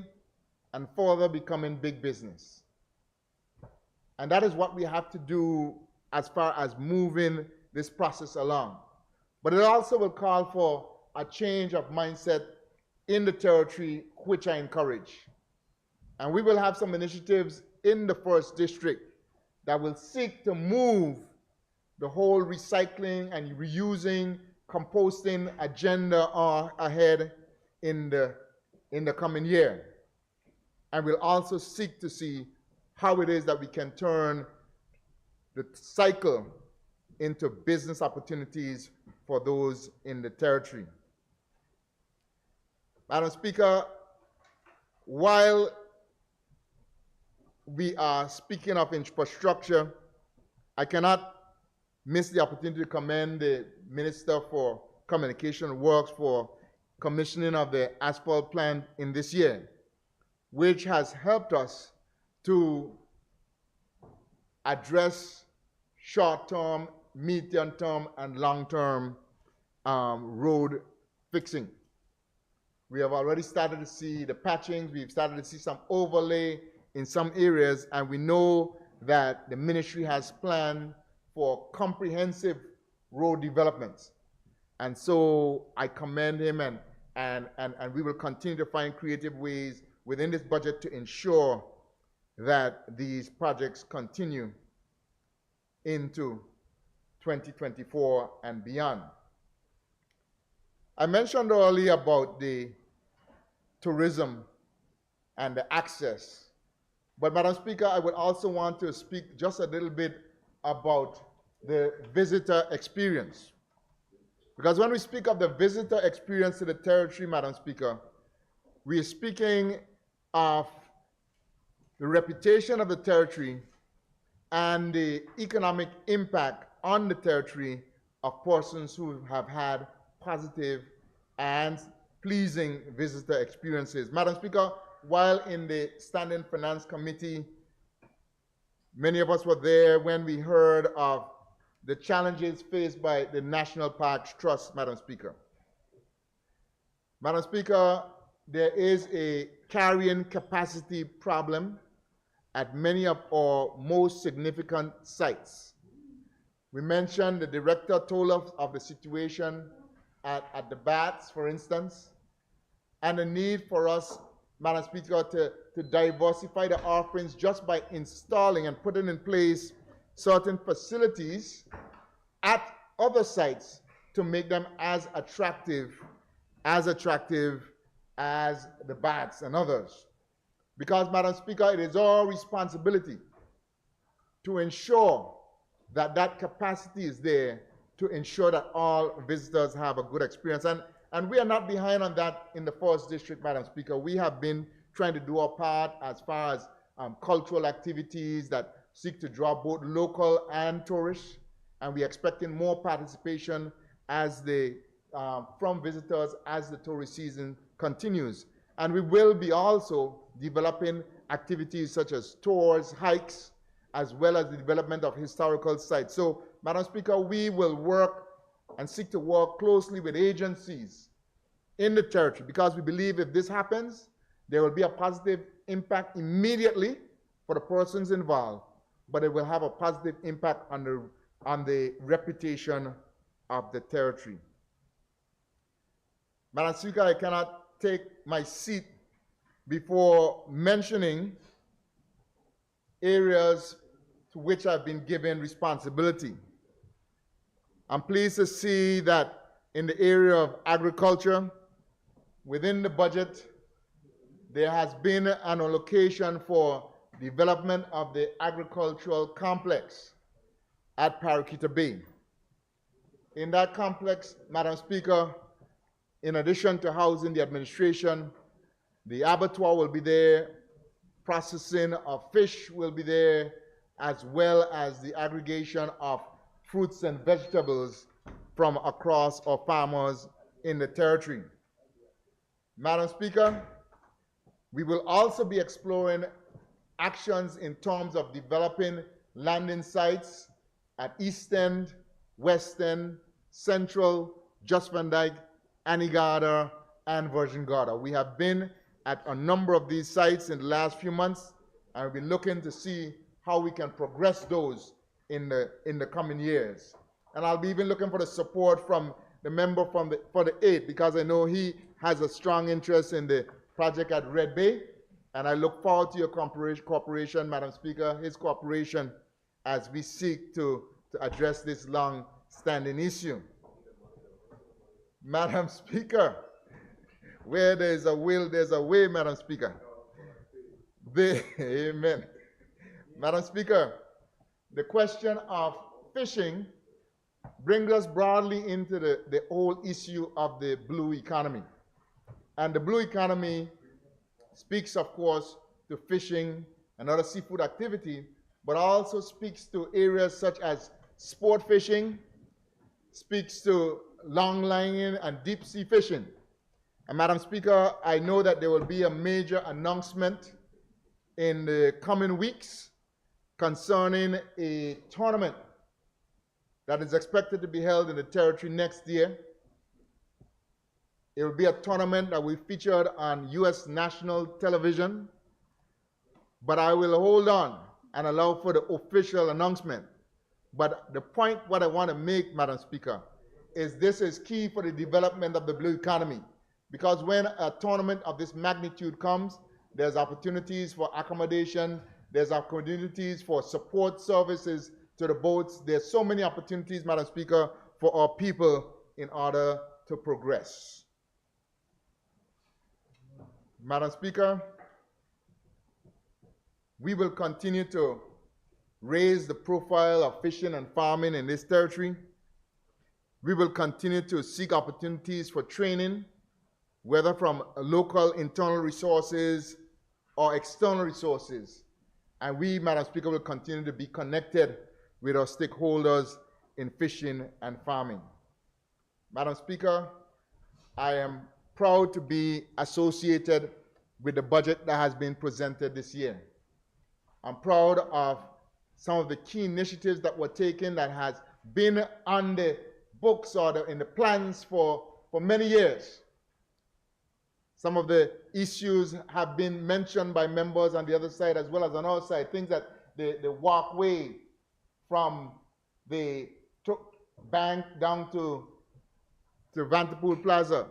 and further becoming big business. And that is what we have to do as far as moving this process along. But it also will call for a change of mindset in the territory, which I encourage. And we will have some initiatives in the 1st District that will seek to move the whole recycling and reusing, composting agenda ahead in the coming year. And we'll also seek to see how it is that we can turn the cycle into business opportunities for those in the territory. Madam Speaker, while we are speaking of infrastructure, I cannot miss the opportunity to commend the Minister for Communication Works for commissioning of the asphalt plant in this year, which has helped us to address short-term, medium-term, and long-term road fixing. We have already started to see the patchings. We've started to see some overlay in some areas, and we know that the ministry has planned for comprehensive road developments. And so I commend him, and we will continue to find creative ways within this budget to ensure that these projects continue into 2024 and beyond. I mentioned earlier about the tourism and the access. But Madam Speaker, I would also want to speak just a little bit about the visitor experience. Because when we speak of the visitor experience to the territory, Madam Speaker, we are speaking of the reputation of the territory and the economic impact on the territory of persons who have had positive and pleasing visitor experiences. Madam Speaker, while in the Standing Finance Committee, many of us were there when we heard of the challenges faced by the National Parks Trust, Madam Speaker. Madam Speaker, there is a carrying capacity problem at many of our most significant sites. We mentioned, the director told us of the situation at the Bats, for instance, and the need for us, Madam Speaker, to diversify the offerings just by installing and putting in place certain facilities at other sites to make them as attractive as the Bats and others. Because, Madam Speaker, it is our responsibility to ensure that that capacity is there, to ensure that all visitors have a good experience. And we are not behind on that in the 1st District, Madam Speaker. We have been trying to do our part as far as cultural activities that seek to draw both local and tourists, and we're expecting more participation as from visitors as the tourist season continues. And we will be also developing activities such as tours, hikes, as well as the development of historical sites. So, Madam Speaker, we will work and seek to work closely with agencies in the territory, because we believe if this happens, there will be a positive impact immediately for the persons involved, but it will have a positive impact on the reputation of the territory. Madam Speaker, I cannot take my seat before mentioning areas to which I've been given responsibility. I'm pleased to see that in the area of agriculture, within the budget, there has been an allocation for development of the agricultural complex at Paraquita Bay. In that complex, Madam Speaker, In addition to housing the administration, the abattoir will be there, processing of fish will be there, as well as the aggregation of fruits and vegetables from across our farmers in the territory. Madam Speaker, we will also be exploring actions in terms of developing landing sites at East End, West End, Central, Just Van Dyke, Anegada, and Virgin Gorda. We have been at a number of these sites in the last few months, and we'll be looking to see how we can progress those in the coming years. And I'll be even looking for the support from the member for the 8th, because I know he has a strong interest in the project at Red Bay, and I look forward to your cooperation, Madam Speaker, his cooperation, as we seek to address this long-standing issue. Madam Speaker, where there's a will, there's a way, Madam Speaker. Amen. Madam Speaker, the question of fishing brings us broadly into the whole issue of the blue economy. And the blue economy speaks, of course, to fishing and other seafood activity, but also speaks to areas such as sport fishing, speaks to long lining and deep sea fishing. And Madam Speaker, I know that there will be a major announcement in the coming weeks concerning a tournament that is expected to be held in the territory next year. It will be a tournament that will be featured on U.S. national television, but I will hold on and allow for the official announcement. But the point what I want to make, Madam Speaker, is this is key for the development of the blue economy, because when a tournament of this magnitude comes, there's opportunities for accommodation, there's opportunities for support services to the boats. There's so many opportunities, Madam Speaker, for our people in order to progress. Madam Speaker, we will continue to raise the profile of fishing and farming in this territory. We will continue to seek opportunities for training, whether from local internal resources or external resources. And we, Madam Speaker, will continue to be connected with our stakeholders in fishing and farming. Madam Speaker, I am proud to be associated with the budget that has been presented this year. I'm proud of some of the key initiatives that were taken that has been on the books or in the plans for many years. Some of the issues have been mentioned by members on the other side as well as on our side, things that the walkway from the bank down to Vanderpool Plaza.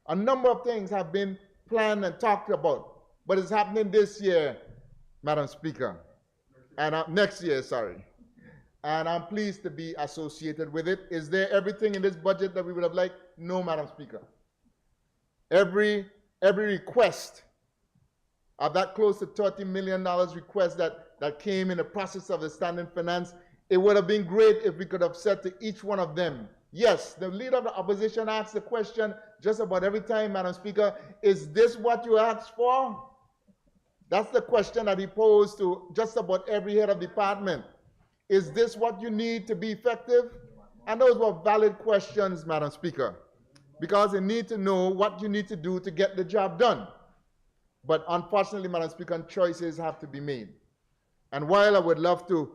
A number of things have been planned and talked about, but it's happening this year, Madam Speaker, and next year, sorry. And I'm pleased to be associated with it. Is there everything in this budget that we would have liked? No, Madam Speaker. Every request of that close to $30 million request that came in the process of the standing finance, it would have been great if we could have said to each one of them, yes, the leader of the opposition asks the question just about every time, Madam Speaker, is this what you asked for? That's the question that he posed to just about every head of department. Is this what you need to be effective? And those were valid questions, Madam Speaker, because you need to know what you need to do to get the job done. But unfortunately, Madam Speaker, choices have to be made. And while I would love to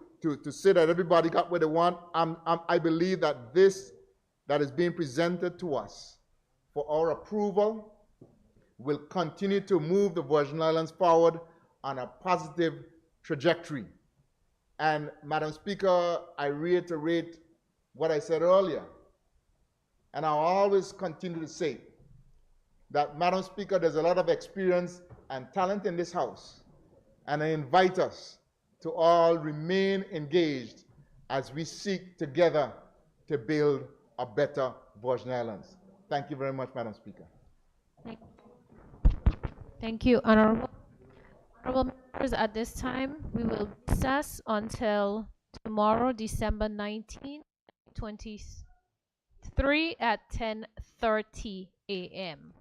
say that everybody got what they want, I believe that this that is being presented to us for our approval will continue to move the Virgin Islands forward on a positive trajectory. And Madam Speaker, I reiterate what I said earlier, and I'll always continue to say that, Madam Speaker, there's a lot of experience and talent in this House, and I invite us to all remain engaged as we seek together to build a better Virgin Islands. Thank you very much, Madam Speaker. Thank you, Honorable members. At this time, we will recess until tomorrow, December 19, 2023 at 10:30 a.m.